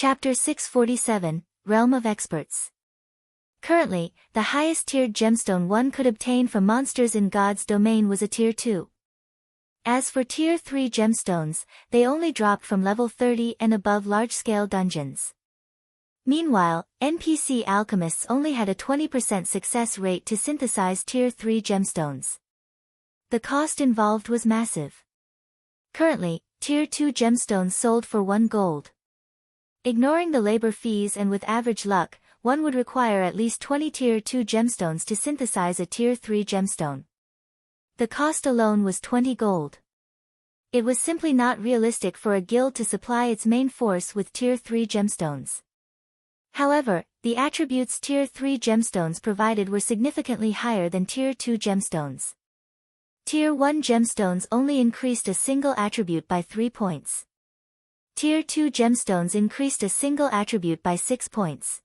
Chapter 647, Realm of Experts. Currently, the highest tiered gemstone one could obtain from monsters in God's domain was a Tier 2. As for Tier 3 gemstones, they only dropped from level 30 and above large-scale dungeons. Meanwhile, NPC alchemists only had a 20% success rate to synthesize Tier 3 gemstones. The cost involved was massive. Currently, Tier 2 gemstones sold for 1 gold. Ignoring the labor fees and with average luck, one would require at least 20 Tier 2 gemstones to synthesize a Tier 3 gemstone. The cost alone was 20 gold. It was simply not realistic for a guild to supply its main force with Tier 3 gemstones. However, the attributes Tier 3 gemstones provided were significantly higher than Tier 2 gemstones. Tier 1 gemstones only increased a single attribute by 3 points. Tier 2 gemstones increased a single attribute by 6 points.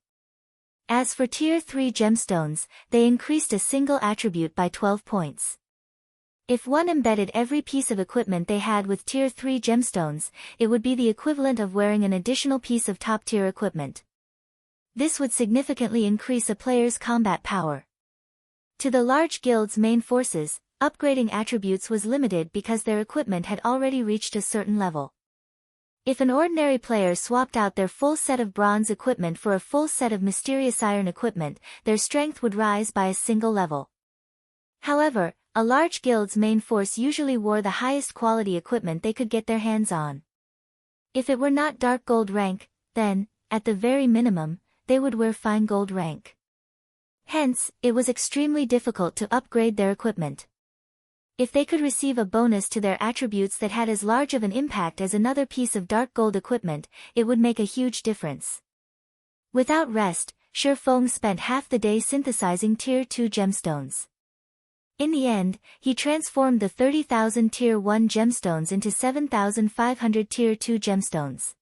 As for Tier 3 gemstones, they increased a single attribute by 12 points. If one embedded every piece of equipment they had with Tier 3 gemstones, it would be the equivalent of wearing an additional piece of top-tier equipment. This would significantly increase a player's combat power. To the large guild's main forces, upgrading attributes was limited because their equipment had already reached a certain level. If an ordinary player swapped out their full set of bronze equipment for a full set of mysterious iron equipment, their strength would rise by a single level. However, a large guild's main force usually wore the highest quality equipment they could get their hands on. If it were not dark gold rank, then, at the very minimum, they would wear fine gold rank. Hence, it was extremely difficult to upgrade their equipment. If they could receive a bonus to their attributes that had as large of an impact as another piece of dark gold equipment, it would make a huge difference. Without rest, Shifeng spent half the day synthesizing Tier 2 gemstones. In the end, he transformed the 30,000 Tier 1 gemstones into 7,500 Tier 2 gemstones.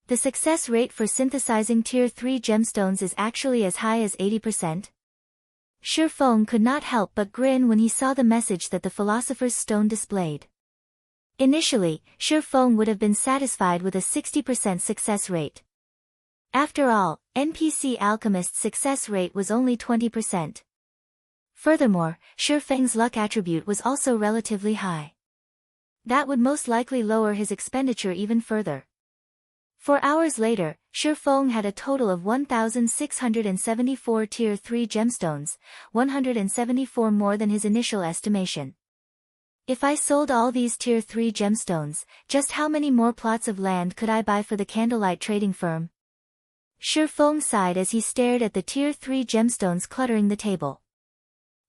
The success rate for synthesizing Tier 3 gemstones is actually as high as 80%. Shifeng could not help but grin when he saw the message that the Philosopher's Stone displayed. Initially, Shifeng would have been satisfied with a 60% success rate. After all, NPC alchemists' success rate was only 20%. Furthermore, Shifeng's luck attribute was also relatively high. That would most likely lower his expenditure even further. 4 hours later, Shifeng had a total of 1,674 Tier 3 gemstones, 174 more than his initial estimation. If I sold all these Tier 3 gemstones, just how many more plots of land could I buy for the candlelight trading firm? Shifeng sighed as he stared at the Tier 3 gemstones cluttering the table.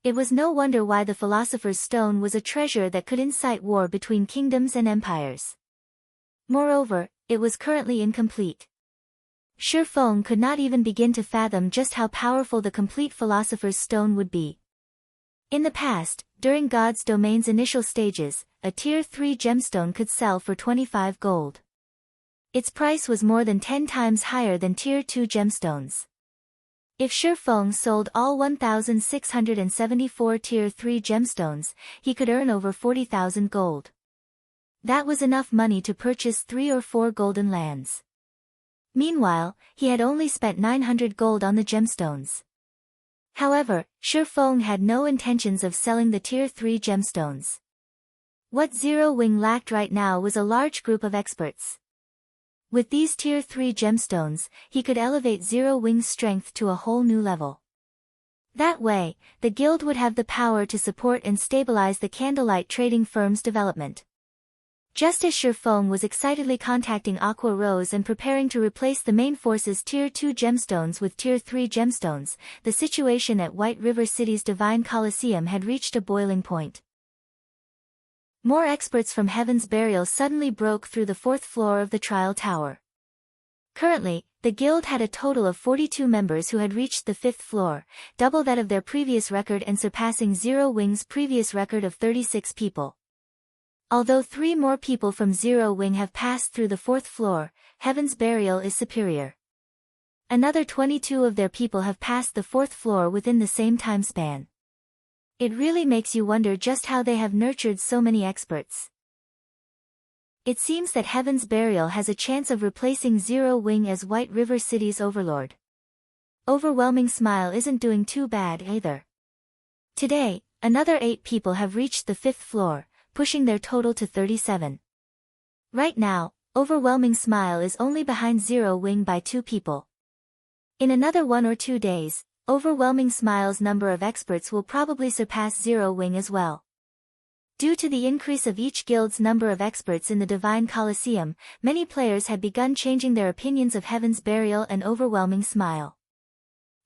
It was no wonder why the Philosopher's Stone was a treasure that could incite war between kingdoms and empires. Moreover, it was currently incomplete. Shifeng could not even begin to fathom just how powerful the complete Philosopher's Stone would be. In the past, during God's domain's initial stages, a Tier 3 gemstone could sell for 25 gold. Its price was more than 10 times higher than Tier 2 gemstones. If Shifeng sold all 1,674 Tier 3 gemstones, he could earn over 40,000 gold. That was enough money to purchase 3 or 4 golden lands. Meanwhile, he had only spent 900 gold on the gemstones. However, Shifeng had no intentions of selling the Tier 3 gemstones. What Zero Wing lacked right now was a large group of experts. With these Tier 3 gemstones, he could elevate Zero Wing's strength to a whole new level. That way, the guild would have the power to support and stabilize the candlelight trading firm's development. Just as Shifeng was excitedly contacting Aqua Rose and preparing to replace the main force's Tier 2 gemstones with Tier 3 gemstones, the situation at White River City's Divine Coliseum had reached a boiling point. More experts from Heaven's Burial suddenly broke through the 4th floor of the Trial Tower. Currently, the guild had a total of 42 members who had reached the 5th floor, double that of their previous record and surpassing Zero Wing's previous record of 36 people. Although 3 more people from Zero Wing have passed through the 4th floor, Heaven's Burial is superior. Another 22 of their people have passed the 4th floor within the same time span. It really makes you wonder just how they have nurtured so many experts. It seems that Heaven's Burial has a chance of replacing Zero Wing as White River City's overlord. Overwhelming Smile isn't doing too bad either. Today, another 8 people have reached the 5th floor, pushing their total to 37. Right now, Overwhelming Smile is only behind Zero Wing by 2 people. In another 1 or 2 days, Overwhelming Smile's number of experts will probably surpass Zero Wing as well. Due to the increase of each guild's number of experts in the Divine Colosseum, many players had begun changing their opinions of Heaven's Burial and Overwhelming Smile.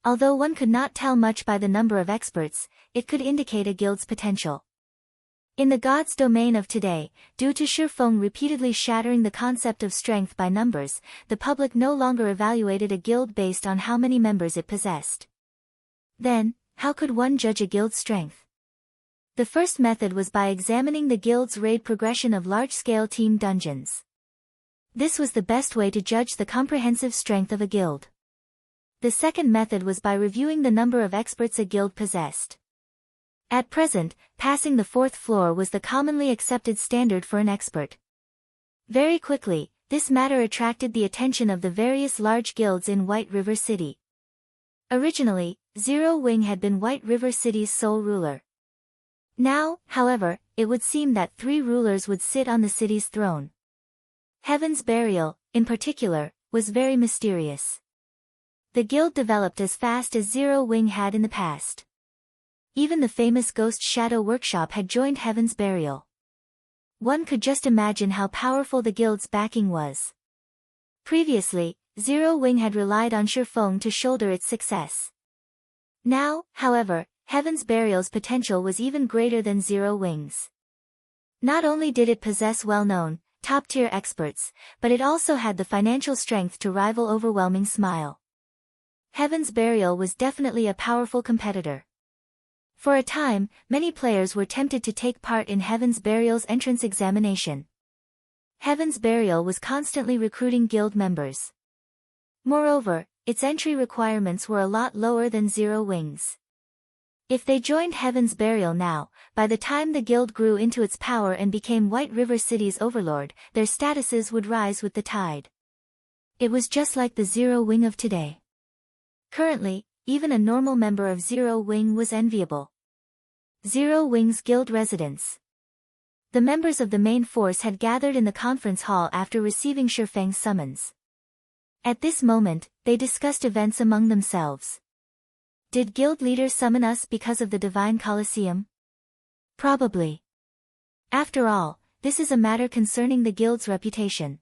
Although one could not tell much by the number of experts, it could indicate a guild's potential. In the God's domain of today, due to Shifeng repeatedly shattering the concept of strength by numbers, the public no longer evaluated a guild based on how many members it possessed. Then, how could one judge a guild's strength? The first method was by examining the guild's raid progression of large-scale team dungeons. This was the best way to judge the comprehensive strength of a guild. The second method was by reviewing the number of experts a guild possessed. At present, passing the 4th floor was the commonly accepted standard for an expert. Very quickly, this matter attracted the attention of the various large guilds in White River City. Originally, Zero Wing had been White River City's sole ruler. Now, however, it would seem that 3 rulers would sit on the city's throne. Heaven's Burial, in particular, was very mysterious. The guild developed as fast as Zero Wing had in the past. Even the famous Ghost Shadow Workshop had joined Heaven's Burial. One could just imagine how powerful the guild's backing was. Previously, Zero Wing had relied on Shifeng to shoulder its success. Now, however, Heaven's Burial's potential was even greater than Zero Wing's. Not only did it possess well-known, top-tier experts, but it also had the financial strength to rival Overwhelming Smile. Heaven's Burial was definitely a powerful competitor. For a time, many players were tempted to take part in Heaven's Burial's entrance examination. Heaven's Burial was constantly recruiting guild members. Moreover, its entry requirements were a lot lower than Zero Wing's. If they joined Heaven's Burial now, by the time the guild grew into its power and became White River City's overlord, their statuses would rise with the tide. It was just like the Zero Wing of today. Currently, even a normal member of Zero Wing was enviable. Zero Wing's guild residence. The members of the main force had gathered in the conference hall after receiving Shifeng's summons. At this moment, they discussed events among themselves. Did guild leaders summon us because of the Divine Colosseum? Probably. After all, this is a matter concerning the guild's reputation.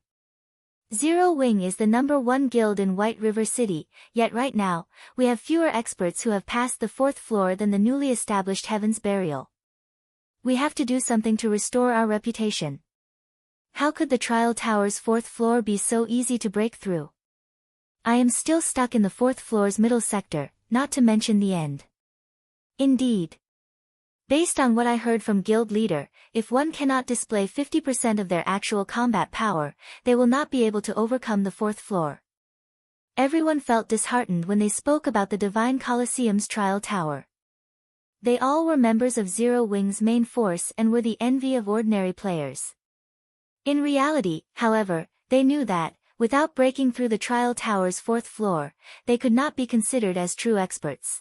Zero Wing is the #1 guild in White River City, yet right now, we have fewer experts who have passed the 4th floor than the newly established Heaven's Burial. We have to do something to restore our reputation. How could the Trial Tower's 4th floor be so easy to break through? I am still stuck in the 4th floor's middle sector, not to mention the end. Indeed. Based on what I heard from guild leader, if one cannot display 50% of their actual combat power, they will not be able to overcome the 4th floor. Everyone felt disheartened when they spoke about the Divine Colosseum's Trial Tower. They all were members of Zero Wing's main force and were the envy of ordinary players. In reality, however, they knew that, without breaking through the Trial Tower's 4th floor, they could not be considered as true experts.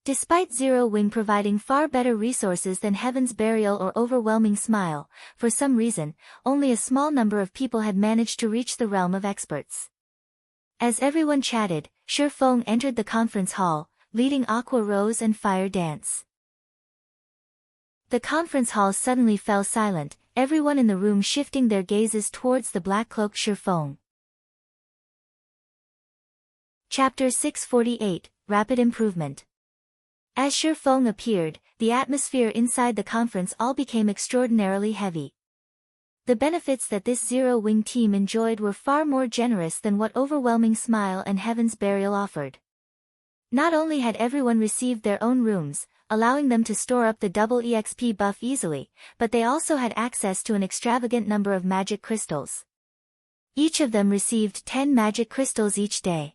Despite Zero Wing providing far better resources than Heaven's Burial or Overwhelming Smile, for some reason, only a small number of people had managed to reach the realm of experts. As everyone chatted, Shifeng entered the conference hall, leading Aqua Rose and Fire Dance. The conference hall suddenly fell silent, everyone in the room shifting their gazes towards the black-cloaked Shifeng. Chapter 648, Rapid Improvement. As Shifeng appeared, the atmosphere inside the conference hall became extraordinarily heavy. The benefits that this Zero Wing team enjoyed were far more generous than what Overwhelming Smile and Heaven's Burial offered. Not only had everyone received their own rooms, allowing them to store up the double EXP buff easily, but they also had access to an extravagant number of magic crystals. Each of them received 10 magic crystals each day.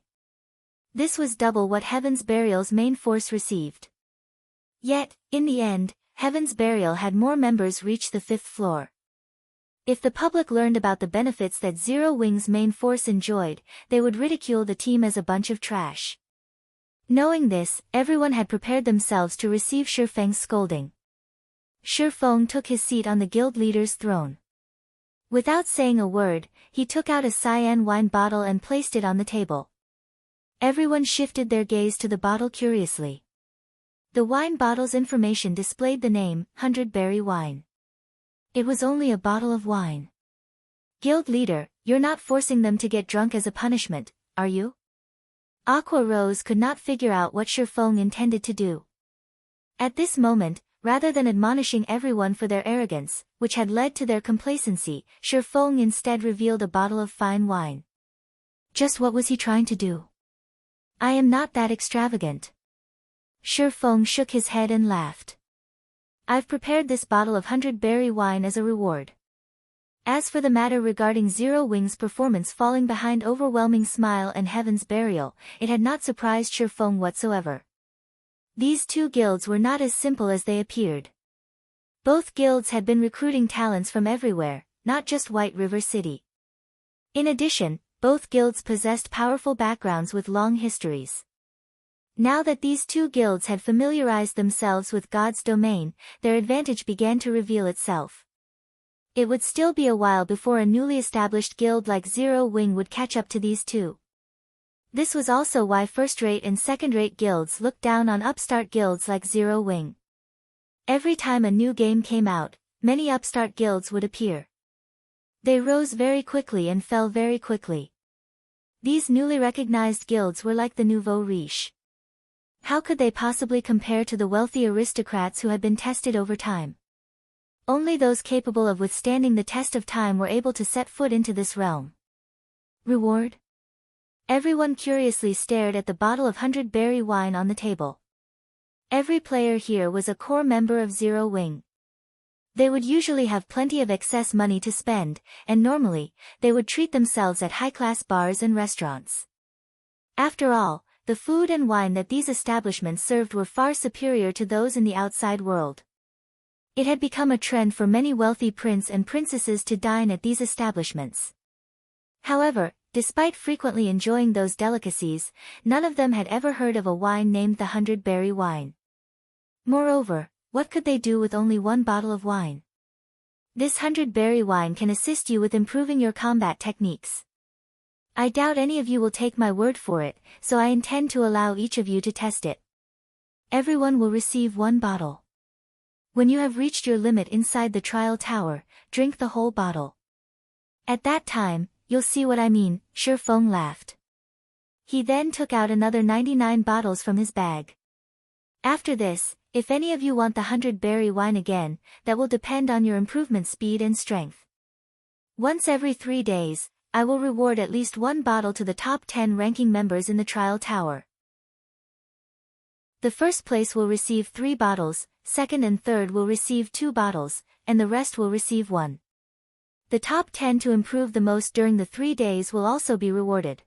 This was double what Heaven's Burial's main force received. Yet, in the end, Heaven's Burial had more members reach the 5th floor. If the public learned about the benefits that Zero Wing's main force enjoyed, they would ridicule the team as a bunch of trash. Knowing this, everyone had prepared themselves to receive Shifeng's scolding. Shifeng took his seat on the guild leader's throne. Without saying a word, he took out a cyan wine bottle and placed it on the table. Everyone shifted their gaze to the bottle curiously. The wine bottle's information displayed the name, 100-berry wine. It was only a bottle of wine. Guild leader, you're not forcing them to get drunk as a punishment, are you? Aqua Rose could not figure out what Shifeng intended to do. At this moment, rather than admonishing everyone for their arrogance, which had led to their complacency, Shifeng instead revealed a bottle of fine wine. Just what was he trying to do? I am not that extravagant. Shifeng shook his head and laughed. I've prepared this bottle of 100-berry wine as a reward. As for the matter regarding Zero Wing's performance falling behind Overwhelming Smile and Heaven's Burial, it had not surprised Shifeng whatsoever. These two guilds were not as simple as they appeared. Both guilds had been recruiting talents from everywhere, not just White River City. In addition, both guilds possessed powerful backgrounds with long histories. Now that these two guilds had familiarized themselves with God's domain, their advantage began to reveal itself. It would still be a while before a newly established guild like Zero Wing would catch up to these two. This was also why first-rate and second-rate guilds looked down on upstart guilds like Zero Wing. Every time a new game came out, many upstart guilds would appear. They rose very quickly and fell very quickly. These newly recognized guilds were like the nouveau riche. How could they possibly compare to the wealthy aristocrats who had been tested over time? Only those capable of withstanding the test of time were able to set foot into this realm. Reward? Everyone curiously stared at the bottle of 100-berry wine on the table. Every player here was a core member of Zero Wing. They would usually have plenty of excess money to spend, and normally, they would treat themselves at high-class bars and restaurants. After all, the food and wine that these establishments served were far superior to those in the outside world. It had become a trend for many wealthy prince and princesses to dine at these establishments. However, despite frequently enjoying those delicacies, none of them had ever heard of a wine named the 100-berry wine. Moreover, what could they do with only one bottle of wine? This 100-berry wine can assist you with improving your combat techniques. I doubt any of you will take my word for it, so I intend to allow each of you to test it. Everyone will receive one bottle. When you have reached your limit inside the trial tower, drink the whole bottle. At that time, you'll see what I mean, Shifeng laughed. He then took out another 99 bottles from his bag. After this, if any of you want the 100-berry wine again, that will depend on your improvement speed and strength. Once every 3 days, I will reward at least one bottle to the top 10 ranking members in the trial tower. The first place will receive 3 bottles, second and third will receive 2 bottles, and the rest will receive 1. The top 10 to improve the most during the 3 days will also be rewarded.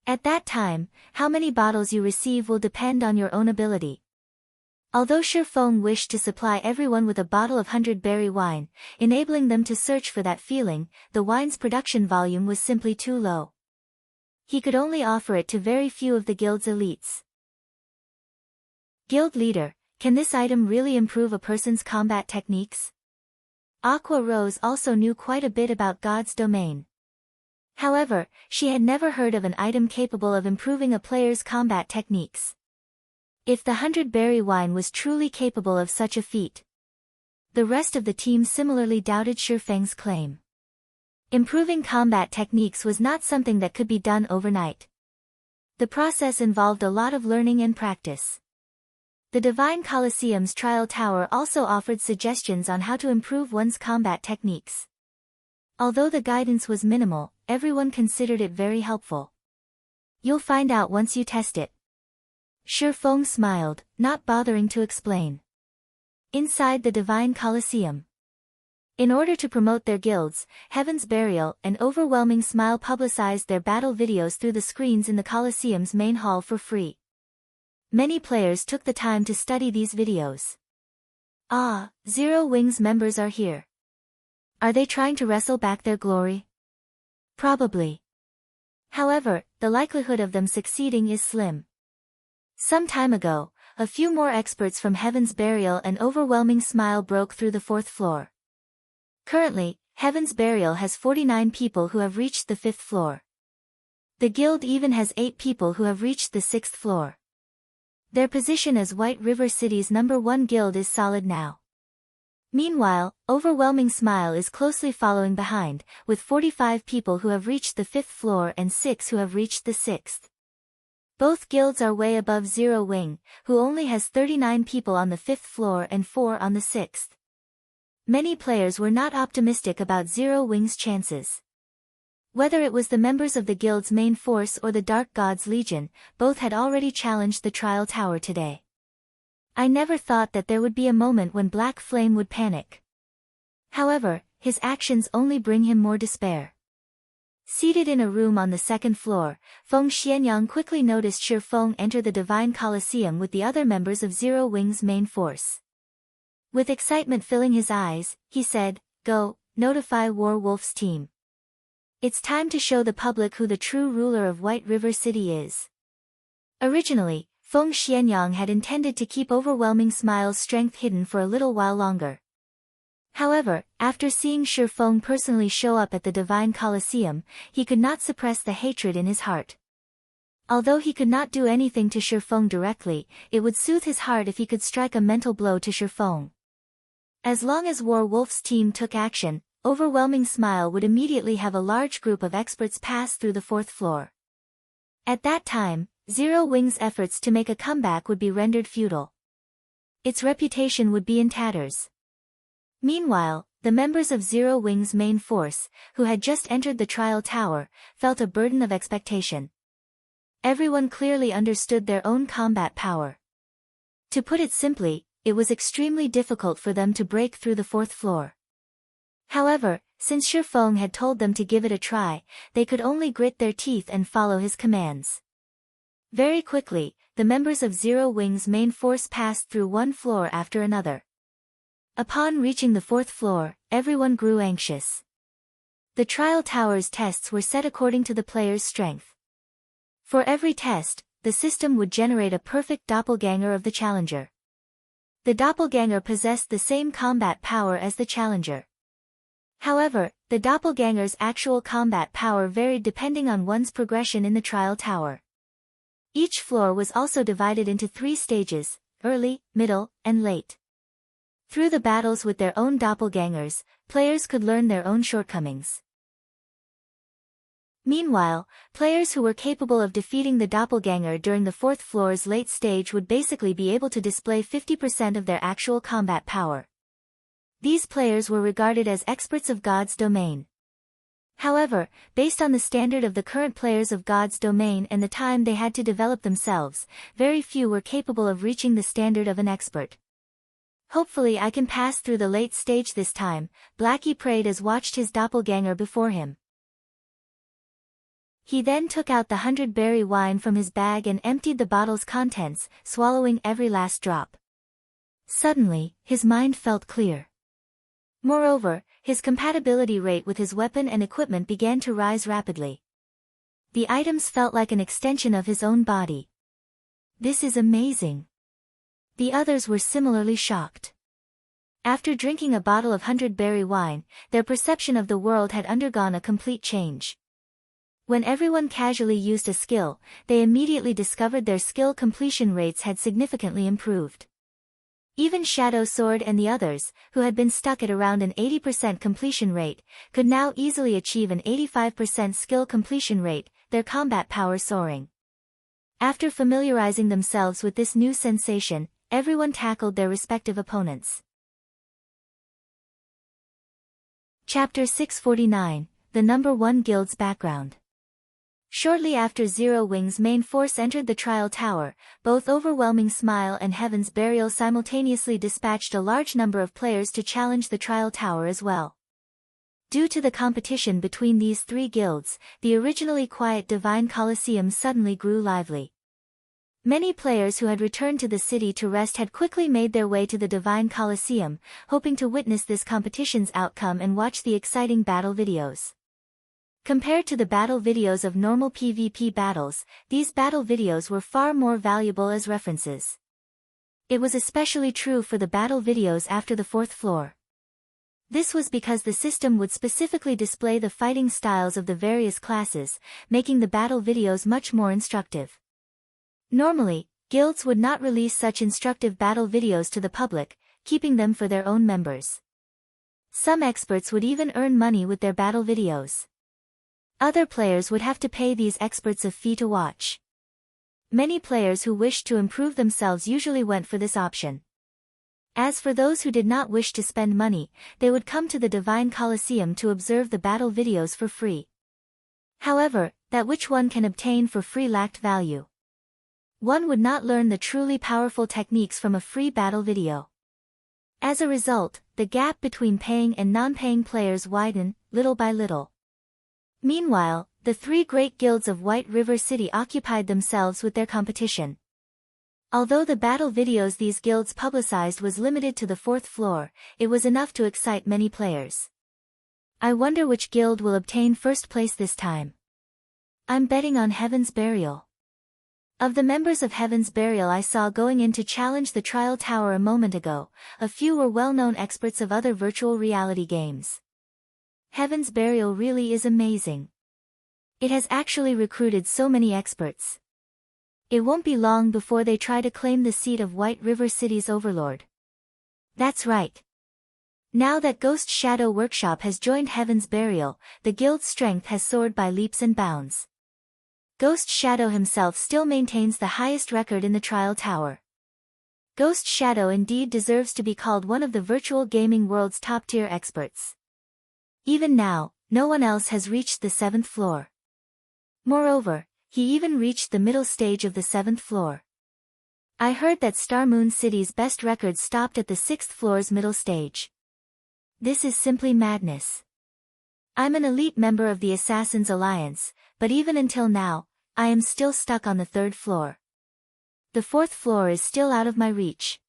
At that time, how many bottles you receive will depend on your own ability. Although Shifeng wished to supply everyone with a bottle of 100-berry wine, enabling them to search for that feeling, the wine's production volume was simply too low. He could only offer it to very few of the guild's elites. Guild leader, can this item really improve a person's combat techniques? Aqua Rose also knew quite a bit about God's domain. However, she had never heard of an item capable of improving a player's combat techniques. If the 100-berry wine was truly capable of such a feat. The rest of the team similarly doubted Shifeng's claim. Improving combat techniques was not something that could be done overnight. The process involved a lot of learning and practice. The Divine Colosseum's trial tower also offered suggestions on how to improve one's combat techniques. Although the guidance was minimal, everyone considered it very helpful. You'll find out once you test it. Shifeng smiled, not bothering to explain. Inside the Divine Colosseum. In order to promote their guilds, Heaven's Burial and Overwhelming Smile publicized their battle videos through the screens in the Colosseum's main hall for free. Many players took the time to study these videos. Ah, Zero Wing's members are here. Are they trying to wrestle back their glory? Probably. However, the likelihood of them succeeding is slim. Some time ago, a few more experts from Heaven's Burial and Overwhelming Smile broke through the 4th floor. Currently, Heaven's Burial has 49 people who have reached the 5th floor. The guild even has 8 people who have reached the 6th floor. Their position as White River City's #1 guild is solid now. Meanwhile, Overwhelming Smile is closely following behind, with 45 people who have reached the 5th floor and 6 who have reached the 6th. Both guilds are way above Zero Wing, who only has 39 people on the 5th floor and 4 on the 6th. Many players were not optimistic about Zero Wing's chances. Whether it was the members of the guild's main force or the Dark God's Legion, both had already challenged the Trial Tower today. I never thought that there would be a moment when Black Flame would panic. However, his actions only bring him more despair. Seated in a room on the 2nd floor, Feng Xianyang quickly noticed Shi Feng enter the Divine Colosseum with the other members of Zero Wing's main force. With excitement filling his eyes, he said, "Go, notify War Wolf's team. It's time to show the public who the true ruler of White River City is." Originally, Feng Xianyang had intended to keep Overwhelming Smile's strength hidden for a little while longer. However, after seeing Shi Feng personally show up at the Divine Colosseum, he could not suppress the hatred in his heart. Although he could not do anything to Shi Feng directly, it would soothe his heart if he could strike a mental blow to Shi Feng. As long as War Wolf's team took action, Overwhelming Smile would immediately have a large group of experts pass through the 4th floor. At that time, Zero Wing's efforts to make a comeback would be rendered futile. Its reputation would be in tatters. Meanwhile, the members of Zero Wing's main force, who had just entered the Trial Tower, felt a burden of expectation. Everyone clearly understood their own combat power. To put it simply, it was extremely difficult for them to break through the 4th floor. However, since Shi Feng had told them to give it a try, they could only grit their teeth and follow his commands. Very quickly, the members of Zero Wing's main force passed through one floor after another. Upon reaching the 4th floor, everyone grew anxious. The Trial Tower's tests were set according to the player's strength. For every test, the system would generate a perfect doppelganger of the challenger. The doppelganger possessed the same combat power as the challenger. However, the doppelganger's actual combat power varied depending on one's progression in the Trial Tower. Each floor was also divided into 3 stages, early, middle, and late. Through the battles with their own doppelgangers, players could learn their own shortcomings. Meanwhile, players who were capable of defeating the doppelganger during the 4th floor's late stage would basically be able to display 50% of their actual combat power. These players were regarded as experts of God's domain. However, based on the standard of the current players of God's domain and the time they had to develop themselves, very few were capable of reaching the standard of an expert. "Hopefully I can pass through the late stage this time," Blackie prayed as watched his doppelganger before him. He then took out the 100-berry wine from his bag and emptied the bottle's contents, swallowing every last drop. Suddenly, his mind felt clear. Moreover, his compatibility rate with his weapon and equipment began to rise rapidly. The items felt like an extension of his own body. "This is amazing." The others were similarly shocked. After drinking a bottle of 100-berry wine, their perception of the world had undergone a complete change. When everyone casually used a skill, they immediately discovered their skill completion rates had significantly improved. Even Shadow Sword and the others, who had been stuck at around an 80% completion rate, could now easily achieve an 85% skill completion rate, their combat power soaring. After familiarizing themselves with this new sensation, everyone tackled their respective opponents. Chapter 649, The #1 Guild's Background. Shortly after Zero Wing's main force entered the Trial Tower, both Overwhelming Smile and Heaven's Burial simultaneously dispatched a large number of players to challenge the Trial Tower as well. Due to the competition between these 3 guilds, the originally quiet Divine Colosseum suddenly grew lively. Many players who had returned to the city to rest had quickly made their way to the Divine Colosseum, hoping to witness this competition's outcome and watch the exciting battle videos. Compared to the battle videos of normal PvP battles, these battle videos were far more valuable as references. It was especially true for the battle videos after the 4th floor. This was because the system would specifically display the fighting styles of the various classes, making the battle videos much more instructive. Normally, guilds would not release such instructive battle videos to the public, keeping them for their own members. Some experts would even earn money with their battle videos. Other players would have to pay these experts a fee to watch. Many players who wished to improve themselves usually went for this option. As for those who did not wish to spend money, they would come to the Divine Colosseum to observe the battle videos for free. However, that which one can obtain for free lacked value. One would not learn the truly powerful techniques from a free battle video. As a result, the gap between paying and non-paying players widened, little by little. Meanwhile, the 3 great guilds of White River City occupied themselves with their competition. Although the battle videos these guilds publicized was limited to the 4th floor, it was enough to excite many players. I wonder which guild will obtain first place this time. I'm betting on Heaven's Burial. Of the members of Heaven's Burial I saw going in to challenge the Trial Tower a moment ago, a few were well-known experts of other virtual reality games. Heaven's Burial really is amazing. It has actually recruited so many experts. It won't be long before they try to claim the seat of White River City's overlord. That's right. Now that Ghost Shadow Workshop has joined Heaven's Burial, the guild's strength has soared by leaps and bounds. Ghost Shadow himself still maintains the highest record in the Trial Tower. Ghost Shadow indeed deserves to be called one of the virtual gaming world's top-tier experts. Even now, no one else has reached the 7th floor. Moreover, he even reached the middle stage of the 7th floor. I heard that Star Moon City's best record stopped at the 6th floor's middle stage. This is simply madness. I'm an elite member of the Assassin's Alliance, but even until now, I am still stuck on the 3rd floor. The 4th floor is still out of my reach.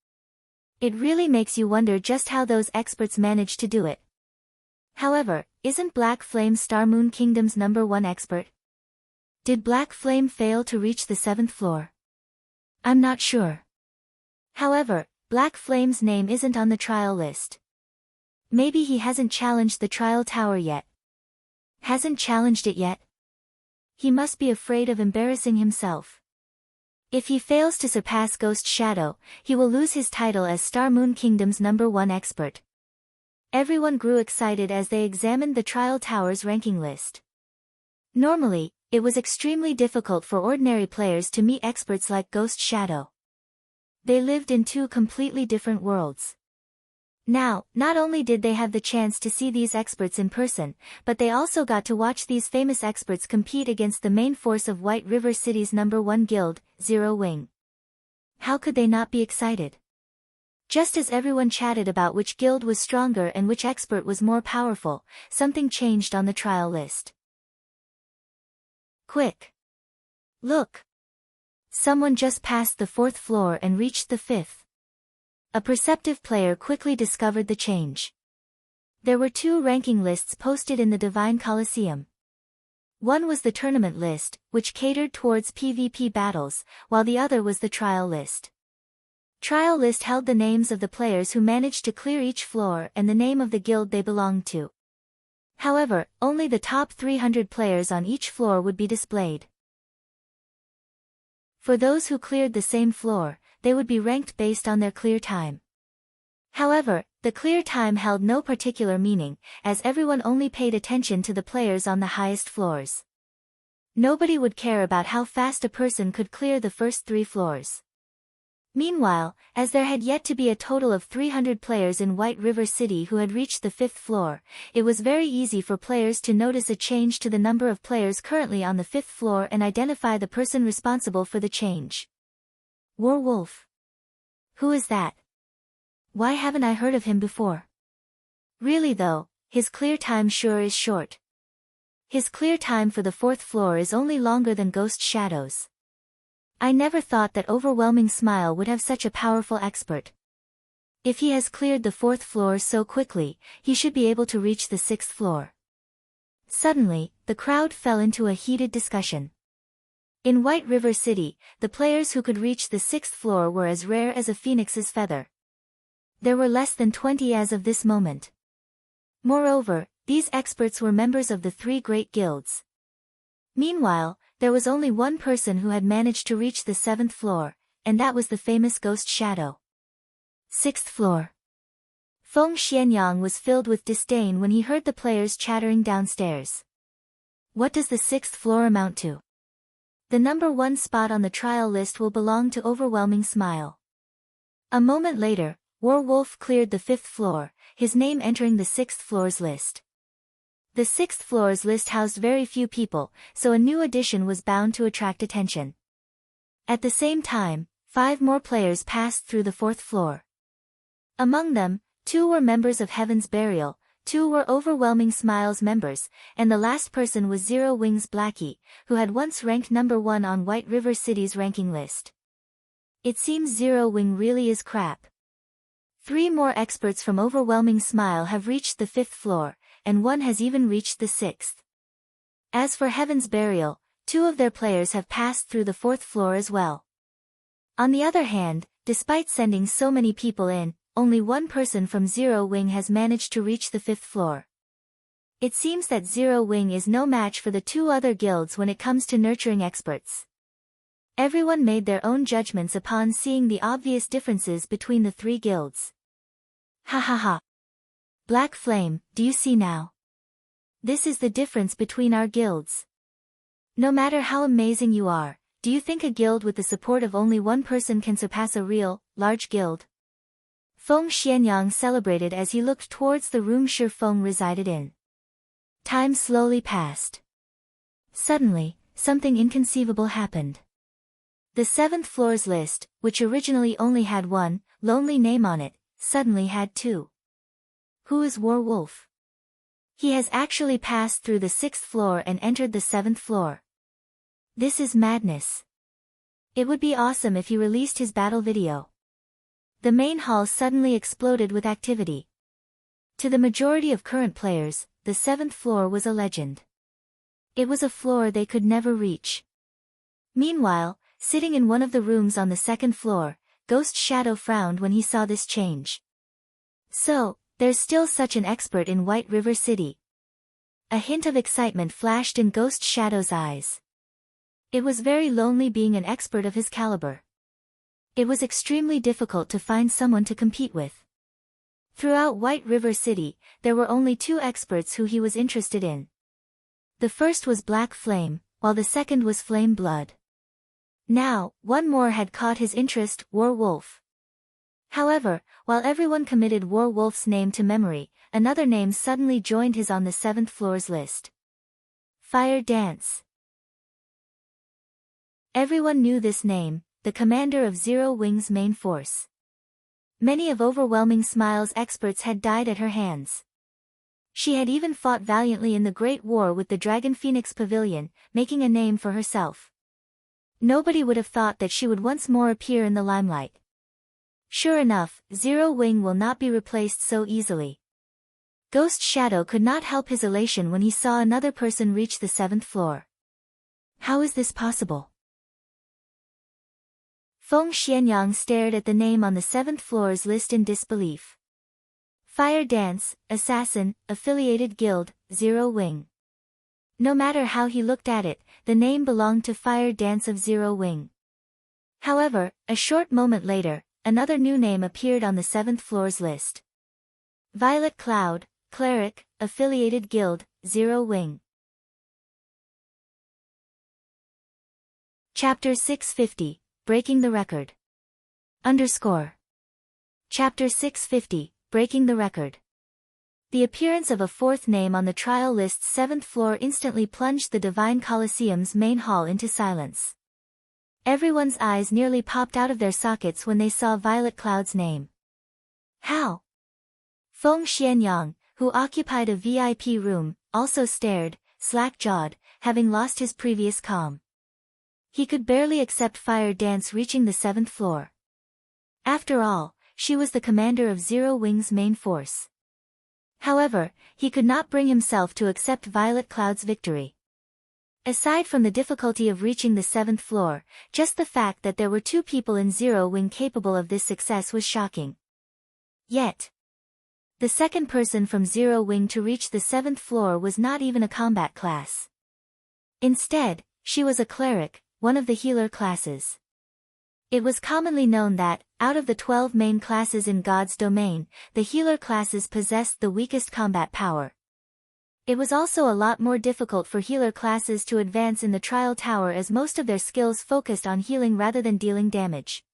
It really makes you wonder just how those experts manage to do it. However, isn't Black Flame Star Moon Kingdom's #1 expert? Did Black Flame fail to reach the 7th floor? I'm not sure. However, Black Flame's name isn't on the trial list. Maybe he hasn't challenged the Trial Tower yet. Hasn't challenged it yet? He must be afraid of embarrassing himself. If he fails to surpass Ghost Shadow, he will lose his title as Star Moon Kingdom's #1 expert. Everyone grew excited as they examined the Trial Tower's ranking list. Normally, it was extremely difficult for ordinary players to meet experts like Ghost Shadow. They lived in 2 completely different worlds. Now, not only did they have the chance to see these experts in person, but they also got to watch these famous experts compete against the main force of White River City's #1 guild, Zero Wing. How could they not be excited? Just as everyone chatted about which guild was stronger and which expert was more powerful, something changed on the trial list. Quick! Look! Someone just passed the 4th floor and reached the 5th. A perceptive player quickly discovered the change. There were 2 ranking lists posted in the Divine Colosseum. One was the tournament list, which catered towards PvP battles, while the other was the trial list. Trial list held the names of the players who managed to clear each floor and the name of the guild they belonged to. However, only the top 300 players on each floor would be displayed. For those who cleared the same floor, they would be ranked based on their clear time. However, the clear time held no particular meaning, as everyone only paid attention to the players on the highest floors. Nobody would care about how fast a person could clear the first 3 floors. Meanwhile, as there had yet to be a total of 300 players in White River City who had reached the 5th floor, it was very easy for players to notice a change to the number of players currently on the 5th floor and identify the person responsible for the change. Werewolf. Who is that? Why haven't I heard of him before? Really though, his clear time sure is short. His clear time for the 4th floor is only longer than Ghost Shadow's. I never thought that Overwhelming Smile would have such a powerful expert. If he has cleared the 4th floor so quickly, he should be able to reach the 6th floor. Suddenly, the crowd fell into a heated discussion. In White River City, the players who could reach the 6th floor were as rare as a phoenix's feather. There were less than 20 as of this moment. Moreover, these experts were members of the 3 great guilds. Meanwhile, there was only one person who had managed to reach the 7th floor, and that was the famous Ghost Shadow. 6th floor. Feng Xianyang was filled with disdain when he heard the players chattering downstairs. What does the 6th floor amount to? The number 1 spot on the trial list will belong to Overwhelming Smile. A moment later, Werewolf cleared the 5th floor, his name entering the 6th floor's list. The 6th floor's list housed very few people, so a new addition was bound to attract attention. At the same time, 5 more players passed through the 4th floor. Among them, 2 were members of Heaven's Burial, 2 were Overwhelming Smile's members, and the last person was Zero Wings Blackie, who had once ranked number 1 on White River City's ranking list. It seems Zero Wing really is crap. 3 more experts from Overwhelming Smile have reached the 5th floor, and 1 has even reached the 6th. As for Heaven's Burial, 2 of their players have passed through the 4th floor as well. On the other hand, despite sending so many people in, only 1 person from Zero Wing has managed to reach the 5th floor. It seems that Zero Wing is no match for the 2 other guilds when it comes to nurturing experts. Everyone made their own judgments upon seeing the obvious differences between the 3 guilds. Ha ha ha. Black Flame, do you see now? This is the difference between our guilds. No matter how amazing you are, do you think a guild with the support of only 1 person can surpass a real, large guild? Feng Xianyang celebrated as he looked towards the room Shi Feng resided in. Time slowly passed. Suddenly, something inconceivable happened. The 7th floor's list, which originally only had 1 lonely name on it, suddenly had 2. Who is Werewolf? He has actually passed through the 6th floor and entered the 7th floor. This is madness. It would be awesome if he released his battle video. The main hall suddenly exploded with activity. To the majority of current players, the 7th floor was a legend. It was a floor they could never reach. Meanwhile, sitting in one of the rooms on the 2nd floor, Ghost Shadow frowned when he saw this change. So, there's still such an expert in White River City. A hint of excitement flashed in Ghost Shadow's eyes. It was very lonely being an expert of his caliber. It was extremely difficult to find someone to compete with. Throughout White River City, there were only 2 experts who he was interested in. The first was Black Flame, while the second was Flame Blood. Now, 1 more had caught his interest, Werewolf. However, while everyone committed Werewolf's name to memory, another name suddenly joined his on the 7th floor's list. Fire Dance. Everyone knew this name, the commander of Zero Wing's main force. Many of Overwhelming Smile's experts had died at her hands. She had even fought valiantly in the Great War with the Dragon Phoenix Pavilion, making a name for herself. Nobody would have thought that she would once more appear in the limelight. Sure enough, Zero Wing will not be replaced so easily. Ghost Shadow could not help his elation when he saw another person reach the 7th floor. How is this possible? Feng Xianyang stared at the name on the 7th floor's list in disbelief. Fire Dance, Assassin, Affiliated Guild, Zero Wing. No matter how he looked at it, the name belonged to Fire Dance of Zero Wing. However, a short moment later, another new name appeared on the 7th floor's list. Violet Cloud, Cleric, Affiliated Guild, Zero Wing. Chapter 650. Breaking the Record. Chapter 650, Breaking the Record. The appearance of a 4th name on the trial list's 7th floor instantly plunged the Divine Colosseum's main hall into silence. Everyone's eyes nearly popped out of their sockets when they saw Violet Cloud's name. How? Feng Xianyang, who occupied a VIP room, also stared, slack-jawed, having lost his previous calm. He could barely accept Fire Dance reaching the 7th floor. After all, she was the commander of Zero Wing's main force. However, he could not bring himself to accept Violet Cloud's victory. Aside from the difficulty of reaching the 7th floor, just the fact that there were 2 people in Zero Wing capable of this success was shocking. Yet, the second person from Zero Wing to reach the 7th floor was not even a combat class. Instead, she was a cleric, one of the healer classes. It was commonly known that, out of the 12 main classes in God's domain, the healer classes possessed the weakest combat power. It was also a lot more difficult for healer classes to advance in the trial tower as most of their skills focused on healing rather than dealing damage.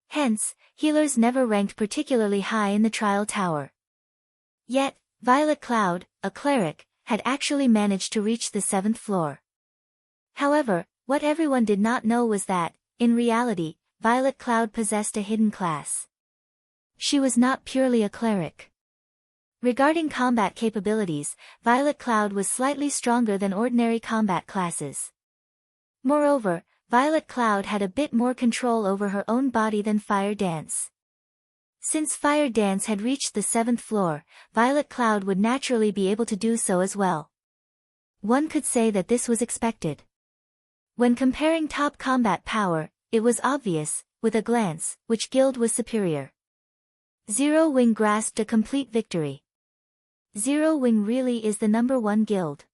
Hence, healers never ranked particularly high in the trial tower. Yet, Violet Cloud, a cleric, had actually managed to reach the 7th floor. However, what everyone did not know was that, in reality, Violet Cloud possessed a hidden class. She was not purely a cleric. Regarding combat capabilities, Violet Cloud was slightly stronger than ordinary combat classes. Moreover, Violet Cloud had a bit more control over her own body than Fire Dance. Since Fire Dance had reached the 7th floor, Violet Cloud would naturally be able to do so as well. One could say that this was expected. When comparing top combat power, it was obvious, with a glance, which guild was superior. Zero Wing grasped a complete victory. Zero Wing really is the #1 guild.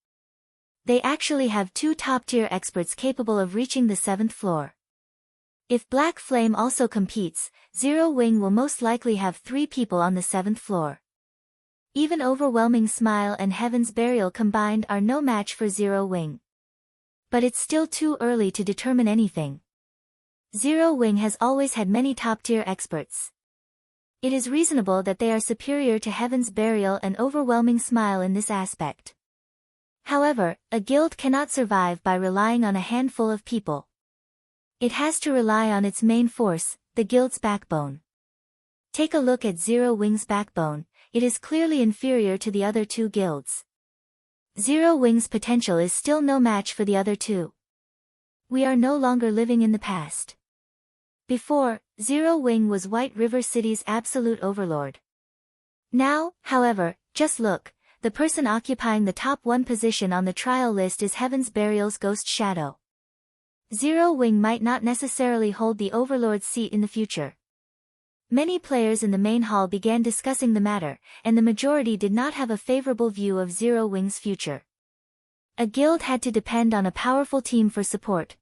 They actually have 2 top-tier experts capable of reaching the 7th floor. If Black Flame also competes, Zero Wing will most likely have 3 people on the 7th floor. Even Overwhelming Smile and Heaven's Burial combined are no match for Zero Wing. But it's still too early to determine anything. Zero Wing has always had many top-tier experts. It is reasonable that they are superior to Heaven's Burial and Overwhelming Smile in this aspect. However, a guild cannot survive by relying on a handful of people. It has to rely on its main force, the guild's backbone. Take a look at Zero Wing's backbone, it is clearly inferior to the other 2 guilds. Zero Wing's potential is still no match for the other 2. We are no longer living in the past. Before, Zero Wing was White River City's absolute overlord. Now, however, just look, the person occupying the top 1 position on the trial list is Heaven's Burial's Ghost Shadow. Zero Wing might not necessarily hold the overlord's seat in the future. Many players in the main hall began discussing the matter, and the majority did not have a favorable view of Zero Wing's future. A guild had to depend on a powerful team for support.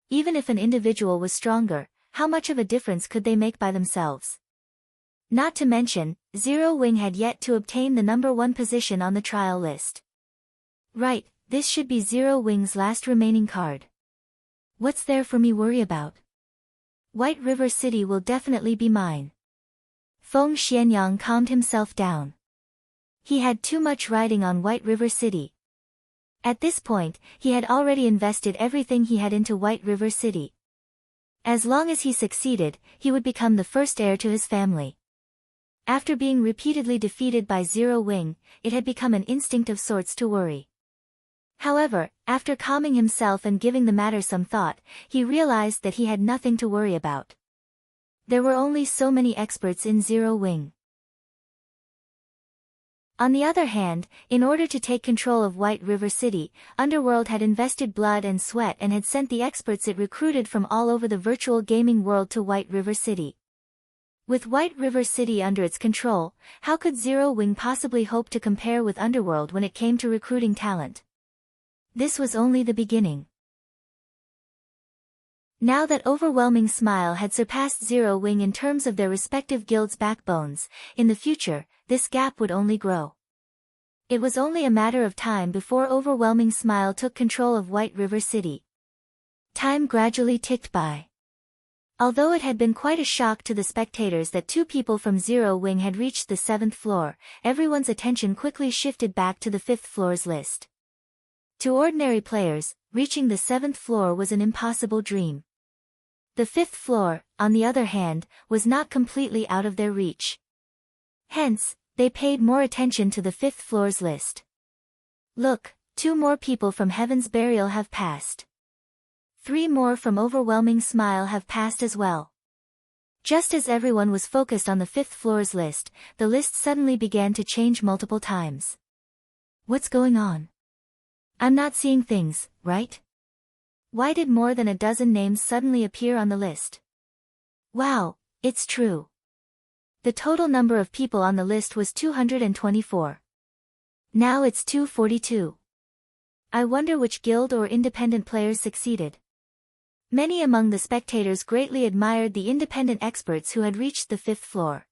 Even if an individual was stronger, how much of a difference could they make by themselves? Not to mention, Zero Wing had yet to obtain the #1 position on the trial list. Right, this should be Zero Wing's last remaining card. What's there for me worry about? White River City will definitely be mine. Feng Xianyang calmed himself down. He had too much riding on White River City. At this point, he had already invested everything he had into White River City. As long as he succeeded, he would become the first heir to his family. After being repeatedly defeated by Zero Wing, it had become an instinct of sorts to worry. However, after calming himself and giving the matter some thought, he realized that he had nothing to worry about. There were only so many experts in Zero Wing. On the other hand, in order to take control of White River City, Underworld had invested blood and sweat and had sent the experts it recruited from all over the virtual gaming world to White River City. With White River City under its control, how could Zero Wing possibly hope to compare with Underworld when it came to recruiting talent? This was only the beginning. Now that Overwhelming Smile had surpassed Zero Wing in terms of their respective guilds' backbones, in the future, this gap would only grow. It was only a matter of time before Overwhelming Smile took control of White River City. Time gradually ticked by. Although it had been quite a shock to the spectators that 2 people from Zero Wing had reached the 7th floor, everyone's attention quickly shifted back to the 5th floor's list. To ordinary players, reaching the 7th floor was an impossible dream. The 5th floor, on the other hand, was not completely out of their reach. Hence, they paid more attention to the 5th floor's list. Look, 2 more people from Heaven's Burial have passed. 3 more from Overwhelming Smile have passed as well. Just as everyone was focused on the 5th floor's list, the list suddenly began to change multiple times. What's going on? I'm not seeing things, right? Why did more than a dozen names suddenly appear on the list? Wow, it's true. The total number of people on the list was 224. Now it's 242. I wonder which guild or independent players succeeded. Many among the spectators greatly admired the independent experts who had reached the 5th floor.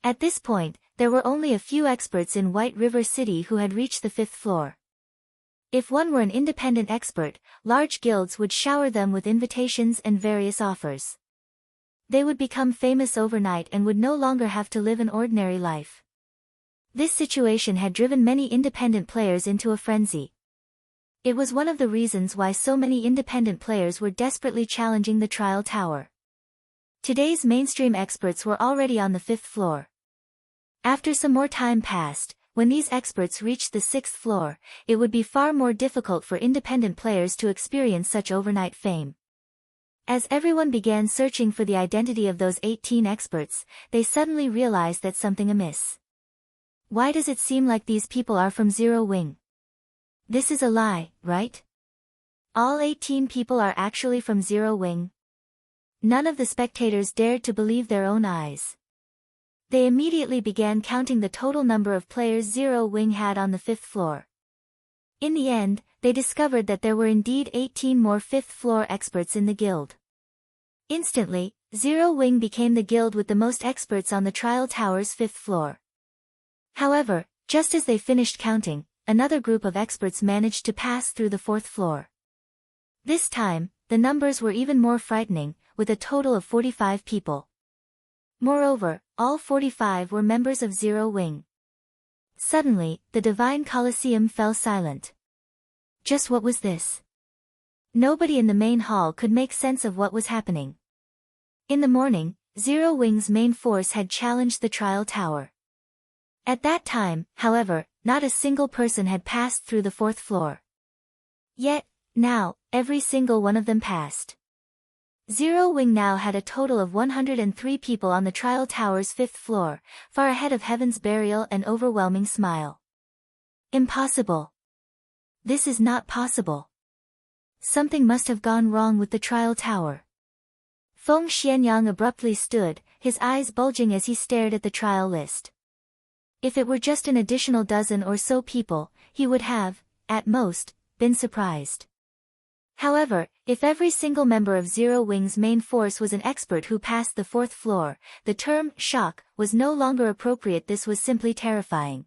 At this point, there were only a few experts in White River City who had reached the 5th floor. If one were an independent expert, large guilds would shower them with invitations and various offers. They would become famous overnight and would no longer have to live an ordinary life. This situation had driven many independent players into a frenzy. It was one of the reasons why so many independent players were desperately challenging the trial tower. Today's mainstream experts were already on the 5th floor. After some more time passed, when these experts reached the 6th floor, it would be far more difficult for independent players to experience such overnight fame. As everyone began searching for the identity of those 18 experts, they suddenly realized that something amiss. Why does it seem like these people are from Zero Wing? This is a lie, right? All 18 people are actually from Zero Wing. None of the spectators dared to believe their own eyes. They immediately began counting the total number of players Zero Wing had on the 5th floor. In the end, they discovered that there were indeed 18 more 5th floor experts in the guild. Instantly, Zero Wing became the guild with the most experts on the trial tower's 5th floor. However, just as they finished counting, another group of experts managed to pass through the 4th floor. This time, the numbers were even more frightening, with a total of 45 people. Moreover, all 45 were members of Zero Wing. Suddenly, the Divine Colosseum fell silent. Just what was this? Nobody in the main hall could make sense of what was happening. In the morning, Zero Wing's main force had challenged the trial tower. At that time, however, not a single person had passed through the 4th floor. Yet, now, every single one of them passed. Zero Wing now had a total of 103 people on the trial tower's 5th floor, far ahead of Heaven's Burial and Overwhelming Smile. Impossible. This is not possible. Something must have gone wrong with the trial tower. Feng Xianyang abruptly stood, his eyes bulging as he stared at the trial list. If it were just an additional dozen or so people, he would have, at most, been surprised. However, if every single member of Zero Wing's main force was an expert who passed the 4th floor, the term shock was no longer appropriate. This was simply terrifying.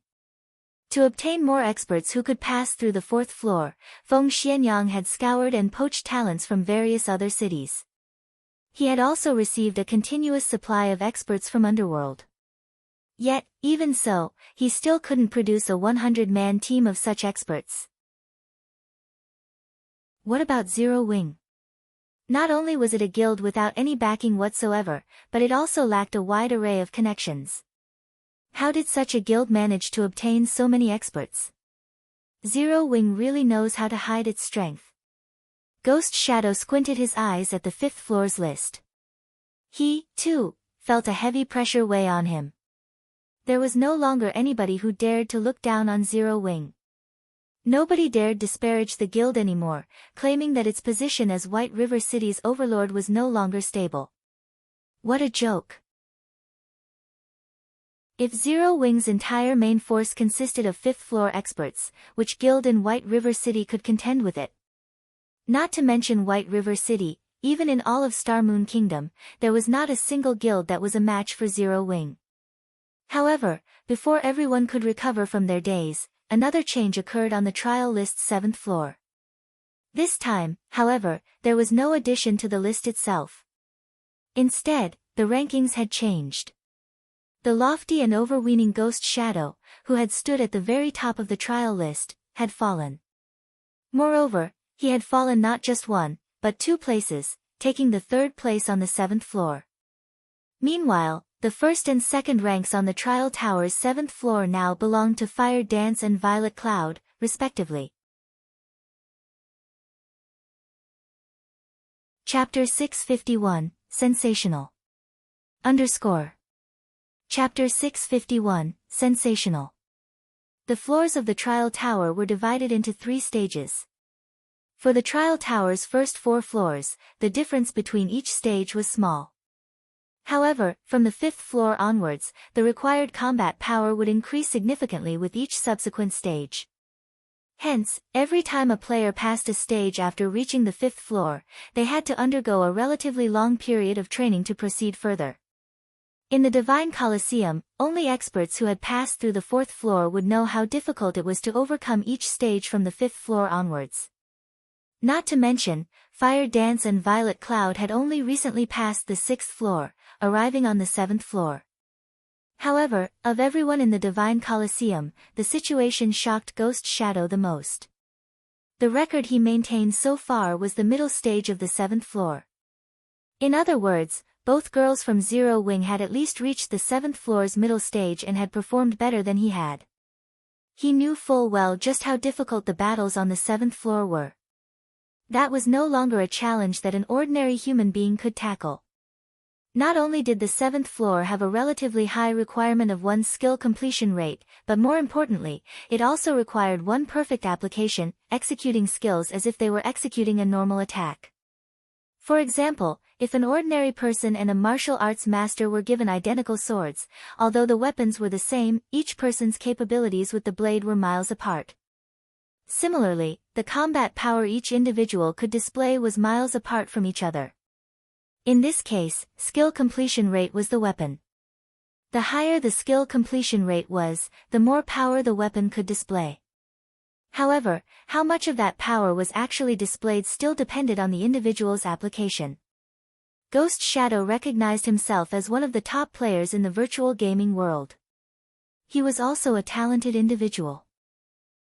To obtain more experts who could pass through the 4th floor, Feng Xianyang had scoured and poached talents from various other cities. He had also received a continuous supply of experts from Underworld. Yet, even so, he still couldn't produce a 100-man team of such experts. What about Zero Wing? Not only was it a guild without any backing whatsoever, but it also lacked a wide array of connections. How did such a guild manage to obtain so many experts? Zero Wing really knows how to hide its strength. Ghost Shadow squinted his eyes at the 5th floor's list. He, too, felt a heavy pressure weigh on him. There was no longer anybody who dared to look down on Zero Wing. Nobody dared disparage the guild anymore, claiming that its position as White River City's overlord was no longer stable. What a joke. If Zero Wing's entire main force consisted of 5th floor experts, which guild in White River City could contend with it? Not to mention White River City, even in all of Star Moon Kingdom, there was not a single guild that was a match for Zero Wing. However, before everyone could recover from their daze, another change occurred on the trial list's 7th floor. This time, however, there was no addition to the list itself. Instead, the rankings had changed. The lofty and overweening Ghost Shadow, who had stood at the very top of the trial list, had fallen. Moreover, he had fallen not just one, but 2 places, taking the 3rd place on the 7th floor. Meanwhile, the 1st and 2nd ranks on the trial tower's 7th floor now belonged to Fire Dance and Violet Cloud, respectively. Chapter 651, Sensational. Underscore. Chapter 651, Sensational. The floors of the trial tower were divided into 3 stages. For the trial tower's first 4 floors, the difference between each stage was small. However, from the 5th floor onwards, the required combat power would increase significantly with each subsequent stage. Hence, every time a player passed a stage after reaching the 5th floor, they had to undergo a relatively long period of training to proceed further. In the Divine Colosseum, only experts who had passed through the 4th floor would know how difficult it was to overcome each stage from the 5th floor onwards. Not to mention, Fire Dance and Violet Cloud had only recently passed the 6th floor, arriving on the 7th floor. However, of everyone in the Divine Colosseum, the situation shocked Ghost Shadow the most. The record he maintained so far was the middle stage of the 7th floor. In other words, both girls from Zero Wing had at least reached the 7th floor's middle stage and had performed better than he had. He knew full well just how difficult the battles on the 7th floor were. That was no longer a challenge that an ordinary human being could tackle. Not only did the 7th floor have a relatively high requirement of 1 skill completion rate, but more importantly, it also required 1 perfect application, executing skills as if they were executing a normal attack. For example, if an ordinary person and a martial arts master were given identical swords, although the weapons were the same, each person's capabilities with the blade were miles apart. Similarly, the combat power each individual could display was miles apart from each other. In this case, skill completion rate was the weapon. The higher the skill completion rate was, the more power the weapon could display. However, how much of that power was actually displayed still depended on the individual's application. Ghost Shadow recognized himself as one of the top players in the virtual gaming world. He was also a talented individual.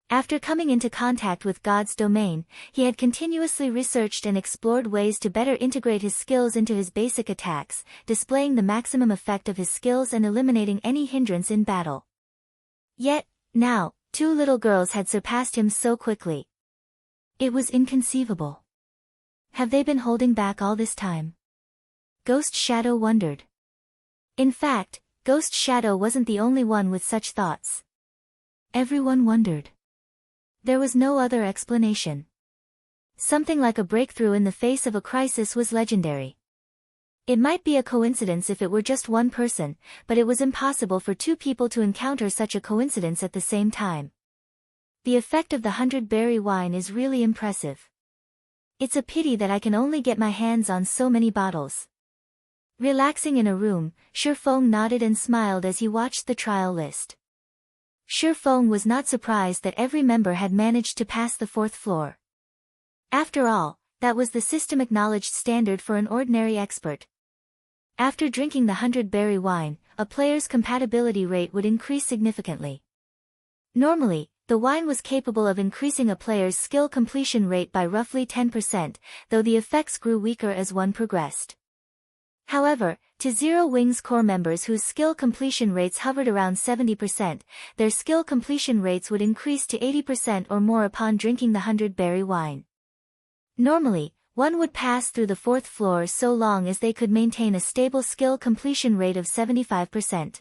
After coming into contact with God's domain, he had continuously researched and explored ways to better integrate his skills into his basic attacks, displaying the maximum effect of his skills and eliminating any hindrance in battle. Yet, now, 2 little girls had surpassed him so quickly. It was inconceivable. Have they been holding back all this time? Ghost Shadow wondered. In fact, Ghost Shadow wasn't the only one with such thoughts. Everyone wondered. There was no other explanation. Something like a breakthrough in the face of a crisis was legendary. It might be a coincidence if it were just 1 person, but it was impossible for 2 people to encounter such a coincidence at the same time. The effect of the 100-berry wine is really impressive. It's a pity that I can only get my hands on so many bottles. Relaxing in a room, Shifeng nodded and smiled as he watched the trial list. Shifeng was not surprised that every member had managed to pass the 4th floor. After all, that was the system-acknowledged standard for an ordinary expert. After drinking the 100-berry wine, a player's compatibility rate would increase significantly. Normally, the wine was capable of increasing a player's skill completion rate by roughly 10%, though the effects grew weaker as one progressed. However, to Zero Wing's core members whose skill completion rates hovered around 70%, their skill completion rates would increase to 80% or more upon drinking the 100-berry wine. Normally, one would pass through the 4th floor so long as they could maintain a stable skill completion rate of 75%.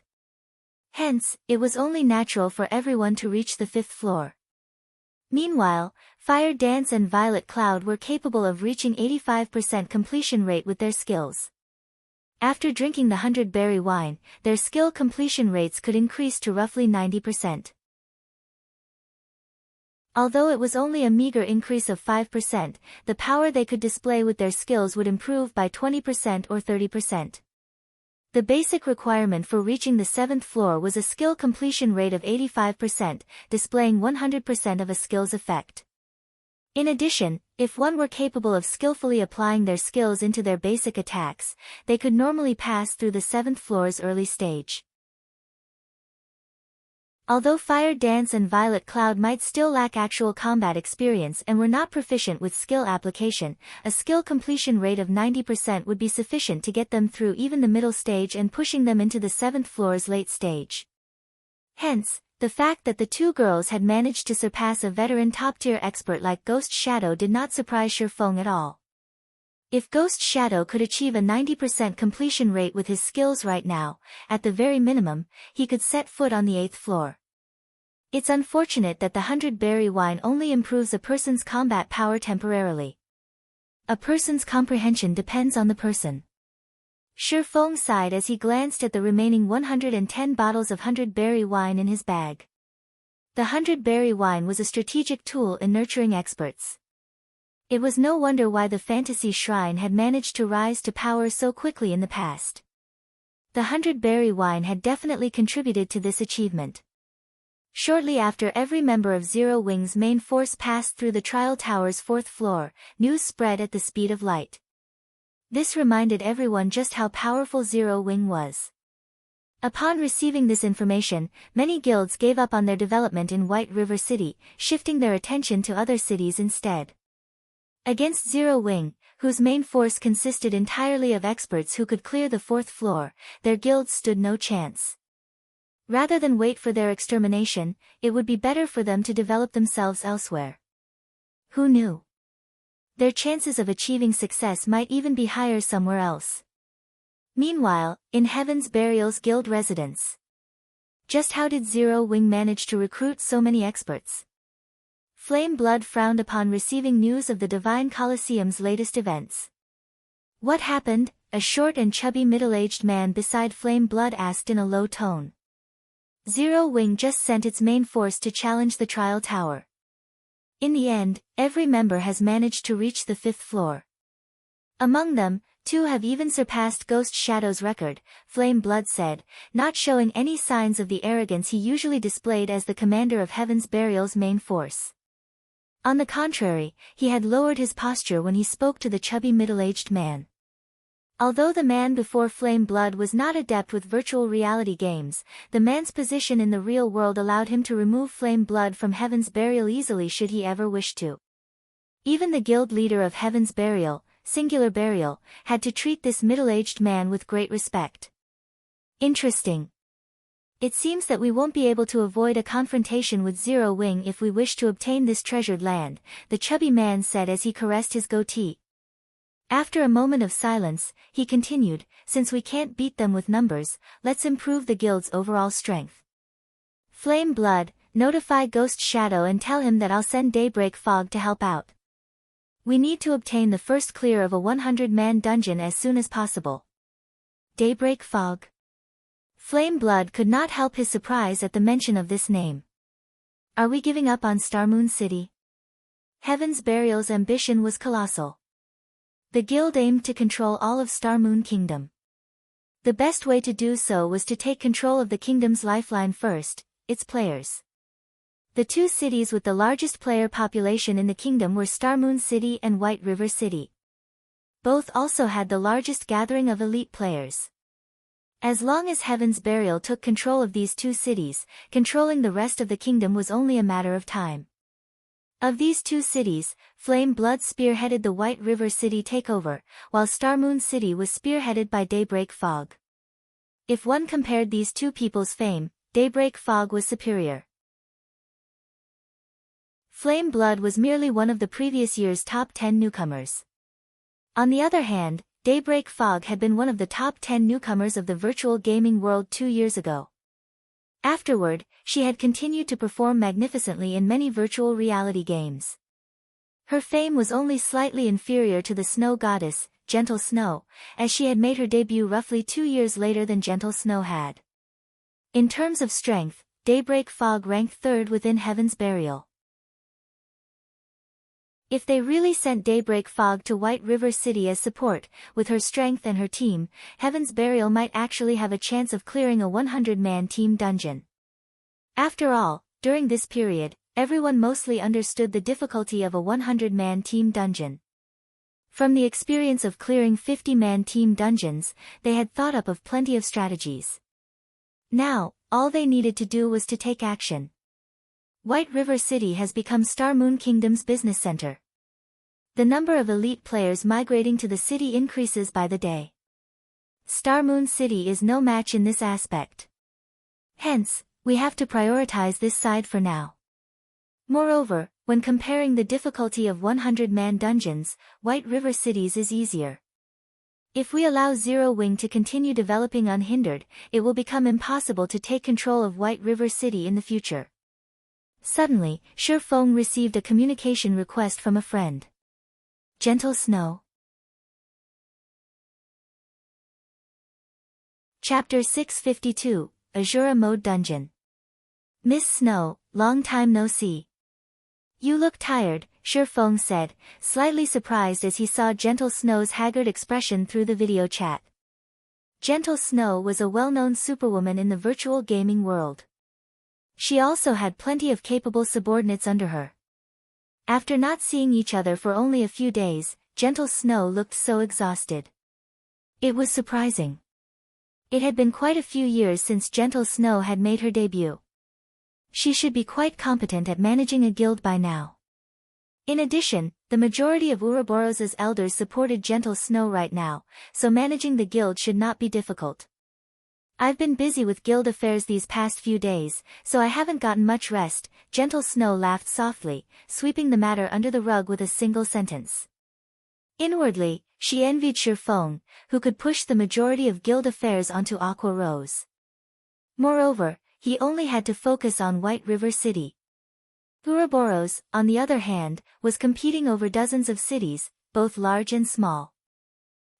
Hence, it was only natural for everyone to reach the 5th floor. Meanwhile, Fire Dance and Violet Cloud were capable of reaching 85% completion rate with their skills. After drinking the 100-berry wine, their skill completion rates could increase to roughly 90%. Although it was only a meager increase of 5%, the power they could display with their skills would improve by 20% or 30%. The basic requirement for reaching the 7th floor was a skill completion rate of 85%, displaying 100% of a skill's effect. In addition, if one were capable of skillfully applying their skills into their basic attacks, they could normally pass through the 7th floor's early stage. Although Fire Dance and Violet Cloud might still lack actual combat experience and were not proficient with skill application, a skill completion rate of 90% would be sufficient to get them through even the middle stage and pushing them into the 7th floor's late stage. Hence, the fact that the 2 girls had managed to surpass a veteran top-tier expert like Ghost Shadow did not surprise Shifeng at all. If Ghost Shadow could achieve a 90% completion rate with his skills right now, at the very minimum, he could set foot on the 8th floor. It's unfortunate that the 100-berry wine only improves a person's combat power temporarily. A person's comprehension depends on the person. Shi Feng sighed as he glanced at the remaining 110 bottles of 100-berry wine in his bag. The 100-berry wine was a strategic tool in nurturing experts. It was no wonder why the fantasy shrine had managed to rise to power so quickly in the past. The 100-berry wine had definitely contributed to this achievement. Shortly after every member of Zero Wing's main force passed through the trial tower's 4th floor, news spread at the speed of light. This reminded everyone just how powerful Zero Wing was. Upon receiving this information, many guilds gave up on their development in White River City, shifting their attention to other cities instead. Against Zero Wing, whose main force consisted entirely of experts who could clear the 4th floor, their guilds stood no chance. Rather than wait for their extermination, it would be better for them to develop themselves elsewhere. Who knew? Their chances of achieving success might even be higher somewhere else. Meanwhile, in Heaven's Burial's guild residence. Just how did Zero Wing manage to recruit so many experts? Flame Blood frowned upon receiving news of the Divine Colosseum's latest events. What happened? A short and chubby middle-aged man beside Flame Blood asked in a low tone. Zero Wing just sent its main force to challenge the trial tower. In the end, every member has managed to reach the 5th floor. Among them, 2 have even surpassed Ghost Shadow's record, Flame Blood said, not showing any signs of the arrogance he usually displayed as the commander of Heaven's Burial's main force. On the contrary, he had lowered his posture when he spoke to the chubby middle-aged man. Although the man before Flame Blood was not adept with virtual reality games, the man's position in the real world allowed him to remove Flame Blood from Heaven's Burial easily should he ever wish to. Even the guild leader of Heaven's Burial, Singular Burial, had to treat this middle-aged man with great respect. Interesting. It seems that we won't be able to avoid a confrontation with Zero Wing if we wish to obtain this treasured land, the chubby man said as he caressed his goatee. After a moment of silence, he continued, since we can't beat them with numbers, let's improve the guild's overall strength. Flame Blood, notify Ghost Shadow and tell him that I'll send Daybreak Fog to help out. We need to obtain the first clear of a 100-man dungeon as soon as possible. Daybreak Fog. Flame Blood could not help his surprise at the mention of this name. Are we giving up on Starmoon City? Heaven's Burial's ambition was colossal. The guild aimed to control all of Starmoon Kingdom. The best way to do so was to take control of the kingdom's lifeline first, its players. The 2 cities with the largest player population in the kingdom were Starmoon City and White River City. Both also had the largest gathering of elite players. As long as Heaven's Burial took control of these 2 cities, controlling the rest of the kingdom was only a matter of time. Of these 2 cities, Flame Blood spearheaded the White River City takeover, while Starmoon City was spearheaded by Daybreak Fog. If one compared these 2 people's fame, Daybreak Fog was superior. Flame Blood was merely one of the previous year's top 10 newcomers. On the other hand, Daybreak Fog had been one of the top 10 newcomers of the virtual gaming world 2 years ago. Afterward, she had continued to perform magnificently in many virtual reality games. Her fame was only slightly inferior to the Snow Goddess, Gentle Snow, as she had made her debut roughly 2 years later than Gentle Snow had. In terms of strength, Daybreak Fog ranked 3rd within Heaven's Burial. If they really sent Daybreak Fog to White River City as support, with her strength and her team, Heaven's Burial might actually have a chance of clearing a 100-man team dungeon. After all, during this period, everyone mostly understood the difficulty of a 100-man team dungeon. From the experience of clearing 50-man team dungeons, they had thought up of plenty of strategies. Now, all they needed to do was to take action. White River City has become Starmoon Kingdom's business center. The number of elite players migrating to the city increases by the day. Starmoon City is no match in this aspect. Hence, we have to prioritize this side for now. Moreover, when comparing the difficulty of 100-man dungeons, White River cities is easier. If we allow Zero Wing to continue developing unhindered, it will become impossible to take control of White River City in the future. Suddenly, Shi Feng received a communication request from a friend. Gentle Snow. Chapter 652, Asura Mode Dungeon. Miss Snow, long time no see. You look tired, Shi Feng said, slightly surprised as he saw Gentle Snow's haggard expression through the video chat. Gentle Snow was a well-known superwoman in the virtual gaming world. She also had plenty of capable subordinates under her. After not seeing each other for only a few days, Gentle Snow looked so exhausted. It was surprising. It had been quite a few years since Gentle Snow had made her debut. She should be quite competent at managing a guild by now. In addition, the majority of Ouroboros's elders supported Gentle Snow right now, so managing the guild should not be difficult. I've been busy with guild affairs these past few days, so I haven't gotten much rest, Gentle Snow laughed softly, sweeping the matter under the rug with a single sentence. Inwardly, she envied Shi Feng, who could push the majority of guild affairs onto Aqua Rose. Moreover, he only had to focus on White River City. Ouroboros, on the other hand, was competing over dozens of cities, both large and small.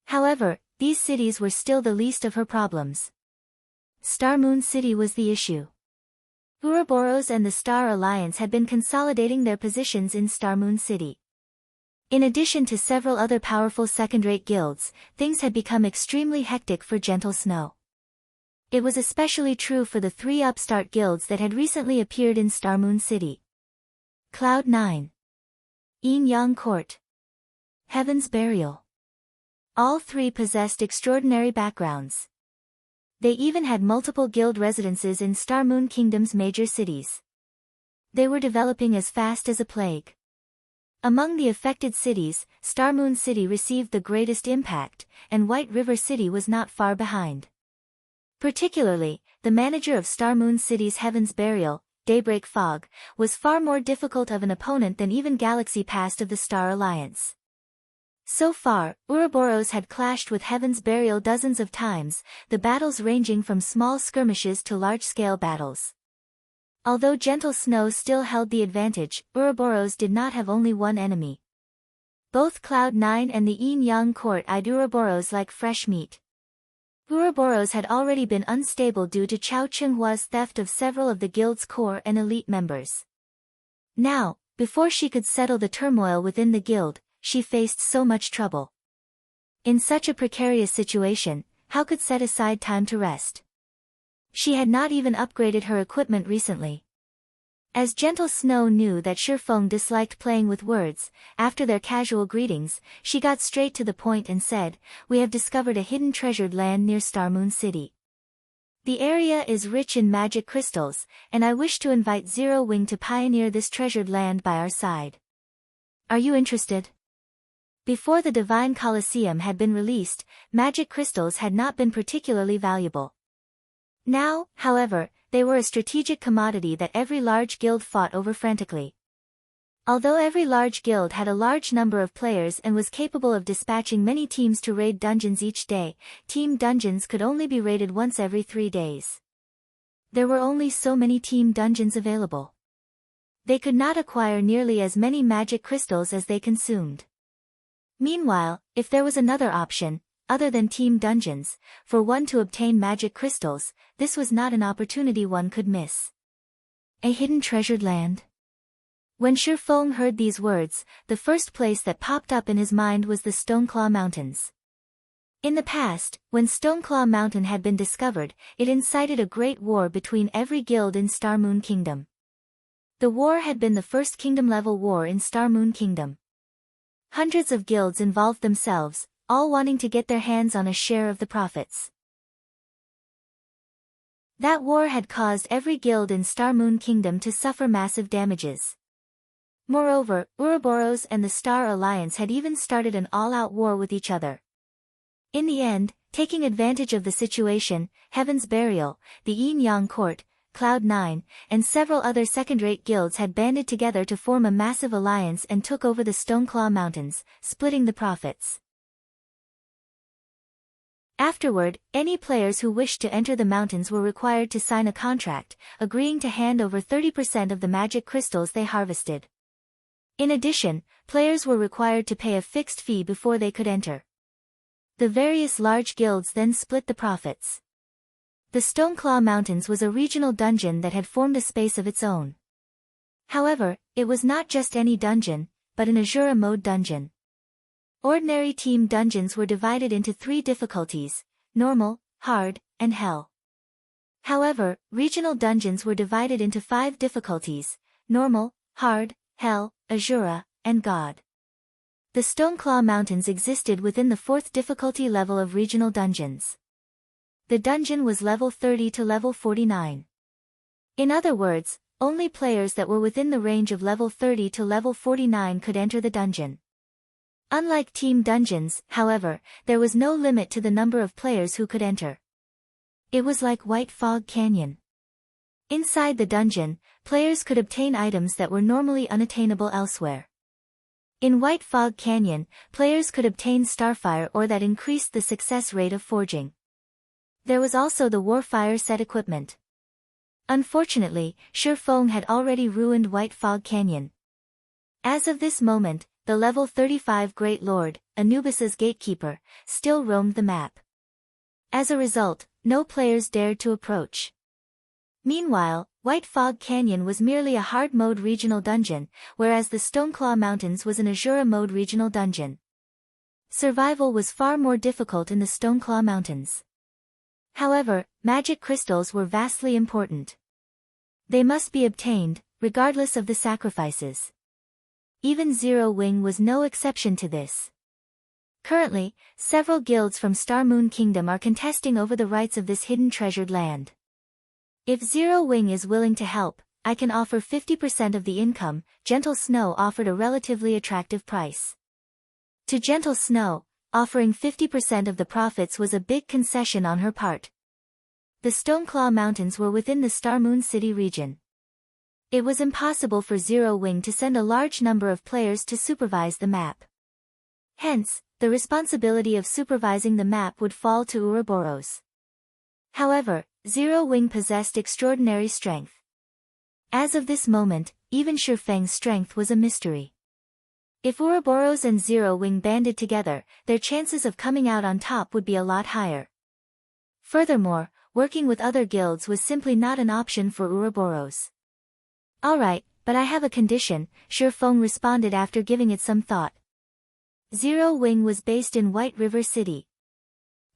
However, these cities were still the least of her problems. Star Moon City was the issue. Ouroboros and the Star Alliance had been consolidating their positions in Star Moon City. In addition to several other powerful second-rate guilds, things had become extremely hectic for Gentle Snow. It was especially true for the 3 upstart guilds that had recently appeared in Star Moon City. Cloud 9. Yin Yang Court. Heaven's Burial. All 3 possessed extraordinary backgrounds. They even had multiple guild residences in Star Moon Kingdom's major cities. They were developing as fast as a plague. Among the affected cities, Star Moon City received the greatest impact, and White River City was not far behind. Particularly, the manager of Star Moon City's Heaven's Burial, Daybreak Fog, was far more difficult of an opponent than even Galaxy Past of the Star Alliance. So far, Ouroboros had clashed with Heaven's Burial dozens of times, the battles ranging from small skirmishes to large-scale battles. Although Gentle Snow still held the advantage, Ouroboros did not have only one enemy. Both Cloud 9 and the Yin Yang Court eyed Ouroboros like fresh meat. Ouroboros had already been unstable due to Chao Chenghua's theft of several of the guild's core and elite members. Now, before she could settle the turmoil within the guild, she faced so much trouble. In such a precarious situation, how could set aside time to rest? She had not even upgraded her equipment recently. As Gentle Snow knew that Shi Feng disliked playing with words, after their casual greetings, she got straight to the point and said, "We have discovered a hidden treasured land near Star Moon City. The area is rich in magic crystals, and I wish to invite Zero Wing to pioneer this treasured land by our side. Are you interested?" Before the Divine Colosseum had been released, magic crystals had not been particularly valuable. Now, however, they were a strategic commodity that every large guild fought over frantically. Although every large guild had a large number of players and was capable of dispatching many teams to raid dungeons each day, team dungeons could only be raided once every 3 days. There were only so many team dungeons available. They could not acquire nearly as many magic crystals as they consumed. Meanwhile, if there was another option, other than team dungeons, for one to obtain magic crystals, this was not an opportunity one could miss. A hidden treasured land? When Shi Feng heard these words, the first place that popped up in his mind was the Stoneclaw Mountains. In the past, when Stoneclaw Mountain had been discovered, it incited a great war between every guild in Star Moon Kingdom. The war had been the first kingdom-level war in Star Moon Kingdom. Hundreds of guilds involved themselves, all wanting to get their hands on a share of the profits. That war had caused every guild in Star Moon Kingdom to suffer massive damages. Moreover, Ouroboros and the Star Alliance had even started an all-out war with each other. In the end, taking advantage of the situation, Heaven's Burial, the Yin Yang Court, Cloud9, and several other second-rate guilds had banded together to form a massive alliance and took over the Stoneclaw Mountains, splitting the profits. Afterward, any players who wished to enter the mountains were required to sign a contract, agreeing to hand over 30% of the magic crystals they harvested. In addition, players were required to pay a fixed fee before they could enter. The various large guilds then split the profits. The Stoneclaw Mountains was a regional dungeon that had formed a space of its own. However, it was not just any dungeon, but an Asura mode dungeon. Ordinary team dungeons were divided into 3 difficulties: normal, hard, and hell. However, regional dungeons were divided into 5 difficulties: normal, hard, hell, Asura, and god. The Stoneclaw Mountains existed within the 4th difficulty level of regional dungeons. The dungeon was level 30 to level 49. In other words, only players that were within the range of level 30 to level 49 could enter the dungeon. Unlike team dungeons, however, there was no limit to the number of players who could enter. It was like White Fog Canyon. Inside the dungeon, players could obtain items that were normally unattainable elsewhere. In White Fog Canyon, players could obtain Starfire ore that increased the success rate of forging. There was also the Warfire set equipment. Unfortunately, Shurfeng had already ruined White Fog Canyon. As of this moment, the level 35 Great Lord, Anubis's gatekeeper, still roamed the map. As a result, no players dared to approach. Meanwhile, White Fog Canyon was merely a hard mode regional dungeon, whereas the Stoneclaw Mountains was an Asura mode regional dungeon. Survival was far more difficult in the Stoneclaw Mountains. However, magic crystals were vastly important. They must be obtained, regardless of the sacrifices. Even Zero Wing was no exception to this. Currently, several guilds from Star Moon Kingdom are contesting over the rights of this hidden treasured land. If Zero Wing is willing to help, I can offer 50% of the income. Gentle Snow offered a relatively attractive price. To Gentle Snow, offering 50% of the profits was a big concession on her part. The Stoneclaw Mountains were within the Star Moon City region. It was impossible for Zero Wing to send a large number of players to supervise the map. Hence, the responsibility of supervising the map would fall to Ouroboros. However, Zero Wing possessed extraordinary strength. As of this moment, even Shurfeng's strength was a mystery. If Ouroboros and Zero Wing banded together, their chances of coming out on top would be a lot higher. Furthermore, working with other guilds was simply not an option for Ouroboros. Alright, but I have a condition, Shurfeng responded after giving it some thought. Zero Wing was based in White River City.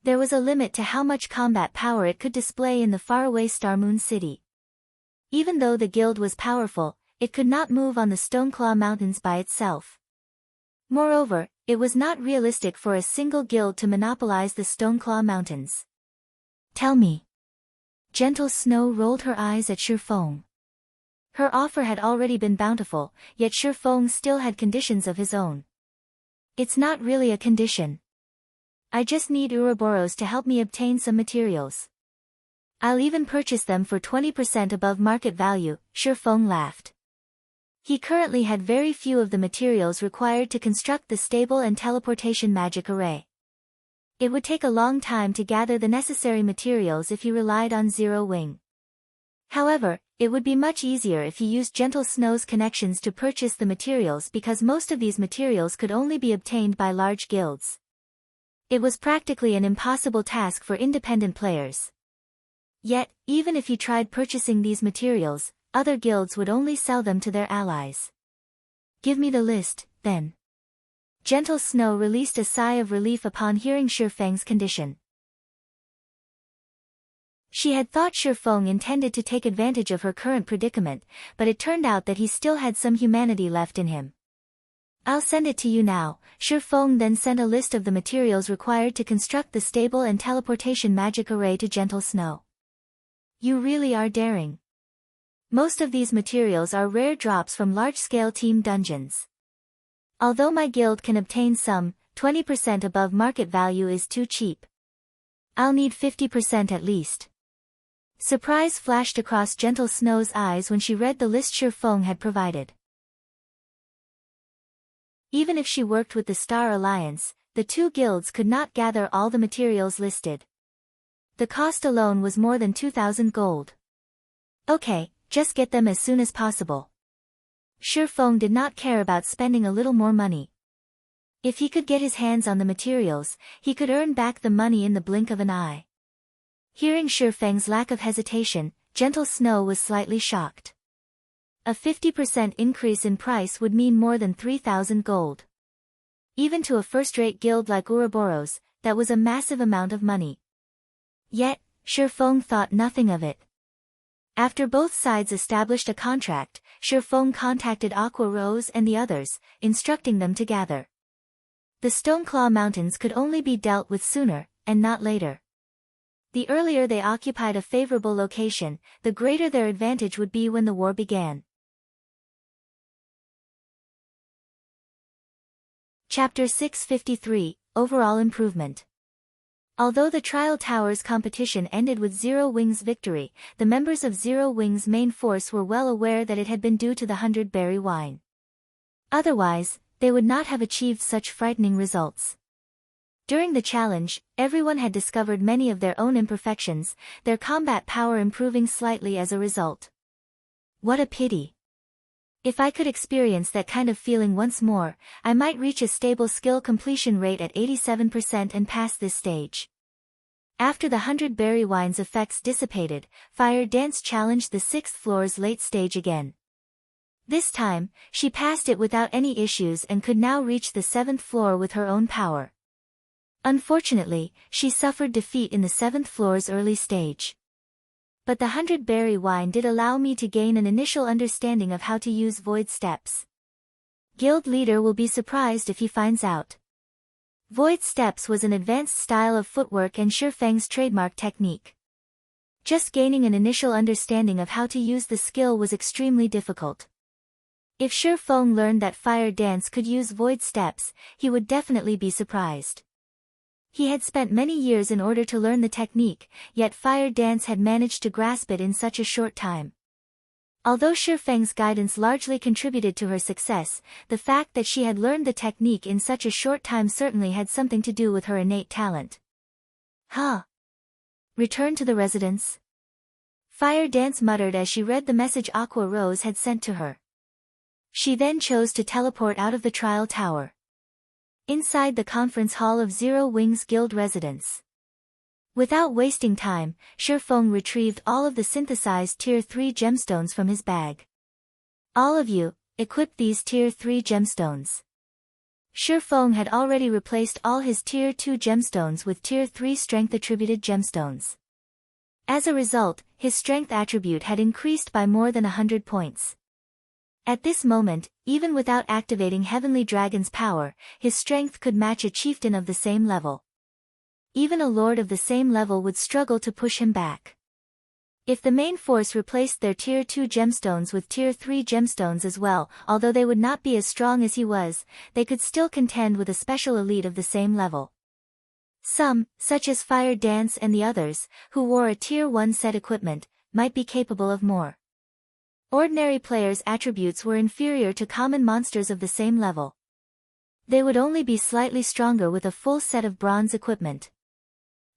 There was a limit to how much combat power it could display in the faraway Star Moon City. Even though the guild was powerful, it could not move on the Stoneclaw Mountains by itself. Moreover, it was not realistic for a single guild to monopolize the Stoneclaw Mountains. Tell me. Gentle Snow rolled her eyes at Shurfeng. Her offer had already been bountiful, yet Shurfeng still had conditions of his own. It's not really a condition. I just need Ouroboros to help me obtain some materials. I'll even purchase them for 20% above market value, Shurfeng laughed. He currently had very few of the materials required to construct the stable and teleportation magic array. It would take a long time to gather the necessary materials if he relied on Zero Wing. However, it would be much easier if he used Gentle Snow's connections to purchase the materials because most of these materials could only be obtained by large guilds. It was practically an impossible task for independent players. Yet, even if he tried purchasing these materials, other guilds would only sell them to their allies. Give me the list, then. Gentle Snow released a sigh of relief upon hearing Shurfeng's condition. She had thought Shurfeng intended to take advantage of her current predicament, but it turned out that he still had some humanity left in him. I'll send it to you now. Shurfeng then sent a list of the materials required to construct the stable and teleportation magic array to Gentle Snow. You really are daring. Most of these materials are rare drops from large-scale team dungeons. Although my guild can obtain some, 20% above market value is too cheap. I'll need 50% at least. Surprise flashed across Gentle Snow's eyes when she read the list Shifeng had provided. Even if she worked with the Star Alliance, the two guilds could not gather all the materials listed. The cost alone was more than 2,000 gold. Okay, just get them as soon as possible. Shifeng did not care about spending a little more money. If he could get his hands on the materials, he could earn back the money in the blink of an eye. Hearing Shifeng's lack of hesitation, Gentle Snow was slightly shocked. A 50% increase in price would mean more than 3,000 gold. Even to a first-rate guild like Ouroboros, that was a massive amount of money. Yet, Shifeng thought nothing of it. After both sides established a contract, Shifeng contacted Aqua Rose and the others, instructing them to gather. The Stoneclaw Mountains could only be dealt with sooner, and not later. The earlier they occupied a favorable location, the greater their advantage would be when the war began. Chapter 653, Overall Improvement. Although the Trial Towers competition ended with Zero Wing's victory, the members of Zero Wing's main force were well aware that it had been due to the 100-berry wine. Otherwise, they would not have achieved such frightening results. During the challenge, everyone had discovered many of their own imperfections, their combat power improving slightly as a result. What a pity. If I could experience that kind of feeling once more, I might reach a stable skill completion rate at 87% and pass this stage. After the 100-berry wine's effects dissipated, Fire Dance challenged the 6th floor's late stage again. This time, she passed it without any issues and could now reach the 7th floor with her own power. Unfortunately, she suffered defeat in the 7th floor's early stage. But the 100-berry wine did allow me to gain an initial understanding of how to use void steps. Guild leader will be surprised if he finds out. Void steps was an advanced style of footwork and Shifeng's trademark technique. Just gaining an initial understanding of how to use the skill was extremely difficult. If Shifeng learned that Fire Dance could use void steps, he would definitely be surprised. He had spent many years in order to learn the technique, yet Fire Dance had managed to grasp it in such a short time. Although Shifeng's guidance largely contributed to her success, the fact that she had learned the technique in such a short time certainly had something to do with her innate talent. Return to the residence. Fire Dance muttered as she read the message Aqua Rose had sent to her. She then chose to teleport out of the trial tower. Inside the conference hall of Zero Wing's guild residence. Without wasting time, Shifeng retrieved all of the synthesized Tier 3 gemstones from his bag. All of you, equip these Tier 3 gemstones. Shifeng had already replaced all his Tier 2 gemstones with Tier 3 strength-attributed gemstones. As a result, his strength attribute had increased by more than 100 points. At this moment, even without activating Heavenly Dragon's power, his strength could match a chieftain of the same level. Even a lord of the same level would struggle to push him back. If the main force replaced their Tier 2 gemstones with Tier 3 gemstones as well, although they would not be as strong as he was, they could still contend with a special elite of the same level. Some, such as Fire Dance and the others, who wore a Tier 1 set equipment, might be capable of more. Ordinary players' attributes were inferior to common monsters of the same level. They would only be slightly stronger with a full set of bronze equipment.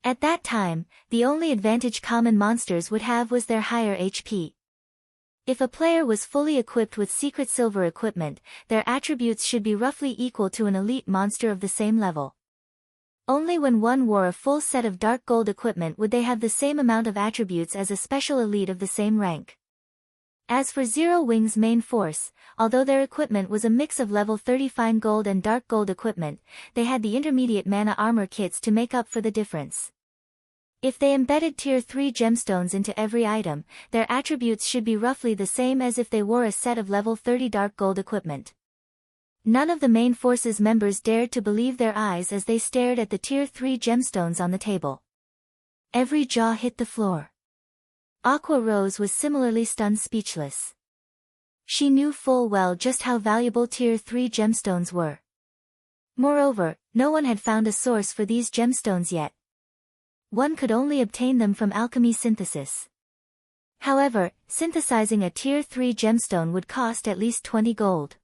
At that time, the only advantage common monsters would have was their higher HP. If a player was fully equipped with secret silver equipment, their attributes should be roughly equal to an elite monster of the same level. Only when one wore a full set of dark gold equipment would they have the same amount of attributes as a special elite of the same rank. As for Zero Wing's main force, although their equipment was a mix of level 30 fine gold and dark gold equipment, they had the intermediate mana armor kits to make up for the difference. If they embedded Tier 3 gemstones into every item, their attributes should be roughly the same as if they wore a set of level 30 dark gold equipment. None of the main force's members dared to believe their eyes as they stared at the Tier 3 gemstones on the table. Every jaw hit the floor. Aqua Rose was similarly stunned speechless. She knew full well just how valuable Tier 3 gemstones were. Moreover, no one had found a source for these gemstones yet. One could only obtain them from alchemy synthesis. However, synthesizing a Tier 3 gemstone would cost at least 20 gold.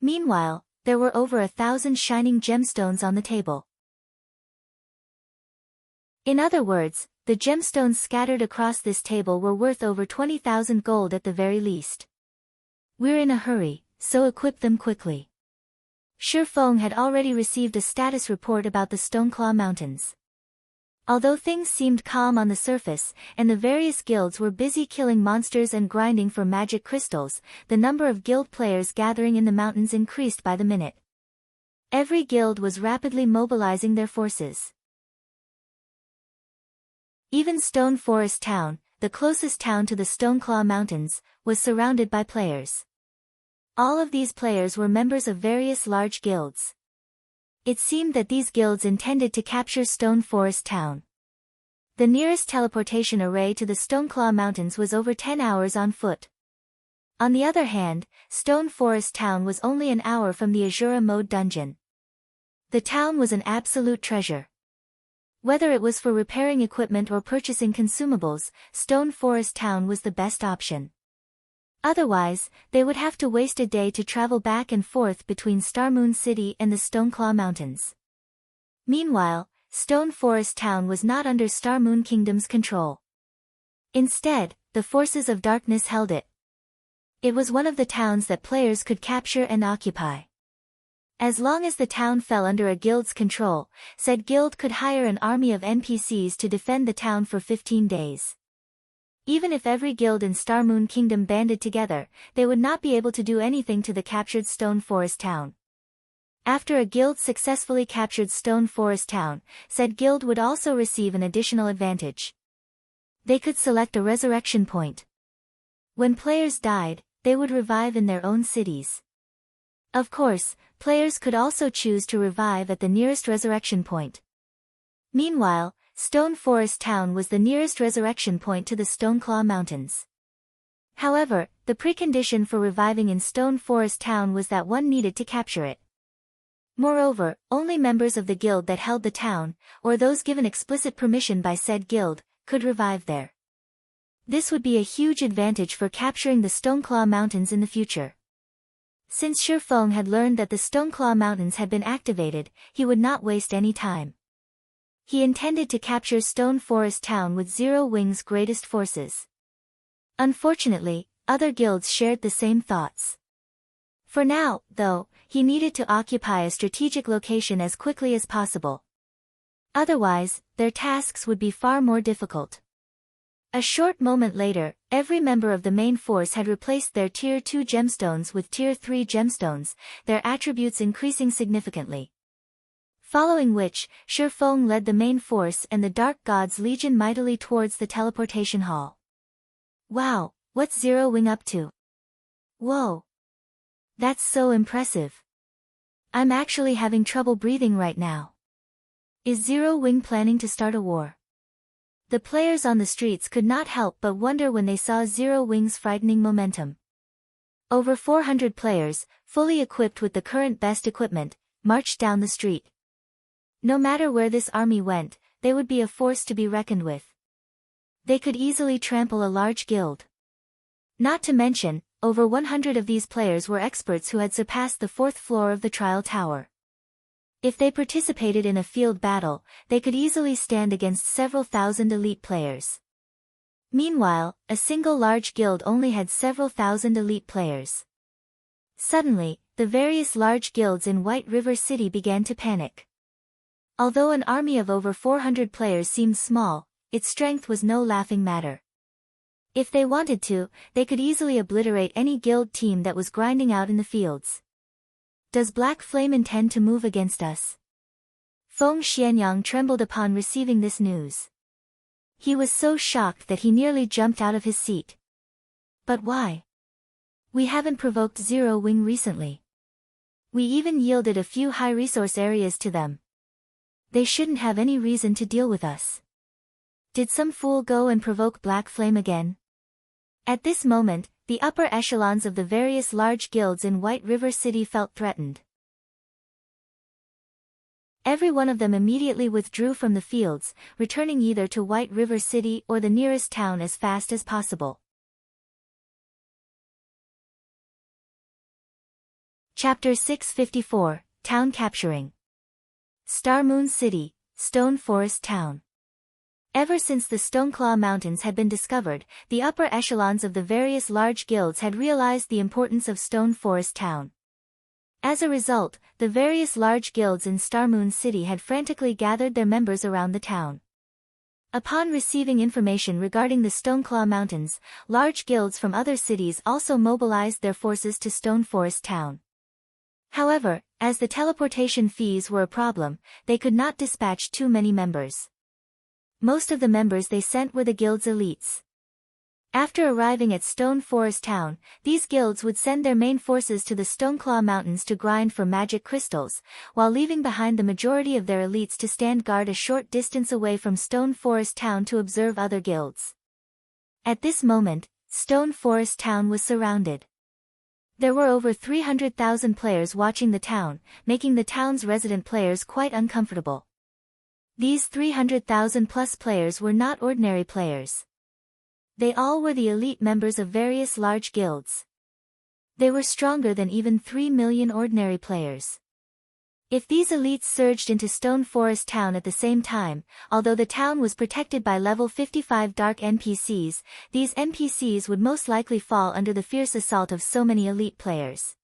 Meanwhile, there were over 1,000 shining gemstones on the table. In other words, the gemstones scattered across this table were worth over 20,000 gold at the very least. We're in a hurry, so equip them quickly. Shifeng had already received a status report about the Stoneclaw Mountains. Although things seemed calm on the surface, and the various guilds were busy killing monsters and grinding for magic crystals, the number of guild players gathering in the mountains increased by the minute. Every guild was rapidly mobilizing their forces. Even Stone Forest Town, the closest town to the Stoneclaw Mountains, was surrounded by players. All of these players were members of various large guilds. It seemed that these guilds intended to capture Stone Forest Town. The nearest teleportation array to the Stoneclaw Mountains was over 10 hours on foot. On the other hand, Stone Forest Town was only an hour from the Asura mode dungeon. The town was an absolute treasure. Whether it was for repairing equipment or purchasing consumables, Stone Forest Town was the best option. Otherwise, they would have to waste a day to travel back and forth between Starmoon City and the Stoneclaw Mountains. Meanwhile, Stone Forest Town was not under Starmoon Kingdom's control. Instead, the forces of darkness held it. It was one of the towns that players could capture and occupy. As long as the town fell under a guild's control, said guild could hire an army of NPCs to defend the town for 15 days. Even if every guild in Starmoon Kingdom banded together, they would not be able to do anything to the captured Stone Forest Town. After a guild successfully captured Stone Forest Town, said guild would also receive an additional advantage. They could select a resurrection point. When players died, they would revive in their own cities. Of course, players could also choose to revive at the nearest resurrection point. Meanwhile, Stone Forest Town was the nearest resurrection point to the Stoneclaw Mountains. However, the precondition for reviving in Stone Forest Town was that one needed to capture it. Moreover, only members of the guild that held the town, or those given explicit permission by said guild, could revive there. This would be a huge advantage for capturing the Stoneclaw Mountains in the future. Since Shifeng had learned that the Stoneclaw Mountains had been activated, he would not waste any time. He intended to capture Stone Forest Town with Zero Wing's greatest forces. Unfortunately, other guilds shared the same thoughts. For now, though, he needed to occupy a strategic location as quickly as possible. Otherwise, their tasks would be far more difficult. A short moment later, every member of the main force had replaced their Tier 2 gemstones with Tier 3 gemstones, their attributes increasing significantly. Following which, Shifeng led the main force and the Dark God's Legion mightily towards the teleportation hall. Wow, what's Zero Wing up to? Whoa! That's so impressive. I'm actually having trouble breathing right now. Is Zero Wing planning to start a war? The players on the streets could not help but wonder when they saw Zero Wing's frightening momentum. Over 400 players, fully equipped with the current best equipment, marched down the street. No matter where this army went, they would be a force to be reckoned with. They could easily trample a large guild. Not to mention, over 100 of these players were experts who had surpassed the 4th floor of the trial tower. If they participated in a field battle, they could easily stand against several thousand elite players. Meanwhile, a single large guild only had several thousand elite players. Suddenly, the various large guilds in White River City began to panic. Although an army of over 400 players seemed small, its strength was no laughing matter. If they wanted to, they could easily obliterate any guild team that was grinding out in the fields. Does Black Flame intend to move against us? Feng Xianyang trembled upon receiving this news. He was so shocked that he nearly jumped out of his seat. But why? We haven't provoked Zero Wing recently. We even yielded a few high-resource areas to them. They shouldn't have any reason to deal with us. Did some fool go and provoke Black Flame again? At this moment, the upper echelons of the various large guilds in White River City felt threatened. Every one of them immediately withdrew from the fields, returning either to White River City or the nearest town as fast as possible. Chapter 654, Town Capturing. Star Moon City, Stone Forest Town. Ever since the Stoneclaw Mountains had been discovered, the upper echelons of the various large guilds had realized the importance of Stone Forest Town. As a result, the various large guilds in Star Moon City had frantically gathered their members around the town. Upon receiving information regarding the Stoneclaw Mountains, large guilds from other cities also mobilized their forces to Stone Forest Town. However, as the teleportation fees were a problem, they could not dispatch too many members. Most of the members they sent were the guild's elites. After arriving at Stone Forest Town, these guilds would send their main forces to the Stoneclaw Mountains to grind for magic crystals, while leaving behind the majority of their elites to stand guard a short distance away from Stone Forest Town to observe other guilds. At this moment, Stone Forest Town was surrounded. There were over 300,000 players watching the town, making the town's resident players quite uncomfortable. These 300,000 plus players were not ordinary players. They all were the elite members of various large guilds. They were stronger than even 3 million ordinary players. If these elites surged into Stone Forest Town at the same time, although the town was protected by level 55 dark NPCs, these NPCs would most likely fall under the fierce assault of so many elite players.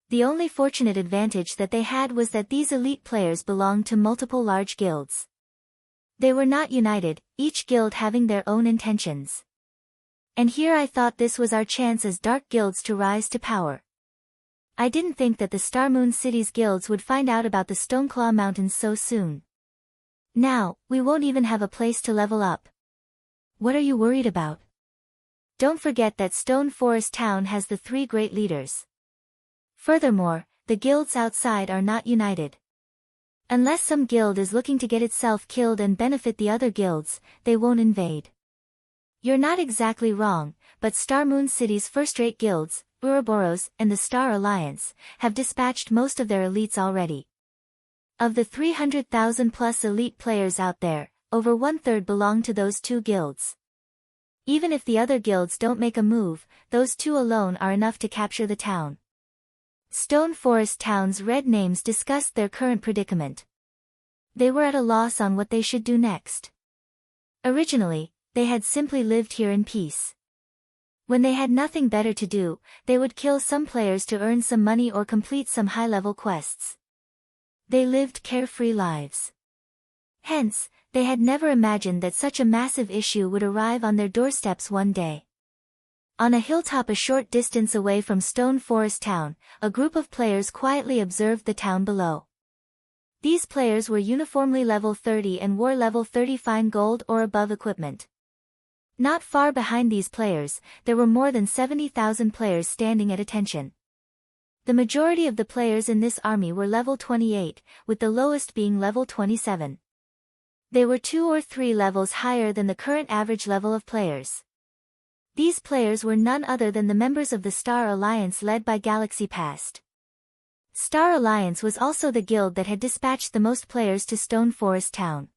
The only fortunate advantage that they had was that these elite players belonged to multiple large guilds. They were not united, each guild having their own intentions. And here I thought this was our chance as dark guilds to rise to power. I didn't think that the Star Moon City's guilds would find out about the Stoneclaw Mountains so soon. Now, we won't even have a place to level up. What are you worried about? Don't forget that Stone Forest Town has the 3 great leaders. Furthermore, the guilds outside are not united. Unless some guild is looking to get itself killed and benefit the other guilds, they won't invade. You're not exactly wrong, but Star Moon City's first-rate guilds, Ouroboros and the Star Alliance, have dispatched most of their elites already. Of the 300,000 plus elite players out there, over 1/3 belong to those 2 guilds. Even if the other guilds don't make a move, those 2 alone are enough to capture the town. Stone Forest Town's red names discussed their current predicament. They were at a loss on what they should do next. Originally, they had simply lived here in peace. When they had nothing better to do, they would kill some players to earn some money or complete some high-level quests. They lived carefree lives. Hence, they had never imagined that such a massive issue would arrive on their doorsteps one day. On a hilltop a short distance away from Stone Forest Town, a group of players quietly observed the town below. These players were uniformly level 30 and wore level 30 fine gold or above equipment. Not far behind these players, there were more than 70,000 players standing at attention. The majority of the players in this army were level 28, with the lowest being level 27. They were 2 or 3 levels higher than the current average level of players. These players were none other than the members of the Star Alliance led by Galaxy Past. Star Alliance was also the guild that had dispatched the most players to Stone Forest Town.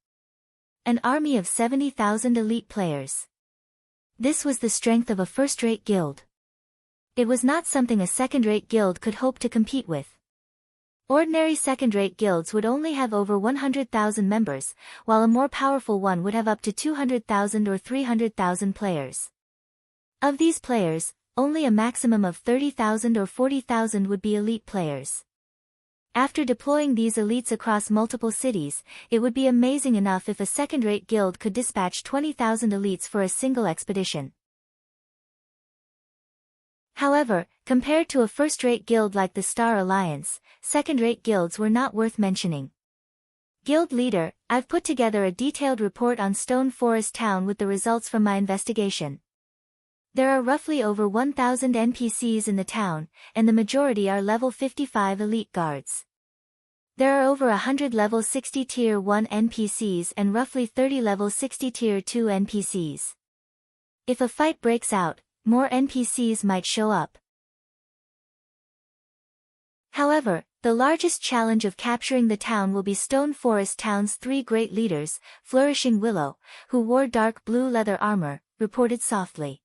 An army of 70,000 elite players. This was the strength of a first-rate guild. It was not something a second-rate guild could hope to compete with. Ordinary second-rate guilds would only have over 100,000 members, while a more powerful one would have up to 200,000 or 300,000 players. Of these players, only a maximum of 30,000 or 40,000 would be elite players. After deploying these elites across multiple cities, it would be amazing enough if a second-rate guild could dispatch 20,000 elites for a single expedition. However, compared to a first-rate guild like the Star Alliance, second-rate guilds were not worth mentioning. Guild Leader, I've put together a detailed report on Stone Forest Town with the results from my investigation. There are roughly over 1,000 NPCs in the town, and the majority are level 55 elite guards. There are over 100 level 60 tier 1 NPCs and roughly 30 level 60 tier 2 NPCs. If a fight breaks out, more NPCs might show up. However, The largest challenge of capturing the town will be Stone Forest Town's 3 great leaders, Flourishing Willow, who wore dark blue leather armor, reported softly.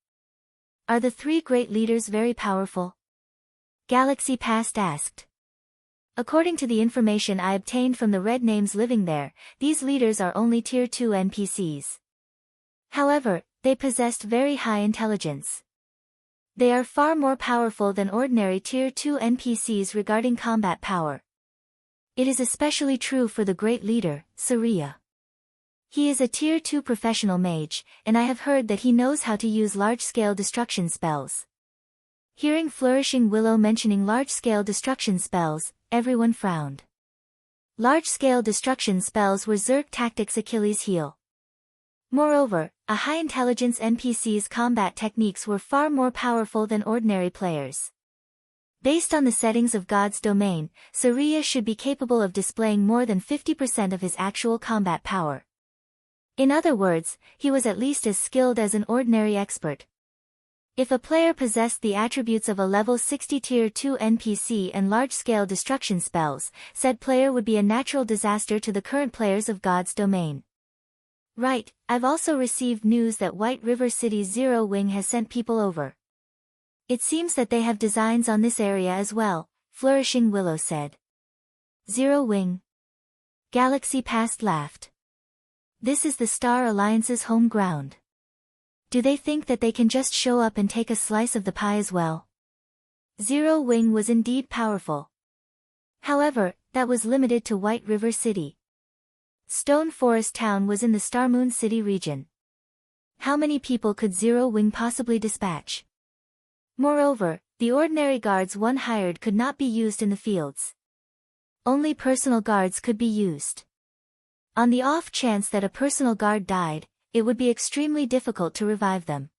Are the 3 great leaders very powerful? Galaxy Past asked. According to the information I obtained from the red names living there, these leaders are only Tier 2 NPCs. However, they possessed very high intelligence. They are far more powerful than ordinary Tier 2 NPCs regarding combat power. It is especially true for the great leader, Asura. He is a Tier 2 professional mage, and I have heard that he knows how to use large-scale destruction spells. Hearing Flourishing Willow mentioning large-scale destruction spells, everyone frowned. Large-scale destruction spells were Zerg Tactics' Achilles' heel. Moreover, a high-intelligence NPC's combat techniques were far more powerful than ordinary players. Based on the settings of God's domain, Asura should be capable of displaying more than 50% of his actual combat power. In other words, he was at least as skilled as an ordinary expert. If a player possessed the attributes of a level 60 Tier 2 NPC and large-scale destruction spells, said player would be a natural disaster to the current players of God's domain. Right, I've also received news that White River City's Zero Wing has sent people over. It seems that they have designs on this area as well, Flourishing Willow said. Zero Wing. Galaxy Past laughed. This is the Star Alliance's home ground. Do they think that they can just show up and take a slice of the pie as well? Zero Wing was indeed powerful. However, that was limited to White River City. Stone Forest Town was in the Starmoon City region. How many people could Zero Wing possibly dispatch? Moreover, the ordinary guards one hired could not be used in the fields. Only personal guards could be used. On the off chance that a personal guard died, it would be extremely difficult to revive them.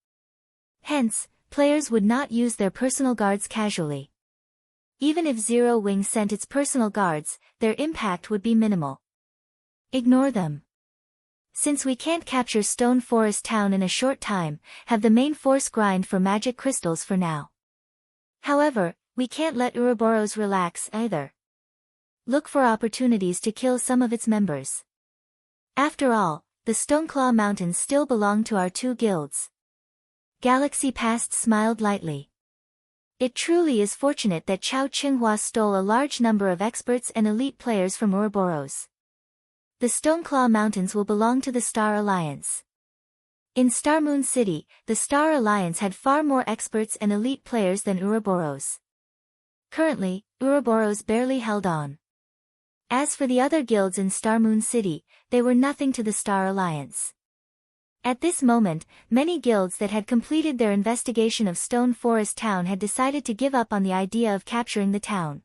Hence, players would not use their personal guards casually. Even if Zero Wing sent its personal guards, their impact would be minimal. Ignore them. Since we can't capture Stone Forest Town in a short time, have the main force grind for magic crystals for now. However, we can't let Ouroboros relax either. Look for opportunities to kill some of its members. After all, the Stoneclaw Mountains still belong to our 2 guilds. Galaxy Past smiled lightly. It truly is fortunate that Chao Qinghua stole a large number of experts and elite players from Ouroboros. The Stoneclaw Mountains will belong to the Star Alliance. In Starmoon City, the Star Alliance had far more experts and elite players than Ouroboros. Currently, Ouroboros barely held on. As for the other guilds in Starmoon City, they were nothing to the Star Alliance. At this moment, many guilds that had completed their investigation of Stone Forest Town had decided to give up on the idea of capturing the town.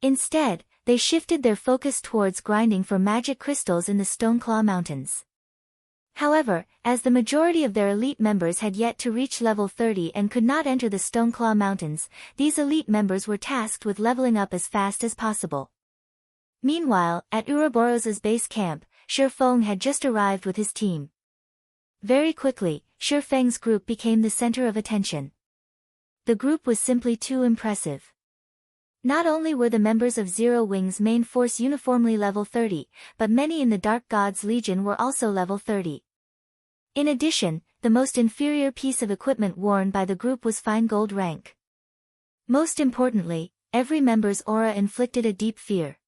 Instead, they shifted their focus towards grinding for magic crystals in the Stoneclaw Mountains. However, as the majority of their elite members had yet to reach level 30 and could not enter the Stoneclaw Mountains, these elite members were tasked with leveling up as fast as possible. Meanwhile, at Ouroboros' base camp, Shifeng had just arrived with his team. Very quickly, Shifeng's group became the center of attention. The group was simply too impressive. Not only were the members of Zero Wing's main force uniformly level 30, but many in the Dark Gods Legion were also level 30. In addition, the most inferior piece of equipment worn by the group was fine gold rank. Most importantly, every member's aura inflicted a deep fear.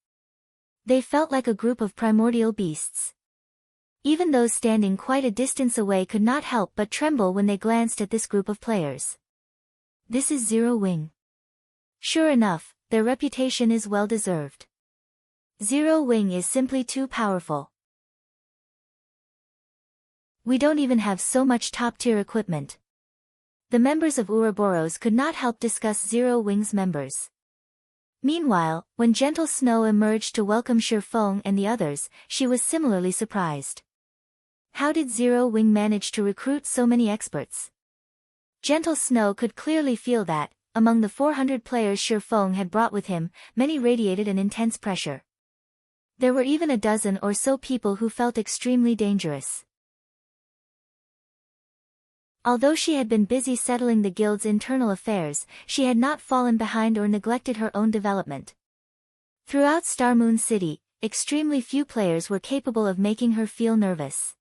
They felt like a group of primordial beasts. Even those standing quite a distance away could not help but tremble when they glanced at this group of players. This is Zero Wing. Sure enough, their reputation is well deserved. Zero Wing is simply too powerful. We don't even have so much top-tier equipment. The members of Ouroboros could not help discuss Zero Wing's members. Meanwhile, when Gentle Snow emerged to welcome Shifeng and the others, she was similarly surprised. How did Zero Wing manage to recruit so many experts? Gentle Snow could clearly feel that, among the 400 players Shifeng had brought with him, many radiated an intense pressure. There were even a dozen or so people who felt extremely dangerous. Although she had been busy settling the guild's internal affairs, she had not fallen behind or neglected her own development. Throughout Star Moon City, extremely few players were capable of making her feel nervous.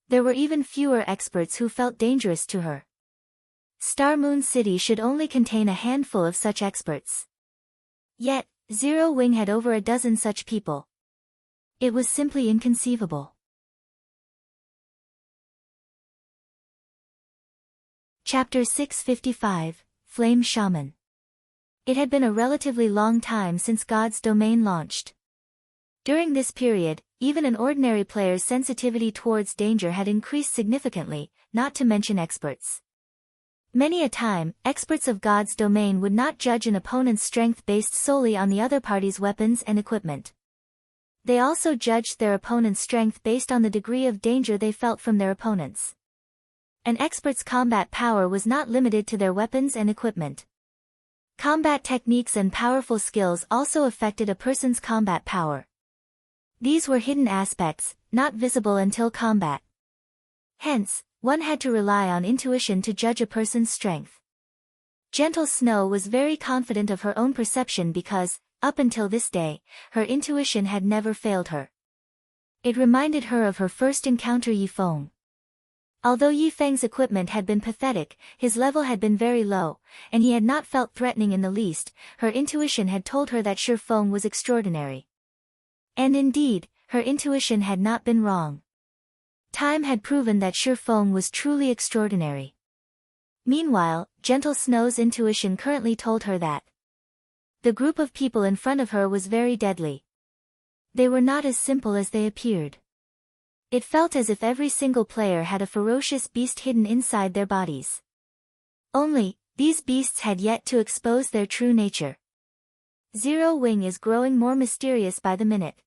There were even fewer experts who felt dangerous to her. Star Moon City should only contain a handful of such experts. Yet, Zero Wing had over a dozen such people. It was simply inconceivable. Chapter 655, Flame Shaman. It had been a relatively long time since God's Domain launched. During this period, even an ordinary player's sensitivity towards danger had increased significantly, not to mention experts. Many a time, experts of God's Domain would not judge an opponent's strength based solely on the other party's weapons and equipment. They also judged their opponent's strength based on the degree of danger they felt from their opponents. An expert's combat power was not limited to their weapons and equipment. Combat techniques and powerful skills also affected a person's combat power. These were hidden aspects, not visible until combat. Hence, one had to rely on intuition to judge a person's strength. Gentle Snow was very confident of her own perception because, up until this day, her intuition had never failed her. It reminded her of her first encounter Yifeng. Although Yifeng's equipment had been pathetic, his level had been very low, and he had not felt threatening in the least, her intuition had told her that Shifeng was extraordinary. And indeed, her intuition had not been wrong. Time had proven that Shifeng was truly extraordinary. Meanwhile, Gentle Snow's intuition currently told her that the group of people in front of her was very deadly. They were not as simple as they appeared. It felt as if every single player had a ferocious beast hidden inside their bodies. Only, these beasts had yet to expose their true nature. Zero Wing is growing more mysterious by the minute.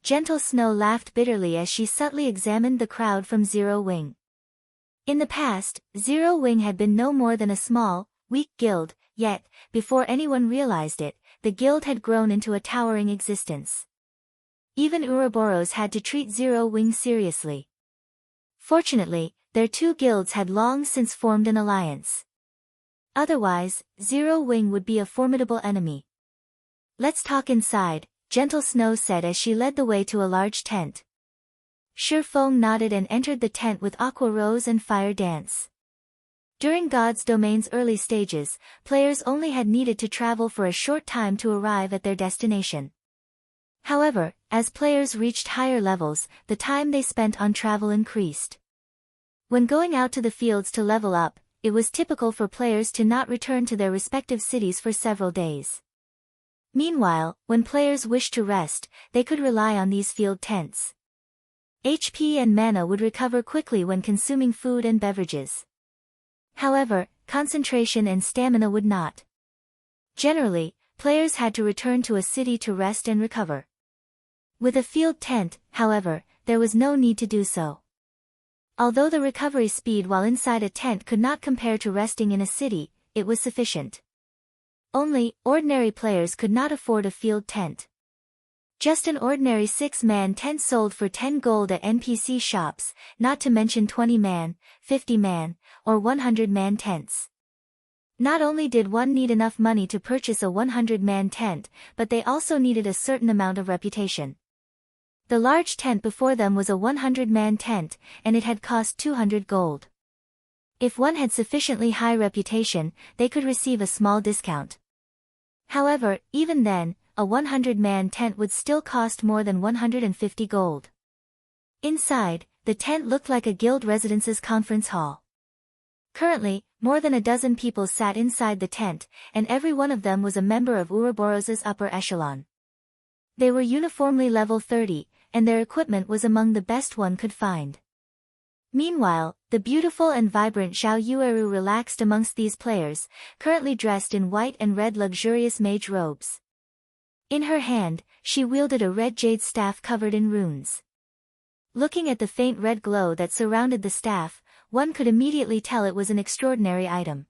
Gentle Snow laughed bitterly as she subtly examined the crowd from Zero Wing. In the past, Zero Wing had been no more than a small, weak guild, yet, before anyone realized it, the guild had grown into a towering existence. Even Ouroboros had to treat Zero Wing seriously. Fortunately, their two guilds had long since formed an alliance. Otherwise, Zero Wing would be a formidable enemy. "Let's talk inside," Gentle Snow said as she led the way to a large tent. Shifeng nodded and entered the tent with Aqua Rose and Fire Dance. During God's Domain's early stages, players only had needed to travel for a short time to arrive at their destination. However, as players reached higher levels, the time they spent on travel increased. When going out to the fields to level up, it was typical for players to not return to their respective cities for several days. Meanwhile, when players wished to rest, they could rely on these field tents. HP and mana would recover quickly when consuming food and beverages. However, concentration and stamina would not. Generally, players had to return to a city to rest and recover. With a field tent, however, there was no need to do so. Although the recovery speed while inside a tent could not compare to resting in a city, it was sufficient. Only, ordinary players could not afford a field tent. Just an ordinary 6-man tent sold for 10 gold at NPC shops, not to mention 20-man, 50-man, or 100-man tents. Not only did one need enough money to purchase a 100-man tent, but they also needed a certain amount of reputation. The large tent before them was a 100-man tent, and it had cost 200 gold. If one had sufficiently high reputation, they could receive a small discount. However, even then, a 100-man tent would still cost more than 150 gold. Inside, the tent looked like a guild residence's conference hall. Currently, more than a dozen people sat inside the tent, and every one of them was a member of Ouroboros' upper echelon. They were uniformly level 30, and their equipment was among the best one could find. Meanwhile, the beautiful and vibrant Xiao Yueru relaxed amongst these players, currently dressed in white and red luxurious mage robes. In her hand, she wielded a red jade staff covered in runes. Looking at the faint red glow that surrounded the staff, one could immediately tell it was an extraordinary item.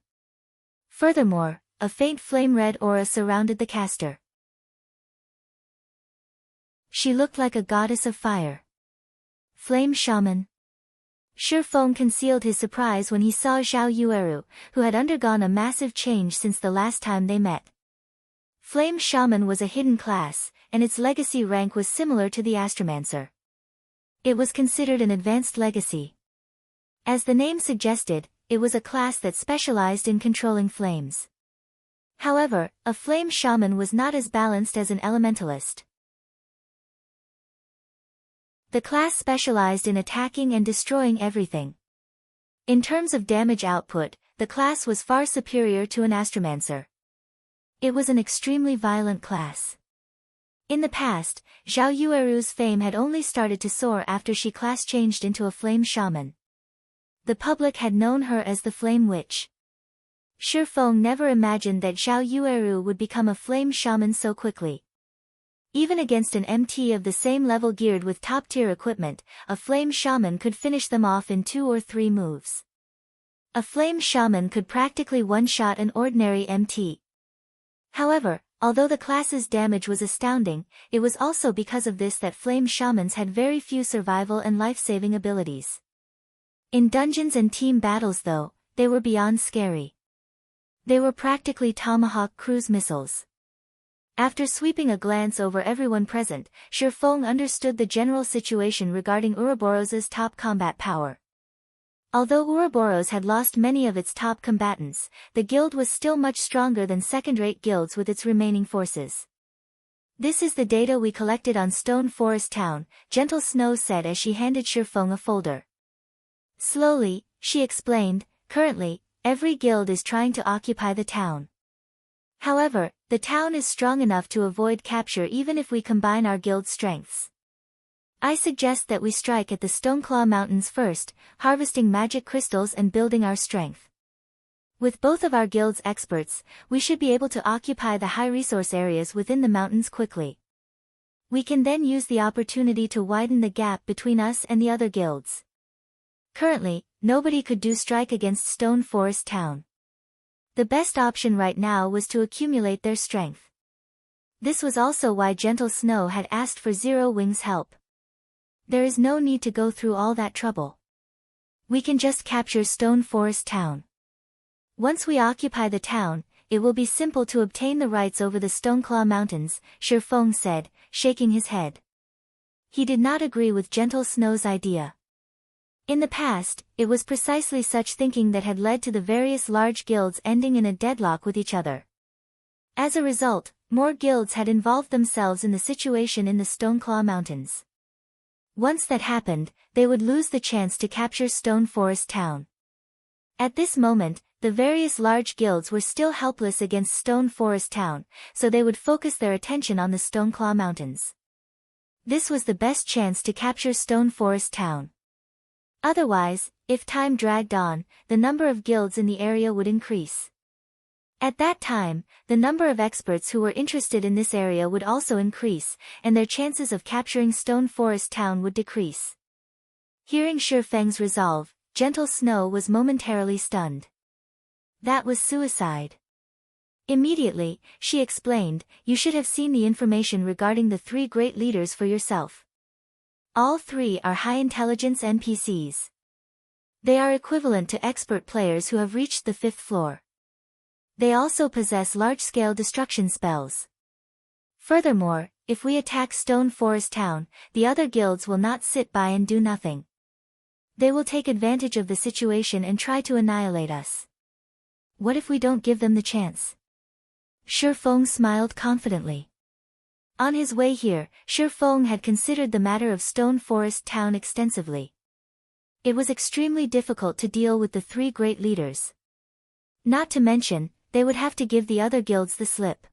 Furthermore, a faint flame-red aura surrounded the caster. She looked like a goddess of fire. Flame Shaman. Shifeng concealed his surprise when he saw Xiao Yueru, who had undergone a massive change since the last time they met. Flame Shaman was a hidden class, and its legacy rank was similar to the Astromancer. It was considered an advanced legacy. As the name suggested, it was a class that specialized in controlling flames. However, a Flame Shaman was not as balanced as an Elementalist. The class specialized in attacking and destroying everything. In terms of damage output, the class was far superior to an Astromancer. It was an extremely violent class. In the past, Zhao Yueru's fame had only started to soar after she class changed into a Flame Shaman. The public had known her as the Flame Witch. Shi Feng never imagined that Zhao Yueru would become a Flame Shaman so quickly. Even against an MT of the same level geared with top-tier equipment, a Flame Shaman could finish them off in 2 or 3 moves. A Flame Shaman could practically one-shot an ordinary MT. However, although the class's damage was astounding, it was also because of this that Flame Shamans had very few survival and life-saving abilities. In dungeons and team battles though, they were beyond scary. They were practically Tomahawk cruise missiles. After sweeping a glance over everyone present, Shi Feng understood the general situation regarding Ouroboros's top combat power. Although Ouroboros had lost many of its top combatants, the guild was still much stronger than second-rate guilds with its remaining forces. "This is the data we collected on Stone Forest Town," Gentle Snow said as she handed Shi Feng a folder. Slowly, she explained, "Currently, every guild is trying to occupy the town. However, the town is strong enough to avoid capture even if we combine our guild strengths. I suggest that we strike at the Stoneclaw Mountains first, harvesting magic crystals and building our strength. With both of our guild's experts, we should be able to occupy the high-resource areas within the mountains quickly. We can then use the opportunity to widen the gap between us and the other guilds. Currently, nobody could do strike against Stone Forest Town. The best option right now was to accumulate their strength." This was also why Gentle Snow had asked for Zero Wing's help. "There is no need to go through all that trouble. We can just capture Stone Forest Town. Once we occupy the town, it will be simple to obtain the rights over the Stoneclaw Mountains," Shi Feng said, shaking his head. He did not agree with Gentle Snow's idea. In the past, it was precisely such thinking that had led to the various large guilds ending in a deadlock with each other. As a result, more guilds had involved themselves in the situation in the Stoneclaw Mountains. Once that happened, they would lose the chance to capture Stone Forest Town. At this moment, the various large guilds were still helpless against Stone Forest Town, so they would focus their attention on the Stoneclaw Mountains. This was the best chance to capture Stone Forest Town. Otherwise, if time dragged on, the number of guilds in the area would increase. At that time, the number of experts who were interested in this area would also increase, and their chances of capturing Stone Forest Town would decrease. Hearing Shi Feng's resolve, Gentle Snow was momentarily stunned. That was suicide. Immediately, she explained, "You should have seen the information regarding the 3 great leaders for yourself. All 3 are high-intelligence NPCs. They are equivalent to expert players who have reached the 5th floor. They also possess large-scale destruction spells. Furthermore, if we attack Stone Forest Town, the other guilds will not sit by and do nothing. They will take advantage of the situation and try to annihilate us. What if we don't give them the chance?" Shi Feng smiled confidently. On his way here, Shi Feng had considered the matter of Stone Forest Town extensively. It was extremely difficult to deal with the 3 great leaders. Not to mention, they would have to give the other guilds the slip.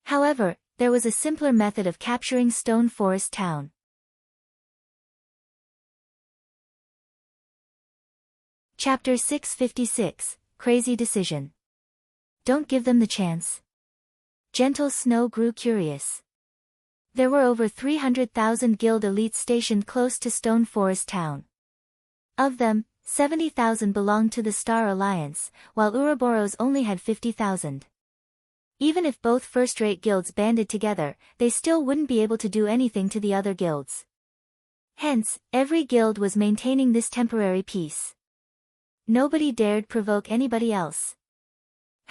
However, there was a simpler method of capturing Stone Forest Town. Chapter 656, Crazy Decision. Don't give them the chance. Gentle Snow grew curious. There were over 300,000 guild elites stationed close to Stone Forest Town. Of them, 70,000 belonged to the Star Alliance, while Ouroboros only had 50,000. Even if both first-rate guilds banded together, they still wouldn't be able to do anything to the other guilds. Hence, every guild was maintaining this temporary peace. Nobody dared provoke anybody else.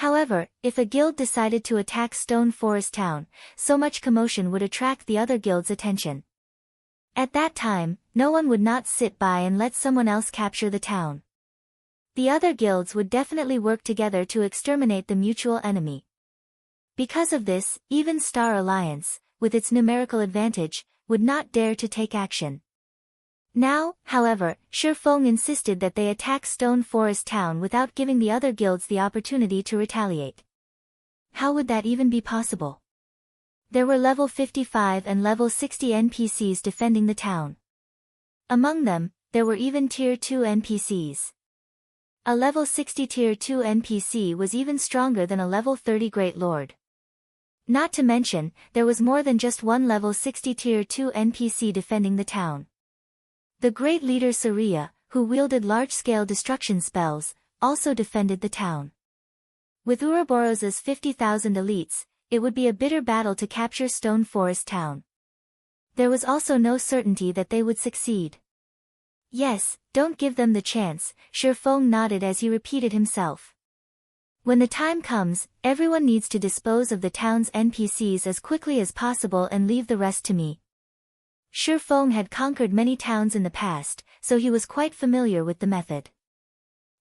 However, if a guild decided to attack Stone Forest Town, so much commotion would attract the other guild's attention. At that time, no one would not sit by and let someone else capture the town. The other guilds would definitely work together to exterminate the mutual enemy. Because of this, even Star Alliance, with its numerical advantage, would not dare to take action. Now, however, Shifeng insisted that they attack Stone Forest Town without giving the other guilds the opportunity to retaliate. How would that even be possible? There were level 55 and level 60 NPCs defending the town. Among them, there were even Tier 2 NPCs. A level 60 Tier 2 NPC was even stronger than a level 30 Great Lord. Not to mention, there was more than just one level 60 Tier 2 NPC defending the town. The great leader Surya, who wielded large-scale destruction spells, also defended the town. With Ouroboros's 50,000 elites, it would be a bitter battle to capture Stone Forest Town. There was also no certainty that they would succeed. Yes, don't give them the chance, Shifeng nodded as he repeated himself. When the time comes, everyone needs to dispose of the town's NPCs as quickly as possible and leave the rest to me. Shifeng had conquered many towns in the past, so he was quite familiar with the method.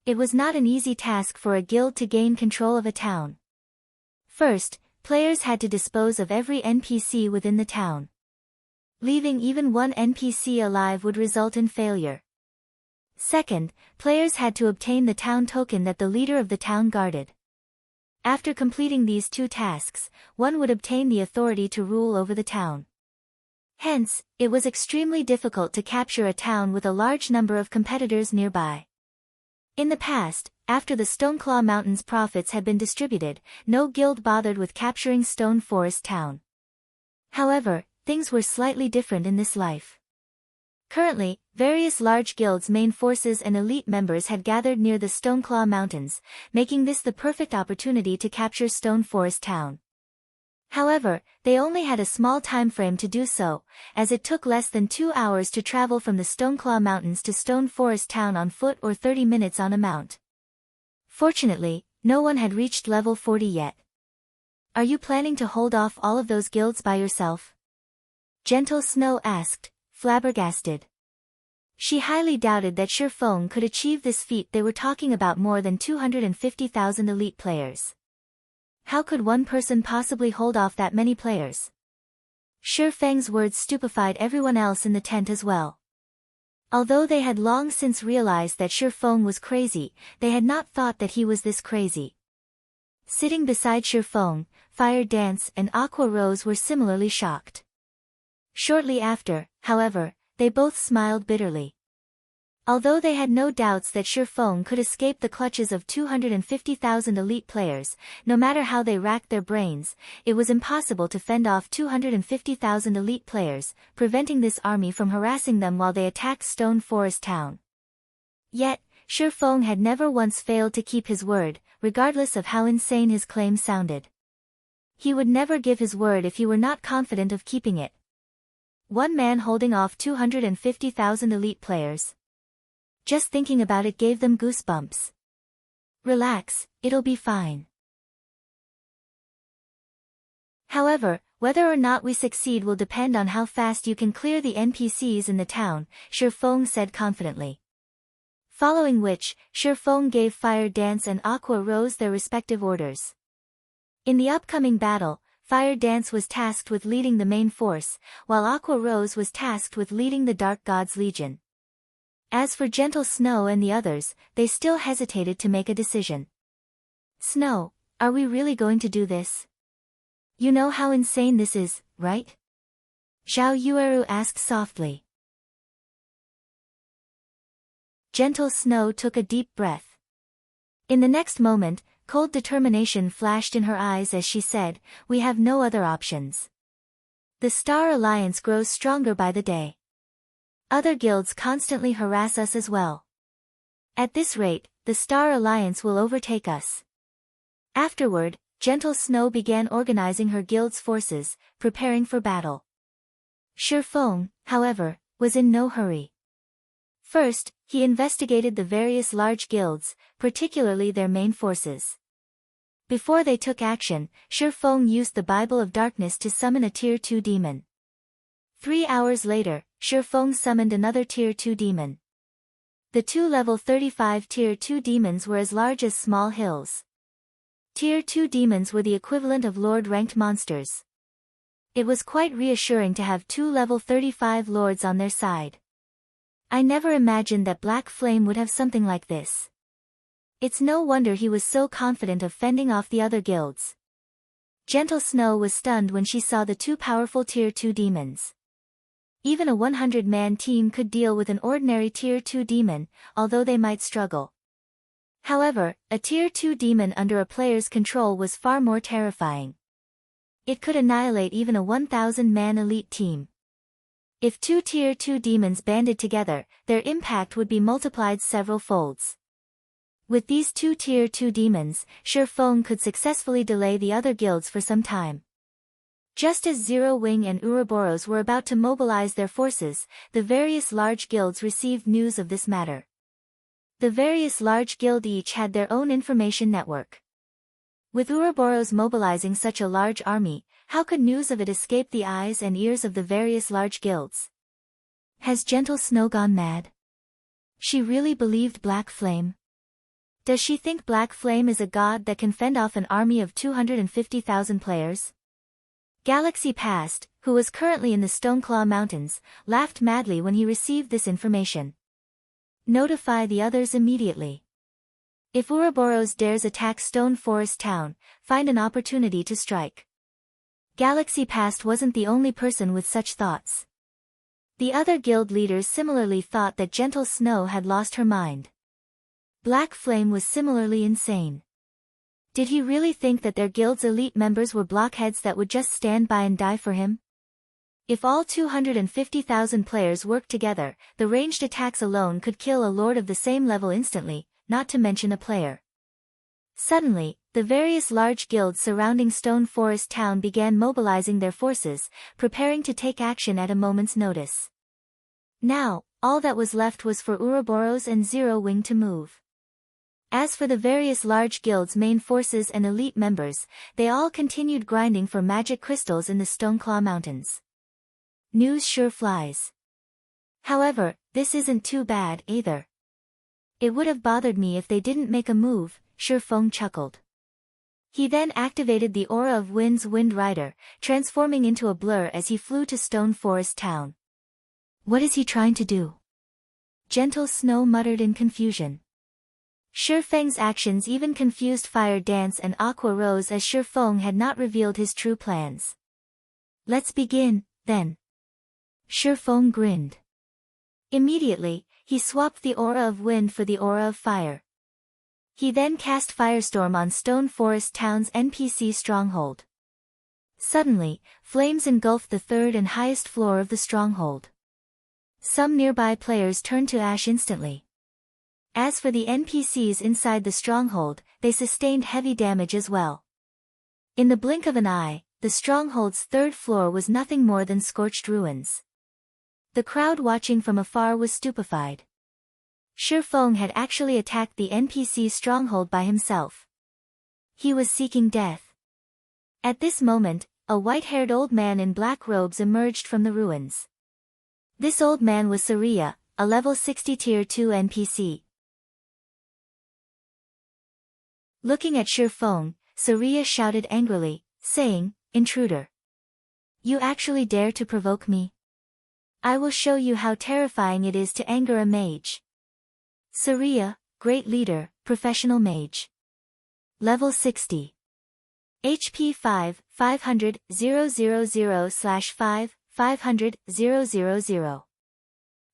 It was not an easy task for a guild to gain control of a town. First, players had to dispose of every NPC within the town. Leaving even one NPC alive would result in failure. Second, players had to obtain the town token that the leader of the town guarded. After completing these two tasks, one would obtain the authority to rule over the town. Hence, it was extremely difficult to capture a town with a large number of competitors nearby. In the past, after the Stoneclaw Mountain's profits had been distributed, no guild bothered with capturing Stone Forest Town. However, things were slightly different in this life. Currently, various large guilds' main forces and elite members had gathered near the Stoneclaw Mountains, making this the perfect opportunity to capture Stone Forest Town. However, they only had a small time frame to do so, as it took less than 2 hours to travel from the Stoneclaw Mountains to Stone Forest Town on foot or 30 minutes on a mount. Fortunately, no one had reached level 40 yet. Are you planning to hold off all of those guilds by yourself? Gentle Snow asked, flabbergasted. She highly doubted that Shifeng could achieve this feat. They were talking about more than 250,000 elite players. How could one person possibly hold off that many players? Shifeng's words stupefied everyone else in the tent as well. Although they had long since realized that Shifeng was crazy, they had not thought that he was this crazy. Sitting beside Shifeng, Fire Dance and Aqua Rose were similarly shocked. Shortly after, however, they both smiled bitterly. Although they had no doubts that Shifeng could escape the clutches of 250,000 elite players, no matter how they racked their brains, it was impossible to fend off 250,000 elite players, preventing this army from harassing them while they attacked Stone Forest Town. Yet, Shifeng had never once failed to keep his word, regardless of how insane his claim sounded. He would never give his word if he were not confident of keeping it. One man holding off 250,000 elite players. Just thinking about it gave them goosebumps. Relax, it'll be fine. However, whether or not we succeed will depend on how fast you can clear the NPCs in the town, Shifeng said confidently. Following which, Shifeng gave Fire Dance and Aqua Rose their respective orders. In the upcoming battle, Fire Dance was tasked with leading the main force, while Aqua Rose was tasked with leading the Dark God's Legion. As for Gentle Snow and the others, they still hesitated to make a decision. Snow, are we really going to do this? You know how insane this is, right? Zhao Yueru asked softly. Gentle Snow took a deep breath. In the next moment, cold determination flashed in her eyes as she said, "We have no other options. The Star Alliance grows stronger by the day. Other guilds constantly harass us as well. At this rate, the Star Alliance will overtake us." Afterward, Gentle Snow began organizing her guild's forces, preparing for battle. Shifeng, however, was in no hurry. First, he investigated the various large guilds, particularly their main forces. Before they took action, Shifeng used the Bible of Darkness to summon a Tier 2 demon. 3 hours later, Shifeng summoned another Tier 2 demon. The two level 35 Tier 2 demons were as large as small hills. Tier 2 demons were the equivalent of Lord-ranked monsters. It was quite reassuring to have two level 35 lords on their side. I never imagined that Black Flame would have something like this. It's no wonder he was so confident of fending off the other guilds. Gentle Snow was stunned when she saw the two powerful Tier 2 demons. Even a 100-man team could deal with an ordinary Tier 2 demon, although they might struggle. However, a Tier 2 demon under a player's control was far more terrifying. It could annihilate even a 1,000-man elite team. If two Tier 2 demons banded together, their impact would be multiplied several folds. With these two Tier 2 demons, Shifeng could successfully delay the other guilds for some time. Just as Zero Wing and Ouroboros were about to mobilize their forces, the various large guilds received news of this matter. The various large guilds each had their own information network. With Ouroboros mobilizing such a large army, how could news of it escape the eyes and ears of the various large guilds? Has Gentle Snow gone mad? She really believed Black Flame? Does she think Black Flame is a god that can fend off an army of 250,000 players? Galaxy Past, who was currently in the Stoneclaw Mountains, laughed madly when he received this information. Notify the others immediately. If Ouroboros dares attack Stone Forest Town, find an opportunity to strike. Galaxy Past wasn't the only person with such thoughts. The other guild leaders similarly thought that Gentle Snow had lost her mind. Black Flame was similarly insane. Did he really think that their guild's elite members were blockheads that would just stand by and die for him? If all 250,000 players worked together, the ranged attacks alone could kill a lord of the same level instantly, not to mention a player. Suddenly, the various large guilds surrounding Stone Forest Town began mobilizing their forces, preparing to take action at a moment's notice. Now, all that was left was for Ouroboros and Zero Wing to move. As for the various large guilds' main forces and elite members, they all continued grinding for magic crystals in the Stoneclaw Mountains. News sure flies. However, this isn't too bad, either. It would have bothered me if they didn't make a move, Shifeng chuckled. He then activated the aura of Wind's Wind Rider, transforming into a blur as he flew to Stone Forest Town. What is he trying to do? Gentle Snow muttered in confusion. Shifeng's actions even confused Fire Dance and Aqua Rose as Shifeng had not revealed his true plans. Let's begin, then. Shifeng grinned. Immediately, he swapped the aura of wind for the aura of fire. He then cast Firestorm on Stone Forest Town's NPC stronghold. Suddenly, flames engulfed the third and highest floor of the stronghold. Some nearby players turned to ash instantly. As for the NPCs inside the stronghold, they sustained heavy damage as well. In the blink of an eye, the stronghold's third floor was nothing more than scorched ruins. The crowd watching from afar was stupefied. Shifeng had actually attacked the NPC stronghold by himself. He was seeking death. At this moment, a white-haired old man in black robes emerged from the ruins. This old man was Saria, a level 60 Tier 2 NPC. Looking at Shifeng, Saria shouted angrily, saying, "Intruder! You actually dare to provoke me? I will show you how terrifying it is to anger a mage." Saria, Great Leader, Professional Mage. Level 60. HP 5, 500, 000/5, 500, 000.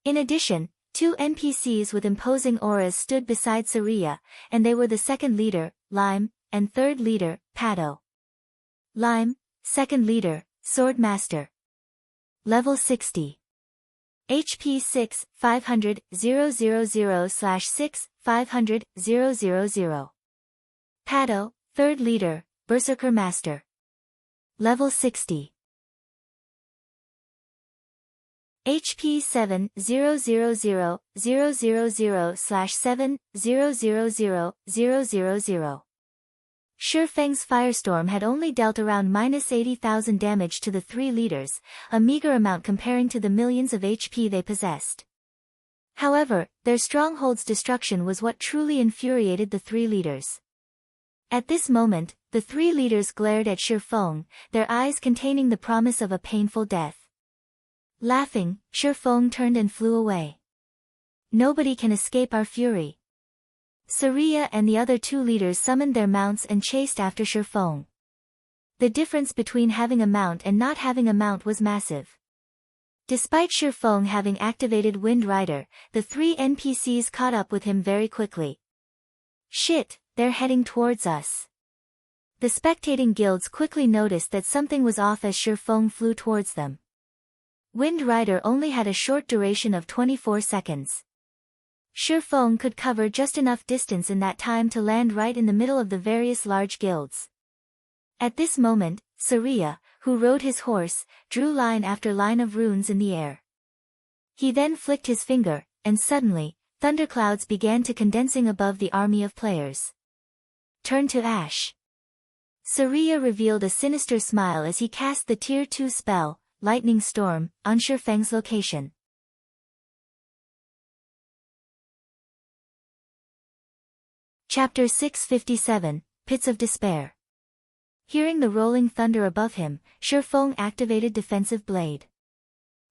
In addition, two NPCs with imposing auras stood beside Saria, and they were the second leader, Lime, and third leader, Pado. Lime, second leader, Sword Master. Level 60. HP 6, 500, 000/6, 500, 000. Pado, third leader, Berserker Master. Level 60. HP 7, 000/7, 000, 000. Feng's firestorm had only dealt around -80,000 damage to the three leaders, a meager amount comparing to the millions of HP they possessed. However, their stronghold's destruction was what truly infuriated the three leaders. At this moment, the three leaders glared at Feng, their eyes containing the promise of a painful death. Laughing, Feng turned and flew away. Nobody can escape our fury. Saria and the other two leaders summoned their mounts and chased after Feng. The difference between having a mount and not having a mount was massive. Despite Feng having activated Wind Rider, the three NPCs caught up with him very quickly. Shit, they're heading towards us. The spectating guilds quickly noticed that something was off as Feng flew towards them. Wind Rider only had a short duration of 24 seconds. Feng could cover just enough distance in that time to land right in the middle of the various large guilds. At this moment, Saria, who rode his horse, drew line after line of runes in the air. He then flicked his finger, and suddenly, thunderclouds began to condensing above the army of players. Turn to ash. Saria revealed a sinister smile as he cast the Tier 2 spell, Lightning Storm, on Feng's location. Chapter 657, Pits of Despair. Hearing the rolling thunder above him, Feng activated Defensive Blade.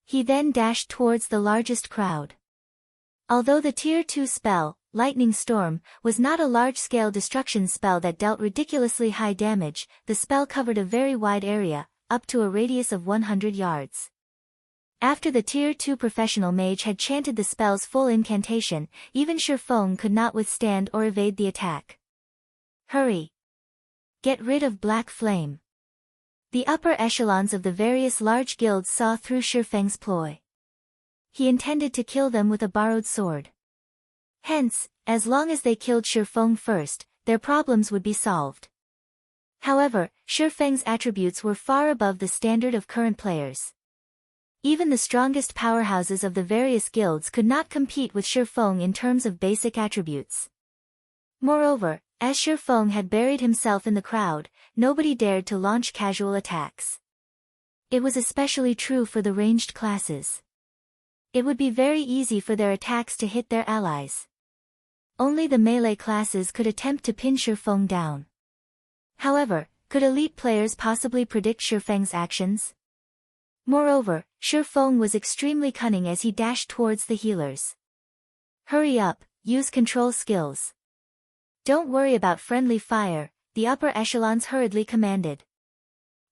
He then dashed towards the largest crowd. Although the Tier 2 spell, Lightning Storm, was not a large-scale destruction spell that dealt ridiculously high damage, the spell covered a very wide area, up to a radius of 100 yards. After the Tier 2 professional mage had chanted the spell's full incantation, even Feng could not withstand or evade the attack. Hurry! Get rid of Black Flame. The upper echelons of the various large guilds saw through Feng's ploy. He intended to kill them with a borrowed sword. Hence, as long as they killed Feng first, their problems would be solved. However, Feng's attributes were far above the standard of current players. Even the strongest powerhouses of the various guilds could not compete with Feng in terms of basic attributes. Moreover, as Feng had buried himself in the crowd, nobody dared to launch casual attacks. It was especially true for the ranged classes. It would be very easy for their attacks to hit their allies. Only the melee classes could attempt to pin Feng down. However, could elite players possibly predict Feng's actions? Moreover, Feng was extremely cunning as he dashed towards the healers. Hurry up, use control skills. Don't worry about friendly fire, the upper echelons hurriedly commanded.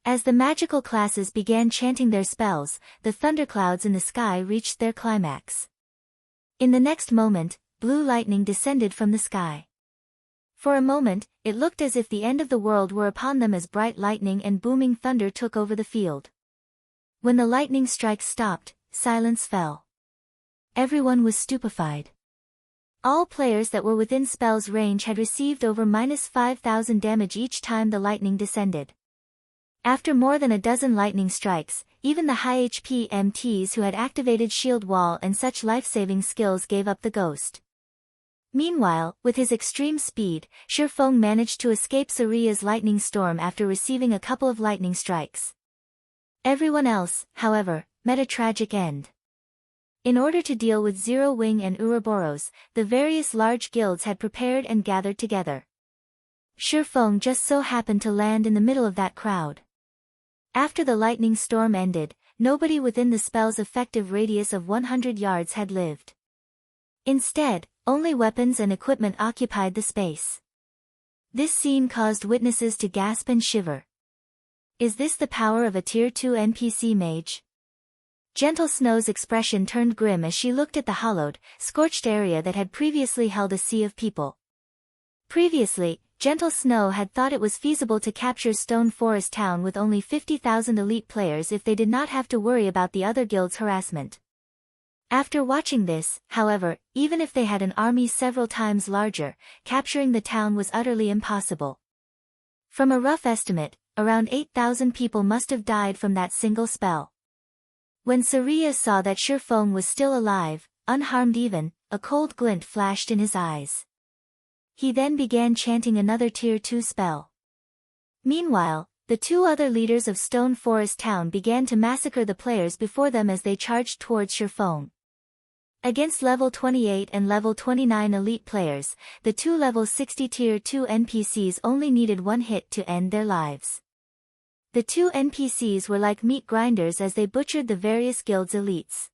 As the magical classes began chanting their spells, the thunderclouds in the sky reached their climax. In the next moment, blue lightning descended from the sky. For a moment, it looked as if the end of the world were upon them as bright lightning and booming thunder took over the field. When the lightning strikes stopped, silence fell. Everyone was stupefied. All players that were within spell's range had received over -5,000 damage each time the lightning descended. After more than a dozen lightning strikes, even the high HP MTs who had activated Shield Wall and such life-saving skills gave up the ghost. Meanwhile, with his extreme speed, Feng managed to escape Saria's lightning storm after receiving a couple of lightning strikes. Everyone else, however, met a tragic end. In order to deal with Zero Wing and Ouroboros, the various large guilds had prepared and gathered together. Feng just so happened to land in the middle of that crowd. After the lightning storm ended, nobody within the spell's effective radius of 100 yards had lived. Instead, only weapons and equipment occupied the space. This scene caused witnesses to gasp and shiver. Is this the power of a Tier 2 NPC mage? Gentle Snow's expression turned grim as she looked at the hollowed, scorched area that had previously held a sea of people. Previously, Gentle Snow had thought it was feasible to capture Stone Forest Town with only 50,000 elite players if they did not have to worry about the other guilds' harassment. After watching this, however, even if they had an army several times larger, capturing the town was utterly impossible. From a rough estimate, around 8,000 people must have died from that single spell. When Saria saw that Feng was still alive, unharmed even, a cold glint flashed in his eyes. He then began chanting another Tier 2 spell. Meanwhile, the two other leaders of Stone Forest Town began to massacre the players before them as they charged towards Shurfeng. Against level 28 and level 29 elite players, the two level 60 tier 2 NPCs only needed one hit to end their lives. The two NPCs were like meat grinders as they butchered the various guilds' elites.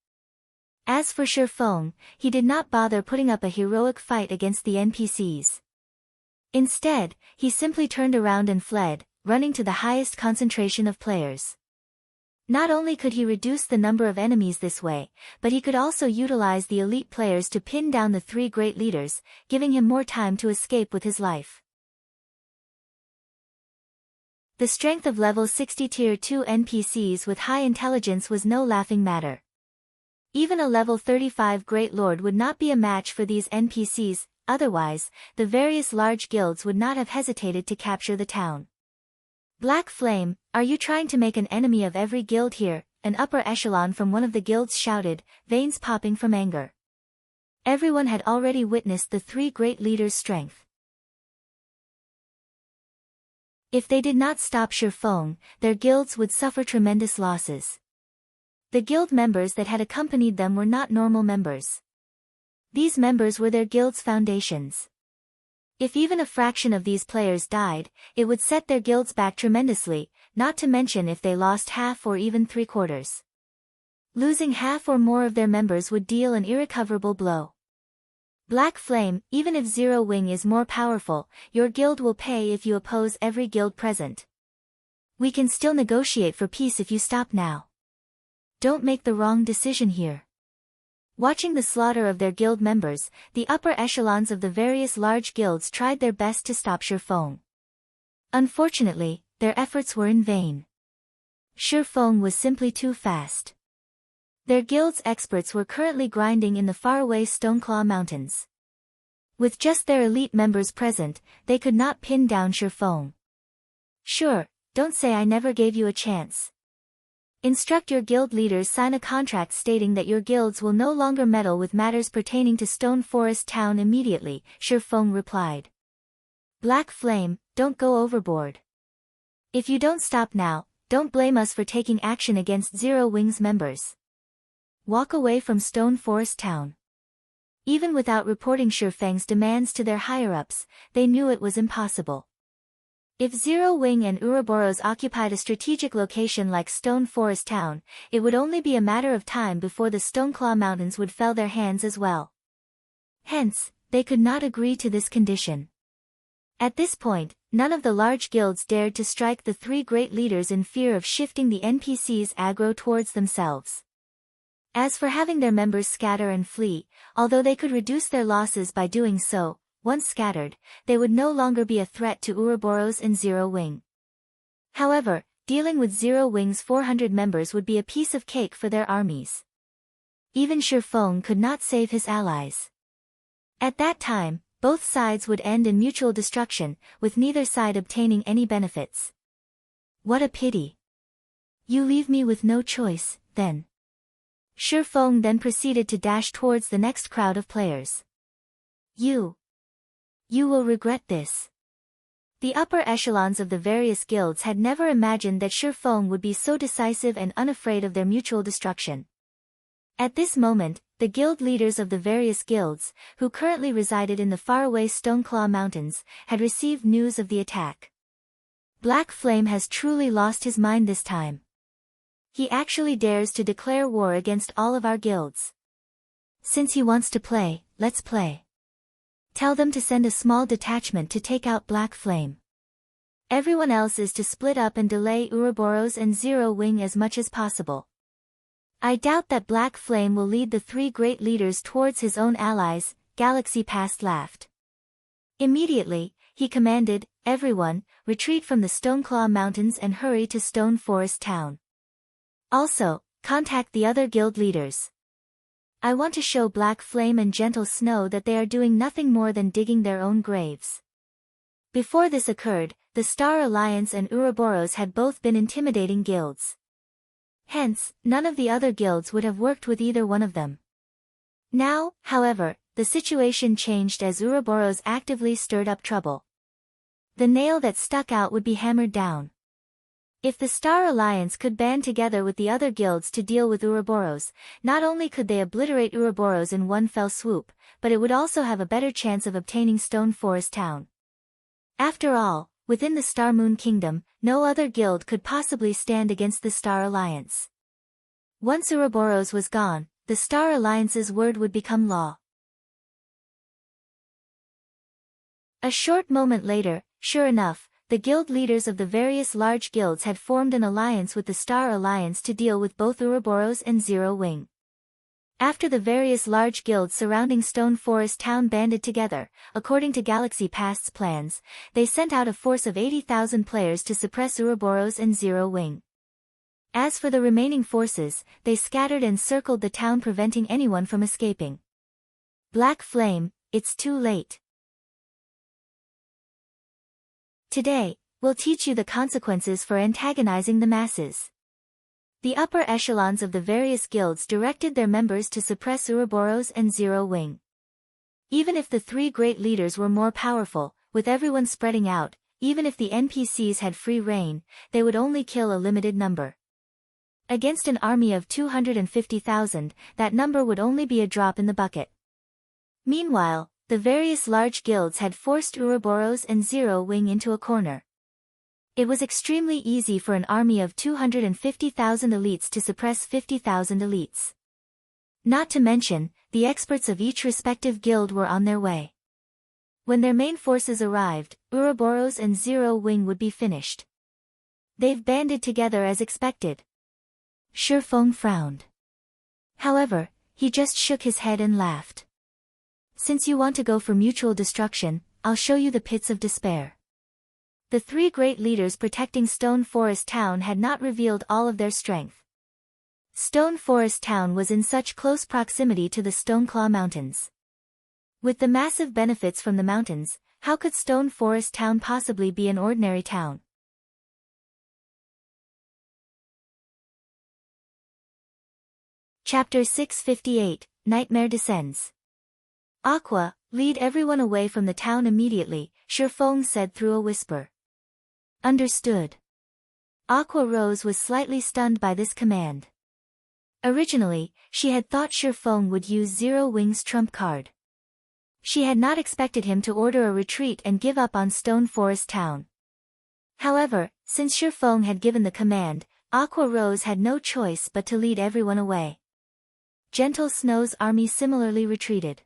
As for Shurfeng, he did not bother putting up a heroic fight against the NPCs. Instead, he simply turned around and fled, running to the highest concentration of players. Not only could he reduce the number of enemies this way, but he could also utilize the elite players to pin down the three great leaders, giving him more time to escape with his life. The strength of level 60 tier 2 NPCs with high intelligence was no laughing matter. Even a level 35 Great Lord would not be a match for these NPCs, otherwise, the various large guilds would not have hesitated to capture the town. Black Flame, are you trying to make an enemy of every guild here? An upper echelon from one of the guilds shouted, veins popping from anger. Everyone had already witnessed the three great leaders' strength. If they did not stop Shurfeng, their guilds would suffer tremendous losses. The guild members that had accompanied them were not normal members. These members were their guild's foundations. If even a fraction of these players died, it would set their guilds back tremendously, not to mention if they lost half or even 3/4. Losing half or more of their members would deal an irrecoverable blow. Black Flame, even if Zero Wing is more powerful, your guild will pay if you oppose every guild present. We can still negotiate for peace if you stop now. Don't make the wrong decision here. Watching the slaughter of their guild members, the upper echelons of the various large guilds tried their best to stop Shurfeng. Unfortunately, their efforts were in vain. Shurfeng was simply too fast. Their guild's experts were currently grinding in the faraway Stoneclaw Mountains. With just their elite members present, they could not pin down Shurfeng. Sure, don't say I never gave you a chance. Instruct your guild leaders sign a contract stating that your guilds will no longer meddle with matters pertaining to Stone Forest Town immediately, Shurfeng replied. Black Flame, don't go overboard. If you don't stop now, don't blame us for taking action against Zero Wing's members. Walk away from Stone Forest Town. Even without reporting Shurfeng's demands to their higher-ups, they knew it was impossible. If Zero Wing and Ouroboros occupied a strategic location like Stone Forest Town, it would only be a matter of time before the Stoneclaw Mountains would fell their hands as well. Hence, they could not agree to this condition. At this point, none of the large guilds dared to strike the three great leaders in fear of shifting the NPCs' aggro towards themselves. As for having their members scatter and flee, although they could reduce their losses by doing so, once scattered, they would no longer be a threat to Ouroboros and Zero Wing. However, dealing with Zero Wing's 400 members would be a piece of cake for their armies. Even Shurfeng could not save his allies. At that time, both sides would end in mutual destruction, with neither side obtaining any benefits. What a pity. You leave me with no choice, then. Shurfeng then proceeded to dash towards the next crowd of players. You will regret this. The upper echelons of the various guilds had never imagined that Shurfeng would be so decisive and unafraid of their mutual destruction. At this moment, the guild leaders of the various guilds, who currently resided in the faraway Stoneclaw Mountains, had received news of the attack. Black Flame has truly lost his mind this time. He actually dares to declare war against all of our guilds. Since he wants to play, let's play. Tell them to send a small detachment to take out Black Flame. Everyone else is to split up and delay Ouroboros and Zero Wing as much as possible. I doubt that Black Flame will lead the three great leaders towards his own allies, Galaxy Past laughed. Immediately, he commanded, everyone, retreat from the Stoneclaw Mountains and hurry to Stone Forest Town. Also, contact the other guild leaders. I want to show Black Flame and Gentle Snow that they are doing nothing more than digging their own graves. Before this occurred, the Star Alliance and Ouroboros had both been intimidating guilds. Hence, none of the other guilds would have worked with either one of them. Now, however, the situation changed as Ouroboros actively stirred up trouble. the nail that stuck out would be hammered down. If the Star Alliance could band together with the other guilds to deal with Ouroboros, not only could they obliterate Ouroboros in one fell swoop, but it would also have a better chance of obtaining Stone Forest Town. After all, within the Star Moon Kingdom, no other guild could possibly stand against the Star Alliance. Once Ouroboros was gone, the Star Alliance's word would become law. A short moment later, sure enough, the guild leaders of the various large guilds had formed an alliance with the Star Alliance to deal with both Ouroboros and Zero Wing. After the various large guilds surrounding Stone Forest Town banded together, according to Galaxy Past's plans, they sent out a force of 80,000 players to suppress Ouroboros and Zero Wing. As for the remaining forces, they scattered and circled the town, preventing anyone from escaping. Black Flame, it's too late. Today, we'll teach you the consequences for antagonizing the masses. The upper echelons of the various guilds directed their members to suppress Ouroboros and Zero Wing. Even if the three great leaders were more powerful, with everyone spreading out, even if the NPCs had free reign, they would only kill a limited number. Against an army of 250,000, that number would only be a drop in the bucket. Meanwhile, the various large guilds had forced Ouroboros and Zero Wing into a corner. It was extremely easy for an army of 250,000 elites to suppress 50,000 elites. Not to mention, the experts of each respective guild were on their way. When their main forces arrived, Ouroboros and Zero Wing would be finished. They've banded together as expected. Shifeng frowned. However, he just shook his head and laughed. Since you want to go for mutual destruction, I'll show you the pits of despair. The three great leaders protecting Stone Forest Town had not revealed all of their strength. Stone Forest Town was in such close proximity to the Stoneclaw Mountains. With the massive benefits from the mountains, how could Stone Forest Town possibly be an ordinary town? Chapter 658, Nightmare Descends. Aqua, lead everyone away from the town immediately, Shifeng said through a whisper. Understood. Aqua Rose was slightly stunned by this command. Originally, she had thought Shifeng would use Zero Wing's trump card. She had not expected him to order a retreat and give up on Stone Forest Town. However, since Shifeng had given the command, Aqua Rose had no choice but to lead everyone away. Gentle Snow's army similarly retreated.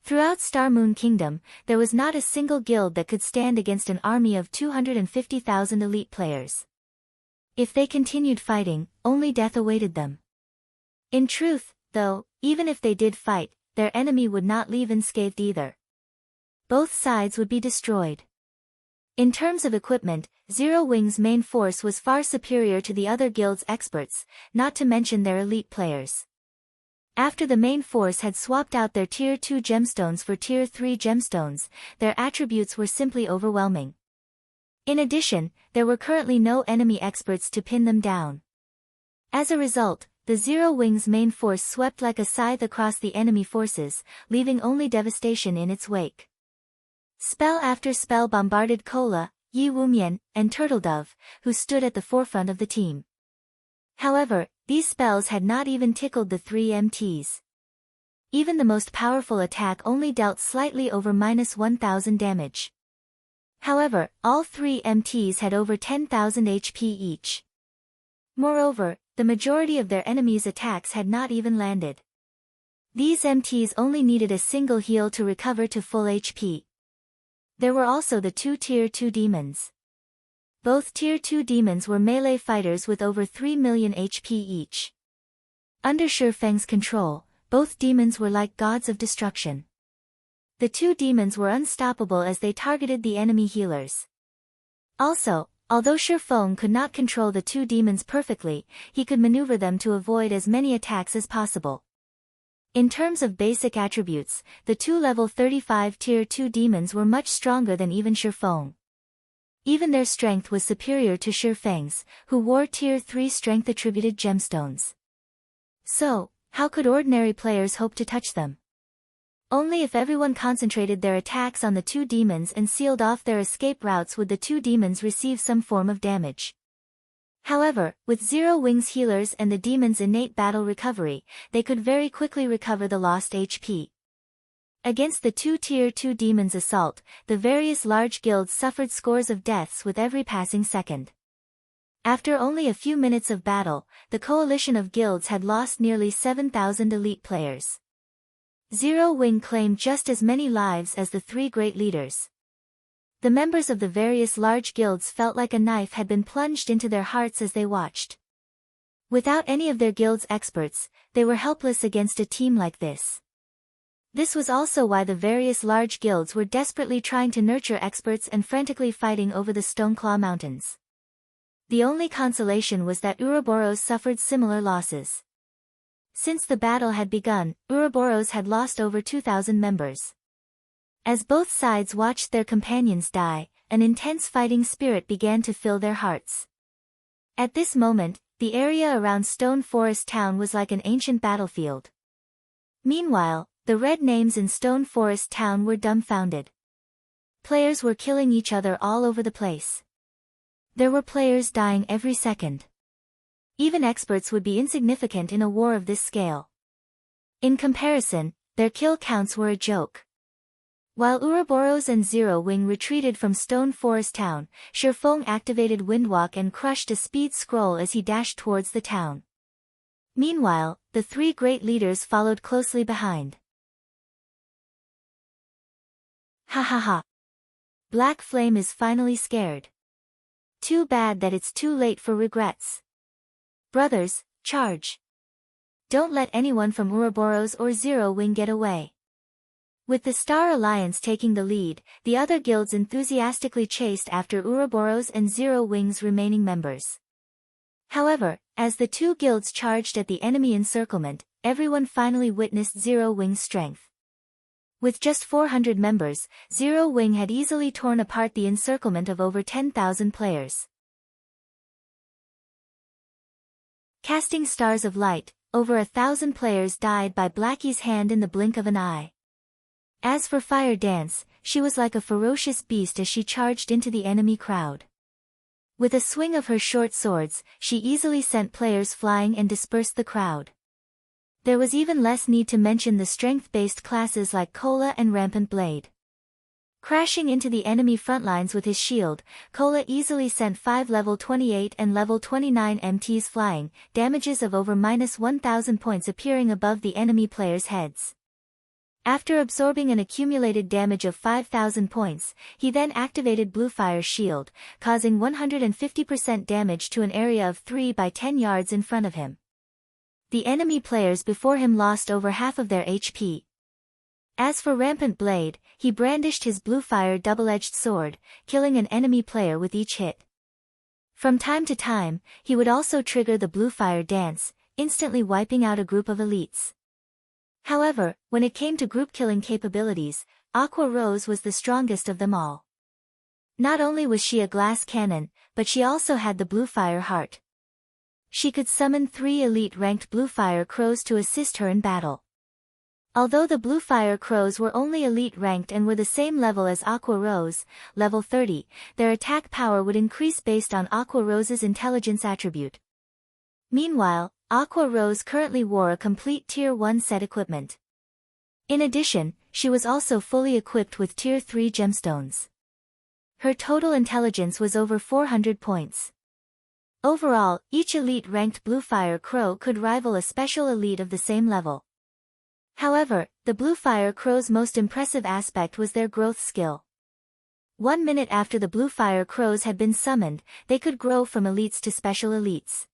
Throughout Star Moon Kingdom, there was not a single guild that could stand against an army of 250,000 elite players. If they continued fighting, only death awaited them. In truth, though, even if they did fight, their enemy would not leave unscathed either. Both sides would be destroyed. In terms of equipment, Zero Wing's main force was far superior to the other guilds' experts, not to mention their elite players. After the main force had swapped out their Tier 2 gemstones for Tier 3 gemstones, their attributes were simply overwhelming. In addition, there were currently no enemy experts to pin them down. As a result, the Zero Wing's main force swept like a scythe across the enemy forces, leaving only devastation in its wake. Spell after spell bombarded Kola, Yi Wumian, and Turtledove, who stood at the forefront of the team. However, these spells had not even tickled the three MTs. Even the most powerful attack only dealt slightly over -1,000 damage. However, all three MTs had over 10,000 HP each. Moreover, the majority of their enemies' attacks had not even landed. These MTs only needed a single heal to recover to full HP. There were also the two Tier 2 demons. Both Tier 2 demons were melee fighters with over 3 million HP each. Under Shifeng's control, both demons were like gods of destruction. The two demons were unstoppable as they targeted the enemy healers. Also, although Shifeng could not control the two demons perfectly, he could maneuver them to avoid as many attacks as possible. In terms of basic attributes, the two level 35 Tier 2 demons were much stronger than even Shifeng. Even their strength was superior to Shifeng's, who wore Tier 3 strength-attributed gemstones. So, how could ordinary players hope to touch them? Only if everyone concentrated their attacks on the two demons and sealed off their escape routes would the two demons receive some form of damage. However, with Zero Wing's healers and the demon's innate battle recovery, they could very quickly recover the lost HP. Against the two Tier 2 demons' assault, the various large guilds suffered scores of deaths with every passing second. After only a few minutes of battle, the coalition of guilds had lost nearly 7,000 elite players. Zero Wing claimed just as many lives as the three great leaders. The members of the various large guilds felt like a knife had been plunged into their hearts as they watched. Without any of their guild's experts, they were helpless against a team like this. This was also why the various large guilds were desperately trying to nurture experts and frantically fighting over the Stoneclaw Mountains. The only consolation was that Ouroboros suffered similar losses. Since the battle had begun, Ouroboros had lost over 2,000 members. As both sides watched their companions die, an intense fighting spirit began to fill their hearts. At this moment, the area around Stone Forest Town was like an ancient battlefield. Meanwhile, the red names in Stone Forest Town were dumbfounded. Players were killing each other all over the place. There were players dying every second. Even experts would be insignificant in a war of this scale. In comparison, their kill counts were a joke. While Ouroboros and Zero Wing retreated from Stone Forest Town, Shifeng activated Windwalk and crushed a speed scroll as he dashed towards the town. Meanwhile, the three great leaders followed closely behind. Ha ha ha. Black Flame is finally scared. Too bad that it's too late for regrets. Brothers, charge. Don't let anyone from Ouroboros or Zero Wing get away. With the Star Alliance taking the lead, the other guilds enthusiastically chased after Ouroboros and Zero Wing's remaining members. However, as the two guilds charged at the enemy encirclement, everyone finally witnessed Zero Wing's strength. With just 400 members, Zero Wing had easily torn apart the encirclement of over 10,000 players. Casting stars of light, over 1,000 players died by Blackie's hand in the blink of an eye. As for Fire Dance, she was like a ferocious beast as she charged into the enemy crowd. With a swing of her short swords, she easily sent players flying and dispersed the crowd. There was even less need to mention the strength-based classes like Kola and Rampant Blade. Crashing into the enemy frontlines with his shield, Kola easily sent 5 level 28 and level 29 MTs flying, damages of over -1,000 points appearing above the enemy players' heads. After absorbing an accumulated damage of 5,000 points, he then activated Bluefire's shield, causing 150% damage to an area of 3 by 10 yards in front of him. The enemy players before him lost over half of their HP. As for Rampant Blade, he brandished his Bluefire double-edged sword, killing an enemy player with each hit. From time to time, he would also trigger the Bluefire dance, instantly wiping out a group of elites. However, when it came to group-killing capabilities, Aqua Rose was the strongest of them all. Not only was she a glass cannon, but she also had the Bluefire heart. She could summon 3 elite-ranked Bluefire Crows to assist her in battle. Although the Bluefire Crows were only elite-ranked and were the same level as Aqua Rose, level 30, their attack power would increase based on Aqua Rose's intelligence attribute. Meanwhile, Aqua Rose currently wore a complete Tier 1 set equipment. In addition, she was also fully equipped with Tier 3 gemstones. Her total intelligence was over 400 points. Overall, each elite-ranked Bluefire Crow could rival a special elite of the same level. However, the Bluefire Crow's most impressive aspect was their growth skill. 1 minute after the Bluefire Crows had been summoned, they could grow from elites to special elites.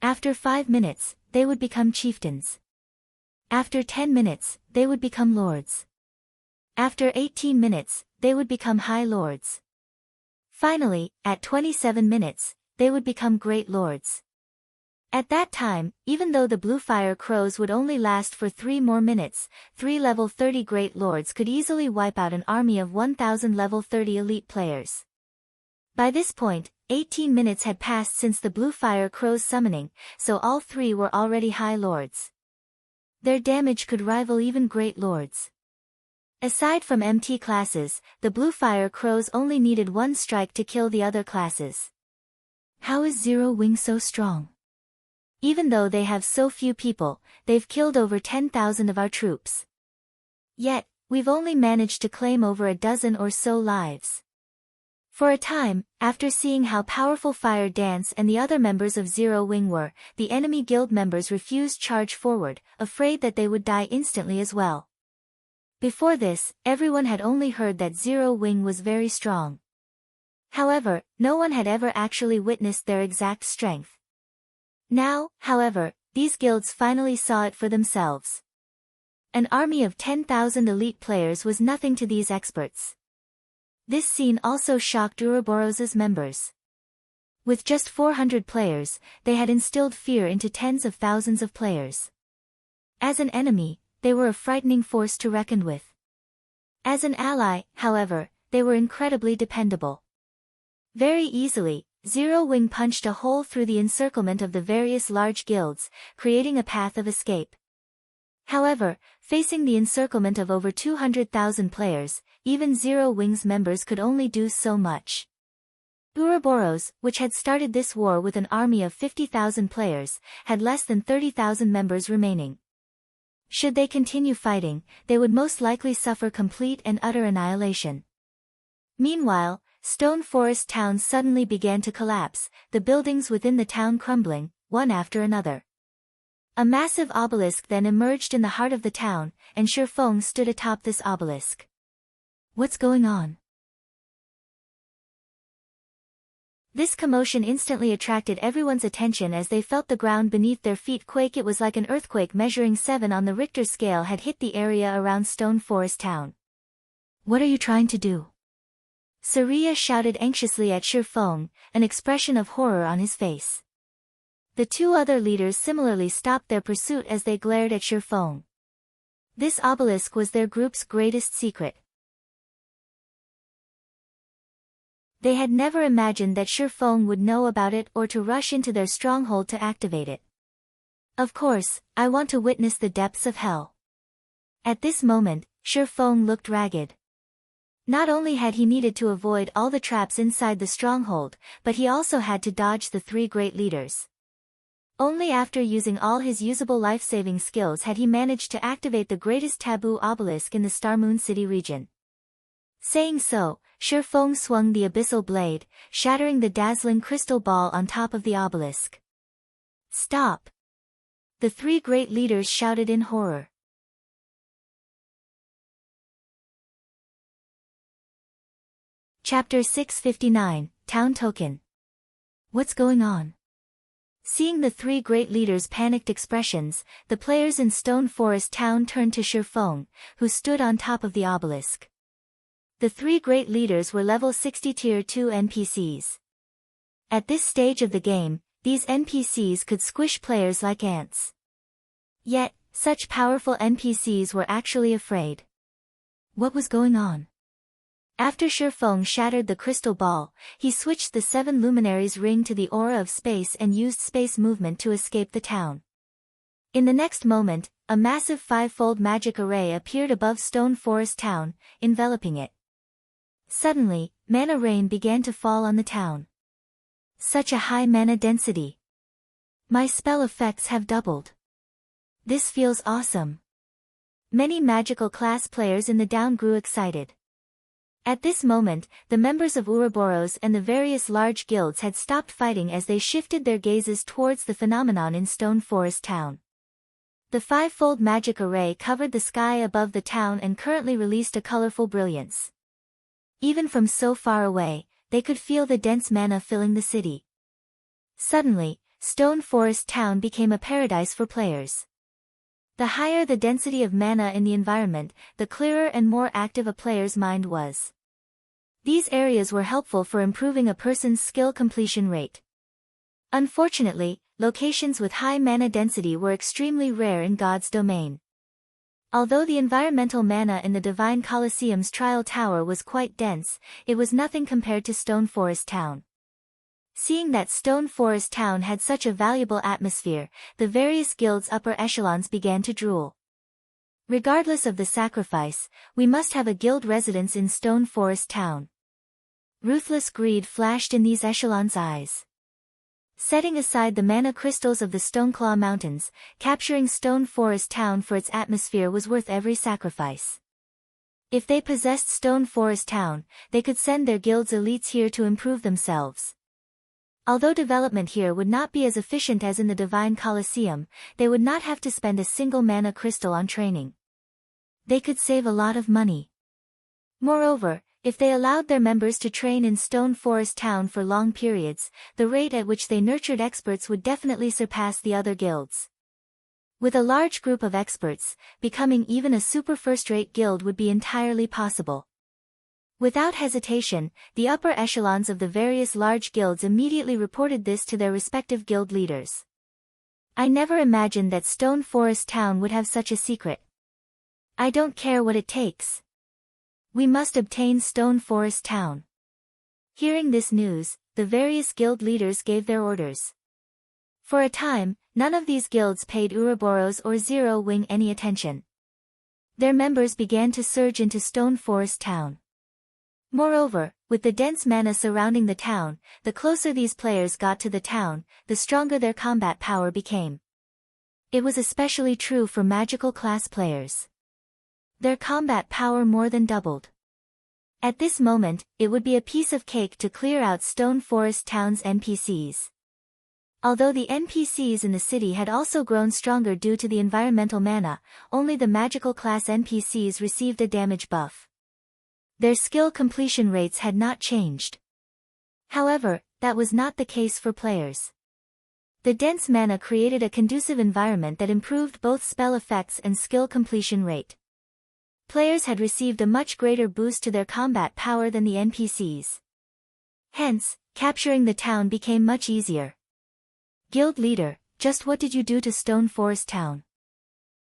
After 5 minutes, they would become chieftains. After 10 minutes, they would become lords. After 18 minutes, they would become high lords. Finally, at 27 minutes, they would become great lords. At that time, even though the Bluefire Crows would only last for 3 more minutes, 3 level 30 great lords could easily wipe out an army of 1,000 level 30 elite players. By this point, 18 minutes had passed since the Bluefire Crow's summoning, so all 3 were already high lords. Their damage could rival even great lords. Aside from MT classes, the Blue Fire Crows only needed one strike to kill the other classes. How is Zero Wing so strong? Even though they have so few people, they've killed over 10,000 of our troops. Yet, we've only managed to claim over a dozen or so lives. For a time, after seeing how powerful Fire Dance and the other members of Zero Wing were, the enemy guild members refused charge forward, afraid that they would die instantly as well. Before this, everyone had only heard that Zero Wing was very strong. However, no one had ever actually witnessed their exact strength. Now, however, these guilds finally saw it for themselves. An army of 10,000 elite players was nothing to these experts. This scene also shocked Ouroboros's members. With just 400 players, they had instilled fear into tens of thousands of players. As an enemy, they were a frightening force to reckon with. As an ally, however, they were incredibly dependable. Very easily, Zero Wing punched a hole through the encirclement of the various large guilds, creating a path of escape. However, facing the encirclement of over 200,000 players, even Zero Wing's members could only do so much. Ouroboros, which had started this war with an army of 50,000 players, had less than 30,000 members remaining. Should they continue fighting, they would most likely suffer complete and utter annihilation. Meanwhile, Stone Forest Town suddenly began to collapse, the buildings within the town crumbling, one after another. A massive obelisk then emerged in the heart of the town, and Shifeng stood atop this obelisk. What's going on? This commotion instantly attracted everyone's attention as they felt the ground beneath their feet quake. It was like an earthquake measuring 7 on the Richter scale had hit the area around Stone Forest Town. What are you trying to do? Saria shouted anxiously at Shifeng, an expression of horror on his face. The two other leaders similarly stopped their pursuit as they glared at Shifeng. This obelisk was their group's greatest secret. They had never imagined that Shifeng would know about it or to rush into their stronghold to activate it. Of course, I want to witness the depths of hell. At this moment, Shifeng looked ragged. Not only had he needed to avoid all the traps inside the stronghold, but he also had to dodge the 3 great leaders. Only after using all his usable life-saving skills had he managed to activate the greatest taboo obelisk in the Starmoon City region. Saying so, Shifeng swung the abyssal blade, shattering the dazzling crystal ball on top of the obelisk. Stop! The 3 great leaders shouted in horror. Chapter 659, Town Token. What's going on? Seeing the 3 great leaders' panicked expressions, the players in Stone Forest Town turned to Shifeng, who stood on top of the obelisk. The 3 great leaders were level 60 Tier 2 NPCs. At this stage of the game, these NPCs could squish players like ants. Yet, such powerful NPCs were actually afraid. What was going on? After Shifeng shattered the crystal ball, he switched the 7 luminaries ring to the aura of space and used space movement to escape the town. In the next moment, a massive 5-fold magic array appeared above Stone Forest Town, enveloping it. Suddenly, mana rain began to fall on the town. Such a high mana density. My spell effects have doubled. This feels awesome. Many magical class players in the town grew excited. At this moment, the members of Ouroboros and the various large guilds had stopped fighting as they shifted their gazes towards the phenomenon in Stone Forest Town. The 5-fold magic array covered the sky above the town and currently released a colorful brilliance. Even from so far away, they could feel the dense mana filling the city. Suddenly, Stone Forest Town became a paradise for players. The higher the density of mana in the environment, the clearer and more active a player's mind was. These areas were helpful for improving a person's skill completion rate. Unfortunately, locations with high mana density were extremely rare in God's domain. Although the environmental mana in the Divine Colosseum's Trial Tower was quite dense, it was nothing compared to Stone Forest Town. Seeing that Stone Forest Town had such a valuable atmosphere, the various guilds' upper echelons began to drool. Regardless of the sacrifice, we must have a guild residence in Stone Forest Town. Ruthless greed flashed in these echelons' eyes. Setting aside the mana crystals of the Stoneclaw Mountains, capturing Stone Forest Town for its atmosphere was worth every sacrifice. If they possessed Stone Forest Town, they could send their guild's elites here to improve themselves. Although development here would not be as efficient as in the Divine Colosseum, they would not have to spend a single mana crystal on training. They could save a lot of money. Moreover, if they allowed their members to train in Stone Forest Town for long periods, the rate at which they nurtured experts would definitely surpass the other guilds. With a large group of experts, becoming even a super first-rate guild would be entirely possible. Without hesitation, the upper echelons of the various large guilds immediately reported this to their respective guild leaders. I never imagined that Stone Forest Town would have such a secret. I don't care what it takes. We must obtain Stone Forest Town. Hearing this news, the various guild leaders gave their orders. For a time, none of these guilds paid Ouroboros or Zero Wing any attention. Their members began to surge into Stone Forest Town. Moreover, with the dense mana surrounding the town, the closer these players got to the town, the stronger their combat power became. It was especially true for magical class players. Their combat power more than doubled. At this moment, it would be a piece of cake to clear out Stone Forest Town's NPCs. Although the NPCs in the city had also grown stronger due to the environmental mana, only the magical class NPCs received a damage buff. Their skill completion rates had not changed. However, that was not the case for players. The dense mana created a conducive environment that improved both spell effects and skill completion rate. Players had received a much greater boost to their combat power than the NPCs. Hence, capturing the town became much easier. Guild leader, just what did you do to Stone Forest Town?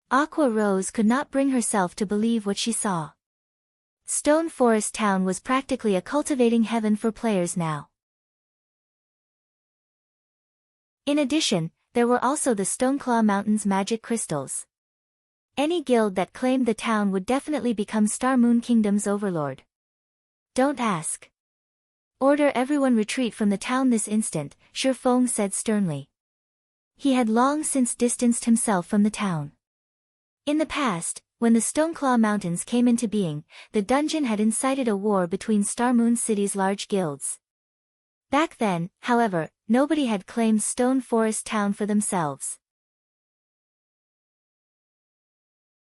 Aqua Rose could not bring herself to believe what she saw. Stone Forest Town was practically a cultivating heaven for players now. In addition, there were also the Stoneclaw Mountains magic crystals. Any guild that claimed the town would definitely become Star Moon Kingdom's overlord. Don't ask. Order everyone retreat from the town this instant, Shifeng said sternly. He had long since distanced himself from the town. In the past, when the Stoneclaw Mountains came into being, the dungeon had incited a war between Star Moon City's large guilds. Back then, however, nobody had claimed Stone Forest Town for themselves.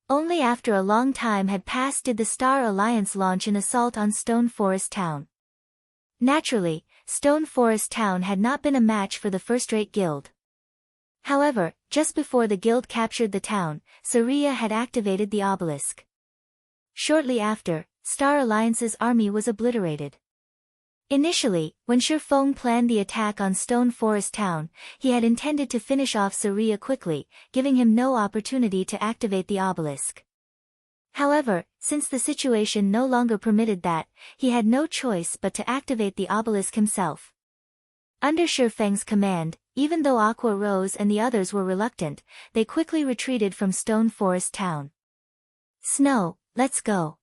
Only after a long time had passed did the Star Alliance launch an assault on Stone Forest Town. Naturally, Stone Forest Town had not been a match for the first-rate guild. However, just before the guild captured the town, Saria had activated the obelisk. Shortly after, Star Alliance's army was obliterated. Initially, when Shifeng planned the attack on Stone Forest Town, he had intended to finish off Saria quickly, giving him no opportunity to activate the obelisk. However, since the situation no longer permitted that, he had no choice but to activate the obelisk himself. Under Shifeng's command, even though Aqua Rose and the others were reluctant, they quickly retreated from Stone Forest Town. Snow, let's go.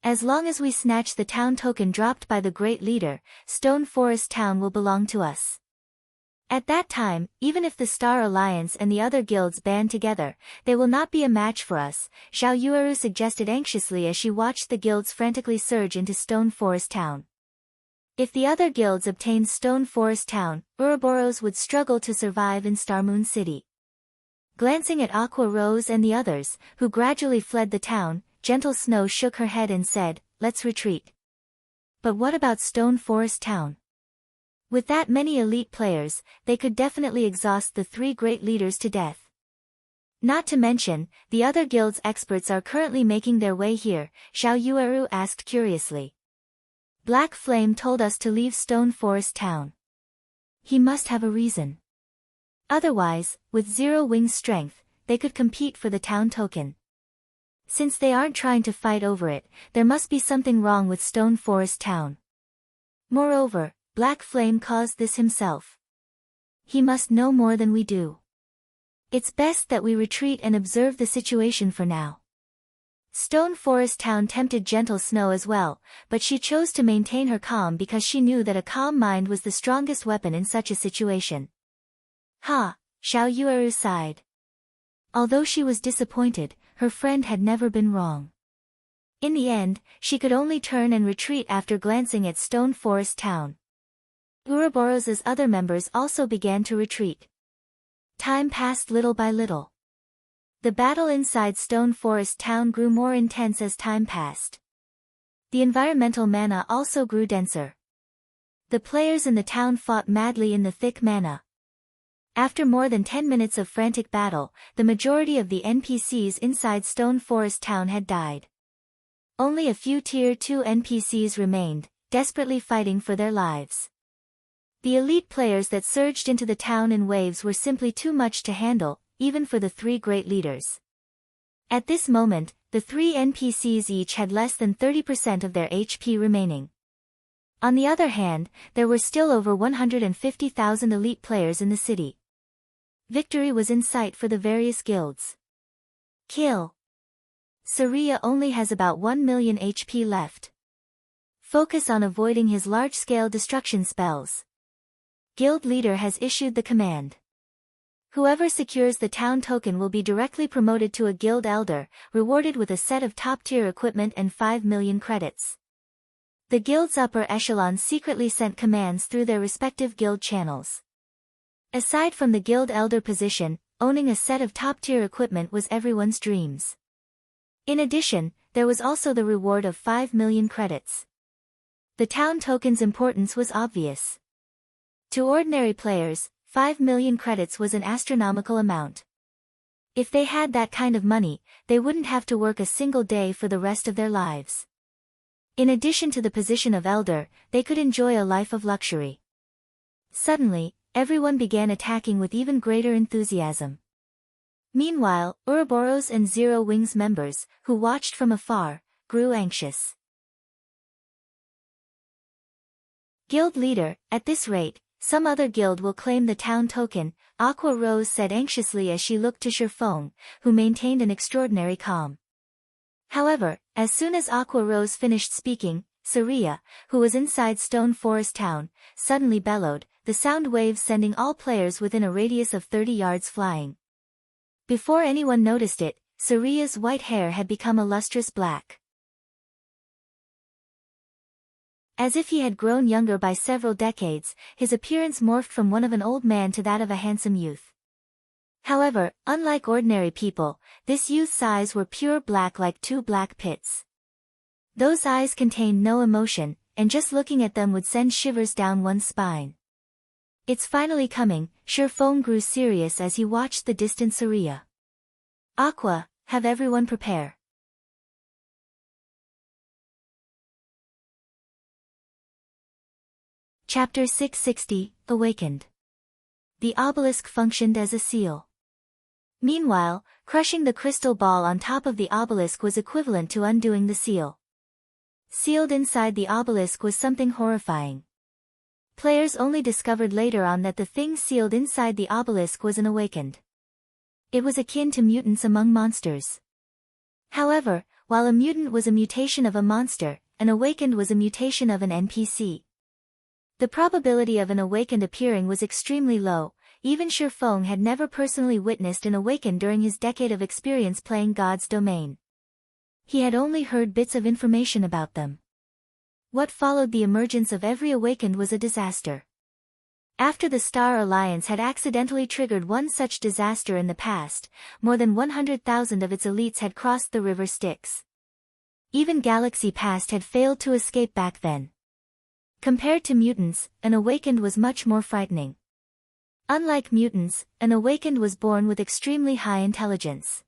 As long as we snatch the town token dropped by the Great Leader, Stone Forest Town will belong to us. At that time, even if the Star Alliance and the other guilds band together, they will not be a match for us, Xiao Yueru suggested anxiously as she watched the guilds frantically surge into Stone Forest Town. If the other guilds obtained Stone Forest Town, Ouroboros would struggle to survive in Starmoon City. Glancing at Aqua Rose and the others, who gradually fled the town, Gentle Snow shook her head and said, "Let's retreat." But what about Stone Forest Town? With that many elite players, they could definitely exhaust the three great leaders to death. Not to mention, the other guild's experts are currently making their way here, Xiao Yueru asked curiously. Black Flame told us to leave Stone Forest Town. He must have a reason. Otherwise, with Zero Wing's strength, they could compete for the town token. Since they aren't trying to fight over it, there must be something wrong with Stone Forest Town. Moreover, Black Flame caused this himself. He must know more than we do. It's best that we retreat and observe the situation for now. Stone Forest Town tempted gentle snow as well, but she chose to maintain her calm because she knew that a calm mind was the strongest weapon in such a situation. Ha, Xiao Yueru sighed. Although she was disappointed, her friend had never been wrong. In the end, she could only turn and retreat after glancing at Stone Forest Town. Ouroboros's other members also began to retreat. Time passed little by little. The battle inside Stone Forest Town grew more intense as time passed. The environmental mana also grew denser. The players in the town fought madly in the thick mana. After more than 10 minutes of frantic battle, the majority of the NPCs inside Stone Forest Town had died. Only a few Tier 2 NPCs remained, desperately fighting for their lives. The elite players that surged into the town in waves were simply too much to handle, even for the three great leaders. At this moment, the three NPCs each had less than 30% of their HP remaining. On the other hand, there were still over 150,000 elite players in the city. Victory was in sight for the various guilds. Kill. Saria only has about 1 million HP left. Focus on avoiding his large-scale destruction spells. Guild leader has issued the command. Whoever secures the town token will be directly promoted to a guild elder, rewarded with a set of top-tier equipment and 5 million credits. The guild's upper echelons secretly sent commands through their respective guild channels. Aside from the guild elder position, owning a set of top-tier equipment was everyone's dreams. In addition, there was also the reward of 5 million credits. The town token's importance was obvious. To ordinary players, 5 million credits was an astronomical amount. If they had that kind of money, they wouldn't have to work a single day for the rest of their lives. In addition to the position of elder, they could enjoy a life of luxury. Suddenly, everyone began attacking with even greater enthusiasm. Meanwhile, Ouroboros and Zero Wings members, who watched from afar, grew anxious. Guild leader, at this rate, some other guild will claim the town token, Aqua Rose said anxiously as she looked to Shirfong, who maintained an extraordinary calm. However, as soon as Aqua Rose finished speaking, Saria, who was inside Stone Forest Town, suddenly bellowed, the sound waves sending all players within a radius of 30 yards flying. Before anyone noticed it, Saria's white hair had become a lustrous black. As if he had grown younger by several decades, his appearance morphed from one of an old man to that of a handsome youth. However, unlike ordinary people, this youth's eyes were pure black like two black pits. Those eyes contained no emotion, and just looking at them would send shivers down one's spine. It's finally coming, Shirfong grew serious as he watched the distant Saria. Aqua, have everyone prepare. Chapter 660, Awakened. The obelisk functioned as a seal. Meanwhile, crushing the crystal ball on top of the obelisk was equivalent to undoing the seal. Sealed inside the obelisk was something horrifying. Players only discovered later on that the thing sealed inside the obelisk was an awakened. It was akin to mutants among monsters. However, while a mutant was a mutation of a monster, an awakened was a mutation of an NPC. The probability of an awakened appearing was extremely low. Even Shirfong had never personally witnessed an awakened during his decade of experience playing God's Domain. He had only heard bits of information about them. What followed the emergence of every awakened was a disaster. After the Star Alliance had accidentally triggered one such disaster in the past, more than 100,000 of its elites had crossed the river Styx. Even Galaxy Past had failed to escape back then. Compared to mutants, an awakened was much more frightening. Unlike mutants, an awakened was born with extremely high intelligence.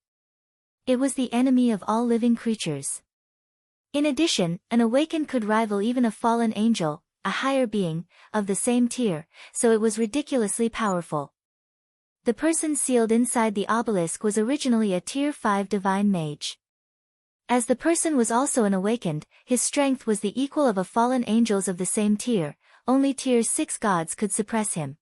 It was the enemy of all living creatures. In addition, an awakened could rival even a fallen angel, a higher being, of the same tier, so it was ridiculously powerful. The person sealed inside the obelisk was originally a Tier 5 divine mage. As the person was also an awakened, his strength was the equal of a fallen angels of the same tier, only Tier 6 gods could suppress him.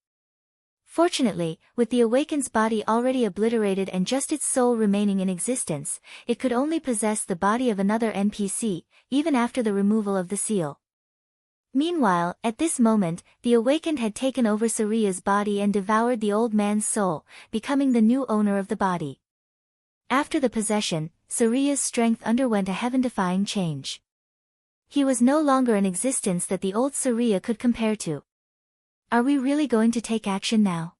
Fortunately, with the Awakened's body already obliterated and just its soul remaining in existence, it could only possess the body of another NPC, even after the removal of the seal. Meanwhile, at this moment, the Awakened had taken over Saria's body and devoured the old man's soul, becoming the new owner of the body. After the possession, Saria's strength underwent a heaven-defying change. He was no longer an existence that the old Saria could compare to. Are we really going to take action now?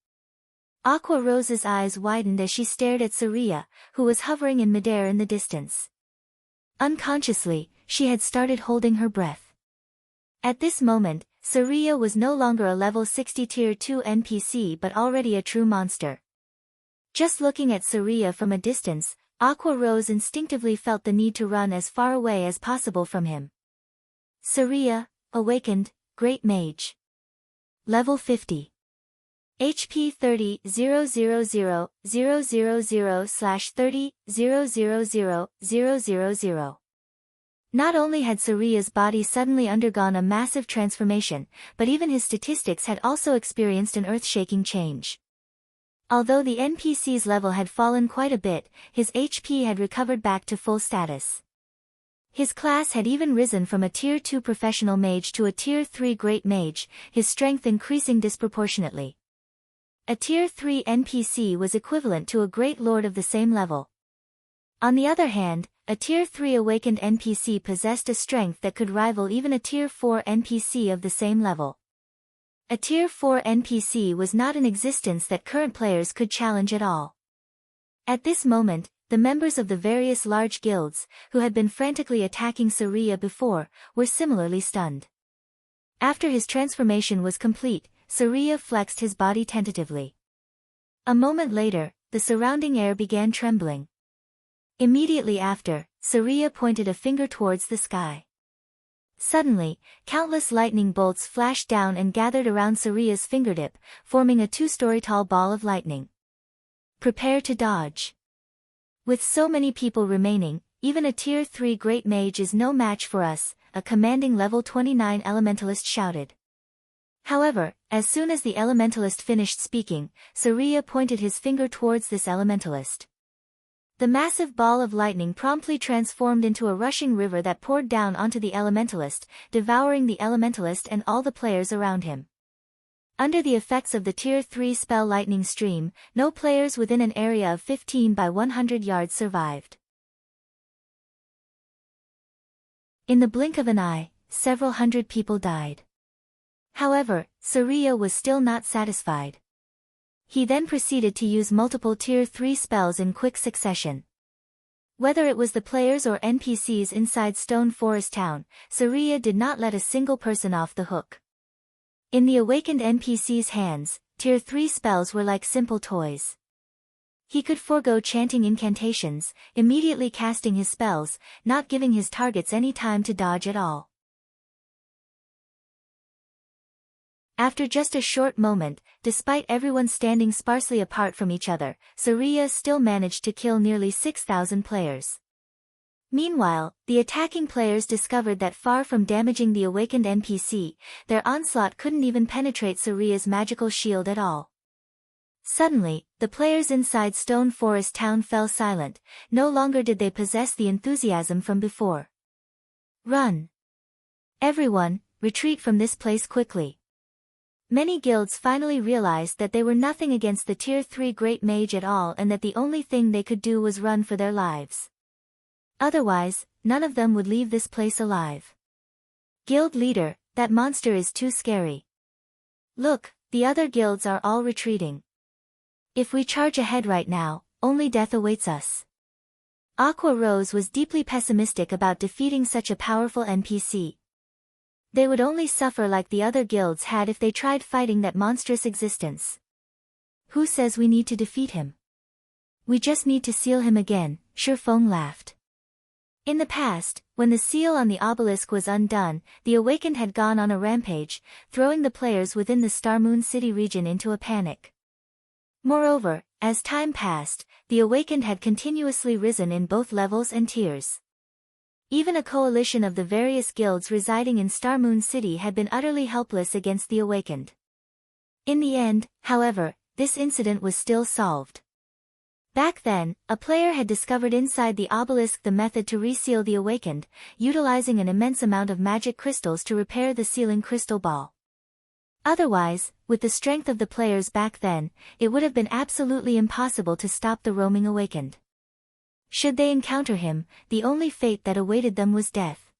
Aqua Rose's eyes widened as she stared at Saria, who was hovering in midair in the distance. Unconsciously, she had started holding her breath. At this moment, Saria was no longer a level 60 tier 2 NPC but already a true monster. Just looking at Saria from a distance, Aqua Rose instinctively felt the need to run as far away as possible from him. Saria, Awakened, Great Mage. Level 50. HP 30 000 000 /30 000 000. Not only had Saria's body suddenly undergone a massive transformation, but even his statistics had also experienced an earth-shaking change. Although the NPC's level had fallen quite a bit, his HP had recovered back to full status. His class had even risen from a Tier 2 professional mage to a Tier 3 great mage, his strength increasing disproportionately. A Tier 3 NPC was equivalent to a great lord of the same level. On the other hand, a Tier 3 awakened NPC possessed a strength that could rival even a Tier 4 NPC of the same level. A Tier 4 NPC was not an existence that current players could challenge at all. At this moment, the members of the various large guilds, who had been frantically attacking Saria before, were similarly stunned. After his transformation was complete, Saria flexed his body tentatively. A moment later, the surrounding air began trembling. Immediately after, Saria pointed a finger towards the sky. Suddenly, countless lightning bolts flashed down and gathered around Saria's fingertip, forming a 2-story-tall ball of lightning. Prepare to dodge. With so many people remaining, even a Tier 3 great mage is no match for us, a commanding level 29 elementalist shouted. However, as soon as the elementalist finished speaking, Saria pointed his finger towards this elementalist. The massive ball of lightning promptly transformed into a rushing river that poured down onto the elementalist, devouring the elementalist and all the players around him. Under the effects of the Tier 3 spell lightning stream, no players within an area of 15 by 100 yards survived. In the blink of an eye, several hundred people died. However, Saria was still not satisfied. He then proceeded to use multiple Tier 3 spells in quick succession. Whether it was the players or NPCs inside Stone Forest Town, Saria did not let a single person off the hook. In the awakened NPC's hands, Tier 3 spells were like simple toys. He could forego chanting incantations, immediately casting his spells, not giving his targets any time to dodge at all. After just a short moment, despite everyone standing sparsely apart from each other, Saria still managed to kill nearly 6,000 players. Meanwhile, the attacking players discovered that far from damaging the awakened NPC, their onslaught couldn't even penetrate Saria's magical shield at all. Suddenly, the players inside Stone Forest Town fell silent, no longer did they possess the enthusiasm from before. Run! Everyone, retreat from this place quickly. Many guilds finally realized that they were nothing against the Tier 3 Great Mage at all and that the only thing they could do was run for their lives. Otherwise, none of them would leave this place alive. Guild leader, that monster is too scary. Look, the other guilds are all retreating. If we charge ahead right now, only death awaits us. Aqua Rose was deeply pessimistic about defeating such a powerful NPC. They would only suffer like the other guilds had if they tried fighting that monstrous existence. Who says we need to defeat him? We just need to seal him again, Shurfeng laughed. In the past, when the seal on the obelisk was undone, the Awakened had gone on a rampage, throwing the players within the Starmoon City region into a panic. Moreover, as time passed, the Awakened had continuously risen in both levels and tiers. Even a coalition of the various guilds residing in Starmoon City had been utterly helpless against the Awakened. In the end, however, this incident was still solved. Back then, a player had discovered inside the obelisk the method to reseal the awakened, utilizing an immense amount of magic crystals to repair the sealing crystal ball. Otherwise, with the strength of the players back then, it would have been absolutely impossible to stop the roaming awakened. Should they encounter him, the only fate that awaited them was death.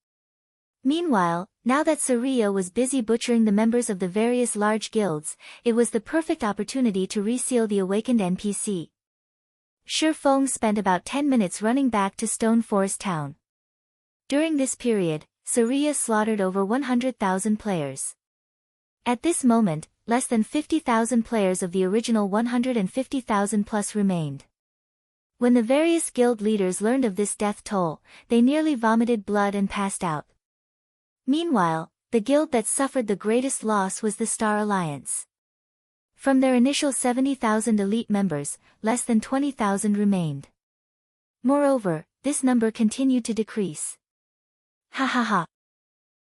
Meanwhile, now that Saria was busy butchering the members of the various large guilds, it was the perfect opportunity to reseal the awakened NPC. Shifeng spent about 10 minutes running back to Stone Forest Town. During this period, Saria slaughtered over 100,000 players. At this moment, less than 50,000 players of the original 150,000 plus remained. When the various guild leaders learned of this death toll, they nearly vomited blood and passed out. Meanwhile, the guild that suffered the greatest loss was the Star Alliance. From their initial 70,000 elite members, less than 20,000 remained. Moreover, this number continued to decrease. Ha ha ha.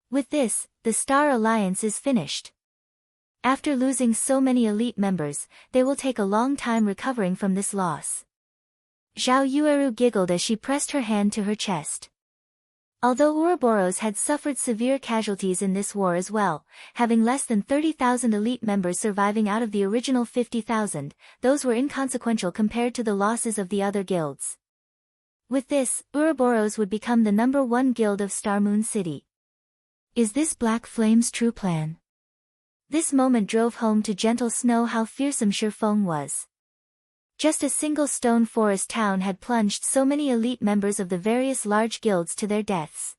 With this, the Star Alliance is finished. After losing so many elite members, they will take a long time recovering from this loss. Zhao Yueru giggled as she pressed her hand to her chest. Although Ouroboros had suffered severe casualties in this war as well, having less than 30,000 elite members surviving out of the original 50,000, those were inconsequential compared to the losses of the other guilds. With this, Ouroboros would become the #1 guild of Starmoon City. Is this Black Flame's true plan? This moment drove home to Gentle Snow how fearsome Shifeng was. Just a single Stone Forest town had plunged so many elite members of the various large guilds to their deaths.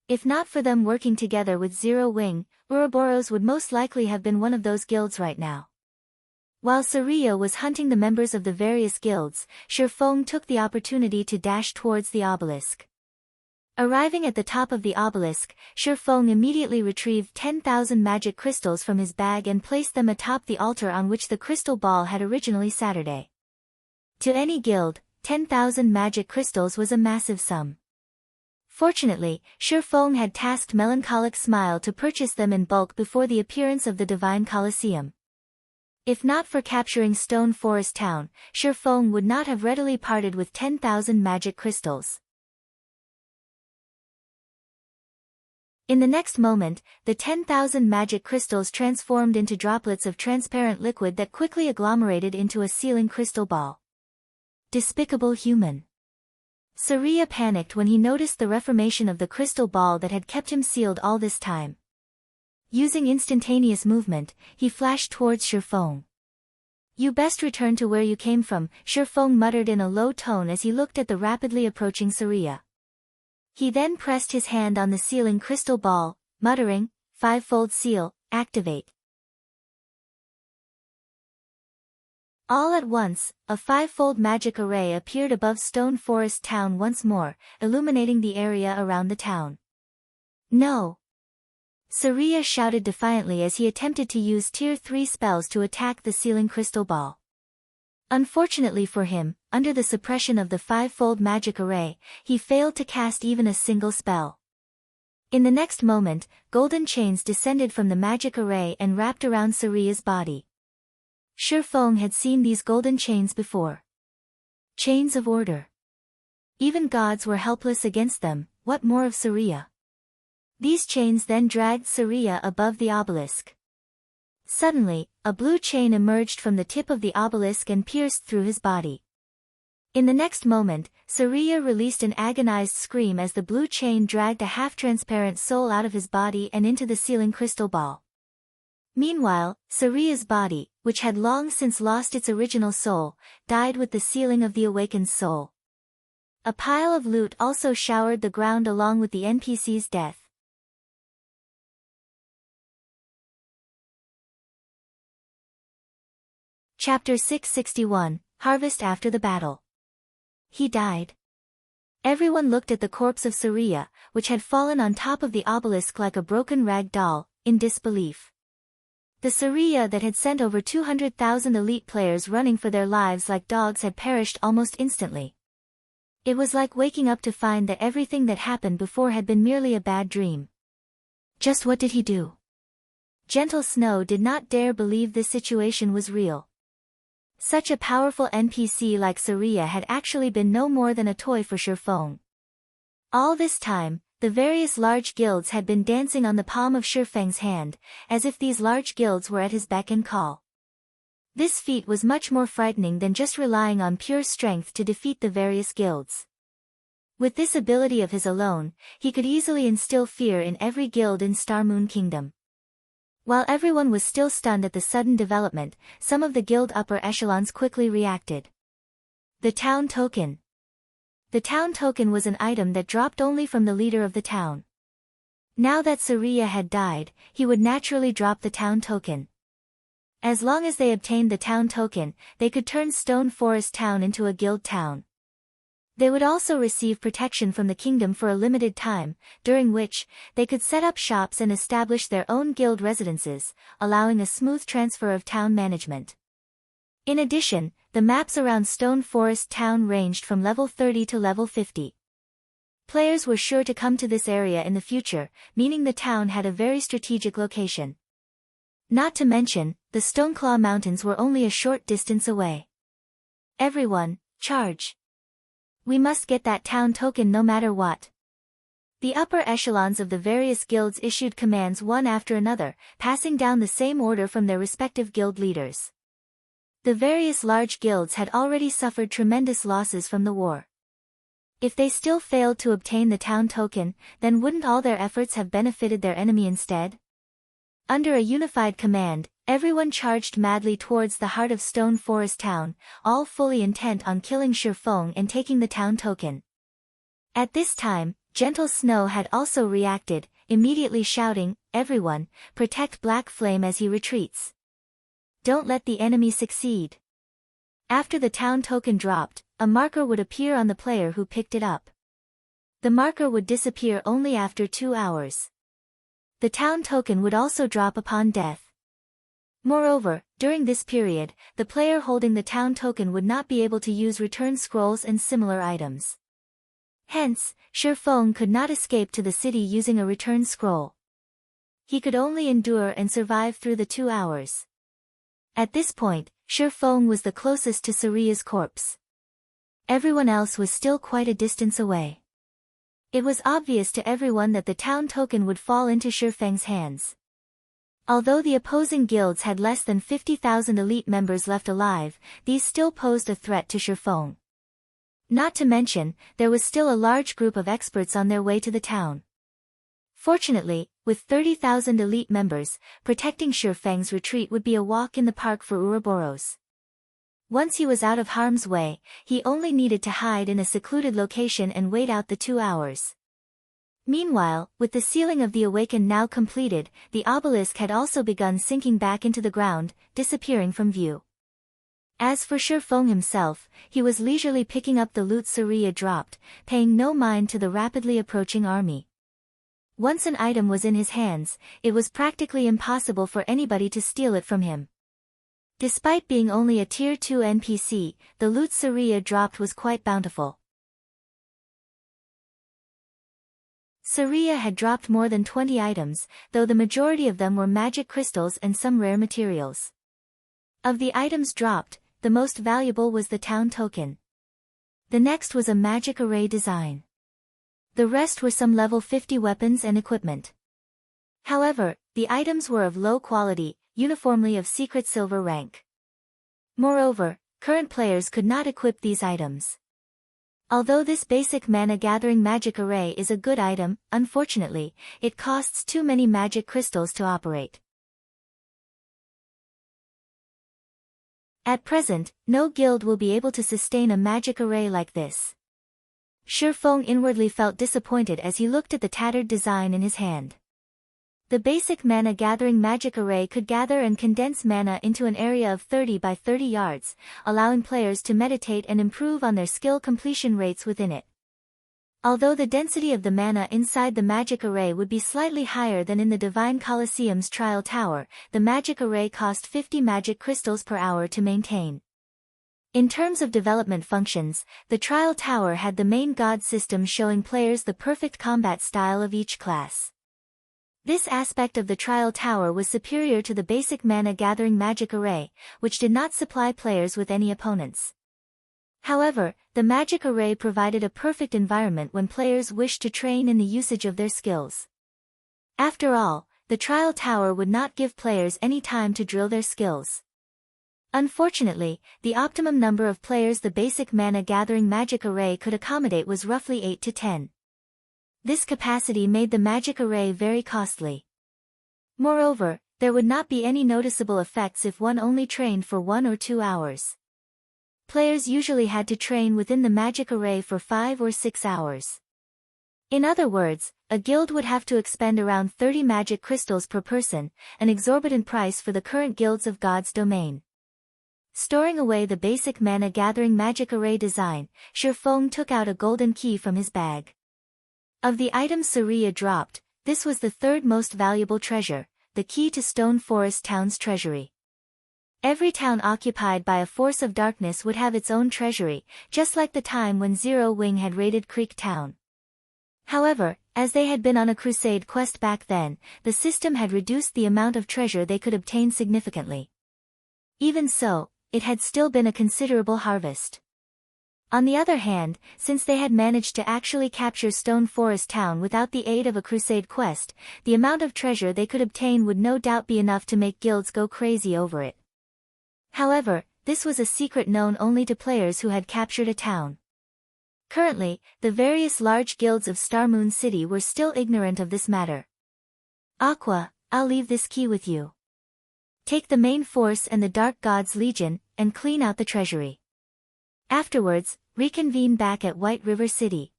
If not for them working together with Zero Wing, Ouroboros would most likely have been one of those guilds right now. While Saria was hunting the members of the various guilds, Shifeng took the opportunity to dash towards the obelisk. Arriving at the top of the obelisk, Shifeng immediately retrieved 10,000 magic crystals from his bag and placed them atop the altar on which the crystal ball had originally Saturday. To any guild, 10,000 magic crystals was a massive sum. Fortunately, Shifeng had tasked Melancholic Smile to purchase them in bulk before the appearance of the Divine Colosseum. If not for capturing Stone Forest Town, Shifeng would not have readily parted with 10,000 magic crystals. In the next moment, the 10,000 magic crystals transformed into droplets of transparent liquid that quickly agglomerated into a sealing crystal ball. Despicable human. Saria panicked when he noticed the reformation of the crystal ball that had kept him sealed all this time. Using instantaneous movement, he flashed towards Shifeng. You best return to where you came from, Shifeng muttered in a low tone as he looked at the rapidly approaching Saria. He then pressed his hand on the sealing crystal ball, muttering, "Fivefold seal, activate." All at once, a fivefold magic array appeared above Stone Forest Town once more, illuminating the area around the town. No! Saria shouted defiantly as he attempted to use Tier 3 spells to attack the sealing crystal ball. Unfortunately for him, under the suppression of the fivefold magic array, he failed to cast even a single spell. In the next moment, golden chains descended from the magic array and wrapped around Saria's body. Shifeng had seen these golden chains before. Chains of order. Even gods were helpless against them, what more of Saria? These chains then dragged Saria above the obelisk. Suddenly, a blue chain emerged from the tip of the obelisk and pierced through his body. In the next moment, Saria released an agonized scream as the blue chain dragged a half-transparent soul out of his body and into the sealing crystal ball. Meanwhile, Saria's body, which had long since lost its original soul, died with the sealing of the awakened soul. A pile of loot also showered the ground along with the NPC's death. Chapter 661, Harvest After the Battle. He died. Everyone looked at the corpse of Saria, which had fallen on top of the obelisk like a broken rag doll, in disbelief. The Saria that had sent over 200,000 elite players running for their lives like dogs had perished almost instantly. It was like waking up to find that everything that happened before had been merely a bad dream. Just what did he do? Gentle Snow did not dare believe this situation was real. Such a powerful NPC like Saria had actually been no more than a toy for Shifeng. All this time, the various large guilds had been dancing on the palm of Shifeng's hand, as if these large guilds were at his beck and call. This feat was much more frightening than just relying on pure strength to defeat the various guilds. With this ability of his alone, he could easily instill fear in every guild in Starmoon Kingdom. While everyone was still stunned at the sudden development, some of the guild upper echelons quickly reacted. The town token. The town token was an item that dropped only from the leader of the town. Now that Saria had died, he would naturally drop the town token. As long as they obtained the town token, they could turn Stone Forest Town into a guild town. They would also receive protection from the kingdom for a limited time, during which, they could set up shops and establish their own guild residences, allowing a smooth transfer of town management. In addition, the maps around Stone Forest Town ranged from level 30 to level 50. Players were sure to come to this area in the future, meaning the town had a very strategic location. Not to mention, the Stoneclaw Mountains were only a short distance away. Everyone, charge! We must get that town token no matter what. The upper echelons of the various guilds issued commands one after another, passing down the same order from their respective guild leaders. The various large guilds had already suffered tremendous losses from the war. If they still failed to obtain the town token, then wouldn't all their efforts have benefited their enemy instead? Under a unified command, everyone charged madly towards the heart of Stone Forest Town, all fully intent on killing Shifeng and taking the town token. At this time, Gentle Snow had also reacted, immediately shouting, "Everyone, protect Black Flame as he retreats. Don't let the enemy succeed." After the town token dropped, a marker would appear on the player who picked it up. The marker would disappear only after 2 hours. The town token would also drop upon death. Moreover, during this period, the player holding the town token would not be able to use return scrolls and similar items. Hence, Shifeng could not escape to the city using a return scroll. He could only endure and survive through the 2 hours. At this point, Shifeng was the closest to Saria's corpse. Everyone else was still quite a distance away. It was obvious to everyone that the town token would fall into Shifeng's hands. Although the opposing guilds had less than 50,000 elite members left alive, these still posed a threat to Shifeng. Not to mention, there was still a large group of experts on their way to the town. Fortunately, with 30,000 elite members, protecting Shifeng's retreat would be a walk in the park for Ouroboros. Once he was out of harm's way, he only needed to hide in a secluded location and wait out the 2 hours. Meanwhile, with the sealing of the Awakened now completed, the obelisk had also begun sinking back into the ground, disappearing from view. As for Shifeng himself, he was leisurely picking up the loot Saria dropped, paying no mind to the rapidly approaching army. Once an item was in his hands, it was practically impossible for anybody to steal it from him. Despite being only a Tier 2 NPC, the loot Saria dropped was quite bountiful. Saria had dropped more than 20 items, though the majority of them were magic crystals and some rare materials. Of the items dropped, the most valuable was the town token. The next was a magic array design. The rest were some level 50 weapons and equipment. However, the items were of low quality, uniformly of secret silver rank. Moreover, current players could not equip these items. Although this basic mana-gathering magic array is a good item, unfortunately, it costs too many magic crystals to operate. At present, no guild will be able to sustain a magic array like this. Shifeng inwardly felt disappointed as he looked at the tattered design in his hand. The basic mana-gathering magic array could gather and condense mana into an area of 30 by 30 yards, allowing players to meditate and improve on their skill completion rates within it. Although the density of the mana inside the magic array would be slightly higher than in the Divine Colosseum's Trial Tower, the magic array cost 50 magic crystals per hour to maintain. In terms of development functions, the Trial Tower had the main god system showing players the perfect combat style of each class. This aspect of the trial tower was superior to the basic mana-gathering magic array, which did not supply players with any opponents. However, the magic array provided a perfect environment when players wished to train in the usage of their skills. After all, the trial tower would not give players any time to drill their skills. Unfortunately, the optimum number of players the basic mana-gathering magic array could accommodate was roughly 8 to 10. This capacity made the magic array very costly. Moreover, there would not be any noticeable effects if one only trained for 1 or 2 hours. Players usually had to train within the magic array for 5 or 6 hours. In other words, a guild would have to expend around 30 magic crystals per person, an exorbitant price for the current guilds of God's domain. Storing away the basic mana-gathering magic array design, Shifeng took out a golden key from his bag. Of the items Saria dropped, this was the third most valuable treasure, the key to Stone Forest Town's treasury. Every town occupied by a force of darkness would have its own treasury, just like the time when Zero Wing had raided Creek Town. However, as they had been on a crusade quest back then, the system had reduced the amount of treasure they could obtain significantly. Even so, it had still been a considerable harvest. On the other hand, since they had managed to actually capture Stone Forest Town without the aid of a crusade quest, the amount of treasure they could obtain would no doubt be enough to make guilds go crazy over it. However, this was a secret known only to players who had captured a town. Currently, the various large guilds of Starmoon City were still ignorant of this matter. Aqua, I'll leave this key with you. Take the main force and the Dark God's Legion, and clean out the treasury. Afterwards, reconvene back at White River City.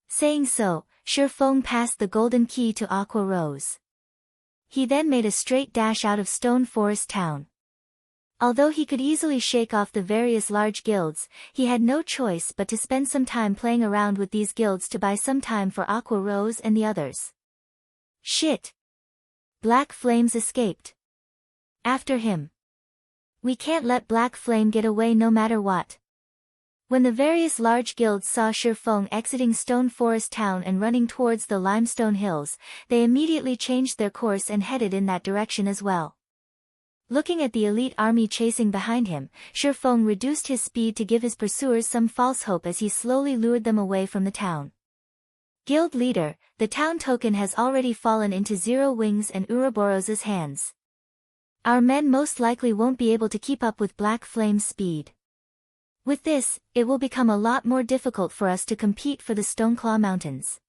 Saying so, Shifeng passed the golden key to Aqua Rose. He then made a straight dash out of Stone Forest Town. Although he could easily shake off the various large guilds, he had no choice but to spend some time playing around with these guilds to buy some time for Aqua Rose and the others. Shit! Black Flames escaped. After him. We can't let Black Flame get away no matter what. When the various large guilds saw Shifeng exiting Stone Forest Town and running towards the Limestone Hills, they immediately changed their course and headed in that direction as well. Looking at the elite army chasing behind him, Shifeng reduced his speed to give his pursuers some false hope as he slowly lured them away from the town. Guild leader, the town token has already fallen into Zero Wings and Ouroboros's hands. Our men most likely won't be able to keep up with Black Flame's speed. With this, it will become a lot more difficult for us to compete for the Stoneclaw Mountains.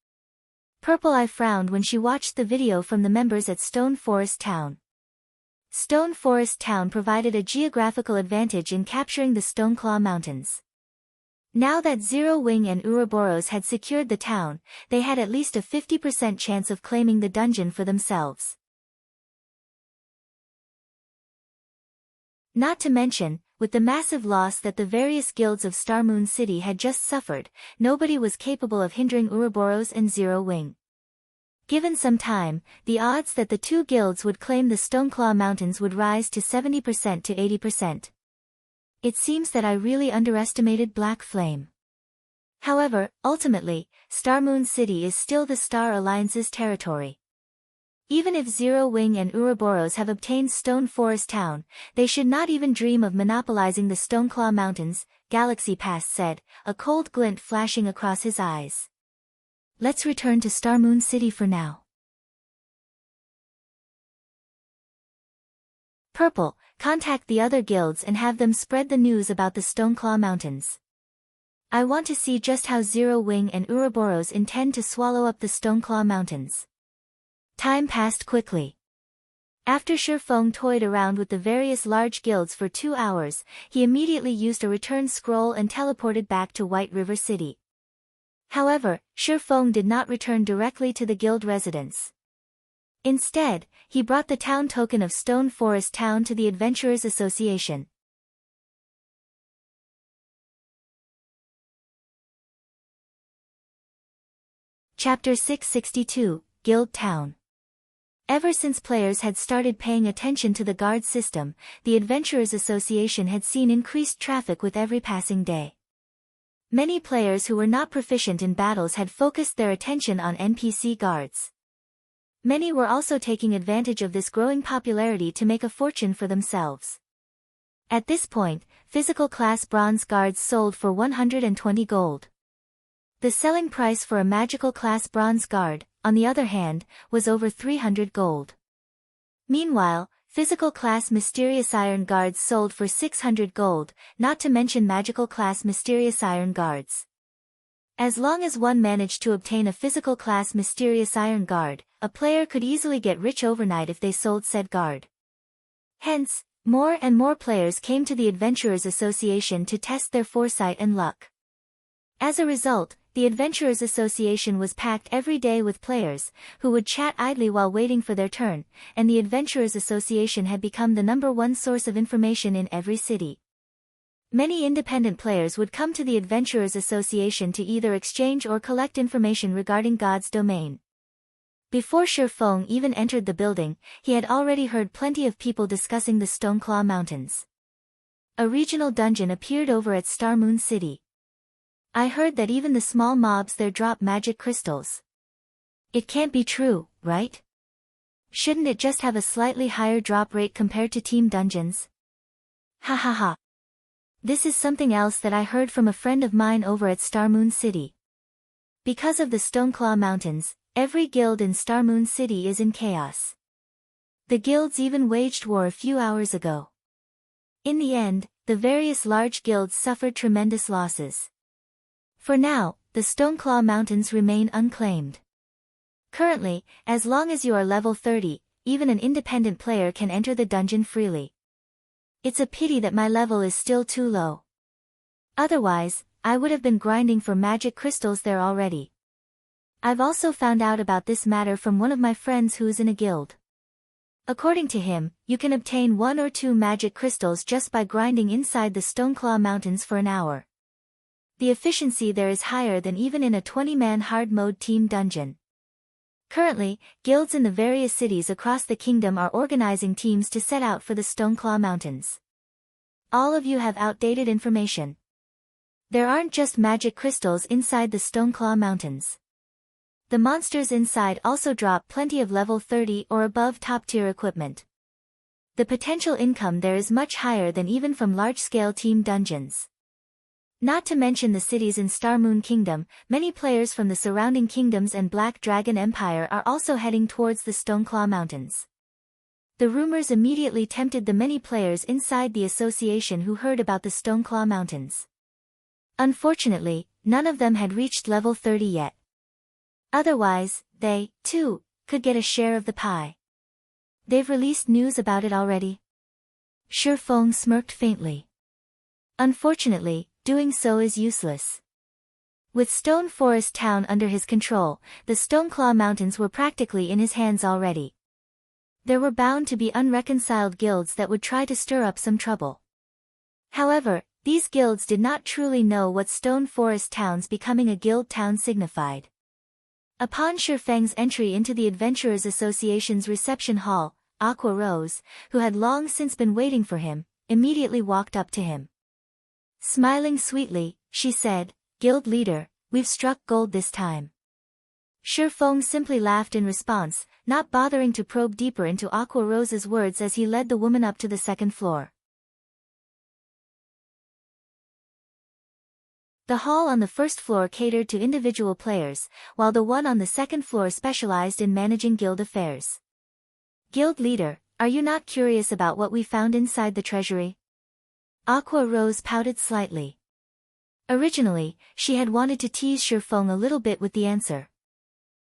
Purple Eye frowned when she watched the video from the members at Stone Forest Town. Stone Forest Town provided a geographical advantage in capturing the Stoneclaw Mountains. Now that Zero Wing and Ouroboros had secured the town, they had at least a 50% chance of claiming the dungeon for themselves. Not to mention, with the massive loss that the various guilds of Starmoon City had just suffered, nobody was capable of hindering Ouroboros and Zero Wing. Given some time, the odds that the two guilds would claim the Stoneclaw Mountains would rise to 70% to 80%. It seems that I really underestimated Black Flame. However, ultimately, Starmoon City is still the Star Alliance's territory. Even if Zero Wing and Ouroboros have obtained Stone Forest Town, they should not even dream of monopolizing the Stoneclaw Mountains, Galaxy Pass said, a cold glint flashing across his eyes. Let's return to Starmoon City for now. Purple, contact the other guilds and have them spread the news about the Stoneclaw Mountains. I want to see just how Zero Wing and Ouroboros intend to swallow up the Stoneclaw Mountains. Time passed quickly. After Shifeng toyed around with the various large guilds for 2 hours, he immediately used a return scroll and teleported back to White River City. However, Shifeng did not return directly to the guild residence. Instead, he brought the town token of Stone Forest Town to the Adventurers Association. Chapter 662, Guild Town. Ever since players had started paying attention to the guard system, the Adventurers Association had seen increased traffic with every passing day. Many players who were not proficient in battles had focused their attention on NPC guards. Many were also taking advantage of this growing popularity to make a fortune for themselves. At this point, physical class bronze guards sold for 120 gold. The selling price for a magical class bronze guard, on the other hand, was over 300 gold. Meanwhile, physical class mysterious iron guards sold for 600 gold, not to mention magical class mysterious iron guards. As long as one managed to obtain a physical class mysterious iron guard, a player could easily get rich overnight if they sold said guard. Hence, more and more players came to the Adventurers Association to test their foresight and luck. As a result, the Adventurers Association was packed every day with players, who would chat idly while waiting for their turn, and the Adventurers Association had become the #1 source of information in every city. Many independent players would come to the Adventurers Association to either exchange or collect information regarding God's domain. Before Shifeng even entered the building, he had already heard plenty of people discussing the Stoneclaw Mountains. A regional dungeon appeared over at Star Moon City. I heard that even the small mobs there drop magic crystals. It can't be true, right? Shouldn't it just have a slightly higher drop rate compared to team dungeons? Ha ha ha. This is something else that I heard from a friend of mine over at Star Moon City. Because of the Stoneclaw Mountains, every guild in Star Moon City is in chaos. The guilds even waged war a few hours ago. In the end, the various large guilds suffered tremendous losses. For now, the Stoneclaw Mountains remain unclaimed. Currently, as long as you are level 30, even an independent player can enter the dungeon freely. It's a pity that my level is still too low. Otherwise, I would have been grinding for magic crystals there already. I've also found out about this matter from one of my friends who's in a guild. According to him, you can obtain 1 or 2 magic crystals just by grinding inside the Stoneclaw Mountains for an hour. The efficiency there is higher than even in a 20-man hard mode team dungeon. Currently, guilds in the various cities across the kingdom are organizing teams to set out for the Stoneclaw Mountains. All of you have outdated information. There aren't just magic crystals inside the Stoneclaw Mountains. The monsters inside also drop plenty of level 30 or above top-tier equipment. The potential income there is much higher than even from large-scale team dungeons. Not to mention the cities in Star Moon Kingdom, many players from the surrounding kingdoms and Black Dragon Empire are also heading towards the Stoneclaw Mountains. The rumors immediately tempted the many players inside the association who heard about the Stoneclaw Mountains. Unfortunately, none of them had reached level 30 yet. Otherwise, they, too, could get a share of the pie. They've released news about it already? Shifeng smirked faintly. Unfortunately, doing so is useless. With Stone Forest Town under his control, the Stoneclaw Mountains were practically in his hands already. There were bound to be unreconciled guilds that would try to stir up some trouble. However, these guilds did not truly know what Stone Forest Town's becoming a guild town signified. Upon Shifeng's entry into the Adventurers Association's reception hall, Aqua Rose, who had long since been waiting for him, immediately walked up to him. Smiling sweetly, she said, "Guild leader, we've struck gold this time." Shifeng simply laughed in response, not bothering to probe deeper into Aqua Rose's words as he led the woman up to the second floor. The hall on the first floor catered to individual players, while the one on the second floor specialized in managing guild affairs. "Guild leader, are you not curious about what we found inside the treasury?" Aqua Rose pouted slightly. Originally, she had wanted to tease Shifeng a little bit with the answer.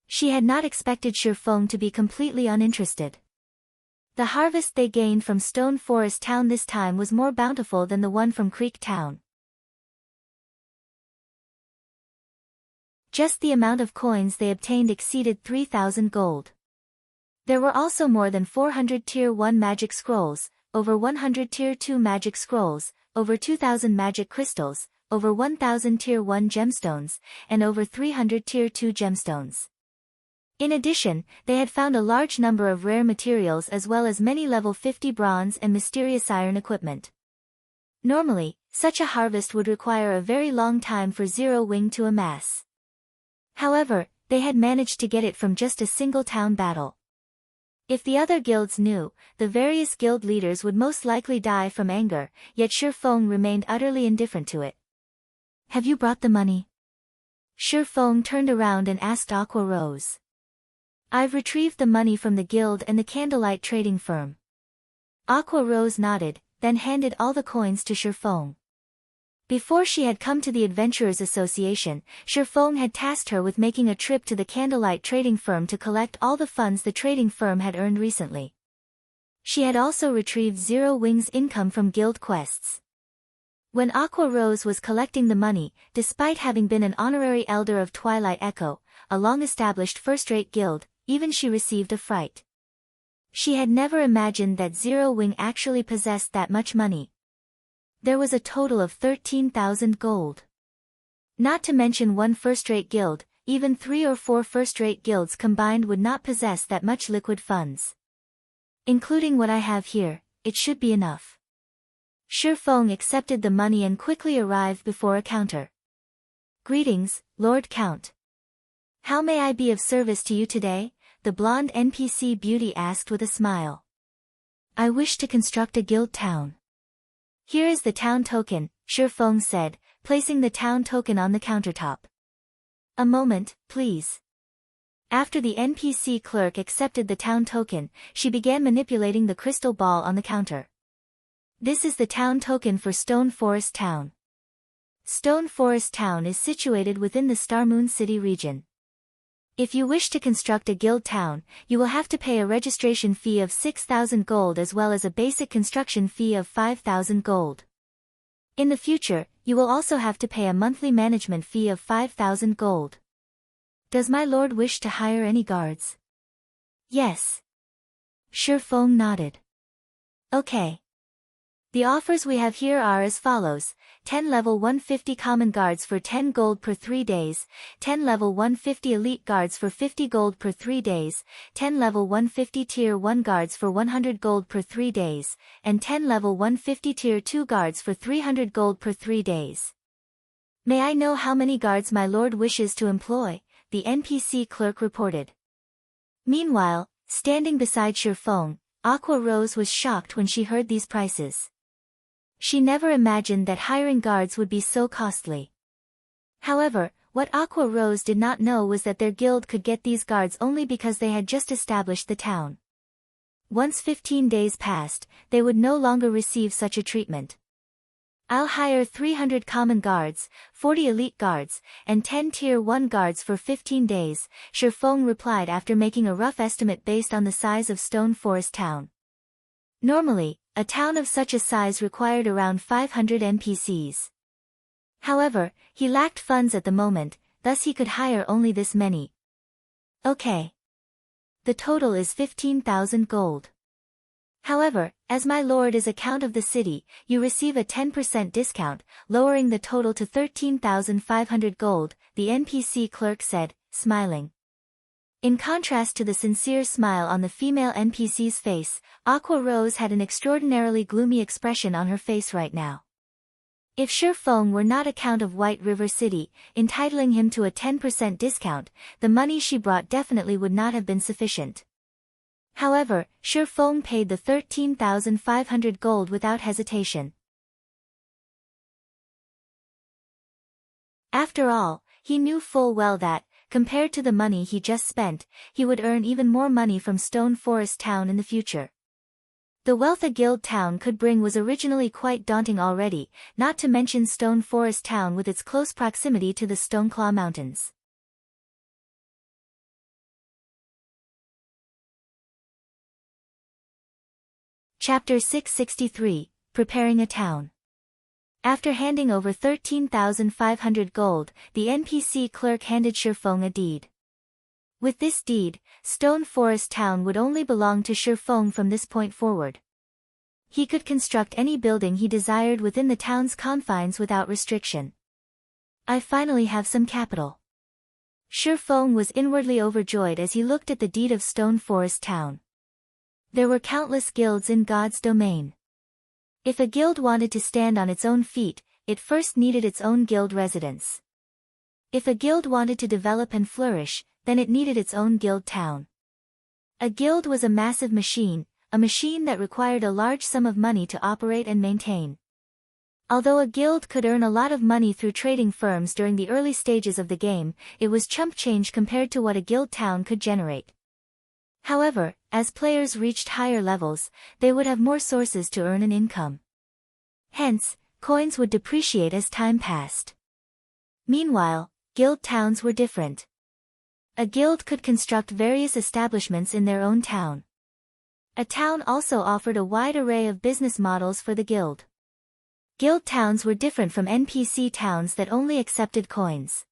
She had not expected Shifeng to be completely uninterested. The harvest they gained from Stone Forest Town this time was more bountiful than the one from Creek Town. Just the amount of coins they obtained exceeded 3,000 gold. There were also more than 400 Tier 1 magic scrolls, over 100 Tier 2 magic scrolls, over 2,000 magic crystals, over 1,000 Tier 1 gemstones, and over 300 Tier 2 gemstones. In addition, they had found a large number of rare materials as well as many level 50 bronze and mysterious iron equipment. Normally, such a harvest would require a very long time for Zero Wing to amass. However, they had managed to get it from just a single town battle. If the other guilds knew, the various guild leaders would most likely die from anger, yet Shifeng remained utterly indifferent to it. Have you brought the money? Shifeng turned around and asked Aqua Rose. I've retrieved the money from the guild and the candlelight trading firm. Aqua Rose nodded, then handed all the coins to Shifeng. Before she had come to the Adventurers Association, Shifeng had tasked her with making a trip to the candlelight trading firm to collect all the funds the trading firm had earned recently. She had also retrieved Zero Wing's income from guild quests. When Aqua Rose was collecting the money, despite having been an honorary elder of Twilight Echo, a long-established first-rate guild, even she received a fright. She had never imagined that Zero Wing actually possessed that much money. There was a total of 13,000 gold. Not to mention one first-rate guild, even 3 or 4 first-rate guilds combined would not possess that much liquid funds. Including what I have here, it should be enough. Shifeng accepted the money and quickly arrived before a counter. Greetings, Lord Count. How may I be of service to you today? The blonde NPC beauty asked with a smile. I wish to construct a guild town. Here is the town token, Shifeng said, placing the town token on the countertop. A moment, please. After the NPC clerk accepted the town token, she began manipulating the crystal ball on the counter. This is the town token for Stone Forest Town. Stone Forest Town is situated within the Starmoon City region. If you wish to construct a guild town, you will have to pay a registration fee of 6,000 gold as well as a basic construction fee of 5,000 gold. In the future, you will also have to pay a monthly management fee of 5,000 gold. Does my lord wish to hire any guards? Yes. Shifeng nodded. Okay. The offers we have here are as follows: 10 level 150 common guards for 10 gold per 3 days, 10 level 150 elite guards for 50 gold per 3 days, 10 level 150 tier 1 guards for 100 gold per 3 days, and 10 level 150 tier 2 guards for 300 gold per 3 days. May I know how many guards my lord wishes to employ? The NPC clerk reported. Meanwhile, standing beside Shifeng, Aqua Rose was shocked when she heard these prices. She never imagined that hiring guards would be so costly. However, what Aqua Rose did not know was that their guild could get these guards only because they had just established the town. Once 15 days passed, they would no longer receive such a treatment. I'll hire 300 common guards, 40 elite guards, and 10 tier 1 guards for 15 days, Shifeng replied after making a rough estimate based on the size of Stone Forest Town. Normally, a town of such a size required around 500 NPCs. However, he lacked funds at the moment, thus he could hire only this many. Okay. The total is 15,000 gold. However, as my lord is a count of the city, you receive a 10% discount, lowering the total to 13,500 gold, the NPC clerk said, smiling. In contrast to the sincere smile on the female NPC's face, Aqua Rose had an extraordinarily gloomy expression on her face right now. If Shifeng were not a count of White River City, entitling him to a 10% discount, the money she brought definitely would not have been sufficient. However, Shifeng paid the 13,500 gold without hesitation. After all, he knew full well that, compared to the money he just spent, he would earn even more money from Stone Forest Town in the future. The wealth a guild town could bring was originally quite daunting already, not to mention Stone Forest Town with its close proximity to the Stoneclaw Mountains. Chapter 663, Preparing a Town. After handing over 13,500 gold, the NPC clerk handed Shifeng a deed. With this deed, Stone Forest Town would only belong to Shifeng from this point forward. He could construct any building he desired within the town's confines without restriction. I finally have some capital. Shifeng was inwardly overjoyed as he looked at the deed of Stone Forest Town. There were countless guilds in God's domain. If a guild wanted to stand on its own feet, it first needed its own guild residence. If a guild wanted to develop and flourish, then it needed its own guild town. A guild was a massive machine, a machine that required a large sum of money to operate and maintain. Although a guild could earn a lot of money through trading firms during the early stages of the game, it was chump change compared to what a guild town could generate. However, as players reached higher levels, they would have more sources to earn an income. Hence, coins would depreciate as time passed. Meanwhile, guild towns were different. A guild could construct various establishments in their own town. A town also offered a wide array of business models for the guild. Guild towns were different from NPC towns that only accepted coins.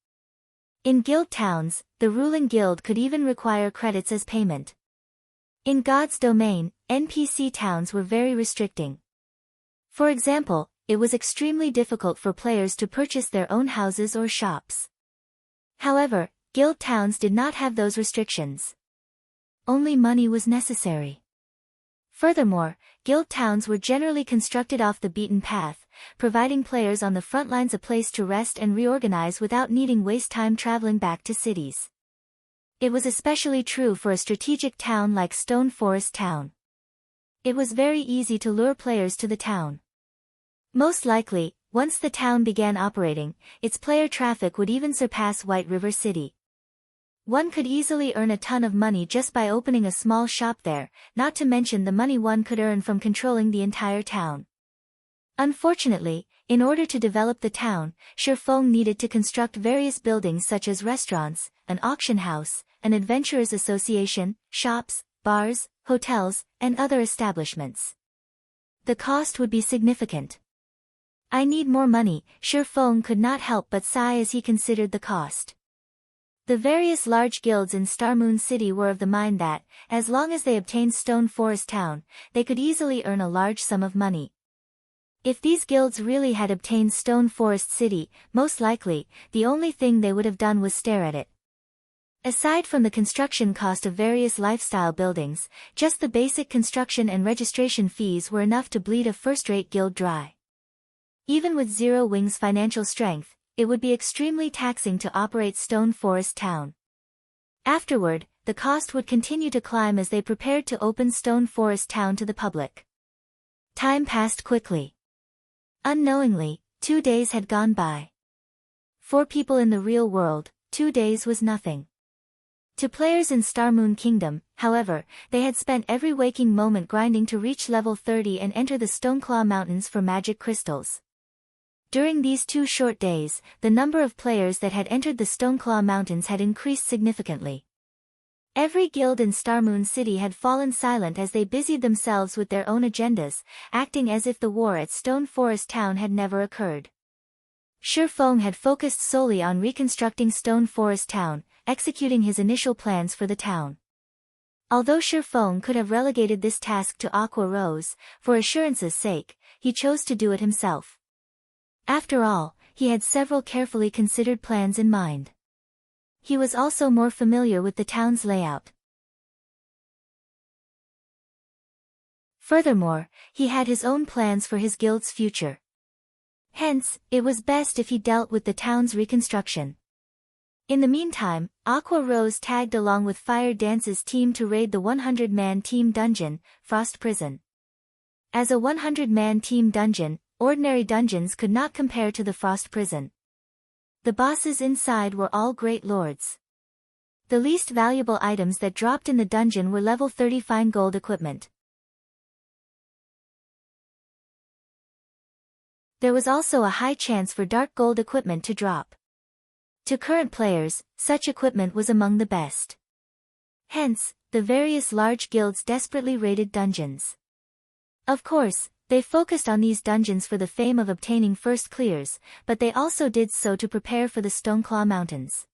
In guild towns, the ruling guild could even require credits as payment. In God's domain, NPC towns were very restricting. For example, it was extremely difficult for players to purchase their own houses or shops. However, guild towns did not have those restrictions. Only money was necessary. Furthermore, guild towns were generally constructed off the beaten path, providing players on the front lines a place to rest and reorganize without needing waste time traveling back to cities. It was especially true for a strategic town like Stone Forest Town. It was very easy to lure players to the town. Most likely, once the town began operating, its player traffic would even surpass White River City. One could easily earn a ton of money just by opening a small shop there, not to mention the money one could earn from controlling the entire town. Unfortunately, in order to develop the town, Shifeng needed to construct various buildings such as restaurants, an auction house, an adventurers association, shops, bars, hotels, and other establishments. The cost would be significant. "I need more money," Shifeng could not help but sigh as he considered the cost. The various large guilds in Starmoon City were of the mind that, as long as they obtained Stone Forest Town, they could easily earn a large sum of money. If these guilds really had obtained Stone Forest City, most likely, the only thing they would have done was stare at it. Aside from the construction cost of various lifestyle buildings, just the basic construction and registration fees were enough to bleed a first-rate guild dry. Even with Zero Wing's financial strength, it would be extremely taxing to operate Stone Forest Town. Afterward, the cost would continue to climb as they prepared to open Stone Forest Town to the public. Time passed quickly. Unknowingly, 2 days had gone by. For people in the real world, 2 days was nothing. To players in Starmoon Kingdom, however, they had spent every waking moment grinding to reach level 30 and enter the Stoneclaw Mountains for magic crystals. During these 2 short days, the number of players that had entered the Stoneclaw Mountains had increased significantly. Every guild in Starmoon City had fallen silent as they busied themselves with their own agendas, acting as if the war at Stone Forest Town had never occurred. Shifeng had focused solely on reconstructing Stone Forest Town, executing his initial plans for the town. Although Shifeng could have relegated this task to Aqua Rose, for assurance's sake, he chose to do it himself. After all, he had several carefully considered plans in mind. He was also more familiar with the town's layout. Furthermore, he had his own plans for his guild's future. Hence, it was best if he dealt with the town's reconstruction. In the meantime, Aqua Rose tagged along with Fire Dance's team to raid the 100-man team dungeon, Frost Prison. As a 100-man team dungeon, ordinary dungeons could not compare to the Frost Prison. The bosses inside were all great lords. The least valuable items that dropped in the dungeon were level 30 fine gold equipment. There was also a high chance for dark gold equipment to drop. To current players, such equipment was among the best. Hence, the various large guilds desperately raided dungeons. Of course, they focused on these dungeons for the fame of obtaining first clears, but they also did so to prepare for the Stoneclaw Mountains.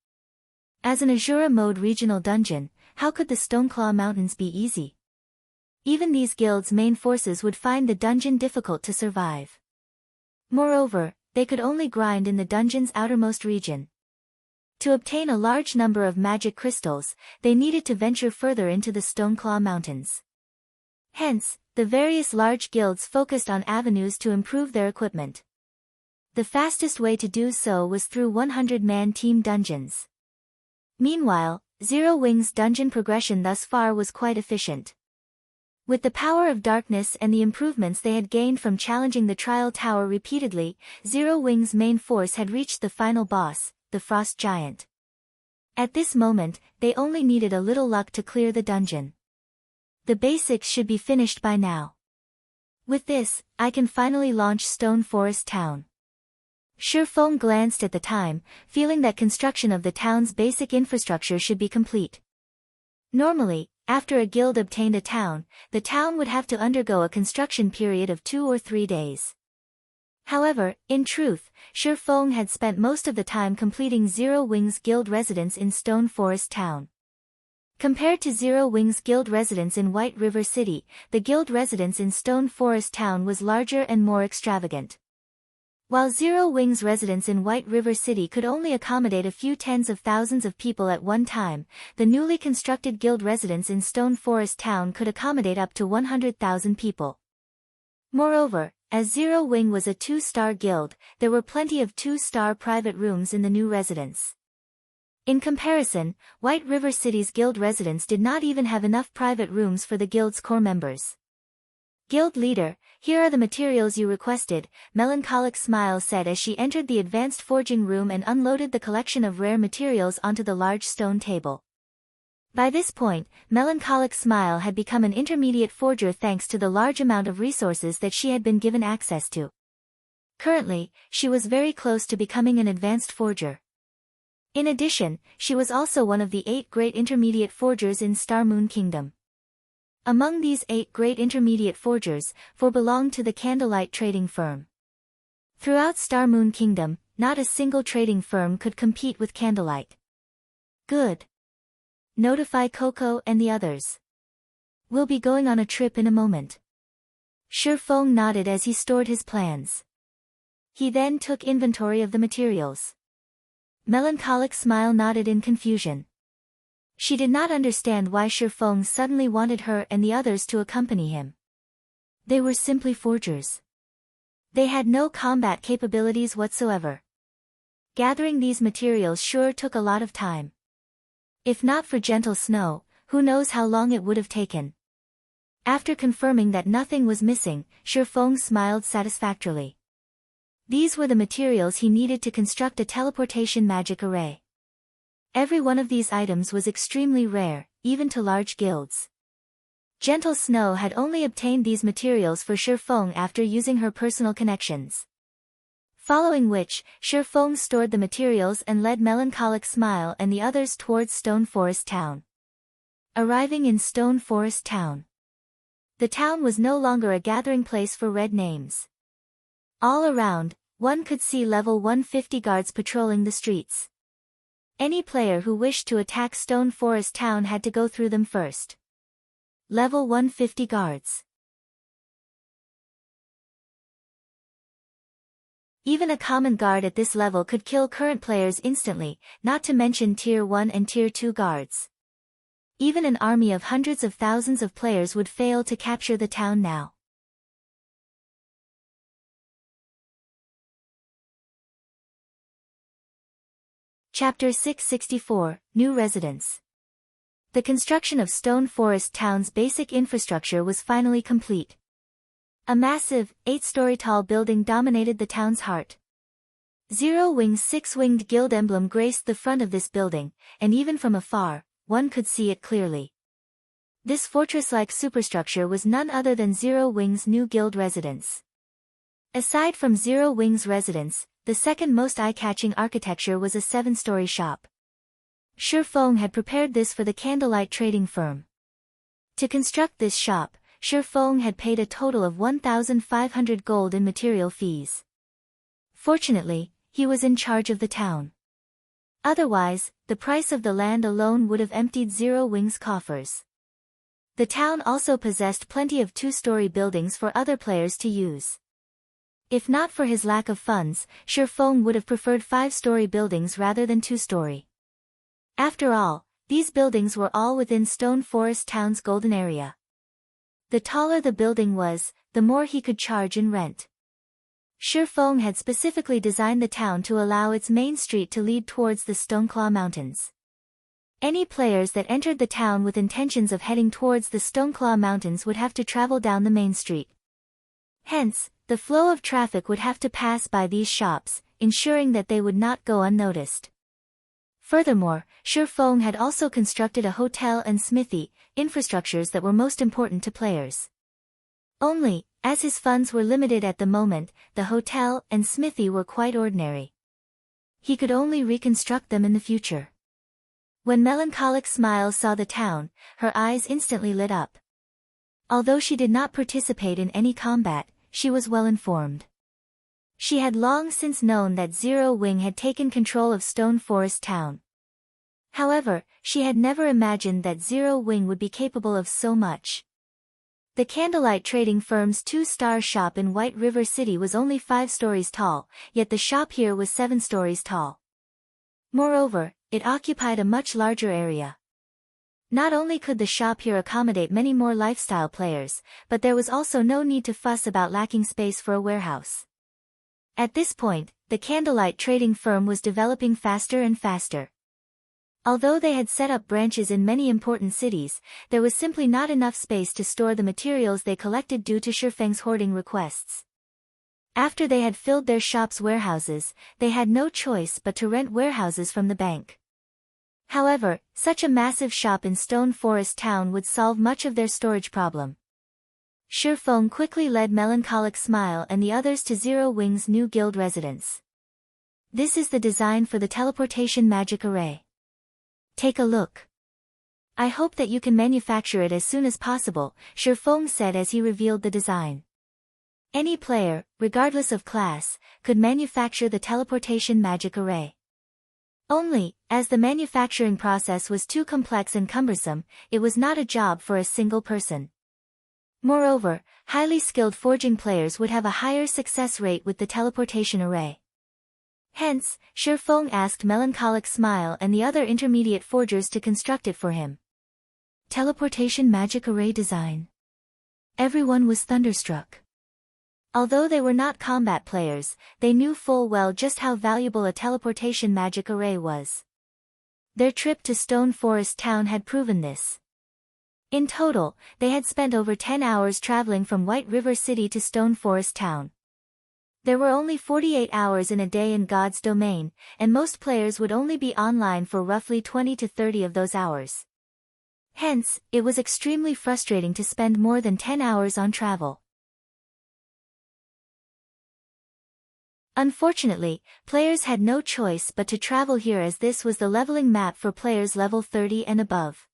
As an Asura mode regional dungeon, how could the Stoneclaw Mountains be easy? Even these guilds' main forces would find the dungeon difficult to survive. Moreover, they could only grind in the dungeon's outermost region. To obtain a large number of magic crystals, they needed to venture further into the Stoneclaw Mountains. Hence, the various large guilds focused on avenues to improve their equipment. The fastest way to do so was through 100-man team dungeons. Meanwhile, Zero Wing's dungeon progression thus far was quite efficient. With the power of darkness and the improvements they had gained from challenging the Trial Tower repeatedly, Zero Wing's main force had reached the final boss, the Frost Giant. At this moment, they only needed a little luck to clear the dungeon. The basics should be finished by now. With this, I can finally launch Stone Forest Town. Shifeng glanced at the time, feeling that construction of the town's basic infrastructure should be complete. Normally, after a guild obtained a town, the town would have to undergo a construction period of 2 or 3 days. However, in truth, Shifeng had spent most of the time completing Zero Wing's guild residence in Stone Forest Town. Compared to Zero Wing's guild residence in White River City, the guild residence in Stone Forest Town was larger and more extravagant. While Zero Wing's residence in White River City could only accommodate a few tens of thousands of people at one time, the newly constructed guild residence in Stone Forest Town could accommodate up to 100,000 people. Moreover, as Zero Wing was a 2-star guild, there were plenty of 2-star private rooms in the new residence. In comparison, White River City's guild residence did not even have enough private rooms for the guild's core members. Guild leader, here are the materials you requested, Melancholic Smile said as she entered the advanced forging room and unloaded the collection of rare materials onto the large stone table. By this point, Melancholic Smile had become an intermediate forger thanks to the large amount of resources that she had been given access to. Currently, she was very close to becoming an advanced forger. In addition, she was also one of the 8 great intermediate forgers in Star Moon Kingdom. Among these 8 great intermediate forgers, 4 belonged to the Candlelight trading firm. Throughout Star Moon Kingdom, not a single trading firm could compete with Candlelight. Good. Notify Coco and the others. We'll be going on a trip in a moment. Shifeng nodded as he stored his plans. He then took inventory of the materials. Melancholic Smile nodded in confusion. She did not understand why Shifeng suddenly wanted her and the others to accompany him. They were simply forgers. They had no combat capabilities whatsoever. Gathering these materials sure took a lot of time. If not for gentle snow, who knows how long it would have taken. After confirming that nothing was missing, Shifeng smiled satisfactorily. These were the materials he needed to construct a teleportation magic array. Every one of these items was extremely rare, even to large guilds. Gentle Snow had only obtained these materials for Shifeng after using her personal connections. Following which, Shifeng stored the materials and led Melancholic Smile and the others towards Stone Forest Town. Arriving in Stone Forest Town. The town was no longer a gathering place for red names. All around, one could see level 150 guards patrolling the streets. Any player who wished to attack Stone Forest Town had to go through them first. Level 150 guards. Even a common guard at this level could kill current players instantly, not to mention Tier 1 and Tier 2 guards. Even an army of hundreds of thousands of players would fail to capture the town now. Chapter 664, New Residence. The construction of Stone Forest Town's basic infrastructure was finally complete. A massive, 8-story tall building dominated the town's heart. Zero Wing's 6-winged guild emblem graced the front of this building, and even from afar, one could see it clearly. This fortress-like superstructure was none other than Zero Wing's new guild residence. Aside from Zero Wing's residence, the second most eye-catching architecture was a 7-story shop. Shifeng had prepared this for the Candlelight trading firm. To construct this shop, Shifeng had paid a total of 1,500 gold in material fees. Fortunately, he was in charge of the town. Otherwise, the price of the land alone would have emptied Zero Wing's coffers. The town also possessed plenty of 2-story buildings for other players to use. If not for his lack of funds, Shifeng would have preferred 5-story buildings rather than 2-story. After all, these buildings were all within Stone Forest Town's golden area. The taller the building was, the more he could charge in rent. Shifeng had specifically designed the town to allow its main street to lead towards the Stoneclaw Mountains. Any players that entered the town with intentions of heading towards the Stoneclaw Mountains would have to travel down the main street. Hence, the flow of traffic would have to pass by these shops, ensuring that they would not go unnoticed. Furthermore, Shurfeng had also constructed a hotel and smithy, infrastructures that were most important to players. Only, as his funds were limited at the moment, the hotel and smithy were quite ordinary. He could only reconstruct them in the future. When Melancholic Smile saw the town, her eyes instantly lit up. Although she did not participate in any combat, she was well informed. She had long since known that Zero Wing had taken control of Stone Forest Town. However, she had never imagined that Zero Wing would be capable of so much. The Candlelight Trading Firm's 2-star shop in White River City was only 5 stories tall, yet the shop here was 7 stories tall. Moreover, it occupied a much larger area. Not only could the shop here accommodate many more lifestyle players, but there was also no need to fuss about lacking space for a warehouse. At this point, the Candlelight Trading Firm was developing faster and faster. Although they had set up branches in many important cities, there was simply not enough space to store the materials they collected due to Shurfeng's hoarding requests. After they had filled their shop's warehouses, they had no choice but to rent warehouses from the bank. However, such a massive shop in Stone Forest Town would solve much of their storage problem. Shurfeng quickly led Melancholic Smile and the others to Zero Wing's new guild residence. This is the design for the teleportation magic array. Take a look. I hope that you can manufacture it as soon as possible, Shurfeng said as he revealed the design. Any player, regardless of class, could manufacture the teleportation magic array. Only, as the manufacturing process was too complex and cumbersome, it was not a job for a single person. Moreover, highly skilled forging players would have a higher success rate with the teleportation array. Hence, Shurfeng asked Melancholic Smile and the other intermediate forgers to construct it for him. Teleportation magic array design. Everyone was thunderstruck. Although they were not combat players, they knew full well just how valuable a teleportation magic array was. Their trip to Stone Forest Town had proven this. In total, they had spent over 10 hours traveling from White River City to Stone Forest Town. There were only 48 hours in a day in God's domain, and most players would only be online for roughly 20 to 30 of those hours. Hence, it was extremely frustrating to spend more than 10 hours on travel. Unfortunately, players had no choice but to travel here as this was the leveling map for players level 30 and above.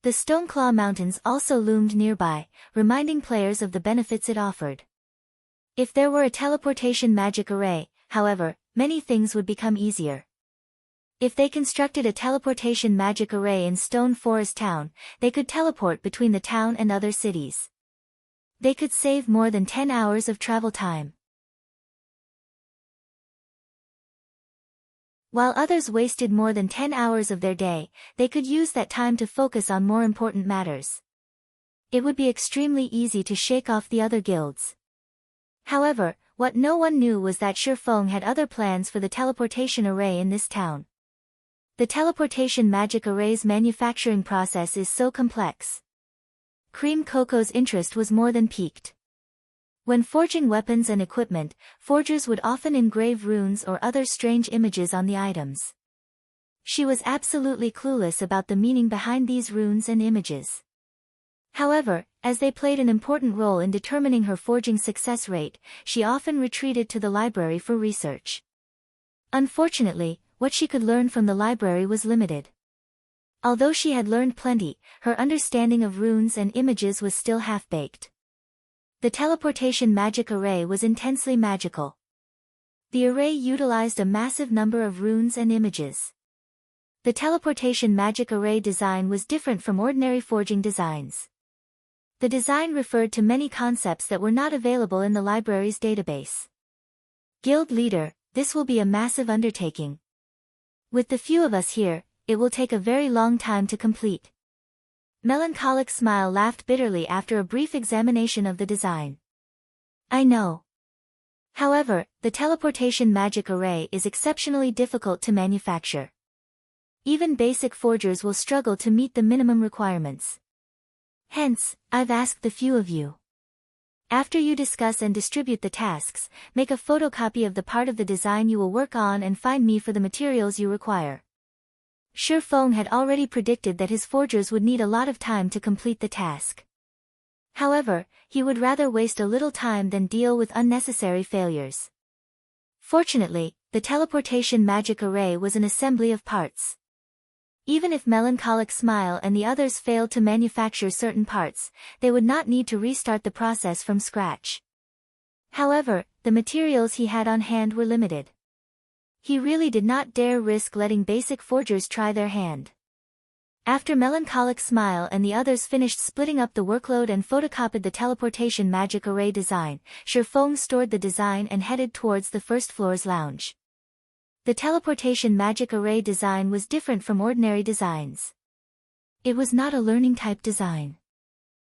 The Stoneclaw Mountains also loomed nearby, reminding players of the benefits it offered. If there were a teleportation magic array, however, many things would become easier. If they constructed a teleportation magic array in Stone Forest Town, they could teleport between the town and other cities. They could save more than 10 hours of travel time. While others wasted more than 10 hours of their day, they could use that time to focus on more important matters. It would be extremely easy to shake off the other guilds. However, what no one knew was that Shurfeng had other plans for the teleportation array in this town. The teleportation magic array's manufacturing process is so complex. Cream Coco's interest was more than piqued. When forging weapons and equipment, forgers would often engrave runes or other strange images on the items. She was absolutely clueless about the meaning behind these runes and images. However, as they played an important role in determining her forging success rate, she often retreated to the library for research. Unfortunately, what she could learn from the library was limited. Although she had learned plenty, her understanding of runes and images was still half-baked. The teleportation magic array was intensely magical. The array utilized a massive number of runes and images. The teleportation magic array design was different from ordinary forging designs. The design referred to many concepts that were not available in the library's database. Guild leader, this will be a massive undertaking. With the few of us here, it will take a very long time to complete. Melancholic Smile laughed bitterly after a brief examination of the design. I know. However, the teleportation magic array is exceptionally difficult to manufacture. Even basic forgers will struggle to meet the minimum requirements. Hence, I've asked the few of you. After you discuss and distribute the tasks, make a photocopy of the part of the design you will work on and find me for the materials you require. Shi Feng had already predicted that his forgers would need a lot of time to complete the task. However, he would rather waste a little time than deal with unnecessary failures. Fortunately, the teleportation magic array was an assembly of parts. Even if Melancholic Smile and the others failed to manufacture certain parts, they would not need to restart the process from scratch. However, the materials he had on hand were limited. He really did not dare risk letting basic forgers try their hand. After Melancholic Smile and the others finished splitting up the workload and photocopied the teleportation magic array design, Shi Feng stored the design and headed towards the first floor's lounge. The teleportation magic array design was different from ordinary designs. It was not a learning type design.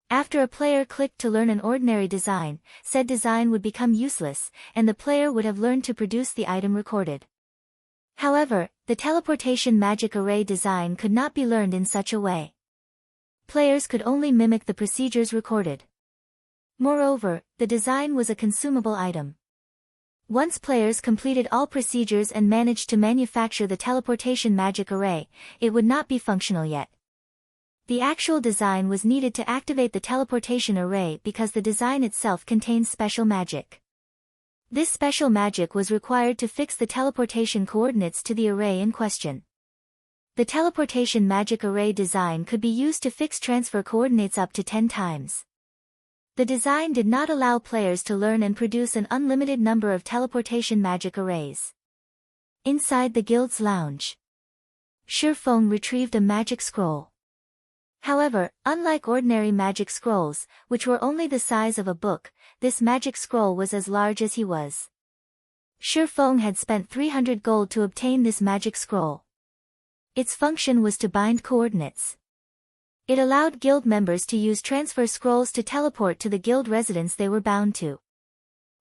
After a player clicked to learn an ordinary design, said design would become useless, and the player would have learned to produce the item recorded. However, the teleportation magic array design could not be learned in such a way. Players could only mimic the procedures recorded. Moreover, the design was a consumable item. Once players completed all procedures and managed to manufacture the teleportation magic array, it would not be functional yet. The actual design was needed to activate the teleportation array because the design itself contains special magic. This special magic was required to fix the teleportation coordinates to the array in question. The teleportation magic array design could be used to fix transfer coordinates up to 10 times. The design did not allow players to learn and produce an unlimited number of teleportation magic arrays. Inside the guild's lounge, Shi Feng retrieved a magic scroll. However, unlike ordinary magic scrolls, which were only the size of a book, this magic scroll was as large as he was. Shi Feng had spent 300 gold to obtain this magic scroll. Its function was to bind coordinates. It allowed guild members to use transfer scrolls to teleport to the guild residence they were bound to.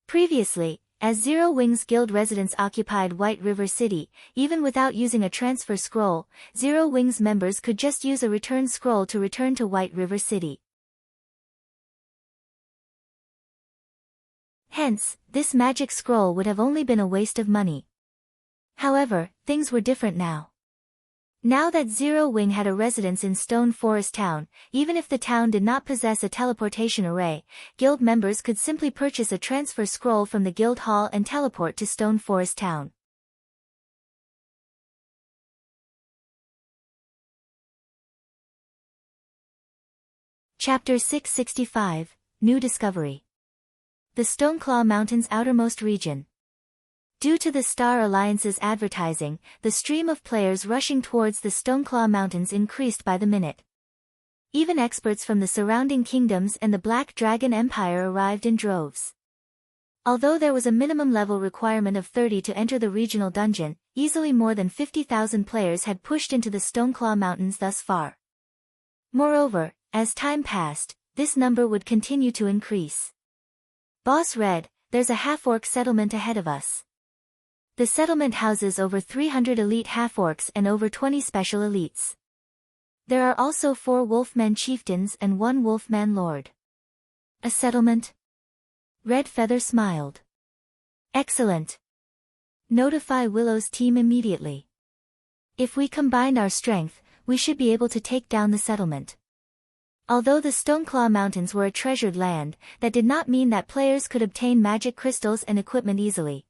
Previously, as Zero Wings guild residents occupied White River City, even without using a transfer scroll, Zero Wings members could just use a return scroll to return to White River City. Hence, this magic scroll would have only been a waste of money. However, things were different now. Now that Zero Wing had a residence in Stone Forest Town, even if the town did not possess a teleportation array, guild members could simply purchase a transfer scroll from the guild hall and teleport to Stone Forest Town. Chapter 665, New Discovery. The Stoneclaw Mountains' outermost region. Due to the Star Alliance's advertising, the stream of players rushing towards the Stoneclaw Mountains increased by the minute. Even experts from the surrounding kingdoms and the Black Dragon Empire arrived in droves. Although there was a minimum level requirement of 30 to enter the regional dungeon, easily more than 50,000 players had pushed into the Stoneclaw Mountains thus far. Moreover, as time passed, this number would continue to increase. Boss Red, there's a half-orc settlement ahead of us. The settlement houses over 300 elite half-orcs and over 20 special elites. There are also 4 wolfman chieftains and 1 wolfman lord. A settlement? Red Feather smiled. Excellent. Notify Willow's team immediately. If we combined our strength, we should be able to take down the settlement. Although the Stoneclaw Mountains were a treasured land, that did not mean that players could obtain magic crystals and equipment easily.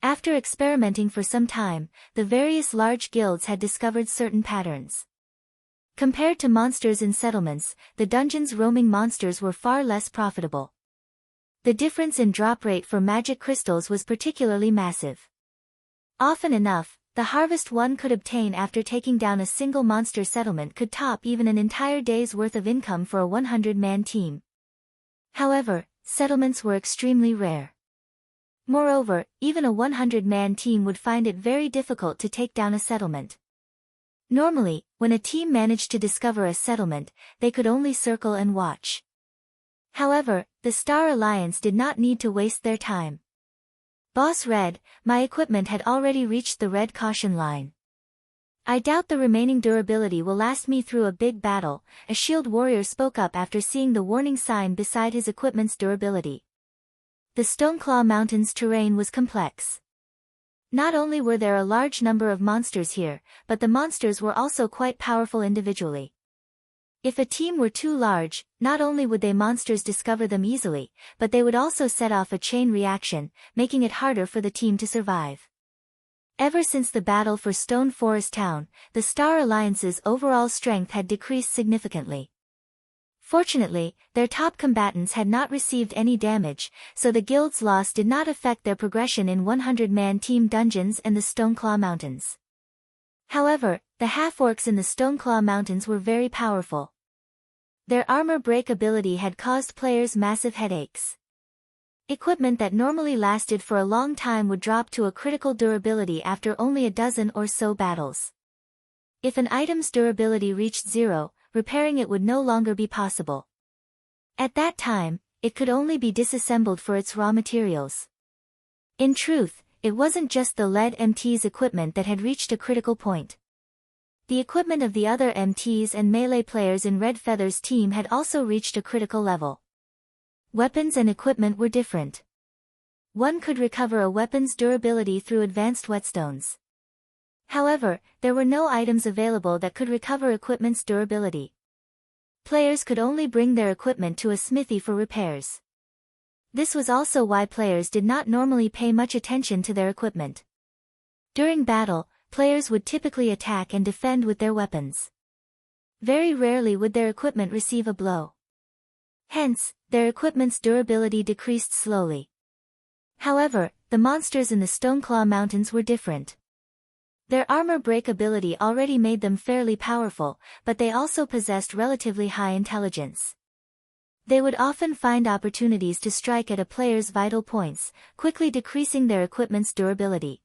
After experimenting for some time, the various large guilds had discovered certain patterns. Compared to monsters in settlements, the dungeons roaming monsters were far less profitable. The difference in drop rate for magic crystals was particularly massive. Often enough, the harvest one could obtain after taking down a single monster settlement could top even an entire day's worth of income for a 100-man team. However, settlements were extremely rare. Moreover, even a 100-man team would find it very difficult to take down a settlement. Normally, when a team managed to discover a settlement, they could only circle and watch. However, the Star Alliance did not need to waste their time. Boss Red, my equipment had already reached the red caution line. I doubt the remaining durability will last me through a big battle, a shield warrior spoke up after seeing the warning sign beside his equipment's durability. The Stoneclaw Mountains terrain was complex. Not only were there a large number of monsters here, but the monsters were also quite powerful individually. If a team were too large, not only would they monsters discover them easily, but they would also set off a chain reaction, making it harder for the team to survive. Ever since the battle for Stone Forest Town, the Star Alliance's overall strength had decreased significantly. Fortunately, their top combatants had not received any damage, so the guild's loss did not affect their progression in 100-man team dungeons and the Stoneclaw Mountains. However, the half-orcs in the Stoneclaw Mountains were very powerful. Their armor break ability had caused players massive headaches. Equipment that normally lasted for a long time would drop to a critical durability after only a dozen or so battles. If an item's durability reached 0, repairing it would no longer be possible. At that time, it could only be disassembled for its raw materials. In truth, it wasn't just the lead MT's equipment that had reached a critical point. The equipment of the other MTs and melee players in Red Feather's team had also reached a critical level. Weapons and equipment were different. One could recover a weapon's durability through advanced whetstones. However, there were no items available that could recover equipment's durability. Players could only bring their equipment to a smithy for repairs. This was also why players did not normally pay much attention to their equipment. During battle, players would typically attack and defend with their weapons. Very rarely would their equipment receive a blow. Hence, their equipment's durability decreased slowly. However, the monsters in the Stoneclaw Mountains were different. Their armor break ability already made them fairly powerful, but they also possessed relatively high intelligence. They would often find opportunities to strike at a player's vital points, quickly decreasing their equipment's durability.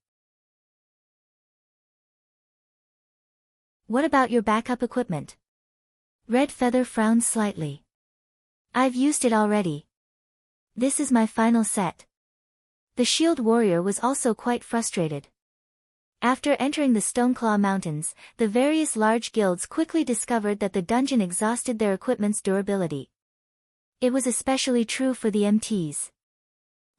What about your backup equipment? Red Feather frowned slightly. I've used it already. This is my final set. The shield warrior was also quite frustrated. After entering the Stoneclaw Mountains, the various large guilds quickly discovered that the dungeon exhausted their equipment's durability. It was especially true for the MTs.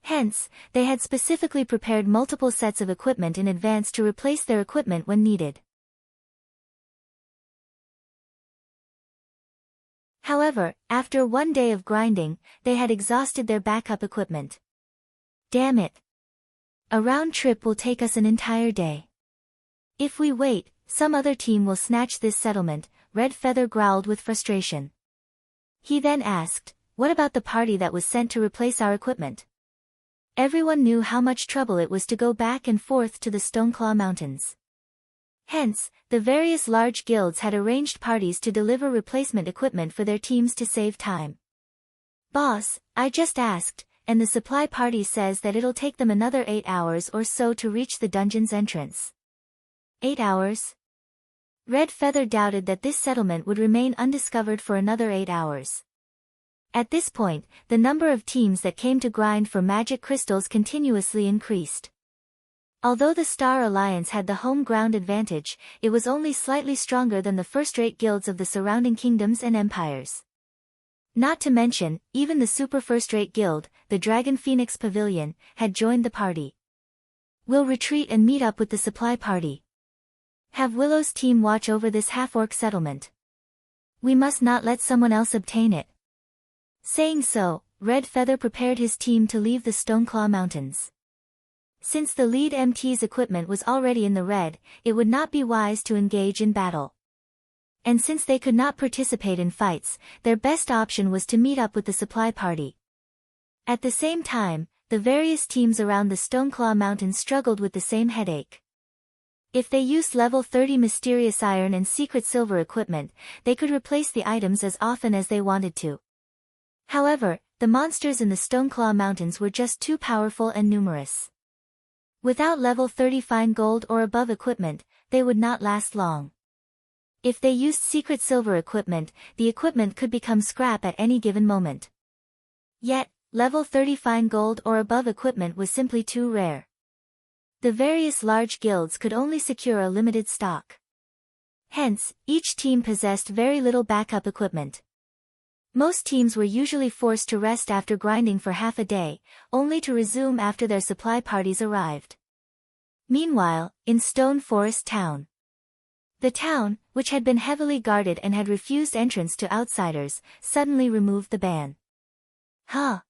Hence, they had specifically prepared multiple sets of equipment in advance to replace their equipment when needed. However, after one day of grinding, they had exhausted their backup equipment. Damn it! A round trip will take us an entire day. If we wait, some other team will snatch this settlement, Red Feather growled with frustration. He then asked, what about the party that was sent to replace our equipment? Everyone knew how much trouble it was to go back and forth to the Stoneclaw Mountains. Hence, the various large guilds had arranged parties to deliver replacement equipment for their teams to save time. Boss, I just asked, and the supply party says that it'll take them another 8 hours or so to reach the dungeon's entrance. 8 hours? Red Feather doubted that this settlement would remain undiscovered for another 8 hours. At this point, the number of teams that came to grind for magic crystals continuously increased. Although the Star Alliance had the home ground advantage, it was only slightly stronger than the first-rate guilds of the surrounding kingdoms and empires. Not to mention, even the super first-rate guild, the Dragon Phoenix Pavilion, had joined the party. We'll retreat and meet up with the supply party. Have Willow's team watch over this half-orc settlement. We must not let someone else obtain it. Saying so, Red Feather prepared his team to leave the Stoneclaw Mountains. Since the lead MT's equipment was already in the red, it would not be wise to engage in battle. And since they could not participate in fights, their best option was to meet up with the supply party. At the same time, the various teams around the Stoneclaw Mountains struggled with the same headache. If they used level 30 mysterious iron and secret silver equipment, they could replace the items as often as they wanted to. However, the monsters in the Stoneclaw Mountains were just too powerful and numerous. Without level 30 fine gold or above equipment, they would not last long. If they used secret silver equipment, the equipment could become scrap at any given moment. Yet, level 30 fine gold or above equipment was simply too rare. The various large guilds could only secure a limited stock. Hence, each team possessed very little backup equipment. Most teams were usually forced to rest after grinding for half a day, only to resume after their supply parties arrived. Meanwhile, in Stone Forest Town. The town, which had been heavily guarded and had refused entrance to outsiders, suddenly removed the ban. Huh?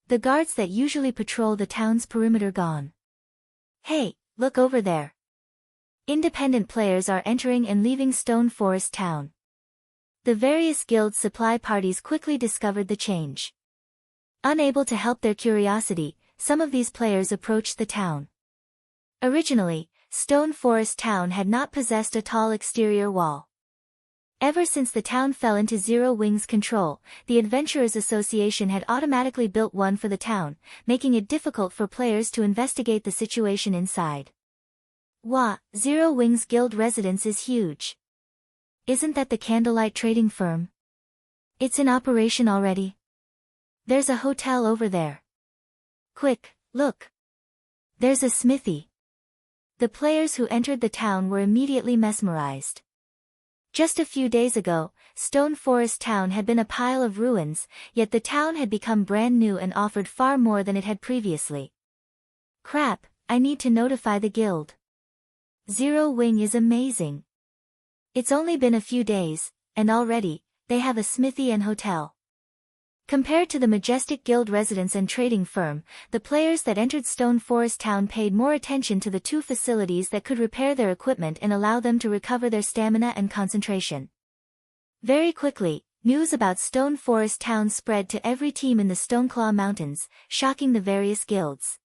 The guards that usually patrol the town's perimeter gone. Hey, look over there. Independent players are entering and leaving Stone Forest Town. The various guild supply parties quickly discovered the change. Unable to help their curiosity, some of these players approached the town. Originally, Stone Forest Town had not possessed a tall exterior wall. Ever since the town fell into Zero Wing's control, the Adventurers Association had automatically built one for the town, making it difficult for players to investigate the situation inside. Wah, Zero Wing's guild residence is huge. Isn't that the Candlelight trading firm? It's in operation already. There's a hotel over there. Quick, look. There's a smithy. The players who entered the town were immediately mesmerized. Just a few days ago, Stone Forest Town had been a pile of ruins, yet the town had become brand new and offered far more than it had previously. Crap, I need to notify the guild. Zero Wing is amazing. It's only been a few days, and already, they have a smithy and hotel. Compared to the majestic guild residence and trading firm, the players that entered Stone Forest Town paid more attention to the two facilities that could repair their equipment and allow them to recover their stamina and concentration. Very quickly, news about Stone Forest Town spread to every team in the Stoneclaw Mountains, shocking the various guilds.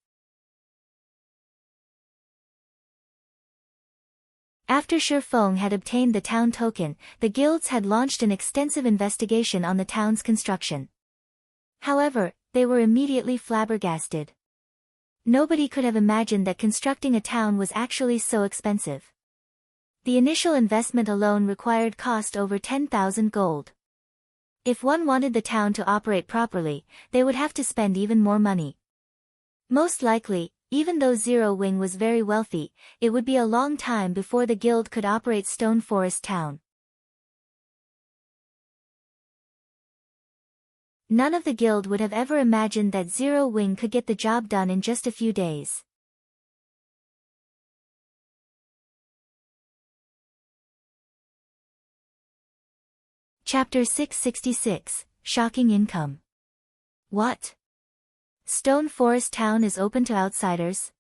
After Shifeng had obtained the town token, the guilds had launched an extensive investigation on the town's construction. However, they were immediately flabbergasted. Nobody could have imagined that constructing a town was actually so expensive. The initial investment alone required cost over 10,000 gold. If one wanted the town to operate properly, they would have to spend even more money. Most likely, even though Zero Wing was very wealthy, it would be a long time before the guild could operate Stone Forest Town. None of the guild would have ever imagined that Zero Wing could get the job done in just a few days. Chapter 666, Shocking Income. What? Stone Forest Town is open to outsiders?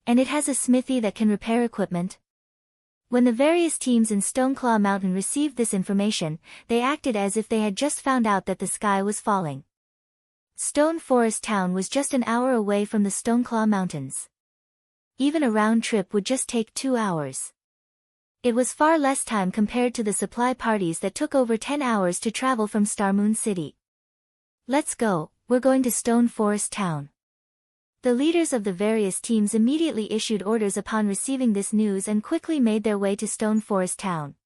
And it has a smithy that can repair equipment? When the various teams in Stoneclaw Mountain received this information, they acted as if they had just found out that the sky was falling. Stone Forest Town was just an hour away from the Stoneclaw Mountains. Even a round trip would just take 2 hours. It was far less time compared to the supply parties that took over 10 hours to travel from Starmoon City. Let's go, we're going to Stone Forest Town. The leaders of the various teams immediately issued orders upon receiving this news and quickly made their way to Stone Forest Town.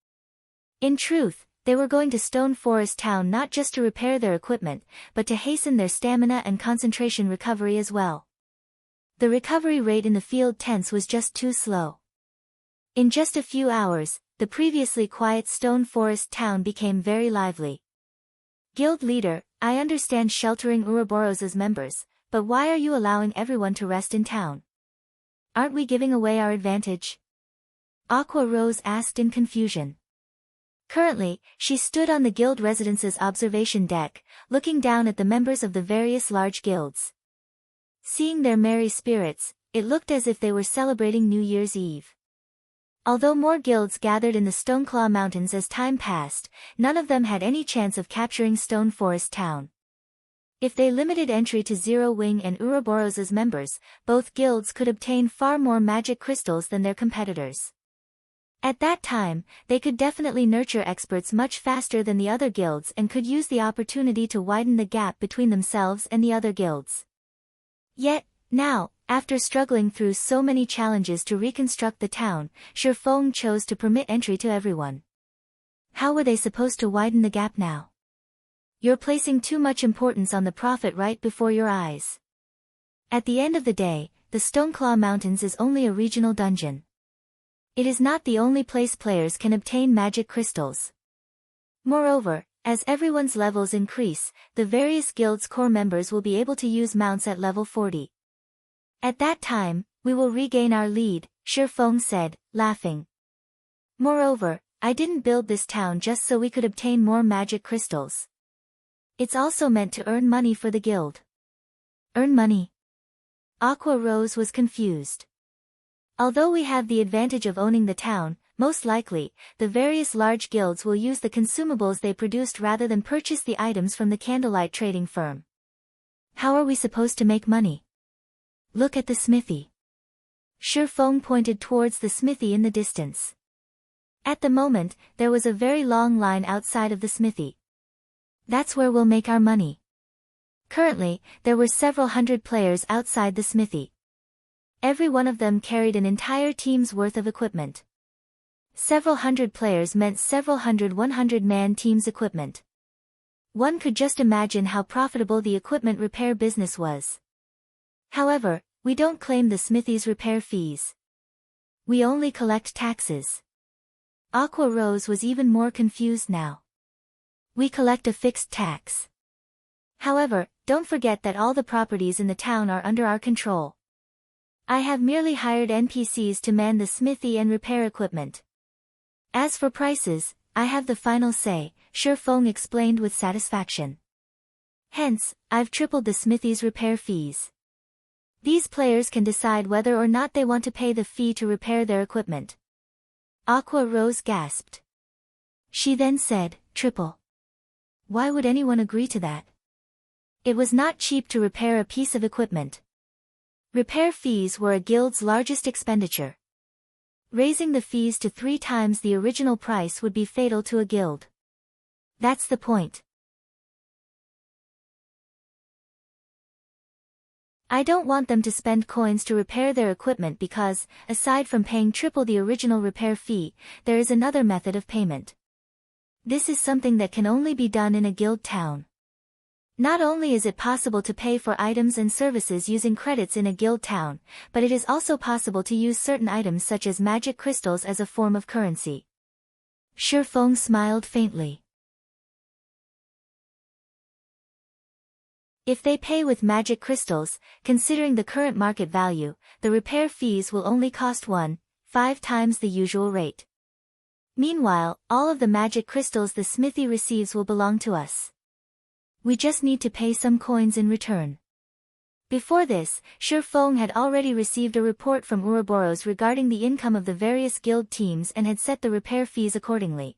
In truth, they were going to Stone Forest Town not just to repair their equipment, but to hasten their stamina and concentration recovery as well. The recovery rate in the field tents was just too slow. In just a few hours, the previously quiet Stone Forest Town became very lively. Guild leader, I understand sheltering Ouroboros' members, but why are you allowing everyone to rest in town? Aren't we giving away our advantage? Aqua Rose asked in confusion. Currently, she stood on the guild residence's observation deck, looking down at the members of the various large guilds. Seeing their merry spirits, it looked as if they were celebrating New Year's Eve. Although more guilds gathered in the Stoneclaw Mountains as time passed, none of them had any chance of capturing Stone Forest Town. If they limited entry to Zero Wing and Ouroboros' members, both guilds could obtain far more magic crystals than their competitors. At that time, they could definitely nurture experts much faster than the other guilds and could use the opportunity to widen the gap between themselves and the other guilds. Yet, now, after struggling through so many challenges to reconstruct the town, Shifeng chose to permit entry to everyone. How were they supposed to widen the gap now? You're placing too much importance on the profit right before your eyes. At the end of the day, the Stoneclaw Mountains is only a regional dungeon. It is not the only place players can obtain magic crystals. Moreover, as everyone's levels increase, the various guilds' core members will be able to use mounts at level 40. At that time, we will regain our lead, Shifeng said, laughing. Moreover, I didn't build this town just so we could obtain more magic crystals. It's also meant to earn money for the guild. Earn money? Aqua Rose was confused. Although we have the advantage of owning the town, most likely, the various large guilds will use the consumables they produced rather than purchase the items from the candlelight trading firm. How are we supposed to make money? Look at the smithy. Shifeng pointed towards the smithy in the distance. At the moment, there was a very long line outside of the smithy. That's where we'll make our money. Currently, there were several hundred players outside the smithy. Every one of them carried an entire team's worth of equipment. Several hundred players meant several hundred 100-man teams' equipment. One could just imagine how profitable the equipment repair business was. However, we don't claim the smithy's repair fees. We only collect taxes. Aqua Rose was even more confused now. We collect a fixed tax. However, don't forget that all the properties in the town are under our control. I have merely hired NPCs to man the smithy and repair equipment. As for prices, I have the final say, Shifeng explained with satisfaction. Hence, I've tripled the smithy's repair fees. These players can decide whether or not they want to pay the fee to repair their equipment. Aqua Rose gasped. She then said, triple. Why would anyone agree to that? It was not cheap to repair a piece of equipment. Repair fees were a guild's largest expenditure. Raising the fees to 3 times the original price would be fatal to a guild. That's the point. I don't want them to spend coins to repair their equipment because, aside from paying triple the original repair fee, there is another method of payment. This is something that can only be done in a guild town. Not only is it possible to pay for items and services using credits in a guild town, but it is also possible to use certain items such as magic crystals as a form of currency. Shifeng smiled faintly. If they pay with magic crystals, considering the current market value, the repair fees will only cost 1.5 times the usual rate. Meanwhile, all of the magic crystals the smithy receives will belong to us. We just need to pay some coins in return. Before this, Shifeng had already received a report from Ouroboros regarding the income of the various guild teams and had set the repair fees accordingly.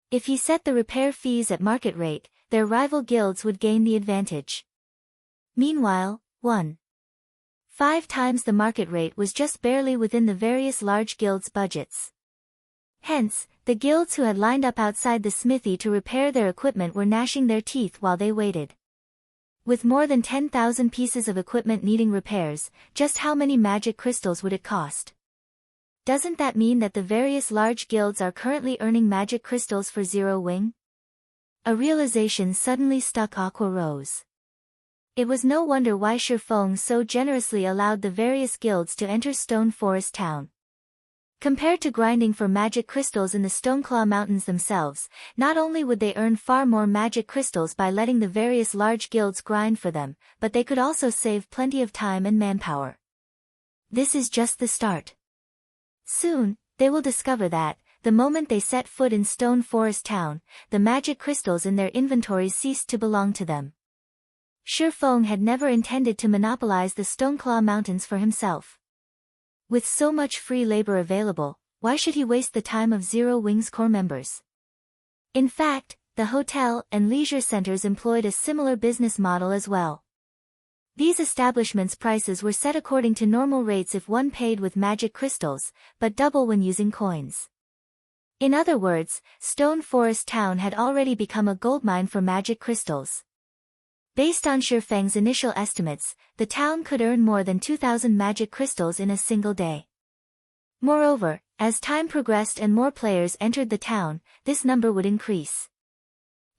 If he set the repair fees at market rate, their rival guilds would gain the advantage. Meanwhile, 1.5 times the market rate was just barely within the various large guilds' budgets. Hence, the guilds who had lined up outside the smithy to repair their equipment were gnashing their teeth while they waited. With more than 10,000 pieces of equipment needing repairs, just how many magic crystals would it cost? Doesn't that mean that the various large guilds are currently earning magic crystals for Zero Wing? A realization suddenly struck Aqua Rose. It was no wonder why Shifeng so generously allowed the various guilds to enter Stone Forest Town. Compared to grinding for magic crystals in the Stoneclaw Mountains themselves, not only would they earn far more magic crystals by letting the various large guilds grind for them, but they could also save plenty of time and manpower. This is just the start. Soon, they will discover that, the moment they set foot in Stone Forest Town, the magic crystals in their inventories ceased to belong to them. Shifeng had never intended to monopolize the Stoneclaw Mountains for himself. With so much free labor available, why should he waste the time of Zero Wing's core members? In fact, the hotel and leisure centers employed a similar business model as well. These establishments' prices were set according to normal rates if one paid with magic crystals, but double when using coins. In other words, Stone Forest Town had already become a goldmine for magic crystals. Based on Shifeng's initial estimates, the town could earn more than 2,000 magic crystals in a single day. Moreover, as time progressed and more players entered the town, this number would increase.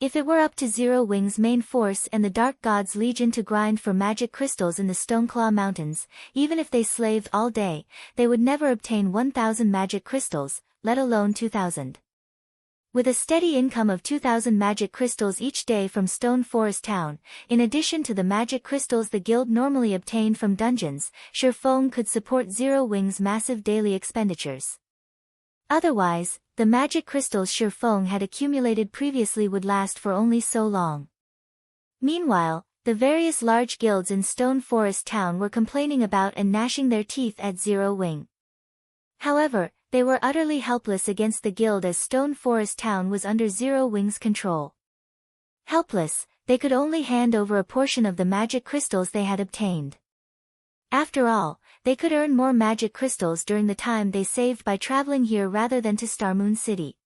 If it were up to Zero Wing's main force and the Dark God's Legion to grind for magic crystals in the Stoneclaw Mountains, even if they slaved all day, they would never obtain 1,000 magic crystals, let alone 2,000. With a steady income of 2,000 magic crystals each day from Stone Forest Town, in addition to the magic crystals the guild normally obtained from dungeons, Shifeng could support Zero Wing's massive daily expenditures. Otherwise, the magic crystals Shifeng had accumulated previously would last for only so long. Meanwhile, the various large guilds in Stone Forest Town were complaining about and gnashing their teeth at Zero Wing. However, they were utterly helpless against the guild as Stone Forest Town was under Zero Wing's control. Helpless, they could only hand over a portion of the magic crystals they had obtained. After all, they could earn more magic crystals during the time they saved by traveling here rather than to Starmoon City.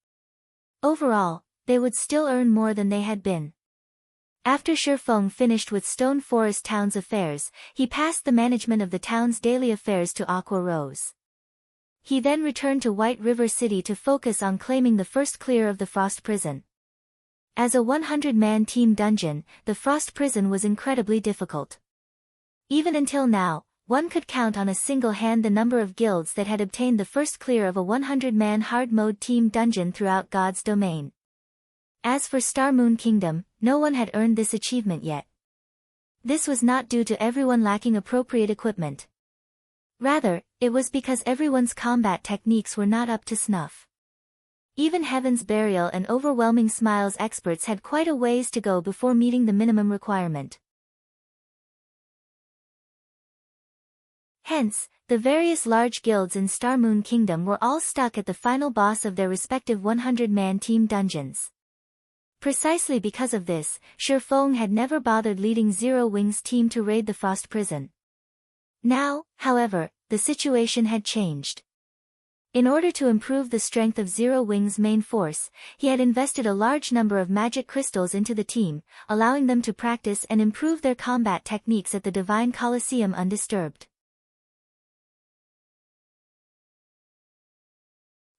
Overall, they would still earn more than they had been. After Shifeng finished with Stone Forest Town's affairs, he passed the management of the town's daily affairs to Aqua Rose. He then returned to White River City to focus on claiming the first clear of the Frost Prison. As a 100-man team dungeon, the Frost Prison was incredibly difficult. Even until now, one could count on a single hand the number of guilds that had obtained the first clear of a 100-man hard-mode team dungeon throughout God's domain. As for Starmoon Kingdom, no one had earned this achievement yet. This was not due to everyone lacking appropriate equipment. Rather, it was because everyone's combat techniques were not up to snuff. Even Heaven's Burial and Overwhelming Smiles experts had quite a ways to go before meeting the minimum requirement. Hence, the various large guilds in Starmoon Kingdom were all stuck at the final boss of their respective 100-man team dungeons. Precisely because of this, Shifeng had never bothered leading Zero Wing's team to raid the Frost Prison. Now, however, the situation had changed. In order to improve the strength of Zero Wing's main force, he had invested a large number of magic crystals into the team, allowing them to practice and improve their combat techniques at the Divine Colosseum undisturbed.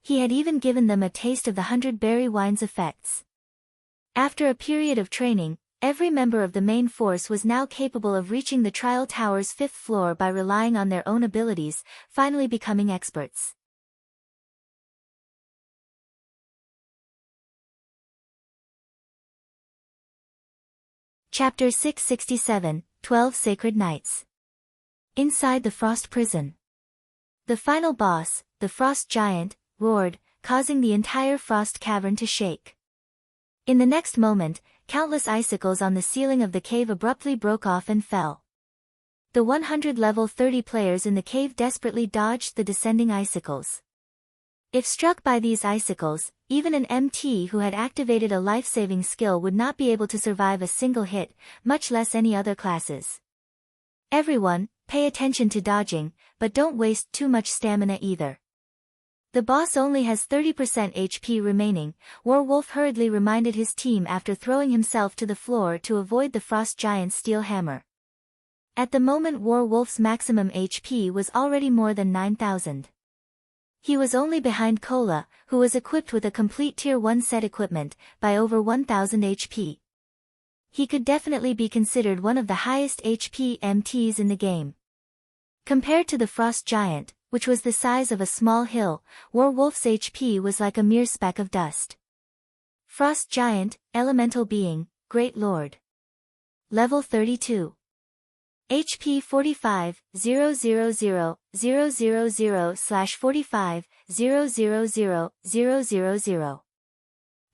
He had even given them a taste of the 100-berry wine's effects. After a period of training, every member of the main force was now capable of reaching the Trial Tower's 5th floor by relying on their own abilities, finally becoming experts. Chapter 667, 12 Sacred Nights. Inside the Frost Prison. The final boss, the Frost Giant, roared, causing the entire Frost Cavern to shake. In the next moment, countless icicles on the ceiling of the cave abruptly broke off and fell. The 100 level 30 players in the cave desperately dodged the descending icicles. If struck by these icicles, even an MT who had activated a life-saving skill would not be able to survive a single hit, much less any other classes. Everyone, pay attention to dodging, but don't waste too much stamina either. The boss only has 30% HP remaining, Warwolf hurriedly reminded his team after throwing himself to the floor to avoid the Frost Giant's steel hammer. At the moment Warwolf's maximum HP was already more than 9,000. He was only behind Kola, who was equipped with a complete Tier 1 set equipment, by over 1,000 HP. He could definitely be considered one of the highest HP MTs in the game. Compared to the Frost Giant, which was the size of a small hill, Warwolf's HP was like a mere speck of dust. Frost Giant, Elemental Being, Great Lord. Level 32. HP 45, 000/45, 000/000.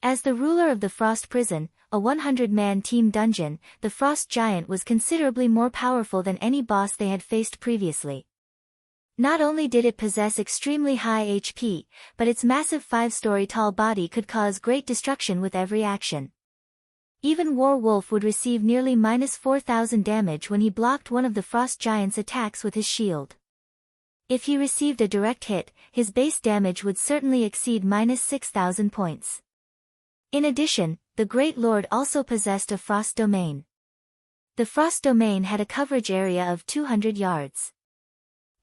As the ruler of the Frost Prison, a 100-man team dungeon, the Frost Giant was considerably more powerful than any boss they had faced previously. Not only did it possess extremely high HP, but its massive 5-story tall body could cause great destruction with every action. Even Warwolf would receive nearly -4,000 damage when he blocked one of the Frost Giant's attacks with his shield. If he received a direct hit, his base damage would certainly exceed -6,000 points. In addition, the Great Lord also possessed a Frost Domain. The Frost Domain had a coverage area of 200 yards.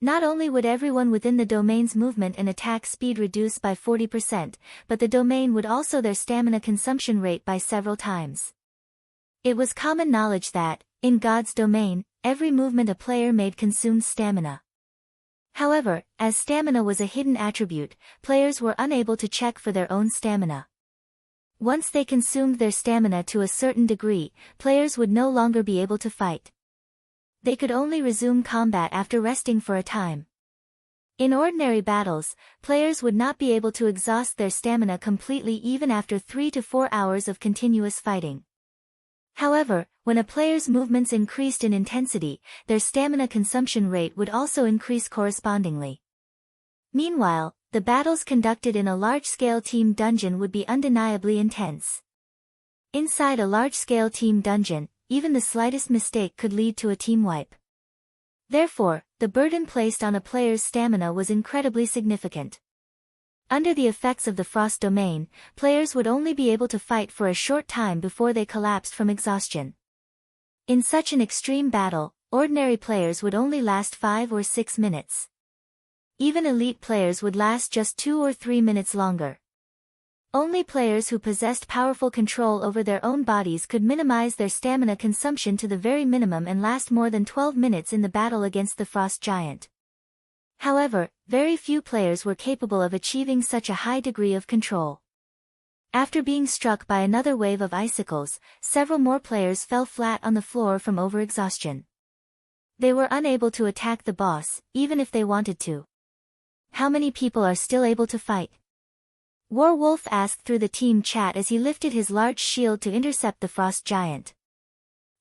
Not only would everyone within the domain's movement and attack speed reduce by 40%, but the domain would also their stamina consumption rate by several times. It was common knowledge that, in God's domain, every movement a player made consumed stamina. However, as stamina was a hidden attribute, players were unable to check for their own stamina. Once they consumed their stamina to a certain degree, players would no longer be able to fight. They could only resume combat after resting for a time. In ordinary battles, players would not be able to exhaust their stamina completely even after 3 to 4 hours of continuous fighting. However, when a player's movements increased in intensity, their stamina consumption rate would also increase correspondingly. Meanwhile, the battles conducted in a large-scale team dungeon would be undeniably intense. Inside a large-scale team dungeon, even the slightest mistake could lead to a team wipe. Therefore, the burden placed on a player's stamina was incredibly significant. Under the effects of the Frost domain, players would only be able to fight for a short time before they collapsed from exhaustion. In such an extreme battle, ordinary players would only last 5 or 6 minutes. Even elite players would last just 2 or 3 minutes longer. Only players who possessed powerful control over their own bodies could minimize their stamina consumption to the very minimum and last more than 12 minutes in the battle against the Frost Giant. However, very few players were capable of achieving such a high degree of control. After being struck by another wave of icicles, several more players fell flat on the floor from overexhaustion. They were unable to attack the boss, even if they wanted to. How many people are still able to fight? Warwolf asked through the team chat as he lifted his large shield to intercept the Frost Giant.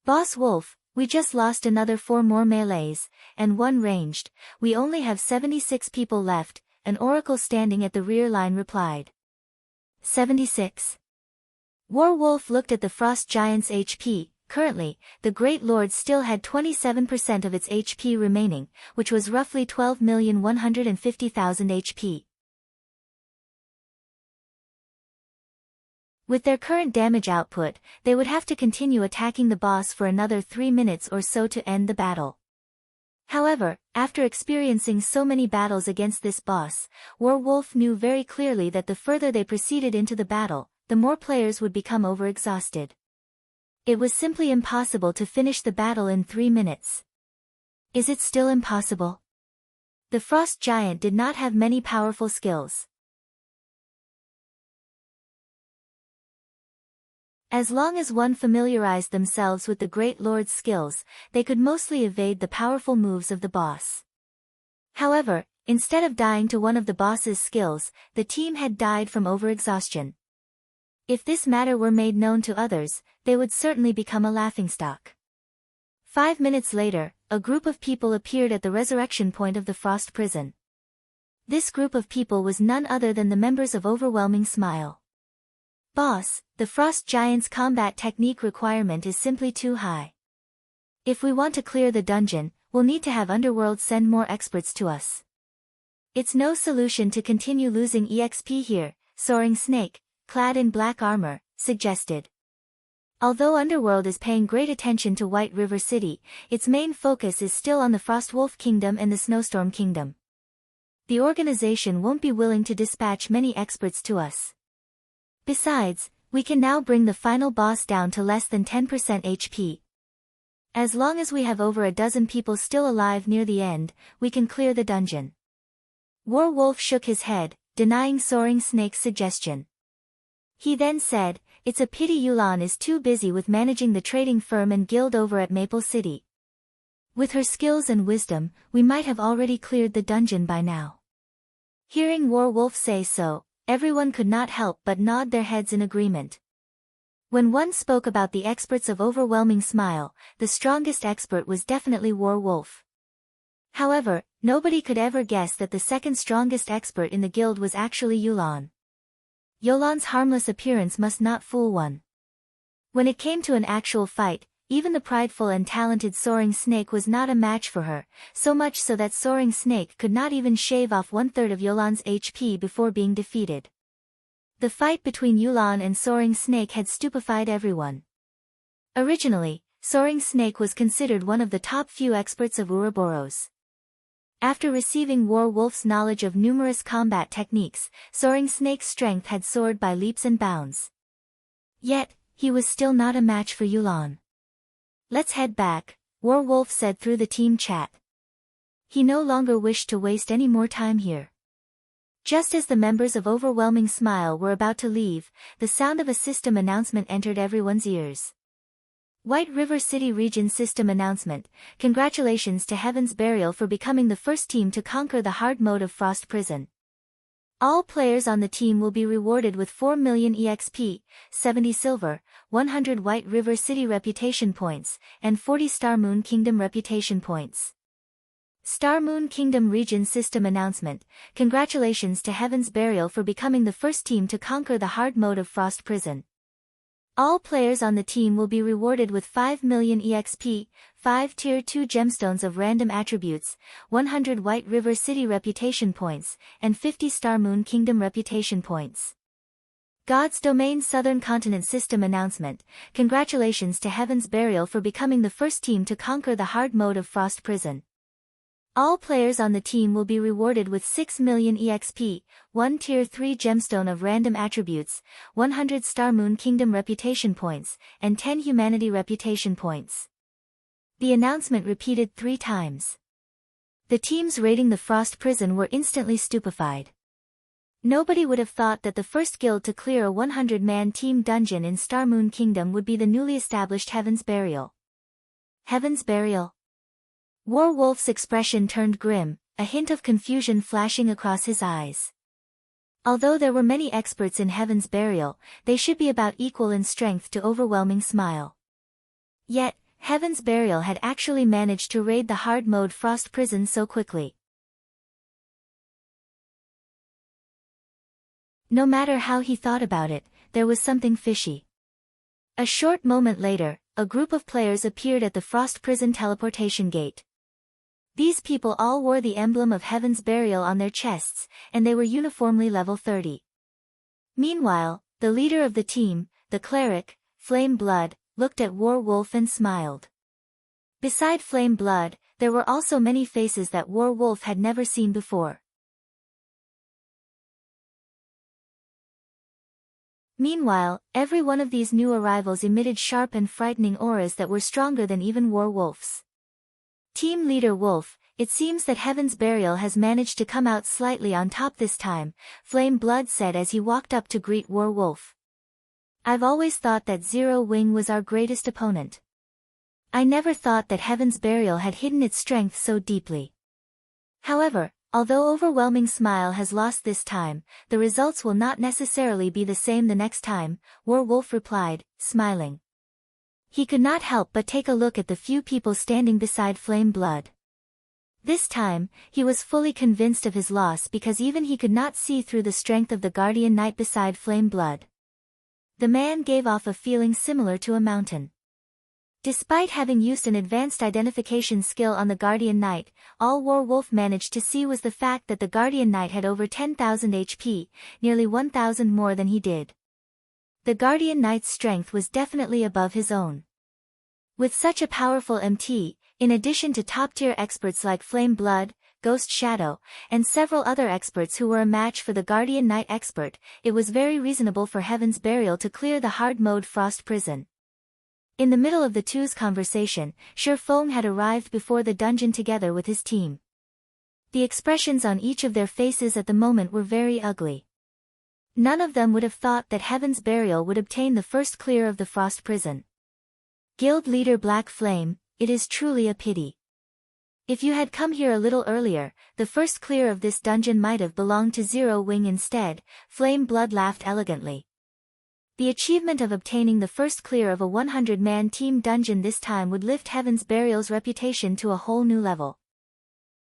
Boss Wolf, we just lost another 4 more melees, and 1 ranged. We only have 76 people left, an oracle standing at the rear line replied. 76. Warwolf looked at the Frost Giant's HP. Currently, the Great Lord still had 27% of its HP remaining, which was roughly 12,150,000 HP. With their current damage output, they would have to continue attacking the boss for another 3 minutes or so to end the battle. However, after experiencing so many battles against this boss, Warwolf knew very clearly that the further they proceeded into the battle, the more players would become overexhausted. It was simply impossible to finish the battle in 3 minutes. Is it still impossible? The Frost Giant did not have many powerful skills. As long as one familiarized themselves with the Great Lord's skills, they could mostly evade the powerful moves of the boss. However, instead of dying to one of the boss's skills, the team had died from overexhaustion. If this matter were made known to others, they would certainly become a laughingstock. 5 minutes later, a group of people appeared at the resurrection point of the Frost prison. This group of people was none other than the members of Overwhelming Smile. Boss, the Frost Giant's combat technique requirement is simply too high. If we want to clear the dungeon, we'll need to have Underworld send more experts to us. It's no solution to continue losing EXP here, Soaring Snake, clad in black armor, suggested. Although Underworld is paying great attention to White River City, its main focus is still on the Frostwolf Kingdom and the Snowstorm Kingdom. The organization won't be willing to dispatch many experts to us. Besides, we can now bring the final boss down to less than 10% HP. As long as we have over a dozen people still alive near the end, we can clear the dungeon. Warwolf shook his head, denying Soaring Snake's suggestion. He then said, it's a pity Yulan is too busy with managing the trading firm and guild over at Maple City. With her skills and wisdom, we might have already cleared the dungeon by now. Hearing Warwolf say so, everyone could not help but nod their heads in agreement. When one spoke about the experts of Overwhelming Smile, the strongest expert was definitely Warwolf. However, nobody could ever guess that the second strongest expert in the guild was actually Yulan. Yulan's harmless appearance must not fool one. When it came to an actual fight, even the prideful and talented Soaring Snake was not a match for her, so much so that Soaring Snake could not even shave off 1/3 of Yulan's HP before being defeated. The fight between Yulan and Soaring Snake had stupefied everyone. Originally, Soaring Snake was considered one of the top few experts of Ouroboros. After receiving War Wolf's knowledge of numerous combat techniques, Soaring Snake's strength had soared by leaps and bounds. Yet, he was still not a match for Yulan. "Let's head back," War Wolf said through the team chat. He no longer wished to waste any more time here. Just as the members of Overwhelming Smile were about to leave, the sound of a system announcement entered everyone's ears. White River City Region System Announcement: Congratulations to Heaven's Burial for becoming the first team to conquer the hard mode of Frost Prison. All players on the team will be rewarded with 4 million EXP, 70 silver, 100 White River City reputation points, and 40 Star Moon Kingdom reputation points. Star Moon Kingdom Region System Announcement: Congratulations to Heaven's Burial for becoming the first team to conquer the hard mode of Frost Prison. All players on the team will be rewarded with 5 million EXP, 5 Tier 2 gemstones of random attributes, 100 White River City reputation points, and 50 Star Moon Kingdom reputation points. God's Domain Southern Continent System Announcement: Congratulations to Heaven's Burial for becoming the first team to conquer the hard mode of Frost Prison. All players on the team will be rewarded with 6 million EXP, 1 Tier 3 gemstone of random attributes, 100 Star Moon Kingdom reputation points, and 10 Humanity reputation points. The announcement repeated 3 times. The teams raiding the Frost Prison were instantly stupefied. Nobody would have thought that the first guild to clear a 100-man team dungeon in Star Moon Kingdom would be the newly established Heaven's Burial. Heaven's Burial? War Wolf's expression turned grim, a hint of confusion flashing across his eyes. Although there were many experts in Heaven's Burial, they should be about equal in strength to Overwhelming Smile. Yet, Heaven's Burial had actually managed to raid the hard mode Frost Prison so quickly. No matter how he thought about it, there was something fishy. A short moment later, a group of players appeared at the Frost Prison teleportation gate. These people all wore the emblem of Heaven's Burial on their chests, and they were uniformly level 30. Meanwhile, the leader of the team, the cleric, Flame Blood, looked at War Wolf and smiled. Beside Flame Blood, there were also many faces that War Wolf had never seen before. Meanwhile, every one of these new arrivals emitted sharp and frightening auras that were stronger than even War Wolf's. Team Leader Wolf, it seems that Heaven's Burial has managed to come out slightly on top this time, Flame Blood said as he walked up to greet War Wolf. I've always thought that Zero Wing was our greatest opponent. I never thought that Heaven's Burial had hidden its strength so deeply. However, although Overwhelming Smile has lost this time, the results will not necessarily be the same the next time, War Wolf replied, smiling. He could not help but take a look at the few people standing beside Flame Blood. This time, he was fully convinced of his loss because even he could not see through the strength of the Guardian Knight beside Flame Blood. The man gave off a feeling similar to a mountain. Despite having used an advanced identification skill on the Guardian Knight, all War Wolf managed to see was the fact that the Guardian Knight had over 10,000 HP, nearly 1,000 more than he did. The Guardian Knight's strength was definitely above his own. With such a powerful MT, in addition to top-tier experts like Flame Blood, Ghost Shadow, and several other experts who were a match for the Guardian Knight expert, it was very reasonable for Heaven's Burial to clear the hard mode Frost Prison. In the middle of the two's conversation, Shi Feng had arrived before the dungeon together with his team. The expressions on each of their faces at the moment were very ugly. None of them would have thought that Heaven's Burial would obtain the first clear of the Frost Prison. Guild Leader Black Flame, it is truly a pity. If you had come here a little earlier, the first clear of this dungeon might have belonged to Zero Wing instead, Flame Blood laughed elegantly. The achievement of obtaining the first clear of a 100-man team dungeon this time would lift Heaven's Burial's reputation to a whole new level.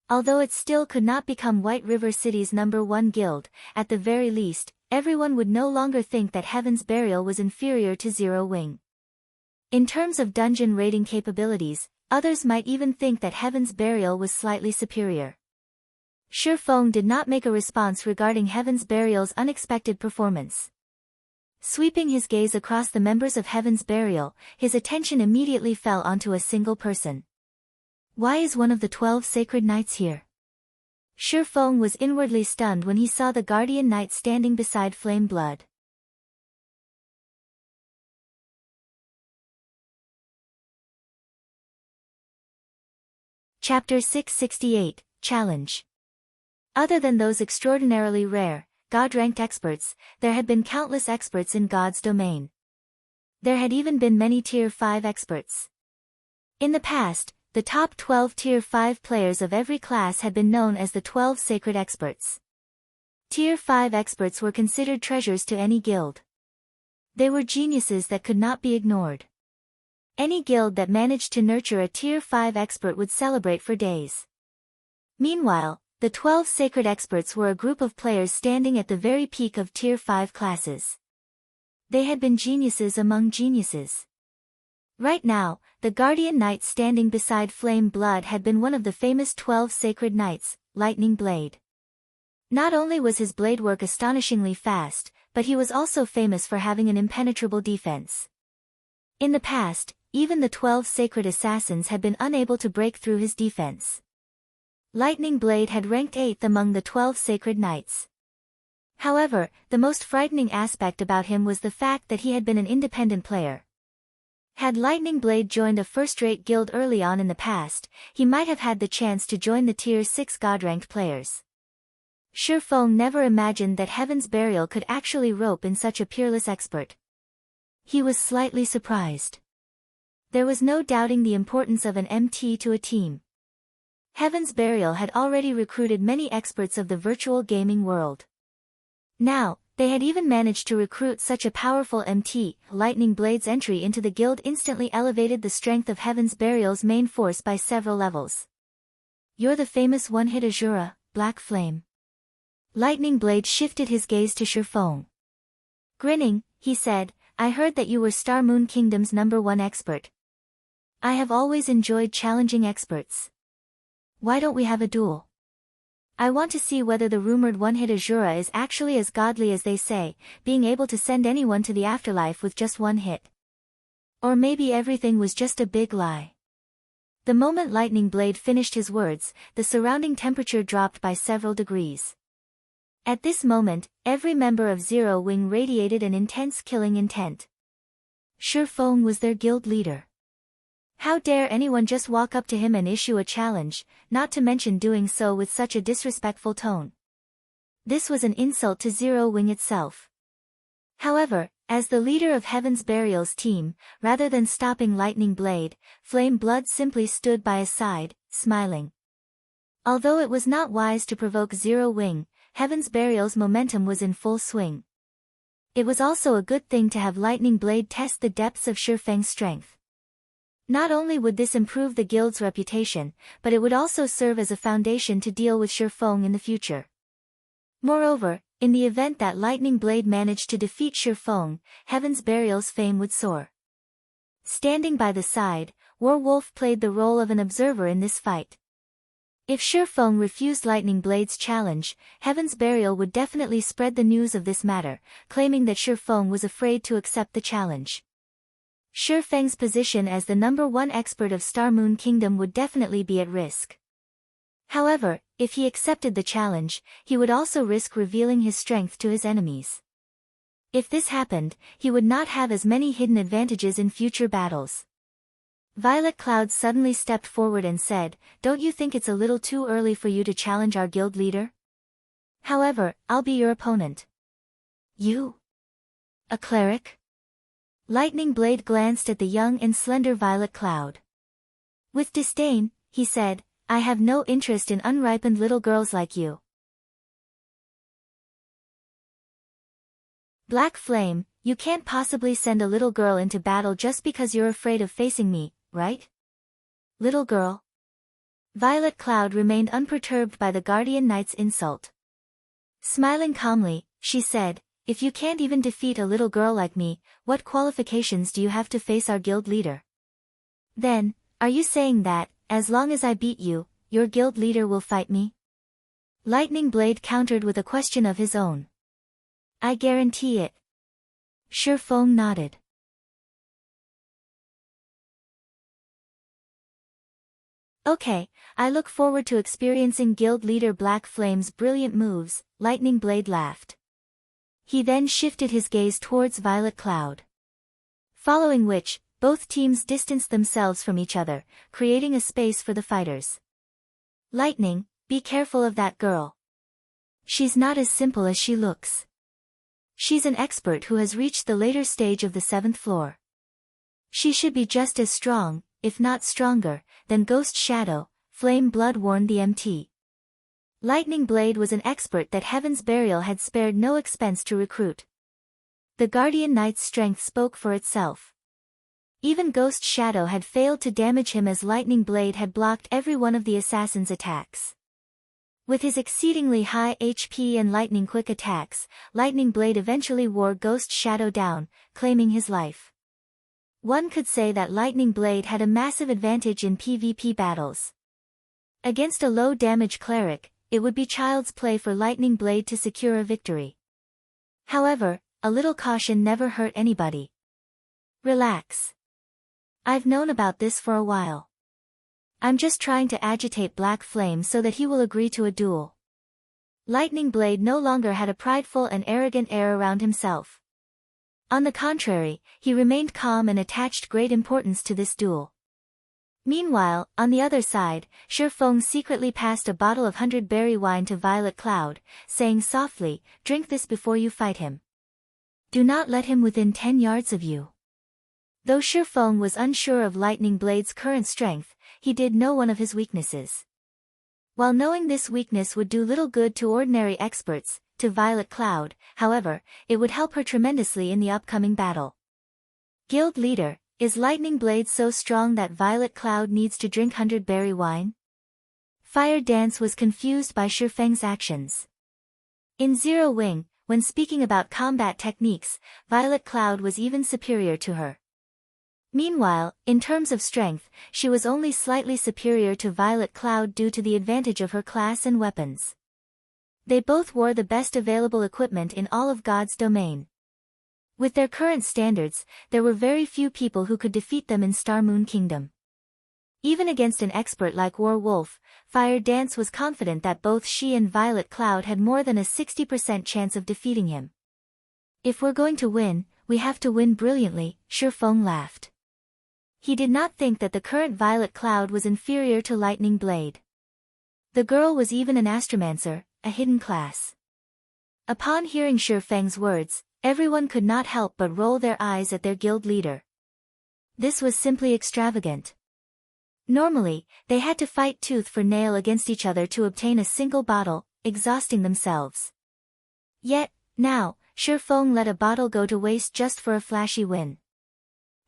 Although it still could not become White River City's #1 guild, at the very least, everyone would no longer think that Heaven's Burial was inferior to Zero Wing. In terms of dungeon raiding capabilities, others might even think that Heaven's Burial was slightly superior. Shi Feng did not make a response regarding Heaven's Burial's unexpected performance. Sweeping his gaze across the members of Heaven's Burial, his attention immediately fell onto a single person. Why is one of the 12 sacred knights here? Shifeng was inwardly stunned when he saw the Guardian Knight standing beside Flame Blood. Chapter 668, Challenge. Other than those extraordinarily rare, God-ranked experts, there had been countless experts in God's domain. There had even been many Tier 5 experts. In the past, the top 12 Tier 5 players of every class had been known as the 12 Sacred Experts. Tier 5 experts were considered treasures to any guild. They were geniuses that could not be ignored. Any guild that managed to nurture a Tier 5 expert would celebrate for days. Meanwhile, the 12 Sacred Experts were a group of players standing at the very peak of Tier 5 classes. They had been geniuses among geniuses. Right now, the Guardian Knight standing beside Flame Blood had been one of the famous 12 Sacred Knights, Lightning Blade. Not only was his blade work astonishingly fast, but he was also famous for having an impenetrable defense. In the past, even the 12 Sacred Assassins had been unable to break through his defense. Lightning Blade had ranked 8th among the 12 Sacred Knights. However, the most frightening aspect about him was the fact that he had been an independent player. Had Lightning Blade joined a first-rate guild early on in the past, he might have had the chance to join the Tier 6 God-ranked players. Shifeng never imagined that Heaven's Burial could actually rope in such a peerless expert. He was slightly surprised. There was no doubting the importance of an MT to a team. Heaven's Burial had already recruited many experts of the virtual gaming world. Now, they had even managed to recruit such a powerful MT. Lightning Blade's entry into the guild instantly elevated the strength of Heaven's Burial's main force by several levels. "You're the famous one-hit Asura, Black Flame." Lightning Blade shifted his gaze to Shifeng. Grinning, he said, "I heard that you were Star Moon Kingdom's #1 expert. I have always enjoyed challenging experts. Why don't we have a duel? I want to see whether the rumored one-hit Asura is actually as godly as they say, being able to send anyone to the afterlife with just one hit. Or maybe everything was just a big lie." The moment Lightning Blade finished his words, the surrounding temperature dropped by several degrees. At this moment, every member of Zero Wing radiated an intense killing intent. Shifeng was their guild leader. How dare anyone just walk up to him and issue a challenge, not to mention doing so with such a disrespectful tone. This was an insult to Zero Wing itself. However, as the leader of Heaven's Burial's team, rather than stopping Lightning Blade, Flame Blood simply stood by his side, smiling. Although it was not wise to provoke Zero Wing, Heaven's Burial's momentum was in full swing. It was also a good thing to have Lightning Blade test the depths of Shifeng's strength. Not only would this improve the guild's reputation, but it would also serve as a foundation to deal with Shifeng in the future. Moreover, in the event that Lightning Blade managed to defeat Shifeng, Heaven's Burial's fame would soar. Standing by the side, Werewolf played the role of an observer in this fight. If Shifeng refused Lightning Blade's challenge, Heaven's Burial would definitely spread the news of this matter, claiming that Shifeng was afraid to accept the challenge. Shifeng's position as the #1 expert of Star Moon Kingdom would definitely be at risk. However, if he accepted the challenge, he would also risk revealing his strength to his enemies. If this happened, he would not have as many hidden advantages in future battles. Violet Cloud suddenly stepped forward and said, "Don't you think it's a little too early for you to challenge our guild leader? However, I'll be your opponent." "You? A cleric?" Lightning Blade glanced at the young and slender Violet Cloud. With disdain, he said, "I have no interest in unripened little girls like you." "Black Flame, you can't possibly send a little girl into battle just because you're afraid of facing me, right? Little girl?" Violet Cloud remained unperturbed by the Guardian Knight's insult. Smiling calmly, she said, "If you can't even defeat a little girl like me, what qualifications do you have to face our guild leader? Then, are you saying that, as long as I beat you, your guild leader will fight me?" Lightning Blade countered with a question of his own. "I guarantee it." Shifeng nodded. Okay, I look forward to experiencing Guild Leader Black Flame's brilliant moves, Lightning Blade laughed. He then shifted his gaze towards Violet Cloud. Following which, both teams distanced themselves from each other, creating a space for the fighters. Lightning, be careful of that girl. She's not as simple as she looks. She's an expert who has reached the later stage of the 7th floor. She should be just as strong, if not stronger, than Ghost Shadow, Flame Blood warned the MT. Lightning Blade was an expert that Heaven's Burial had spared no expense to recruit. The Guardian Knight's strength spoke for itself. Even Ghost Shadow had failed to damage him as Lightning Blade had blocked every one of the assassin's attacks. With his exceedingly high HP and lightning quick attacks, Lightning Blade eventually wore Ghost Shadow down, claiming his life. One could say that Lightning Blade had a massive advantage in PvP battles. Against a low-damage cleric, it would be child's play for Lightning Blade to secure a victory. However, a little caution never hurt anybody. Relax. I've known about this for a while. I'm just trying to agitate Black Flame so that he will agree to a duel. Lightning Blade no longer had a prideful and arrogant air around himself. On the contrary, he remained calm and attached great importance to this duel. Meanwhile, on the other side, Shifeng secretly passed a bottle of 100-berry wine to Violet Cloud, saying softly, "Drink this before you fight him. Do not let him within 10 yards of you." Though Shifeng was unsure of Lightning Blade's current strength, he did know one of his weaknesses. While knowing this weakness would do little good to ordinary experts, to Violet Cloud, however, it would help her tremendously in the upcoming battle. Guild Leader, is Lightning Blade so strong that Violet Cloud needs to drink 100-berry wine? Fire Dance was confused by Shifeng's actions. In Zero Wing, when speaking about combat techniques, Violet Cloud was even superior to her. Meanwhile, in terms of strength, she was only slightly superior to Violet Cloud due to the advantage of her class and weapons. They both wore the best available equipment in all of God's domain. With their current standards, there were very few people who could defeat them in Star Moon Kingdom. Even against an expert like War Wolf, Fire Dance was confident that both she and Violet Cloud had more than a 60% chance of defeating him. If we're going to win, we have to win brilliantly, Shifeng laughed. He did not think that the current Violet Cloud was inferior to Lightning Blade. The girl was even an astromancer, a hidden class. Upon hearing Shifeng's words, everyone could not help but roll their eyes at their guild leader. This was simply extravagant. Normally, they had to fight tooth for nail against each other to obtain a single bottle, exhausting themselves. Yet, now, Shifeng let a bottle go to waste just for a flashy win.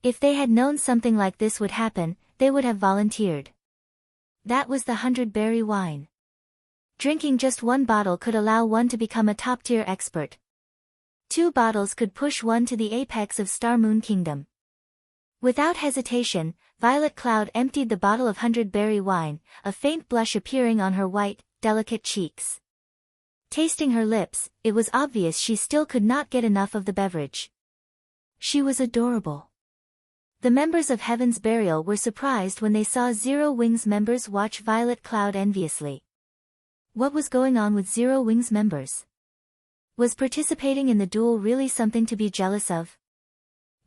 If they had known something like this would happen, they would have volunteered. That was the 100-berry wine. Drinking just one bottle could allow one to become a top-tier expert. 2 bottles could push one to the apex of Star Moon Kingdom. Without hesitation, Violet Cloud emptied the bottle of 100-berry wine, a faint blush appearing on her white, delicate cheeks. Tasting her lips, it was obvious she still could not get enough of the beverage. She was adorable. The members of Heaven's Burial were surprised when they saw Zero Wings members watch Violet Cloud enviously. What was going on with Zero Wings members? Was participating in the duel really something to be jealous of?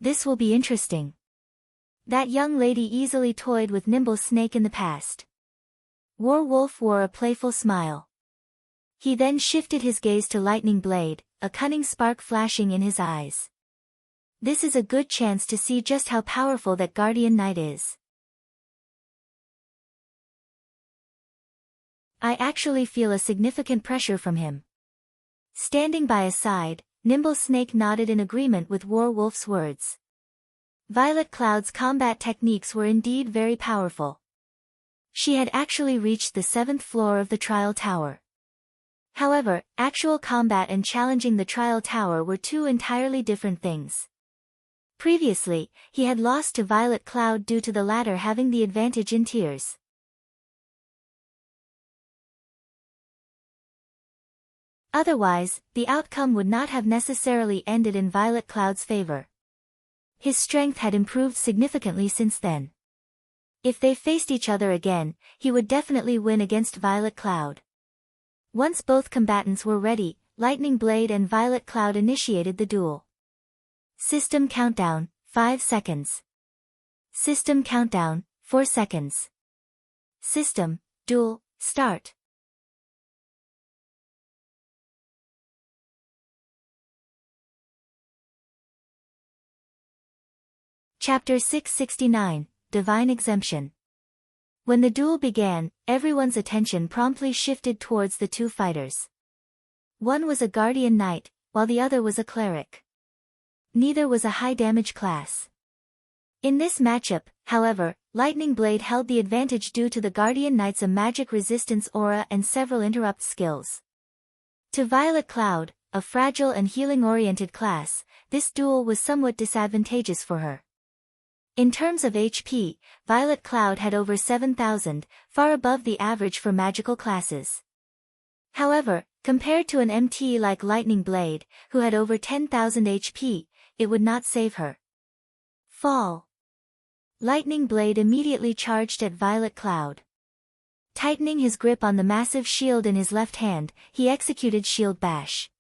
This will be interesting. That young lady easily toyed with Nimble Snake in the past. War Wolf wore a playful smile. He then shifted his gaze to Lightning Blade, a cunning spark flashing in his eyes. This is a good chance to see just how powerful that Guardian Knight is. I actually feel a significant pressure from him. Standing by his side, Nimble Snake nodded in agreement with War Wolf's words. Violet Cloud's combat techniques were indeed very powerful. She had actually reached the 7th floor of the Trial Tower. However, actual combat and challenging the Trial Tower were two entirely different things. Previously, he had lost to Violet Cloud due to the latter having the advantage in tiers. Otherwise, the outcome would not have necessarily ended in Violet Cloud's favor. His strength had improved significantly since then. If they faced each other again, he would definitely win against Violet Cloud. Once both combatants were ready, Lightning Blade and Violet Cloud initiated the duel. System countdown, 5 seconds. System countdown, 4 seconds. System, duel, start. Chapter 669, Divine Exemption. When the duel began, everyone's attention promptly shifted towards the two fighters. One was a Guardian Knight, while the other was a Cleric. Neither was a high-damage class. In this matchup, however, Lightning Blade held the advantage due to the Guardian Knight's magic resistance aura and several interrupt skills. To Violet Cloud, a fragile and healing-oriented class, this duel was somewhat disadvantageous for her. In terms of HP, Violet Cloud had over 7,000, far above the average for magical classes. However, compared to an MT like Lightning Blade, who had over 10,000 HP, it would not save her. Fall. Lightning Blade immediately charged at Violet Cloud. Tightening his grip on the massive shield in his left hand, he executed Shield Bash.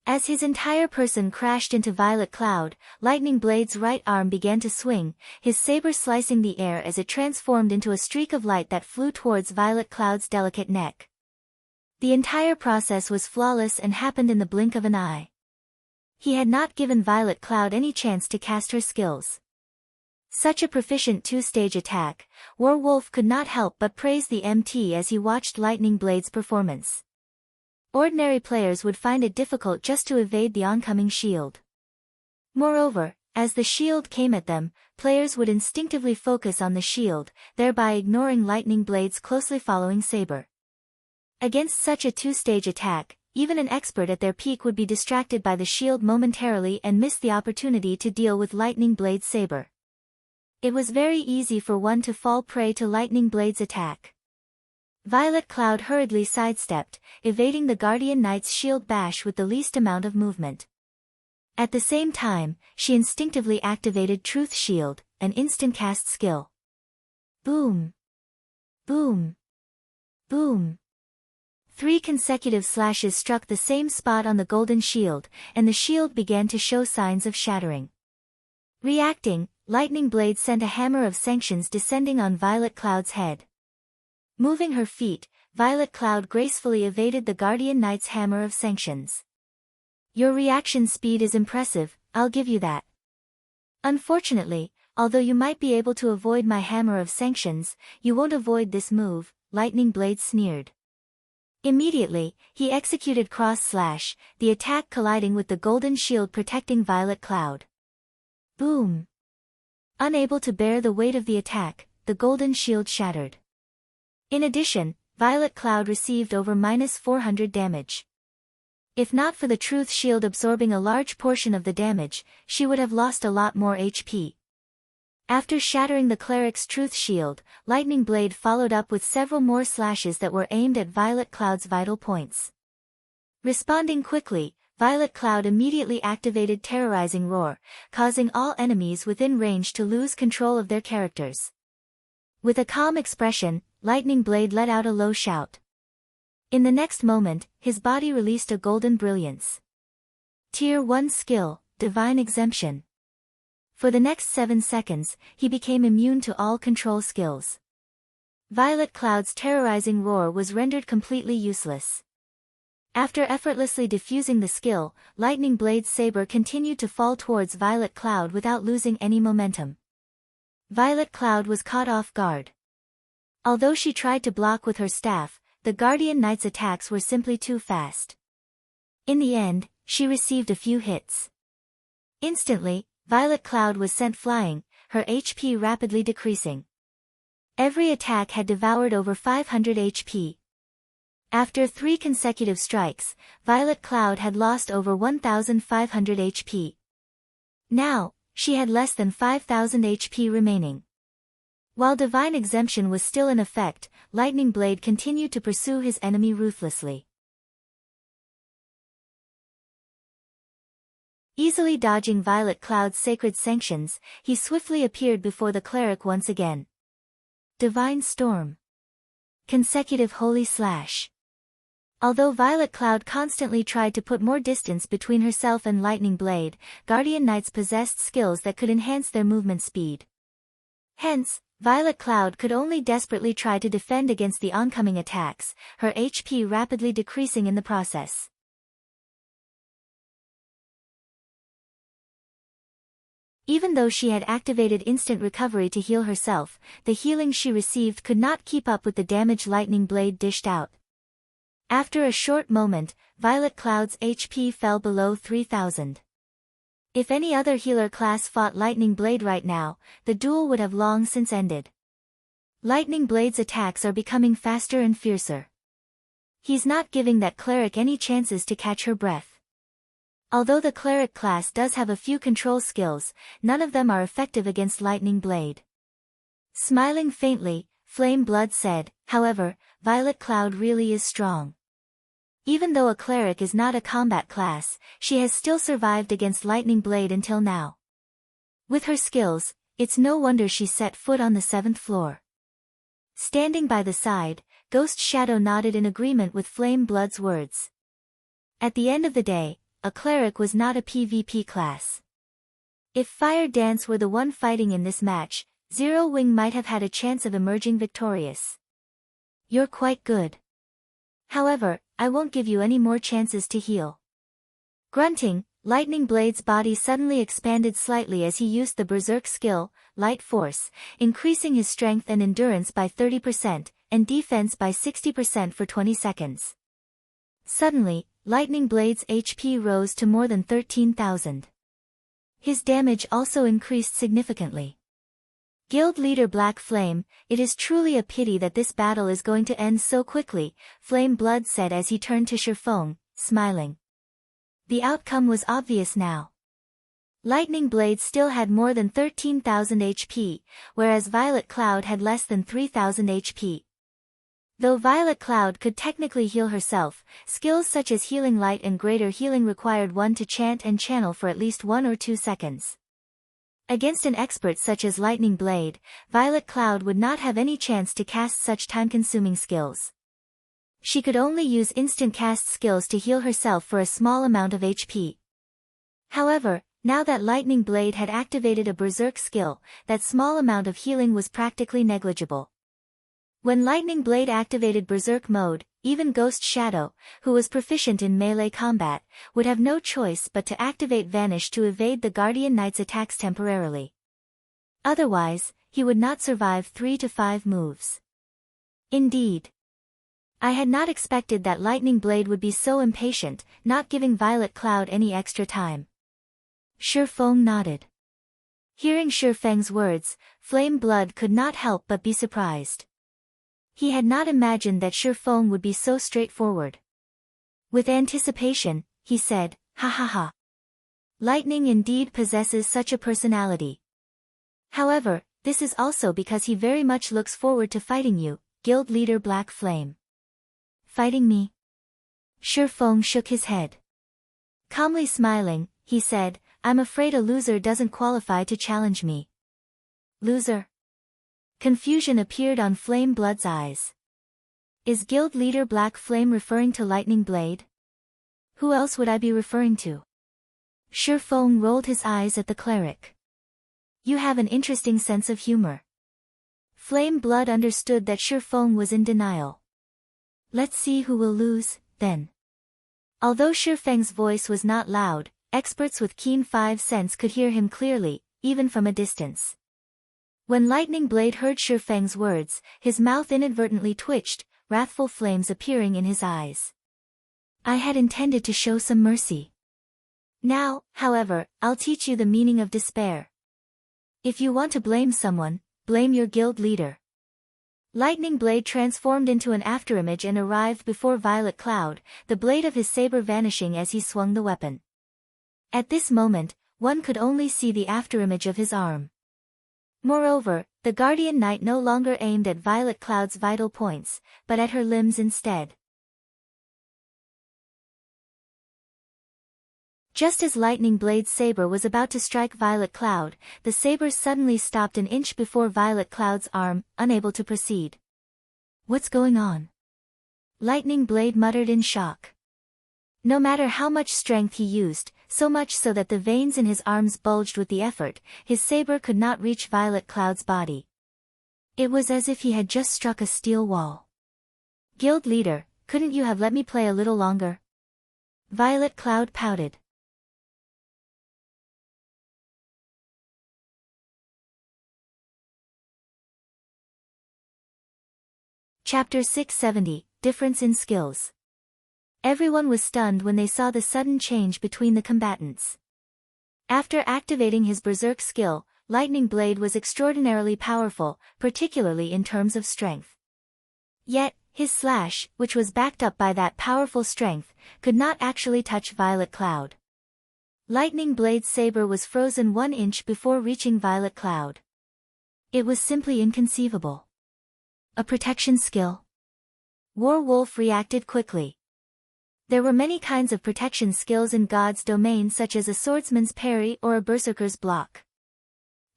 As his entire person crashed into Violet Cloud, Lightning Blade's right arm began to swing, his saber slicing the air as it transformed into a streak of light that flew towards Violet Cloud's delicate neck. The entire process was flawless and happened in the blink of an eye. He had not given Violet Cloud any chance to cast her skills. Such a proficient two-stage attack, Werewolf could not help but praise the MT as he watched Lightning Blade's performance. Ordinary players would find it difficult just to evade the oncoming shield. Moreover, as the shield came at them, players would instinctively focus on the shield, thereby ignoring Lightning Blade's closely following saber. Against such a two-stage attack, even an expert at their peak would be distracted by the shield momentarily and miss the opportunity to deal with Lightning Blade's saber. It was very easy for one to fall prey to Lightning Blade's attack. Violet Cloud hurriedly sidestepped, evading the Guardian Knight's shield bash with the least amount of movement. At the same time, she instinctively activated Truth Shield, an instant cast skill. Boom! Boom! Boom! 3 consecutive slashes struck the same spot on the golden shield, and the shield began to show signs of shattering. Reacting, Lightning Blade sent a hammer of sanctions descending on Violet Cloud's head. Moving her feet, Violet Cloud gracefully evaded the Guardian Knight's hammer of sanctions. Your reaction speed is impressive, I'll give you that. Unfortunately, although you might be able to avoid my hammer of sanctions, you won't avoid this move, Lightning Blade sneered. Immediately, he executed Cross Slash, the attack colliding with the golden shield protecting Violet Cloud. Boom! Unable to bear the weight of the attack, the golden shield shattered. In addition, Violet Cloud received over -400 damage. If not for the Truth Shield absorbing a large portion of the damage, she would have lost a lot more HP. After shattering the Cleric's Truth Shield, Lightning Blade followed up with several more slashes that were aimed at Violet Cloud's vital points. Responding quickly, Violet Cloud immediately activated Terrorizing Roar, causing all enemies within range to lose control of their characters. With a calm expression, Lightning Blade let out a low shout. In the next moment, his body released a golden brilliance. Tier 1 skill, Divine Exemption. For the next 7 seconds, he became immune to all control skills. Violet Cloud's terrorizing roar was rendered completely useless. After effortlessly diffusing the skill, Lightning Blade's saber continued to fall towards Violet Cloud without losing any momentum. Violet Cloud was caught off guard. Although she tried to block with her staff, the Guardian Knight's attacks were simply too fast. In the end, she received a few hits. Instantly, Violet Cloud was sent flying, her HP rapidly decreasing. Every attack had devoured over 500 HP. After 3 consecutive strikes, Violet Cloud had lost over 1,500 HP. Now, she had less than 5,000 HP remaining. While Divine Exemption was still in effect, Lightning Blade continued to pursue his enemy ruthlessly. Easily dodging Violet Cloud's sacred sanctions, he swiftly appeared before the cleric once again. Divine Storm. Consecutive Holy Slash. Although Violet Cloud constantly tried to put more distance between herself and Lightning Blade, Guardian Knights possessed skills that could enhance their movement speed. Hence, Violet Cloud could only desperately try to defend against the oncoming attacks, her HP rapidly decreasing in the process. Even though she had activated instant recovery to heal herself, the healing she received could not keep up with the damage Lightning Blade dished out. After a short moment, Violet Cloud's HP fell below 3,000. If any other healer class fought Lightning Blade right now, the duel would have long since ended. Lightning Blade's attacks are becoming faster and fiercer. He's not giving that cleric any chances to catch her breath. Although the cleric class does have a few control skills, none of them are effective against Lightning Blade. Smiling faintly, Flame Blood said, however, Violet Cloud really is strong. Even though a cleric is not a combat class, she has still survived against Lightning Blade until now. With her skills, it's no wonder she set foot on the 7th floor. Standing by the side, Ghost Shadow nodded in agreement with Flame Blood's words. At the end of the day, a cleric was not a PvP class. If Fire Dance were the one fighting in this match, Zero Wing might have had a chance of emerging victorious. You're quite good. However, I won't give you any more chances to heal. Grunting, Lightning Blade's body suddenly expanded slightly as he used the Berserk skill, Light Force, increasing his strength and endurance by 30%, and defense by 60% for 20 seconds. Suddenly, Lightning Blade's HP rose to more than 13,000. His damage also increased significantly. Guild Leader Black Flame, it is truly a pity that this battle is going to end so quickly, Flame Blood said as he turned to Shifeng, smiling. The outcome was obvious now. Lightning Blade still had more than 13,000 HP, whereas Violet Cloud had less than 3,000 HP. Though Violet Cloud could technically heal herself, skills such as Healing Light and Greater Healing required one to chant and channel for at least 1 or 2 seconds. Against an expert such as Lightning Blade, Violet Cloud would not have any chance to cast such time-consuming skills. She could only use instant cast skills to heal herself for a small amount of HP. However, now that Lightning Blade had activated a Berserk skill, that small amount of healing was practically negligible. When Lightning Blade activated Berserk mode, even Ghost Shadow, who was proficient in melee combat, would have no choice but to activate Vanish to evade the Guardian Knight's attacks temporarily. Otherwise, he would not survive 3 to 5 moves. Indeed. I had not expected that Lightning Blade would be so impatient, not giving Violet Cloud any extra time. Shifeng nodded. Hearing Shifeng's words, Flame Blood could not help but be surprised. He had not imagined that Shifeng would be so straightforward. With anticipation, he said, "Ha ha ha. Lightning indeed possesses such a personality. However, this is also because he very much looks forward to fighting you, Guild Leader Black Flame." "Fighting me?" Shifeng shook his head. Calmly smiling, he said, "I'm afraid a loser doesn't qualify to challenge me." "Loser?" Confusion appeared on Flame Blood's eyes. Is Guild Leader Black Flame referring to Lightning Blade? Who else would I be referring to? Shifeng rolled his eyes at the cleric. You have an interesting sense of humor. Flame Blood understood that Shifeng was in denial. Let's see who will lose, then. Although Shifeng's voice was not loud, experts with keen 5 sense could hear him clearly, even from a distance. When Lightning Blade heard Shifeng's words, his mouth inadvertently twitched, wrathful flames appearing in his eyes. I had intended to show some mercy. Now, however, I'll teach you the meaning of despair. If you want to blame someone, blame your guild leader. Lightning Blade transformed into an afterimage and arrived before Violet Cloud, the blade of his saber vanishing as he swung the weapon. At this moment, one could only see the afterimage of his arm. Moreover, the Guardian Knight no longer aimed at Violet Cloud's vital points, but at her limbs instead. Just as Lightning Blade's saber was about to strike Violet Cloud, the saber suddenly stopped an inch before Violet Cloud's arm, unable to proceed. "What's going on?" Lightning Blade muttered in shock. No matter how much strength he used, so much so that the veins in his arms bulged with the effort, his saber could not reach Violet Cloud's body. It was as if he had just struck a steel wall. "Guild leader, couldn't you have let me play a little longer?" Violet Cloud pouted. Chapter 670, Difference in Skills. Everyone was stunned when they saw the sudden change between the combatants. After activating his Berserk skill, Lightning Blade was extraordinarily powerful, particularly in terms of strength. Yet, his slash, which was backed up by that powerful strength, could not actually touch Violet Cloud. Lightning Blade's saber was frozen 1 inch before reaching Violet Cloud. It was simply inconceivable. A protection skill? Warwolf reacted quickly. There were many kinds of protection skills in God's domain, such as a swordsman's parry or a berserker's block.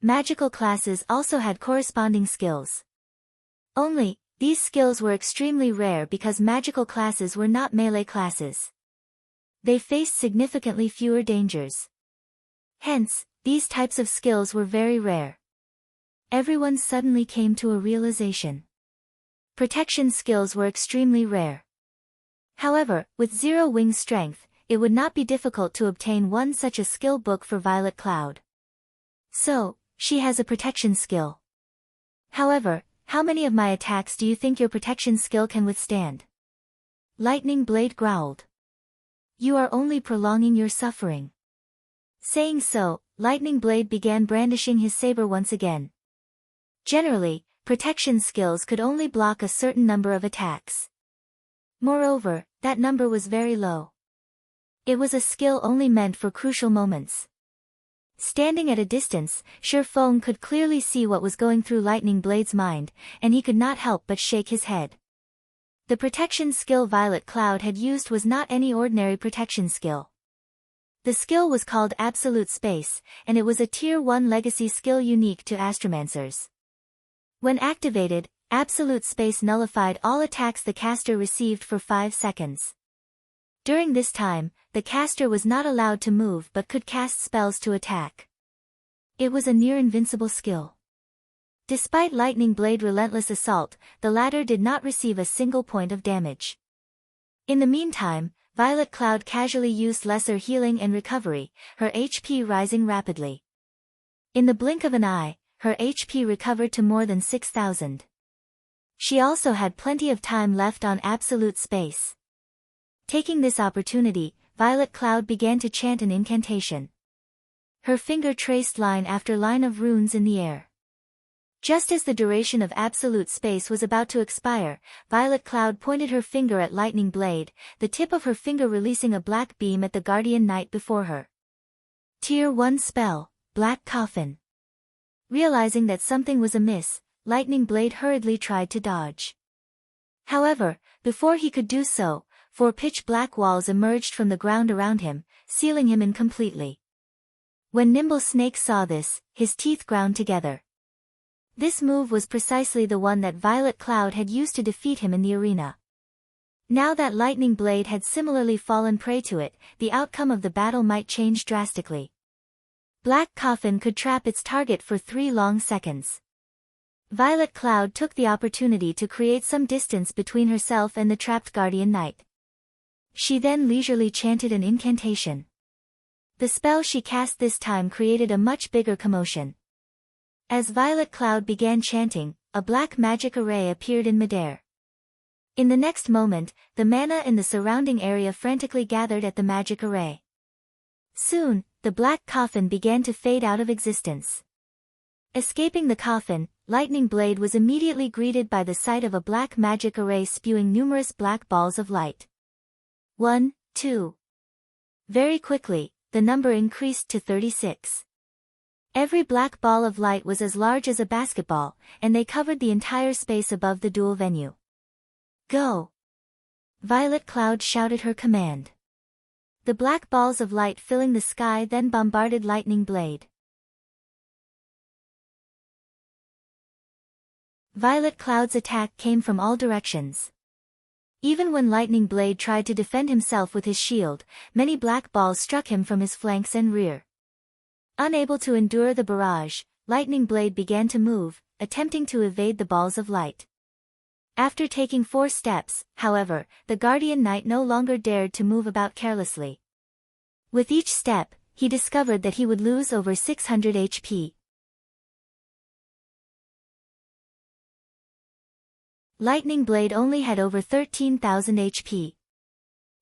Magical classes also had corresponding skills. Only, these skills were extremely rare because magical classes were not melee classes. They faced significantly fewer dangers. Hence, these types of skills were very rare. Everyone suddenly came to a realization. Protection skills were extremely rare. However, with 0 wing strength, it would not be difficult to obtain one such a skill book for Violet Cloud. So, she has a protection skill. However, how many of my attacks do you think your protection skill can withstand? Lightning Blade growled. You are only prolonging your suffering. Saying so, Lightning Blade began brandishing his saber once again. Generally, protection skills could only block a certain number of attacks. Moreover, that number was very low. It was a skill only meant for crucial moments. Standing at a distance, Sure Fong could clearly see what was going through Lightning Blade's mind, and he could not help but shake his head. The protection skill Violet Cloud had used was not any ordinary protection skill. The skill was called Absolute Space, and it was a Tier 1 legacy skill unique to Astromancers. When activated, Absolute Space nullified all attacks the caster received for 5 seconds. During this time, the caster was not allowed to move but could cast spells to attack. It was a near-invincible skill. Despite Lightning Blade's relentless assault, the latter did not receive a single point of damage. In the meantime, Violet Cloud casually used lesser healing and recovery, her HP rising rapidly. In the blink of an eye, her HP recovered to more than 6,000. She also had plenty of time left on Absolute Space. Taking this opportunity, Violet Cloud began to chant an incantation. Her finger traced line after line of runes in the air. Just as the duration of Absolute Space was about to expire, Violet Cloud pointed her finger at Lightning Blade, the tip of her finger releasing a black beam at the Guardian Knight before her. Tier 1 spell, Black Coffin. Realizing that something was amiss, Lightning Blade hurriedly tried to dodge. However, before he could do so, 4 pitch-black walls emerged from the ground around him, sealing him in completely. When Nimble Snake saw this, his teeth ground together. This move was precisely the one that Violet Cloud had used to defeat him in the arena. Now that Lightning Blade had similarly fallen prey to it, the outcome of the battle might change drastically. Black Coffin could trap its target for 3 long seconds. Violet Cloud took the opportunity to create some distance between herself and the trapped Guardian Knight. She then leisurely chanted an incantation. The spell she cast this time created a much bigger commotion. As Violet Cloud began chanting, a black magic array appeared in midair. In the next moment, the mana in the surrounding area frantically gathered at the magic array. Soon, the black coffin began to fade out of existence. Escaping the coffin, Lightning Blade was immediately greeted by the sight of a black magic array spewing numerous black balls of light. 1, 2. Very quickly, the number increased to 36. Every black ball of light was as large as a basketball, and they covered the entire space above the duel venue. Go! Violet Cloud shouted her command. The black balls of light filling the sky then bombarded Lightning Blade. Violet Cloud's attack came from all directions. Even when Lightning Blade tried to defend himself with his shield, many black balls struck him from his flanks and rear. Unable to endure the barrage, Lightning Blade began to move, attempting to evade the balls of light. After taking 4 steps, however, the Guardian Knight no longer dared to move about carelessly. With each step, he discovered that he would lose over 600 HP. Lightning Blade only had over 13,000 HP.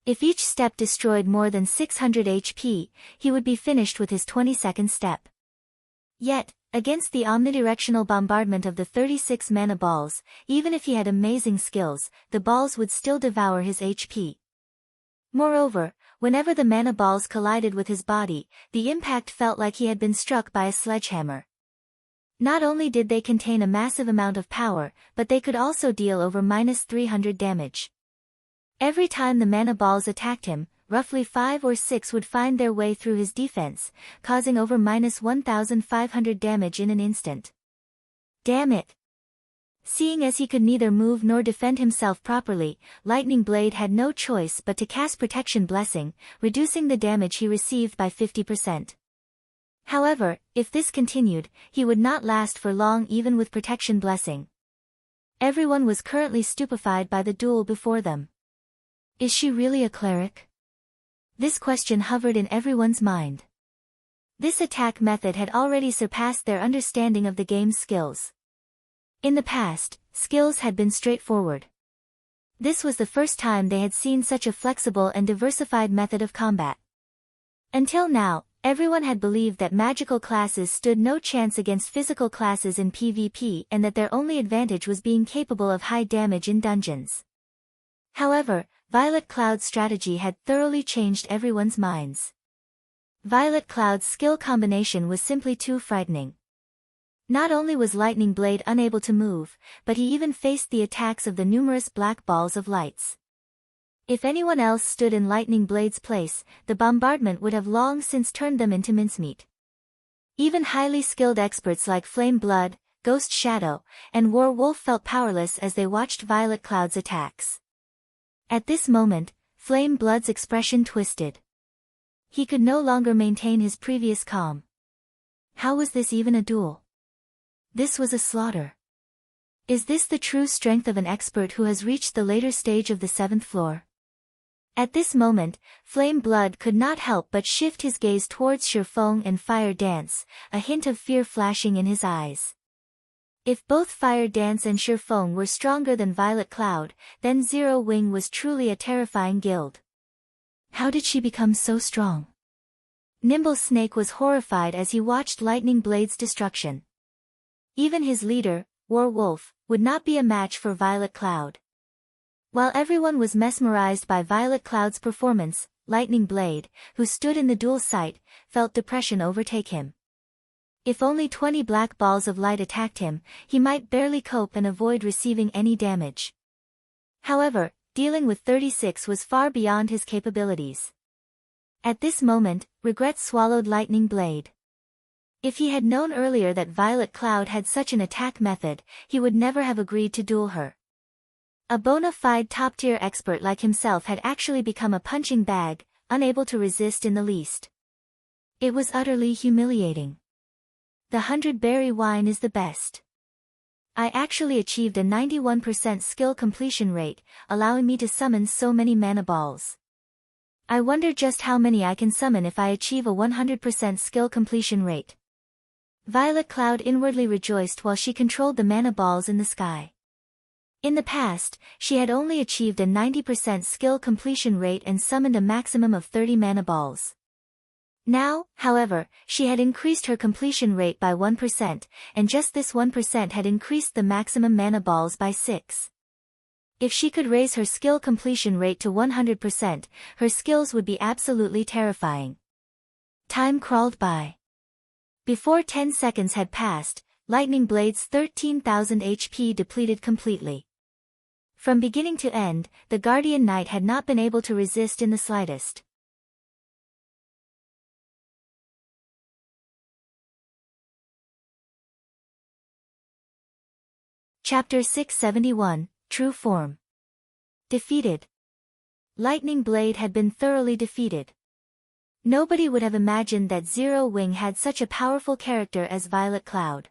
If each step destroyed more than 600 HP, he would be finished with his 22nd step. Yet, against the omnidirectional bombardment of the 36 mana balls, even if he had amazing skills, the balls would still devour his HP. Moreover, whenever the mana balls collided with his body, the impact felt like he had been struck by a sledgehammer. Not only did they contain a massive amount of power, but they could also deal over -300 damage. Every time the mana balls attacked him, roughly 5 or 6 would find their way through his defense, causing over -1,500 damage in an instant. Damn it! Seeing as he could neither move nor defend himself properly, Lightning Blade had no choice but to cast Protection Blessing, reducing the damage he received by 50%. However, if this continued, he would not last for long even with Protection Blessing. Everyone was currently stupefied by the duel before them. Is she really a cleric? This question hovered in everyone's mind. This attack method had already surpassed their understanding of the game's skills. In the past, skills had been straightforward. This was the first time they had seen such a flexible and diversified method of combat. Until now, everyone had believed that magical classes stood no chance against physical classes in PvP and that their only advantage was being capable of high damage in dungeons. However, Violet Cloud's strategy had thoroughly changed everyone's minds. Violet Cloud's skill combination was simply too frightening. Not only was Lightning Blade unable to move, but he even faced the attacks of the numerous black balls of lights. If anyone else stood in Lightning Blade's place, the bombardment would have long since turned them into mincemeat. Even highly skilled experts like Flame Blood, Ghost Shadow, and War Wolf felt powerless as they watched Violet Cloud's attacks. At this moment, Flame Blood's expression twisted. He could no longer maintain his previous calm. How was this even a duel? This was a slaughter. Is this the true strength of an expert who has reached the later stage of the 7th floor? At this moment, Flame Blood could not help but shift his gaze towards Shurfeng and Fire Dance, a hint of fear flashing in his eyes. If both Fire Dance and Shurfeng were stronger than Violet Cloud, then Zero Wing was truly a terrifying guild. How did she become so strong? Nimble Snake was horrified as he watched Lightning Blade's destruction. Even his leader, War Wolf, would not be a match for Violet Cloud. While everyone was mesmerized by Violet Cloud's performance, Lightning Blade, who stood in the duel site, felt depression overtake him. If only 20 black balls of light attacked him, he might barely cope and avoid receiving any damage. However, dealing with 36 was far beyond his capabilities. At this moment, regret swallowed Lightning Blade. If he had known earlier that Violet Cloud had such an attack method, he would never have agreed to duel her. A bona fide top-tier expert like himself had actually become a punching bag, unable to resist in the least. It was utterly humiliating. The 100-berry wine is the best. I actually achieved a 91% skill completion rate, allowing me to summon so many mana balls. I wonder just how many I can summon if I achieve a 100% skill completion rate. Violet Cloud inwardly rejoiced while she controlled the mana balls in the sky. In the past, she had only achieved a 90% skill completion rate and summoned a maximum of 30 mana balls. Now, however, she had increased her completion rate by 1%, and just this 1% had increased the maximum mana balls by 6. If she could raise her skill completion rate to 100%, her skills would be absolutely terrifying. Time crawled by. Before 10 seconds had passed, Lightning Blade's 13,000 HP depleted completely. From beginning to end, the Guardian Knight had not been able to resist in the slightest. Chapter 671, True Form. Defeated. Lightning Blade had been thoroughly defeated. Nobody would have imagined that Zero Wing had such a powerful character as Violet Cloud.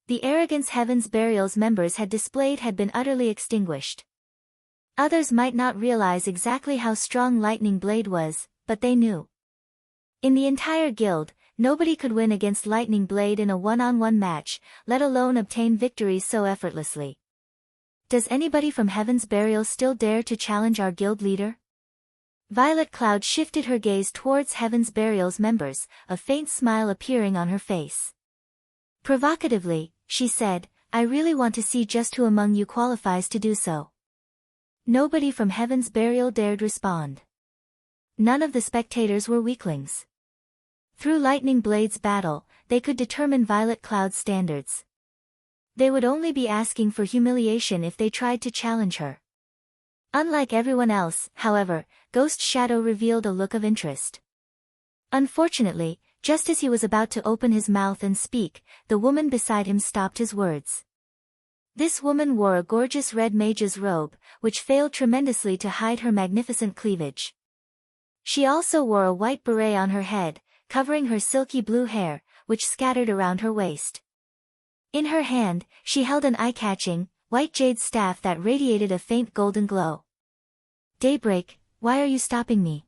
The arrogance Heaven's Burial's members had displayed had been utterly extinguished. Others might not realize exactly how strong Lightning Blade was, but they knew. In the entire guild, nobody could win against Lightning Blade in a one-on-one match, let alone obtain victories so effortlessly. Does anybody from Heaven's Burial still dare to challenge our guild leader? Violet Cloud shifted her gaze towards Heaven's Burial's members, a faint smile appearing on her face. Provocatively, she said, I really want to see just who among you qualifies to do so. Nobody from Heaven's Burial dared respond. None of the spectators were weaklings. Through Lightning Blade's battle, they could determine Violet Cloud's standards. They would only be asking for humiliation if they tried to challenge her. Unlike everyone else, however, Ghost Shadow revealed a look of interest. Unfortunately, just as he was about to open his mouth and speak, the woman beside him stopped his words. This woman wore a gorgeous red mage's robe, which failed tremendously to hide her magnificent cleavage. She also wore a white beret on her head, covering her silky blue hair, which scattered around her waist. In her hand, she held an eye-catching, white jade staff that radiated a faint golden glow. Daybreak, why are you stopping me?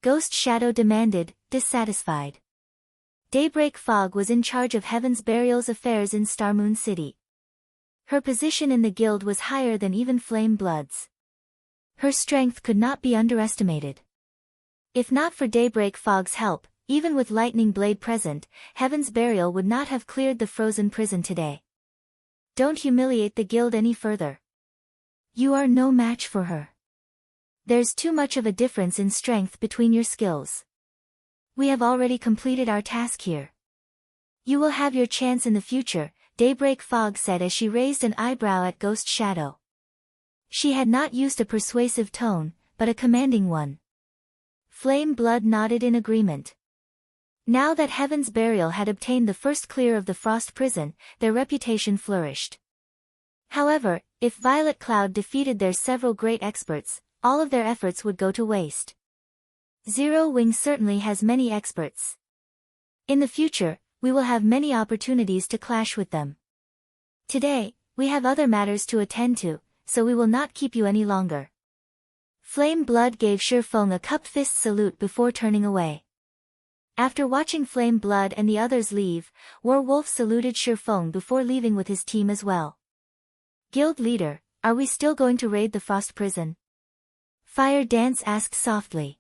Ghost Shadow demanded, dissatisfied. Daybreak Fog was in charge of Heaven's Burial's affairs in Starmoon City. Her position in the guild was higher than even Flame Blood's. Her strength could not be underestimated. If not for Daybreak Fog's help, even with Lightning Blade present, Heaven's Burial would not have cleared the frozen prison today. Don't humiliate the guild any further. You are no match for her. There's too much of a difference in strength between your skills. We have already completed our task here. You will have your chance in the future, Daybreak Fog said as she raised an eyebrow at Ghost Shadow. She had not used a persuasive tone, but a commanding one. Flame Blood nodded in agreement. Now that Heaven's Burial had obtained the first clear of the Frost Prison, their reputation flourished. However, if Violet Cloud defeated their several great experts, all of their efforts would go to waste. Zero Wing certainly has many experts. In the future, we will have many opportunities to clash with them. Today, we have other matters to attend to, so we will not keep you any longer. Flame Blood gave Shifeng a cupped fist salute before turning away. After watching Flame Blood and the others leave, Werewolf saluted Shifeng before leaving with his team as well. Guild leader, are we still going to raid the Frost Prison? Fire Dance asked softly.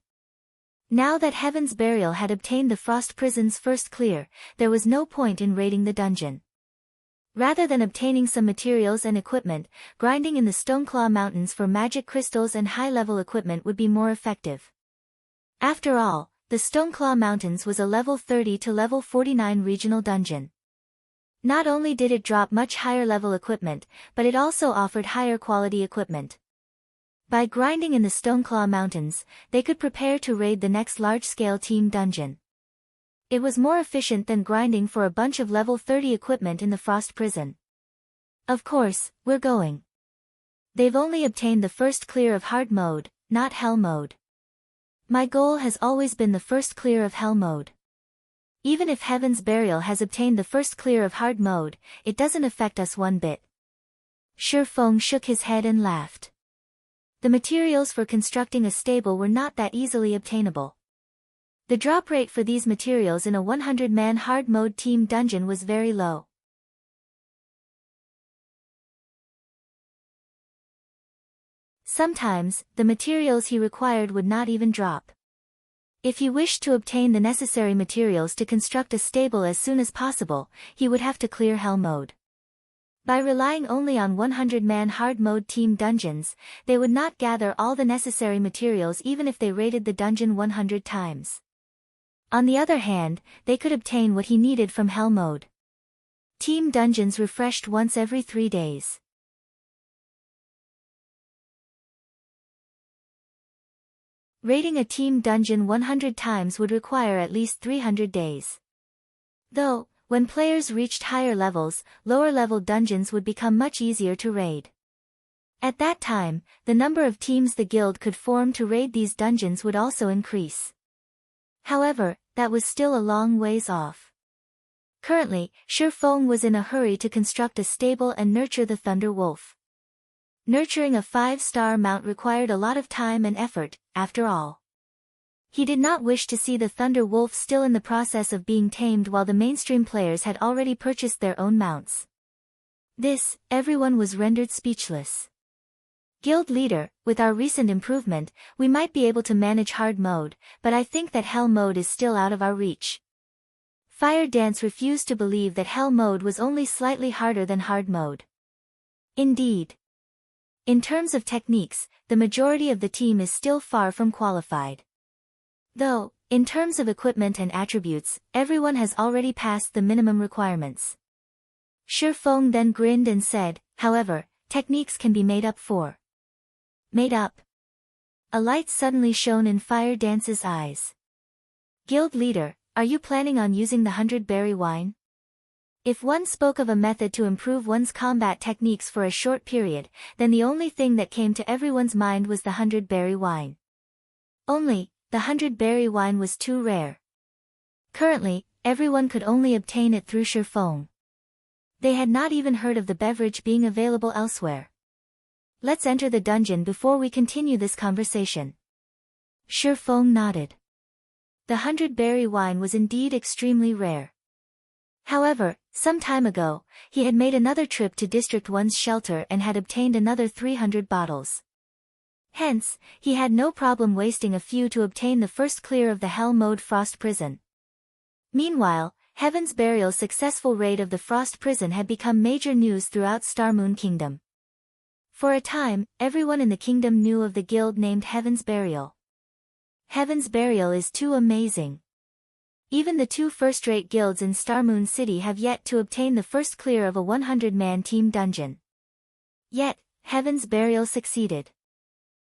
Now that Heaven's Burial had obtained the Frost Prison's first clear, there was no point in raiding the dungeon. Rather than obtaining some materials and equipment, grinding in the Stoneclaw Mountains for magic crystals and high-level equipment would be more effective. After all, the Stoneclaw Mountains was a level 30 to level 49 regional dungeon. Not only did it drop much higher-level equipment, but it also offered higher-quality equipment. By grinding in the Stoneclaw Mountains, they could prepare to raid the next large-scale team dungeon. It was more efficient than grinding for a bunch of level 30 equipment in the Frost Prison. Of course, we're going. They've only obtained the first clear of hard mode, not hell mode. My goal has always been the first clear of hell mode. Even if Heaven's Burial has obtained the first clear of hard mode, it doesn't affect us one bit. Shifeng shook his head and laughed. The materials for constructing a stable were not that easily obtainable. The drop rate for these materials in a 100-man hard mode team dungeon was very low. Sometimes, the materials he required would not even drop. If he wished to obtain the necessary materials to construct a stable as soon as possible, he would have to clear hell mode. By relying only on 100-man hard mode team dungeons, they would not gather all the necessary materials even if they raided the dungeon 100 times. On the other hand, they could obtain what he needed from hell mode. Team dungeons refreshed once every 3 days. Raiding a team dungeon 100 times would require at least 300 days. Though, when players reached higher levels, lower-level dungeons would become much easier to raid. At that time, the number of teams the guild could form to raid these dungeons would also increase. However, that was still a long ways off. Currently, Shifeng was in a hurry to construct a stable and nurture the Thunder Wolf. Nurturing a 5-star mount required a lot of time and effort, after all. He did not wish to see the Thunder Wolf still in the process of being tamed while the mainstream players had already purchased their own mounts. This, everyone was rendered speechless. Guild leader, with our recent improvement, we might be able to manage hard mode, but I think that hell mode is still out of our reach. Fire Dance refused to believe that hell mode was only slightly harder than hard mode. Indeed. In terms of techniques, the majority of the team is still far from qualified. Though, in terms of equipment and attributes, everyone has already passed the minimum requirements. Shifeng then grinned and said, however, techniques can be made up for. Made up. A light suddenly shone in Fire Dance's eyes. Guild leader, are you planning on using the 100-berry wine? If one spoke of a method to improve one's combat techniques for a short period, then the only thing that came to everyone's mind was the 100-berry wine. Only, the 100-berry wine was too rare. Currently, everyone could only obtain it through Shifeng. They had not even heard of the beverage being available elsewhere. Let's enter the dungeon before we continue this conversation. Shifeng nodded. The 100-berry wine was indeed extremely rare. However, some time ago, he had made another trip to District 1's shelter and had obtained another 300 bottles. Hence, he had no problem wasting a few to obtain the first clear of the Hell Mode Frost Prison. Meanwhile, Heaven's Burial's successful raid of the Frost Prison had become major news throughout Starmoon Kingdom. For a time, everyone in the kingdom knew of the guild named Heaven's Burial. Heaven's Burial is too amazing. Even the 2 first-rate guilds in Starmoon City have yet to obtain the first clear of a 100-man team dungeon. Yet, Heaven's Burial succeeded.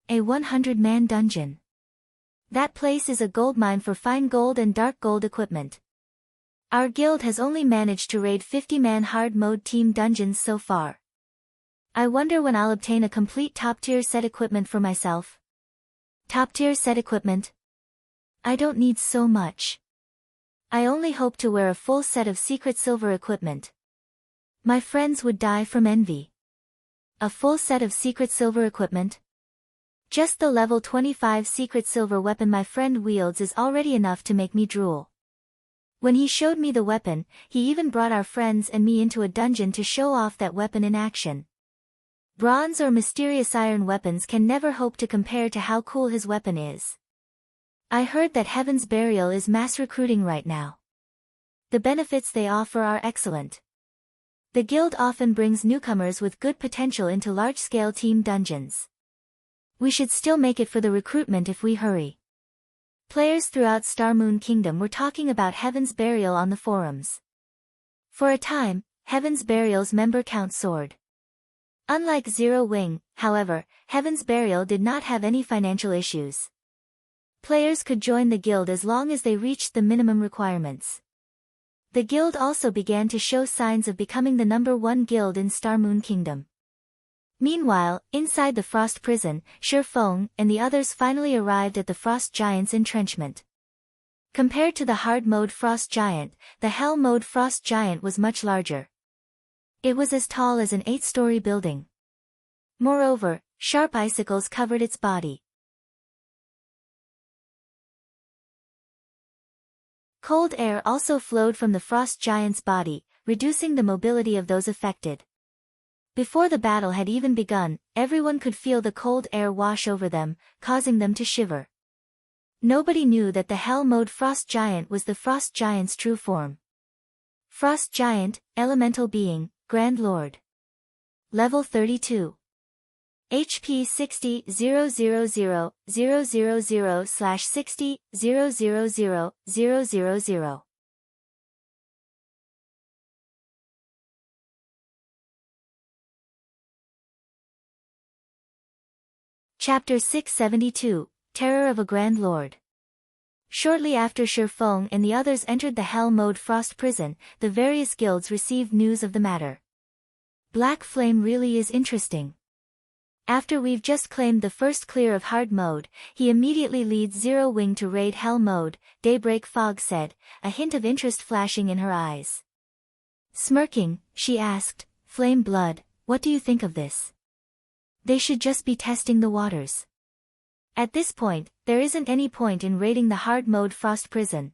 A 100-man dungeon. That place is a goldmine for fine gold and dark gold equipment. Our guild has only managed to raid 50-man hard mode team dungeons so far. I wonder when I'll obtain a complete top-tier set equipment for myself. Top-tier set equipment? I don't need so much. I only hope to wear a full set of secret silver equipment. My friends would die from envy. A full set of secret silver equipment? Just the level 25 secret silver weapon my friend wields is already enough to make me drool. When he showed me the weapon, he even brought our friends and me into a dungeon to show off that weapon in action. Bronze or mysterious iron weapons can never hope to compare to how cool his weapon is. I heard that Heaven's Burial is mass recruiting right now. The benefits they offer are excellent. The guild often brings newcomers with good potential into large-scale team dungeons. We should still make it for the recruitment if we hurry. Players throughout Starmoon Kingdom were talking about Heaven's Burial on the forums. For a time, Heaven's Burial's member count soared. Unlike Zero Wing, however, Heaven's Burial did not have any financial issues. Players could join the guild as long as they reached the minimum requirements. The guild also began to show signs of becoming the #1 guild in Starmoon Kingdom. Meanwhile, inside the Frost Prison, Shifeng and the others finally arrived at the Frost Giant's entrenchment. Compared to the hard mode Frost Giant, the Hell mode Frost Giant was much larger. It was as tall as an 8-story building. Moreover, sharp icicles covered its body. Cold air also flowed from the Frost Giant's body, reducing the mobility of those affected. Before the battle had even begun, everyone could feel the cold air wash over them, causing them to shiver. Nobody knew that the Hell mode Frost Giant was the Frost Giant's true form. Frost Giant, Elemental Being, Grand Lord. Level 32. HP 60,000/60,000,000. Chapter 672, Terror of a Grand Lord. Shortly after Feng and the others entered the Hell Mode Frost Prison, the various guilds received news of the matter. Black Flame really is interesting. After we've just claimed the first clear of Hard Mode, he immediately leads Zero Wing to raid Hell Mode, Daybreak Fog said, a hint of interest flashing in her eyes. Smirking, she asked, Flame Blood, what do you think of this? They should just be testing the waters. At this point, there isn't any point in raiding the Hard Mode Frost Prison.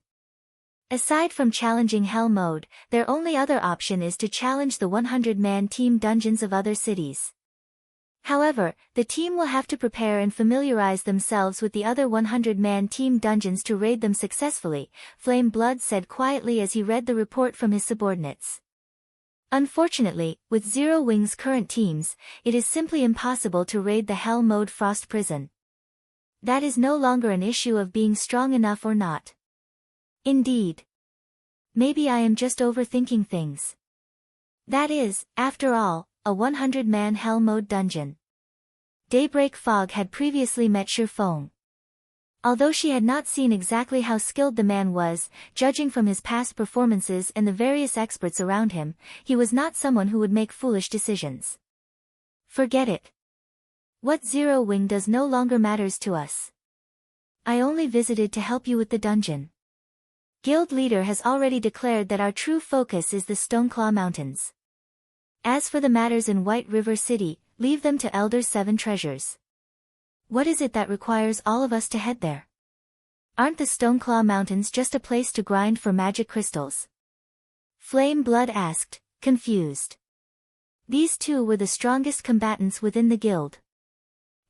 Aside from challenging Hell Mode, their only other option is to challenge the 100-man team dungeons of other cities. However, the team will have to prepare and familiarize themselves with the other 100-man team dungeons to raid them successfully, Flame Blood said quietly as he read the report from his subordinates. Unfortunately, with Zero Wing's current teams, it is simply impossible to raid the Hell Mode Frost Prison. That is no longer an issue of being strong enough or not. Indeed. Maybe I am just overthinking things. That is, after all, a 100-man Hell Mode dungeon. Daybreak Fog had previously met Feng. Although she had not seen exactly how skilled the man was, judging from his past performances and the various experts around him, he was not someone who would make foolish decisions. Forget it. What Zero Wing does no longer matters to us. I only visited to help you with the dungeon. Guild leader has already declared that our true focus is the Stoneclaw Mountains. As for the matters in White River City, leave them to Elder Seven Treasures. What is it that requires all of us to head there? Aren't the Stoneclaw Mountains just a place to grind for magic crystals? Flame Blood asked, confused. These two were the strongest combatants within the guild.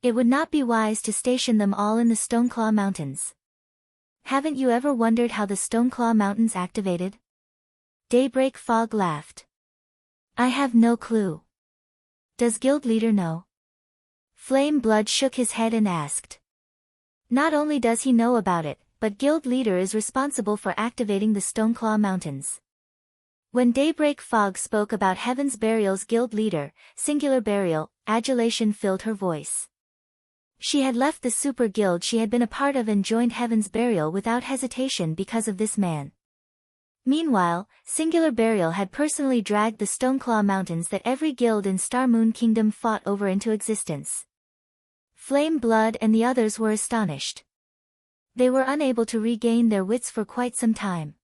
It would not be wise to station them all in the Stoneclaw Mountains. Haven't you ever wondered how the Stoneclaw Mountains activated? Daybreak Fog laughed. I have no clue. Does guild leader know? Flame Blood shook his head and asked. Not only does he know about it, but guild leader is responsible for activating the Stoneclaw Mountains. When Daybreak Fog spoke about Heaven's Burial's guild leader, singular burial, adulation filled her voice. She had left the super guild she had been a part of and joined Heaven's Burial without hesitation because of this man. Meanwhile, Singular Burial had personally dragged the Stoneclaw Mountains that every guild in Star Moon Kingdom fought over into existence. Flame Blood and the others were astonished. They were unable to regain their wits for quite some time.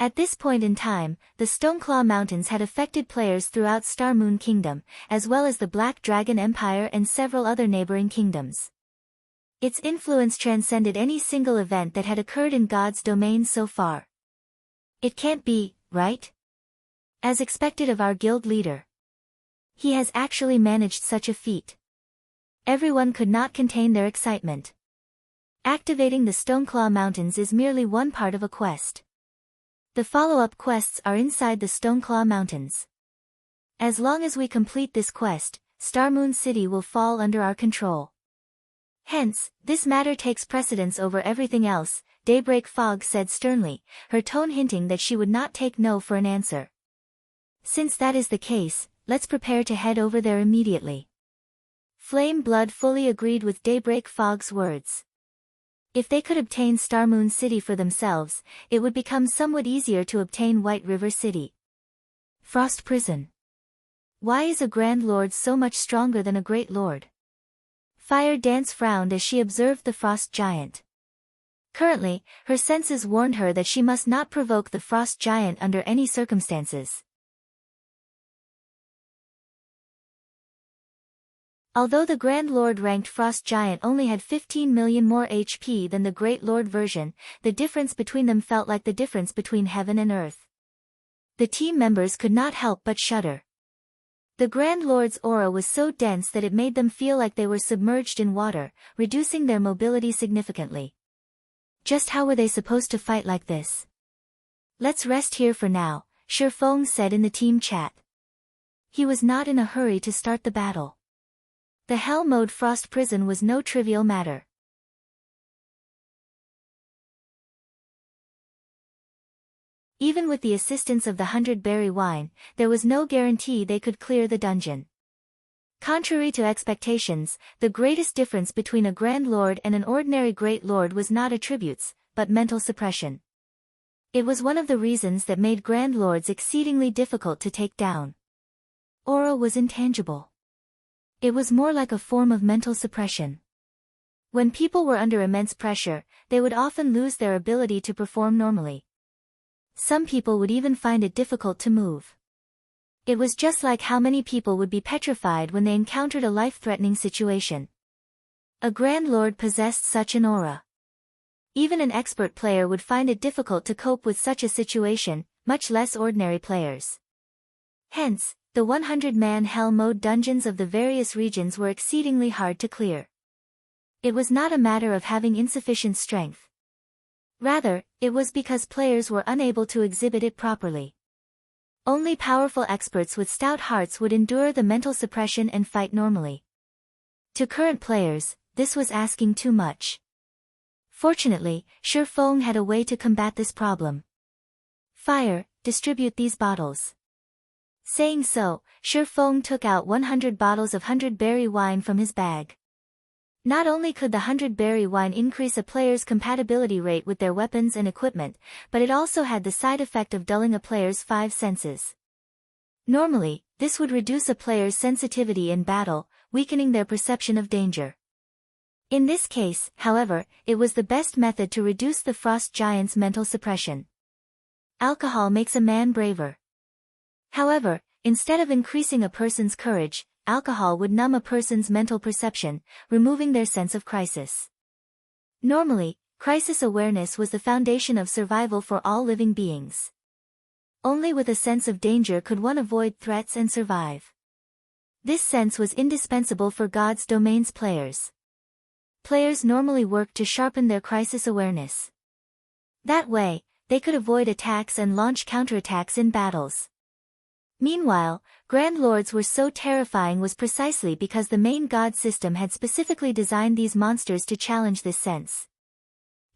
At this point in time, the Stoneclaw Mountains had affected players throughout Star Moon Kingdom, as well as the Black Dragon Empire and several other neighboring kingdoms. Its influence transcended any single event that had occurred in God's domain so far. It can't be, right? As expected of our guild leader. He has actually managed such a feat. Everyone could not contain their excitement. Activating the Stoneclaw Mountains is merely one part of a quest. The follow-up quests are inside the Stoneclaw Mountains. As long as we complete this quest, Star Moon City will fall under our control. Hence, this matter takes precedence over everything else, Daybreak Fog said sternly, her tone hinting that she would not take no for an answer. Since that is the case, let's prepare to head over there immediately. Flame Blood fully agreed with Daybreak Fog's words. If they could obtain Star Moon City for themselves, it would become somewhat easier to obtain White River City. Frost Prison. Why is a Grand Lord so much stronger than a Great Lord? Fire Dance frowned as she observed the Frost Giant. Currently, her senses warned her that she must not provoke the Frost Giant under any circumstances. Although the Grand Lord ranked Frost Giant only had 15 million more HP than the Great Lord version, the difference between them felt like the difference between heaven and earth. The team members could not help but shudder. The Grand Lord's aura was so dense that it made them feel like they were submerged in water, reducing their mobility significantly. Just how were they supposed to fight like this? Let's rest here for now, Feng said in the team chat. He was not in a hurry to start the battle. The Hell Mode Frost Prison was no trivial matter. Even with the assistance of the 100-berry wine, there was no guarantee they could clear the dungeon. Contrary to expectations, the greatest difference between a Grand Lord and an ordinary Great Lord was not attributes, but mental suppression. It was one of the reasons that made Grand Lords exceedingly difficult to take down. Aura was intangible. It was more like a form of mental suppression. When people were under immense pressure, they would often lose their ability to perform normally. Some people would even find it difficult to move. It was just like how many people would be petrified when they encountered a life-threatening situation. A Grand Lord possessed such an aura. Even an expert player would find it difficult to cope with such a situation, much less ordinary players. Hence, the 100-man Hell mode dungeons of the various regions were exceedingly hard to clear. It was not a matter of having insufficient strength. Rather, it was because players were unable to exhibit it properly. Only powerful experts with stout hearts would endure the mental suppression and fight normally. To current players, this was asking too much. Fortunately, Shi Feng had a way to combat this problem. Fire, distribute these bottles. Saying so, Shi Feng took out 100 bottles of 100-berry wine from his bag. Not only could the 100-berry wine increase a player's compatibility rate with their weapons and equipment, but it also had the side effect of dulling a player's 5 senses. Normally, this would reduce a player's sensitivity in battle, weakening their perception of danger. In this case, however, it was the best method to reduce the frost giant's mental suppression. Alcohol makes a man braver. However, instead of increasing a person's courage, alcohol would numb a person's mental perception, removing their sense of crisis. Normally, crisis awareness was the foundation of survival for all living beings. Only with a sense of danger could one avoid threats and survive. This sense was indispensable for God's Domain's players. Players normally worked to sharpen their crisis awareness. That way, they could avoid attacks and launch counterattacks in battles. Meanwhile, Grand Lords were so terrifying was precisely because the main god system had specifically designed these monsters to challenge this sense.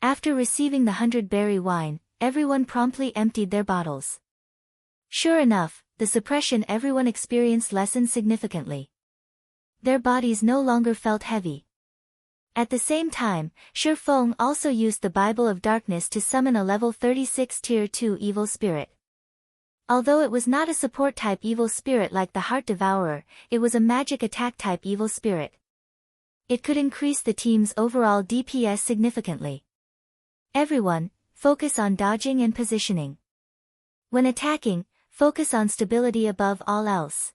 After receiving the 100-berry wine, everyone promptly emptied their bottles. Sure enough, the suppression everyone experienced lessened significantly. Their bodies no longer felt heavy. At the same time, Shi Feng also used the Bible of Darkness to summon a level 36 Tier 2 evil spirit. Although it was not a support-type evil spirit like the Heart Devourer, it was a magic attack-type evil spirit. It could increase the team's overall DPS significantly. Everyone, focus on dodging and positioning. When attacking, focus on stability above all else.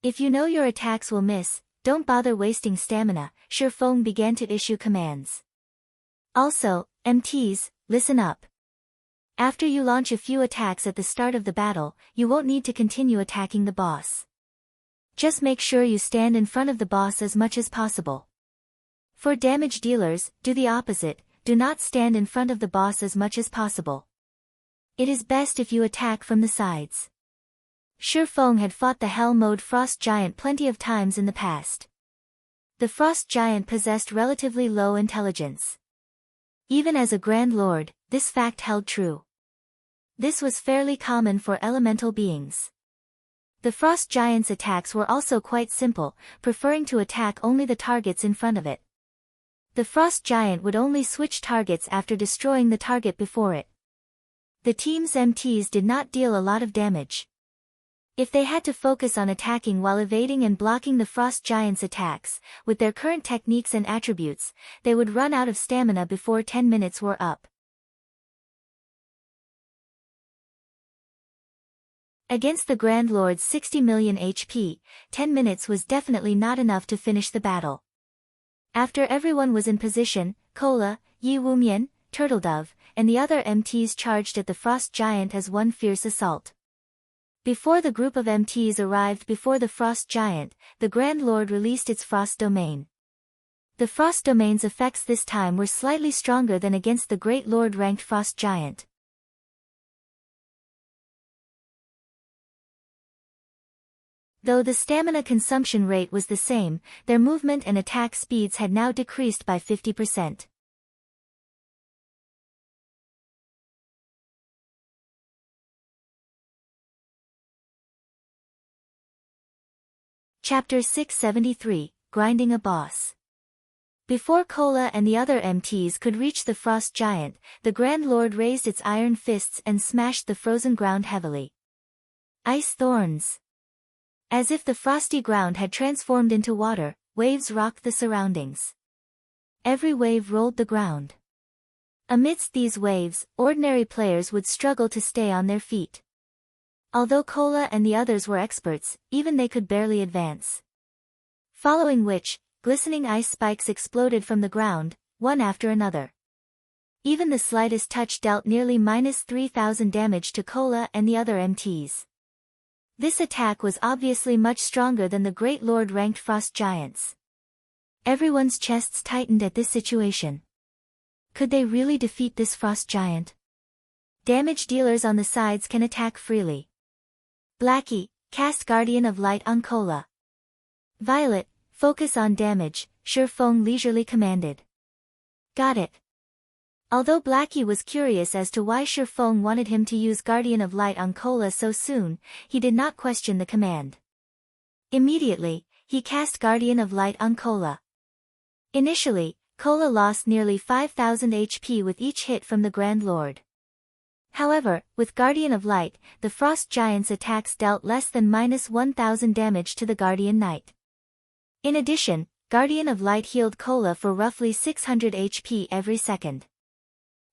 If you know your attacks will miss, don't bother wasting stamina, Shi Feng began to issue commands. Also, MTs, listen up. After you launch a few attacks at the start of the battle, you won't need to continue attacking the boss. Just make sure you stand in front of the boss as much as possible. For damage dealers, do the opposite, do not stand in front of the boss as much as possible. It is best if you attack from the sides. Shi Feng had fought the Hell mode Frost Giant plenty of times in the past. The Frost Giant possessed relatively low intelligence. Even as a Grand Lord, this fact held true. This was fairly common for elemental beings. The Frost Giant's attacks were also quite simple, preferring to attack only the targets in front of it. The Frost Giant would only switch targets after destroying the target before it. The team's MTs did not deal a lot of damage. If they had to focus on attacking while evading and blocking the Frost Giant's attacks, with their current techniques and attributes, they would run out of stamina before 10 minutes were up. Against the Grand Lord's 60 million HP, 10 minutes was definitely not enough to finish the battle. After everyone was in position, Kola, Yi Wumian, Turtledove, and the other MTs charged at the Frost Giant as one fierce assault. Before the group of MTs arrived before the Frost Giant, the Grand Lord released its Frost Domain. The Frost Domain's effects this time were slightly stronger than against the Great Lord-ranked Frost Giant. Though the stamina consumption rate was the same, their movement and attack speeds had now decreased by 50%. Chapter 673, Grinding a Boss. Before Kola and the other MTs could reach the frost giant, the Grand Lord raised its iron fists and smashed the frozen ground heavily. Ice thorns. As if the frosty ground had transformed into water, waves rocked the surroundings. Every wave rolled the ground. Amidst these waves, ordinary players would struggle to stay on their feet. Although Kola and the others were experts, even they could barely advance. Following which, glistening ice spikes exploded from the ground, one after another. Even the slightest touch dealt nearly -3,000 damage to Kola and the other MTs. This attack was obviously much stronger than the Great Lord-ranked frost giants. Everyone's chests tightened at this situation. Could they really defeat this frost giant? Damage dealers on the sides can attack freely. Blackie, cast Guardian of Light on Kola. Violet, focus on damage, Shifeng leisurely commanded. Got it. Although Blackie was curious as to why Shifeng wanted him to use Guardian of Light on Kola so soon, he did not question the command. Immediately, he cast Guardian of Light on Kola. Initially, Kola lost nearly 5,000 HP with each hit from the Grand Lord. However, with Guardian of Light, the Frost Giant's attacks dealt less than -1,000 damage to the Guardian Knight. In addition, Guardian of Light healed Kola for roughly 600 HP every second.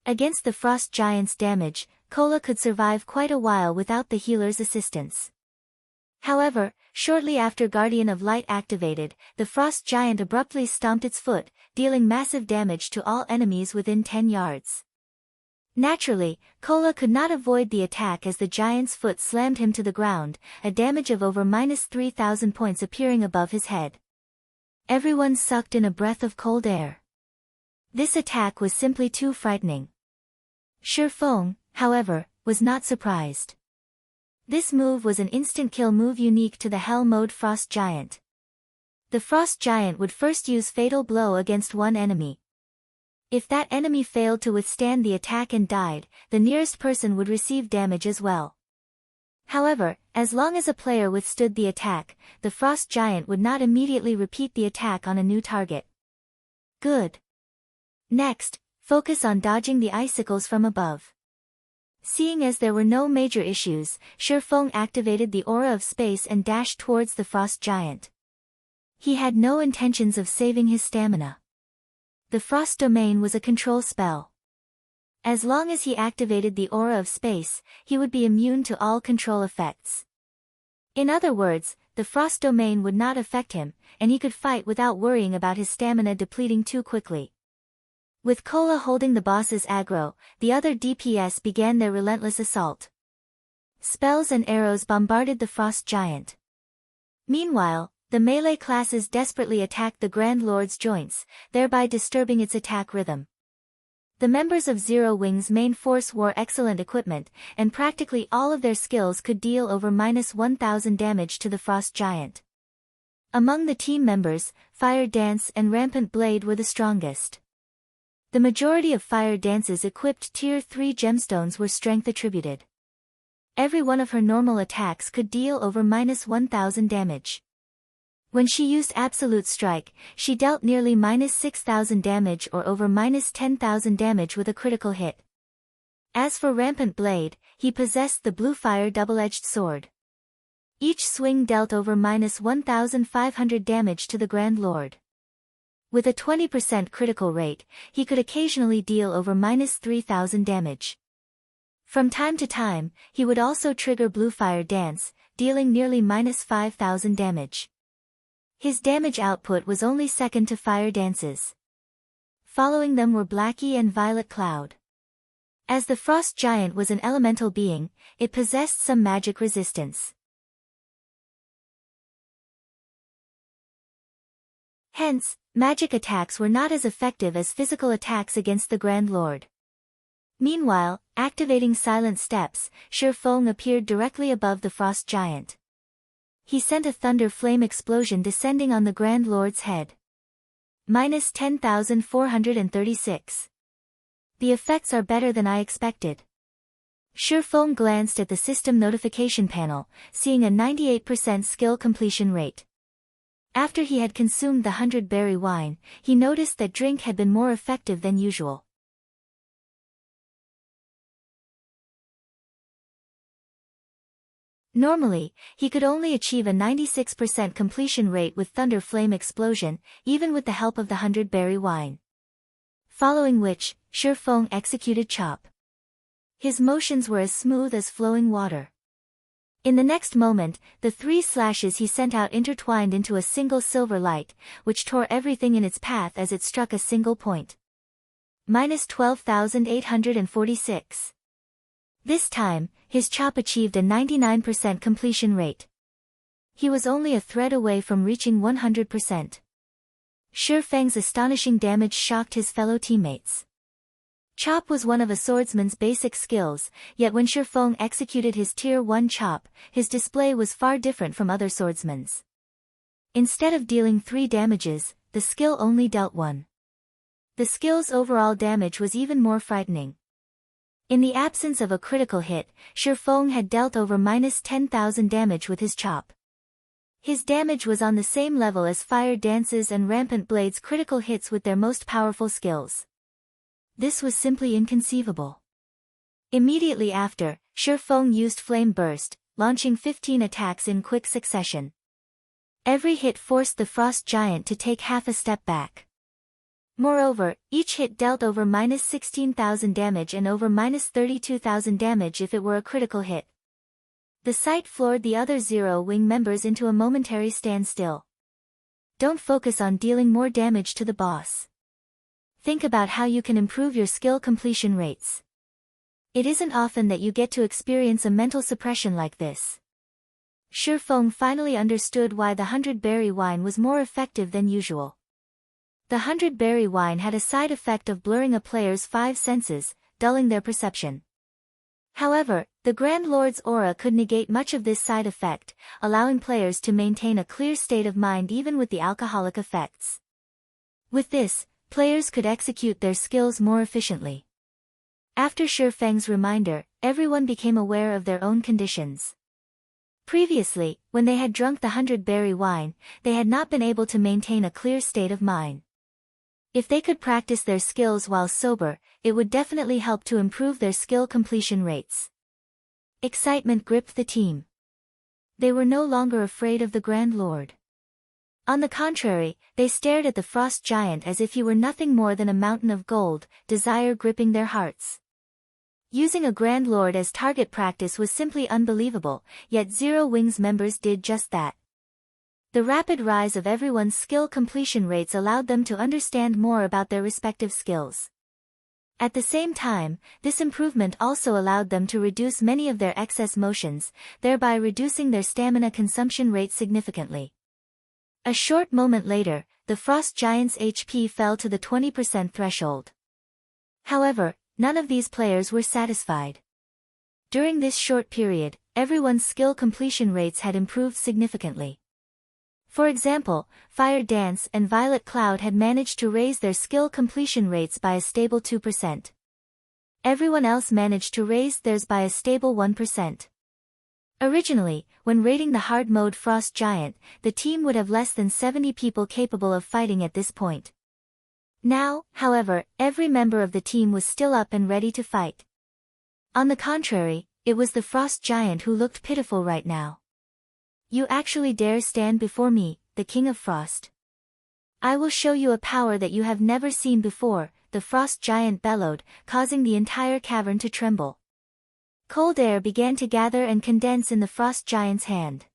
Against the Frost Giant's damage, Kola could survive quite a while without the healer's assistance. However, shortly after Guardian of Light activated, the Frost Giant abruptly stomped its foot, dealing massive damage to all enemies within 10 yards. Naturally, Kola could not avoid the attack as the giant's foot slammed him to the ground, a damage of over -3,000 points appearing above his head. Everyone sucked in a breath of cold air. This attack was simply too frightening. Shifeng, however, was not surprised. This move was an instant kill move unique to the Hell Mode Frost Giant. The Frost Giant would first use Fatal Blow against one enemy. If that enemy failed to withstand the attack and died, the nearest person would receive damage as well. However, as long as a player withstood the attack, the Frost Giant would not immediately repeat the attack on a new target. Good. Next, focus on dodging the icicles from above. Seeing as there were no major issues, Shifeng activated the Aura of Space and dashed towards the Frost Giant. He had no intentions of saving his stamina. The Frost Domain was a control spell. As long as he activated the Aura of Space, he would be immune to all control effects. In other words, the Frost Domain would not affect him, and he could fight without worrying about his stamina depleting too quickly. With Kola holding the boss's aggro, the other DPS began their relentless assault. Spells and arrows bombarded the Frost Giant. Meanwhile, the melee classes desperately attacked the Grand Lord's joints, thereby disturbing its attack rhythm. The members of Zero Wing's main force wore excellent equipment, and practically all of their skills could deal over -1,000 damage to the Frost Giant. Among the team members, Fire Dance and Rampant Blade were the strongest. The majority of Fire Dance's equipped Tier 3 gemstones were strength attributed. Every one of her normal attacks could deal over -1,000 damage. When she used Absolute Strike, she dealt nearly -6,000 damage or over -10,000 damage with a critical hit. As for Rampant Blade, he possessed the Blue Fire double-edged sword. Each swing dealt over -1,500 damage to the Grand Lord. With a 20% critical rate, he could occasionally deal over -3,000 damage. From time to time, he would also trigger Blue Fire Dance, dealing nearly -5,000 damage. His damage output was only second to Fire Dance's. Following them were Blackie and Violet Cloud. As the Frost Giant was an elemental being, it possessed some magic resistance. Hence, magic attacks were not as effective as physical attacks against the Grand Lord. Meanwhile, activating Silent Steps, Shifeng appeared directly above the Frost Giant. He sent a thunder flame explosion descending on the Grand Lord's head. -10,436. The effects are better than I expected. Shifeng glanced at the system notification panel, seeing a 98% skill completion rate. After he had consumed the 100-berry wine, he noticed that drink had been more effective than usual. Normally, he could only achieve a 96% completion rate with Thunder Flame Explosion, even with the help of the 100-berry wine. Following which, Shifeng executed Chop. His motions were as smooth as flowing water. In the next moment, the 3 slashes he sent out intertwined into a single silver light, which tore everything in its path as it struck a single point. -12,846. This time, his chop achieved a 99% completion rate. He was only a thread away from reaching 100%. Shifeng's astonishing damage shocked his fellow teammates. Chop was one of a swordsman's basic skills, yet when Shifeng executed his Tier 1 chop, his display was far different from other swordsmen's. Instead of dealing 3 damages, the skill only dealt 1. The skill's overall damage was even more frightening. In the absence of a critical hit, Shifeng had dealt over -10,000 damage with his chop. His damage was on the same level as Fire Dance's and Rampant Blade's critical hits with their most powerful skills. This was simply inconceivable. Immediately after, Shifeng used Flame Burst, launching 15 attacks in quick succession. Every hit forced the Frost Giant to take half a step back. Moreover, each hit dealt over -16,000 damage and over -32,000 damage if it were a critical hit. The sight floored the other Zero-Wing members into a momentary standstill. Don't focus on dealing more damage to the boss. Think about how you can improve your skill completion rates. It isn't often that you get to experience a mental suppression like this. Shifeng finally understood why the 100-berry wine was more effective than usual. The 100-berry wine had a side effect of blurring a player's 5 senses, dulling their perception. However, the Grand Lord's aura could negate much of this side effect, allowing players to maintain a clear state of mind even with the alcoholic effects. With this, players could execute their skills more efficiently. After Shifeng's reminder, everyone became aware of their own conditions. Previously, when they had drunk the 100-berry wine, they had not been able to maintain a clear state of mind. If they could practice their skills while sober, it would definitely help to improve their skill completion rates. Excitement gripped the team. They were no longer afraid of the Grand Lord. On the contrary, they stared at the Frost Giant as if he were nothing more than a mountain of gold, desire gripping their hearts. Using a Grand Lord as target practice was simply unbelievable, yet Zero-Wing's members did just that. The rapid rise of everyone's skill completion rates allowed them to understand more about their respective skills. At the same time, this improvement also allowed them to reduce many of their excess motions, thereby reducing their stamina consumption rate significantly. A short moment later, the Frost Giant's HP fell to the 20% threshold. However, none of these players were satisfied. During this short period, everyone's skill completion rates had improved significantly. For example, Fire Dance and Violet Cloud had managed to raise their skill completion rates by a stable 2%. Everyone else managed to raise theirs by a stable 1%. Originally, when raiding the hard mode Frost Giant, the team would have less than 70 people capable of fighting at this point. Now, however, every member of the team was still up and ready to fight. On the contrary, it was the Frost Giant who looked pitiful right now. You actually dare stand before me, the King of Frost? I will show you a power that you have never seen before, the Frost Giant bellowed, causing the entire cavern to tremble. Cold air began to gather and condense in the Frost Giant's hand.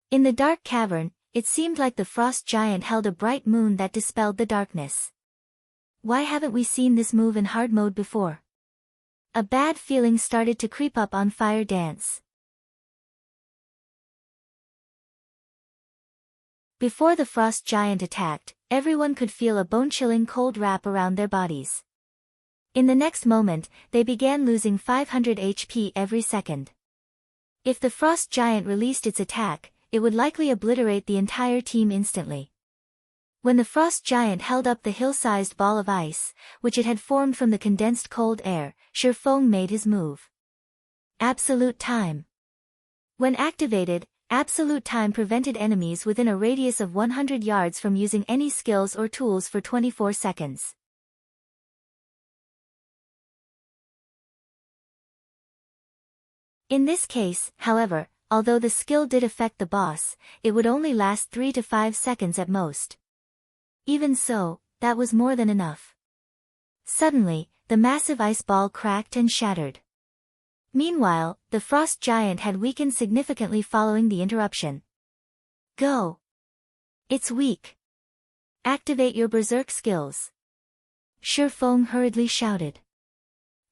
In the dark cavern, it seemed like the Frost Giant held a bright moon that dispelled the darkness. Why haven't we seen this move in hard mode before? A bad feeling started to creep up on Fire Dance. Before the Frost Giant attacked, everyone could feel a bone-chilling cold wrap around their bodies. In the next moment, they began losing 500 HP every second. If the Frost Giant released its attack, it would likely obliterate the entire team instantly. When the Frost Giant held up the hill-sized ball of ice, which it had formed from the condensed cold air, Shifeng made his move. Absolute Time. When activated, Absolute time prevented enemies within a radius of 100 yards from using any skills or tools for 24 seconds. In this case, however, although the skill did affect the boss, it would only last 3 to 5 seconds at most. Even so, that was more than enough. Suddenly, the massive ice ball cracked and shattered. Meanwhile, the frost giant had weakened significantly following the interruption. Go! It's weak. Activate your berserk skills. Shifeng hurriedly shouted.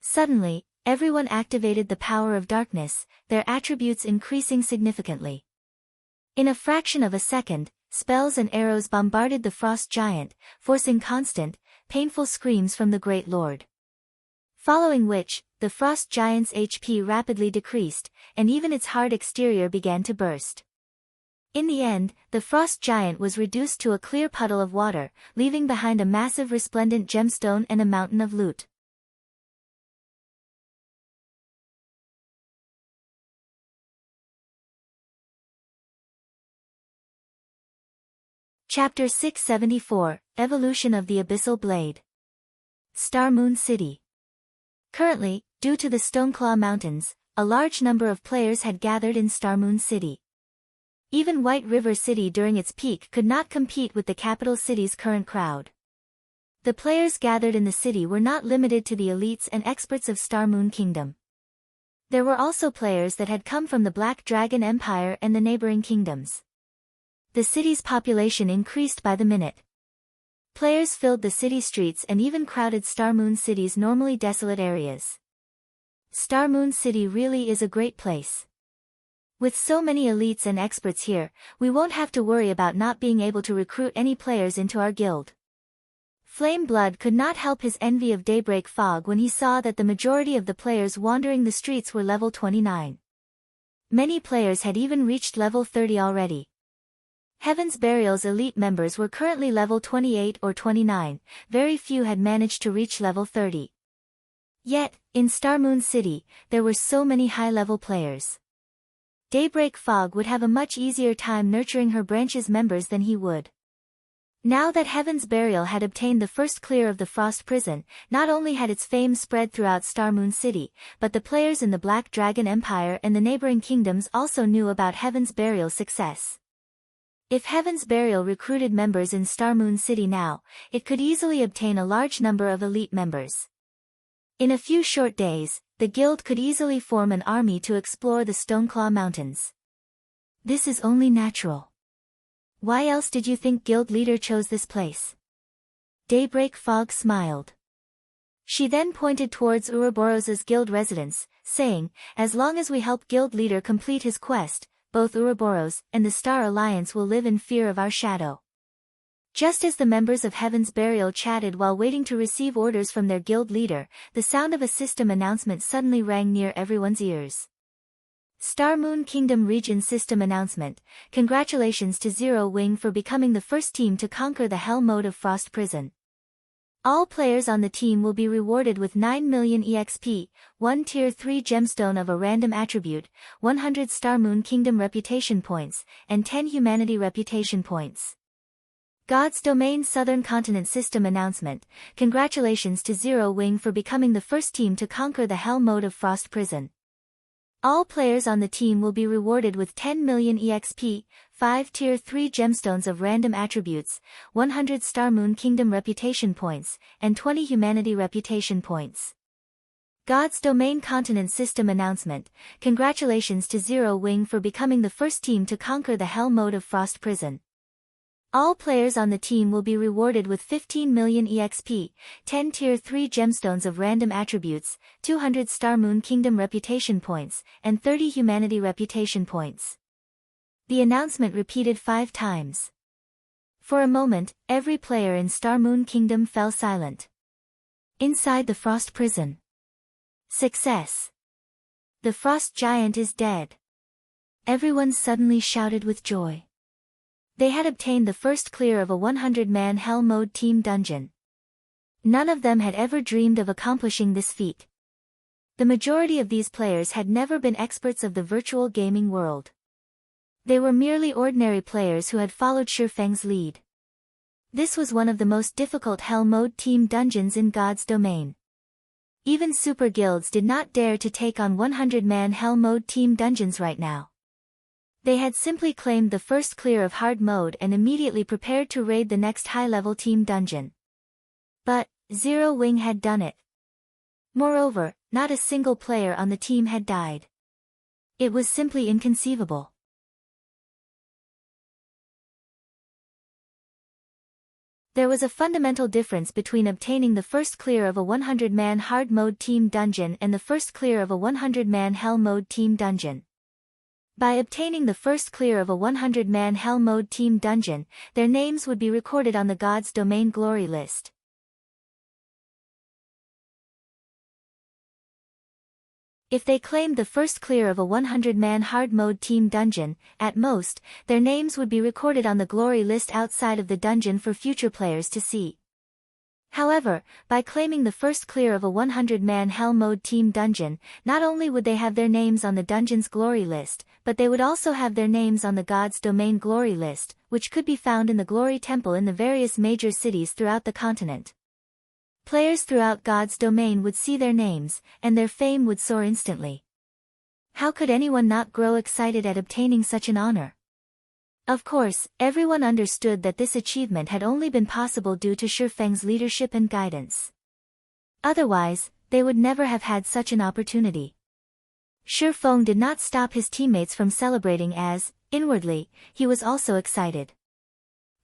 Suddenly, everyone activated the power of darkness, their attributes increasing significantly. In a fraction of a second, spells and arrows bombarded the frost giant, forcing constant, painful screams from the Great Lord. Following which, the frost giant's HP rapidly decreased, and even its hard exterior began to burst. In the end, the frost giant was reduced to a clear puddle of water, leaving behind a massive resplendent gemstone and a mountain of loot. Chapter 674, Evolution of the Abyssal Blade. Star Moon City. Currently, due to the Stoneclaw Mountains, a large number of players had gathered in Star Moon City. Even White River City during its peak could not compete with the capital city's current crowd. The players gathered in the city were not limited to the elites and experts of Star Moon Kingdom. There were also players that had come from the Black Dragon Empire and the neighboring kingdoms. The city's population increased by the minute. Players filled the city streets and even crowded Star Moon City's normally desolate areas. Star Moon City really is a great place. With so many elites and experts here, we won't have to worry about not being able to recruit any players into our guild. Flame Blood could not help his envy of Daybreak Fog when he saw that the majority of the players wandering the streets were level 29. Many players had even reached level 30 already. Heaven's Burial's elite members were currently level 28 or 29, very few had managed to reach level 30. Yet, in Star Moon City, there were so many high-level players. Daybreak Fog would have a much easier time nurturing her branch's members than he would. Now that Heaven's Burial had obtained the first clear of the Frost Prison, not only had its fame spread throughout Star Moon City, but the players in the Black Dragon Empire and the neighboring kingdoms also knew about Heaven's Burial's success. If Heaven's Burial recruited members in Star Moon City now, it could easily obtain a large number of elite members. In a few short days, the guild could easily form an army to explore the Stoneclaw Mountains. This is only natural. Why else did you think guild leader chose this place? Daybreak Fog smiled. She then pointed towards Ouroboros's guild residence, saying, as long as we help guild leader complete his quest, both Ouroboros and the Star Alliance will live in fear of our shadow. Just as the members of Heaven's Burial chatted while waiting to receive orders from their guild leader, the sound of a system announcement suddenly rang near everyone's ears. Star Moon Kingdom Region System Announcement. Congratulations to Zero Wing for becoming the first team to conquer the Hell mode of Frost Prison. All players on the team will be rewarded with 9 million EXP, 1 Tier 3 gemstone of a random attribute, 100 Star Moon Kingdom reputation points, and 10 humanity reputation points. God's Domain Southern Continent System Announcement. Congratulations to Zero Wing for becoming the first team to conquer the Hell mode of Frost Prison. All players on the team will be rewarded with 10 million EXP, 5 Tier 3 gemstones of random attributes, 100 Star Moon Kingdom reputation points, and 20 humanity reputation points. God's Domain Continent System Announcement. Congratulations to Zero Wing for becoming the first team to conquer the Hell mode of Frost Prison. All players on the team will be rewarded with 15 million EXP, 10 Tier 3 gemstones of random attributes, 200 Star Moon Kingdom reputation points, and 30 humanity reputation points. The announcement repeated 5 times. For a moment, every player in Star Moon Kingdom fell silent. Inside the Frost Prison. Success! The Frost Giant is dead. Everyone suddenly shouted with joy. They had obtained the first clear of a 100-man Hell mode team dungeon. None of them had ever dreamed of accomplishing this feat. The majority of these players had never been experts of the virtual gaming world. They were merely ordinary players who had followed Shifeng's lead. This was one of the most difficult Hell Mode team dungeons in God's domain. Even super guilds did not dare to take on 100-man Hell Mode team dungeons right now. They had simply claimed the first clear of hard mode and immediately prepared to raid the next high-level team dungeon. But, Zero Wing had done it. Moreover, not a single player on the team had died. It was simply inconceivable. There was a fundamental difference between obtaining the first clear of a 100-man hard mode team dungeon and the first clear of a 100-man hell mode team dungeon. By obtaining the first clear of a 100-man hell mode team dungeon, their names would be recorded on the God's Domain glory list. If they claimed the first clear of a 100-man hard mode team dungeon, at most, their names would be recorded on the glory list outside of the dungeon for future players to see. However, by claiming the first clear of a 100-man hell mode team dungeon, not only would they have their names on the dungeon's glory list, but they would also have their names on the God's Domain glory list, which could be found in the glory temple in the various major cities throughout the continent. Players throughout God's domain would see their names, and their fame would soar instantly. How could anyone not grow excited at obtaining such an honor? Of course, everyone understood that this achievement had only been possible due to Shifeng's leadership and guidance. Otherwise, they would never have had such an opportunity. Shifeng did not stop his teammates from celebrating as, inwardly, he was also excited.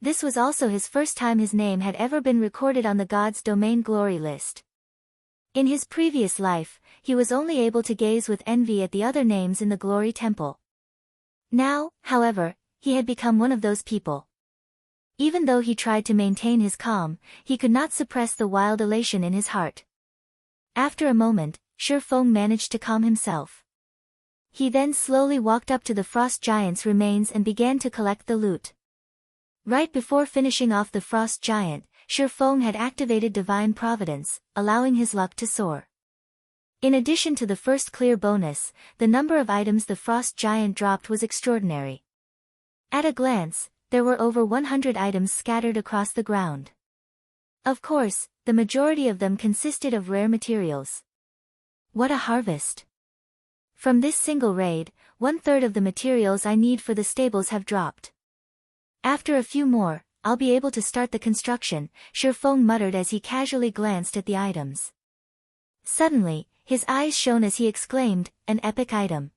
This was also his first time his name had ever been recorded on the God's Domain glory list. In his previous life, he was only able to gaze with envy at the other names in the glory temple. Now, however, he had become one of those people. Even though he tried to maintain his calm, he could not suppress the wild elation in his heart. After a moment, Shifeng managed to calm himself. He then slowly walked up to the frost giant's remains and began to collect the loot. Right before finishing off the frost giant, Shifeng had activated Divine Providence, allowing his luck to soar. In addition to the first clear bonus, the number of items the frost giant dropped was extraordinary. At a glance, there were over 100 items scattered across the ground. Of course, the majority of them consisted of rare materials. What a harvest! From this single raid, 1/3 of the materials I need for the stables have dropped. After a few more, I'll be able to start the construction, Shifeng muttered as he casually glanced at the items. Suddenly, his eyes shone as he exclaimed, an epic item.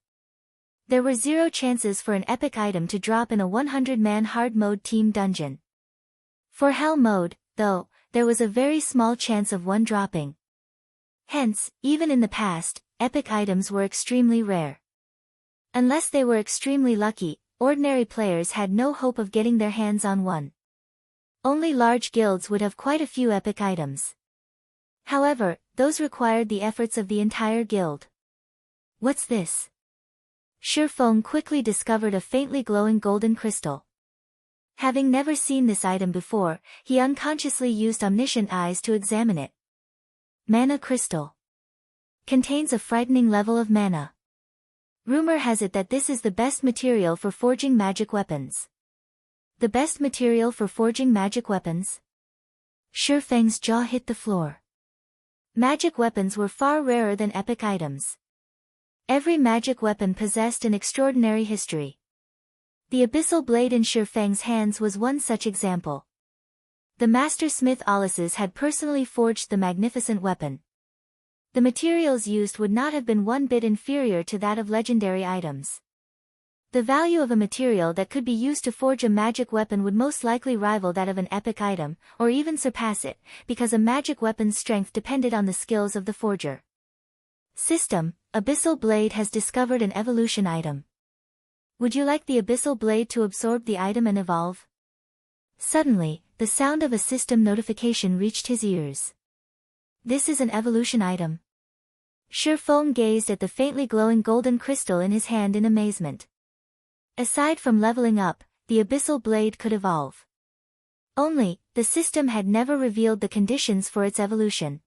There were 0 chances for an epic item to drop in a 100-man hard mode team dungeon. For hell mode, though, there was a very small chance of one dropping. Hence, even in the past, epic items were extremely rare. Unless they were extremely lucky, ordinary players had no hope of getting their hands on one. Only large guilds would have quite a few epic items. However, those required the efforts of the entire guild. What's this? Shifeng quickly discovered a faintly glowing golden crystal. Having never seen this item before, he unconsciously used omniscient eyes to examine it. Mana crystal. Contains a frightening level of mana. Rumor has it that this is the best material for forging magic weapons. The best material for forging magic weapons? Shifeng's jaw hit the floor. Magic weapons were far rarer than epic items. Every magic weapon possessed an extraordinary history. The abyssal blade in Shifeng's hands was one such example. The master smith Alices had personally forged the magnificent weapon. The materials used would not have been one bit inferior to that of legendary items. The value of a material that could be used to forge a magic weapon would most likely rival that of an epic item, or even surpass it, because a magic weapon's strength depended on the skills of the forger. System: Abyssal Blade has discovered an evolution item. Would you like the Abyssal Blade to absorb the item and evolve? Suddenly, the sound of a system notification reached his ears. This is an evolution item. Shifeng gazed at the faintly glowing golden crystal in his hand in amazement. Aside from leveling up, the Abyssal Blade could evolve. Only, the system had never revealed the conditions for its evolution.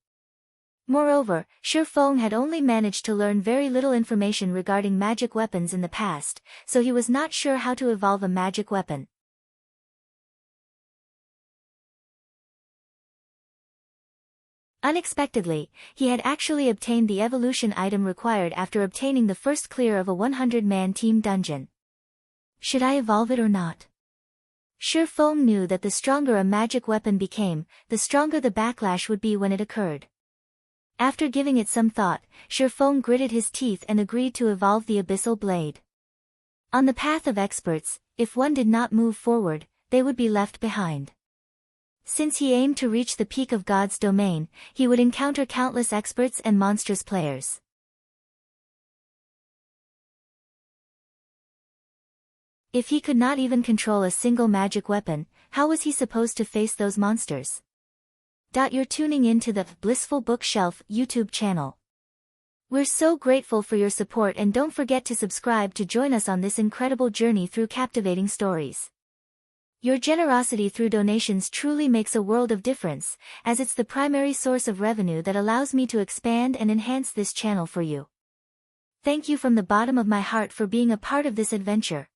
Moreover, Shi Feng had only managed to learn very little information regarding magic weapons in the past, so he was not sure how to evolve a magic weapon. Unexpectedly, he had actually obtained the evolution item required after obtaining the first clear of a 100-man team dungeon. Should I evolve it or not? Shi Feng knew that the stronger a magic weapon became, the stronger the backlash would be when it occurred. After giving it some thought, Shi Feng gritted his teeth and agreed to evolve the Abyssal blade. On the path of experts, if one did not move forward, they would be left behind. Since he aimed to reach the peak of God's domain, he would encounter countless experts and monstrous players. If he could not even control a single magic weapon, how was he supposed to face those monsters? You're tuning in to the Blissful Bookshelf YouTube channel. We're so grateful for your support, and don't forget to subscribe to join us on this incredible journey through captivating stories. Your generosity through donations truly makes a world of difference, as it's the primary source of revenue that allows me to expand and enhance this channel for you. Thank you from the bottom of my heart for being a part of this adventure.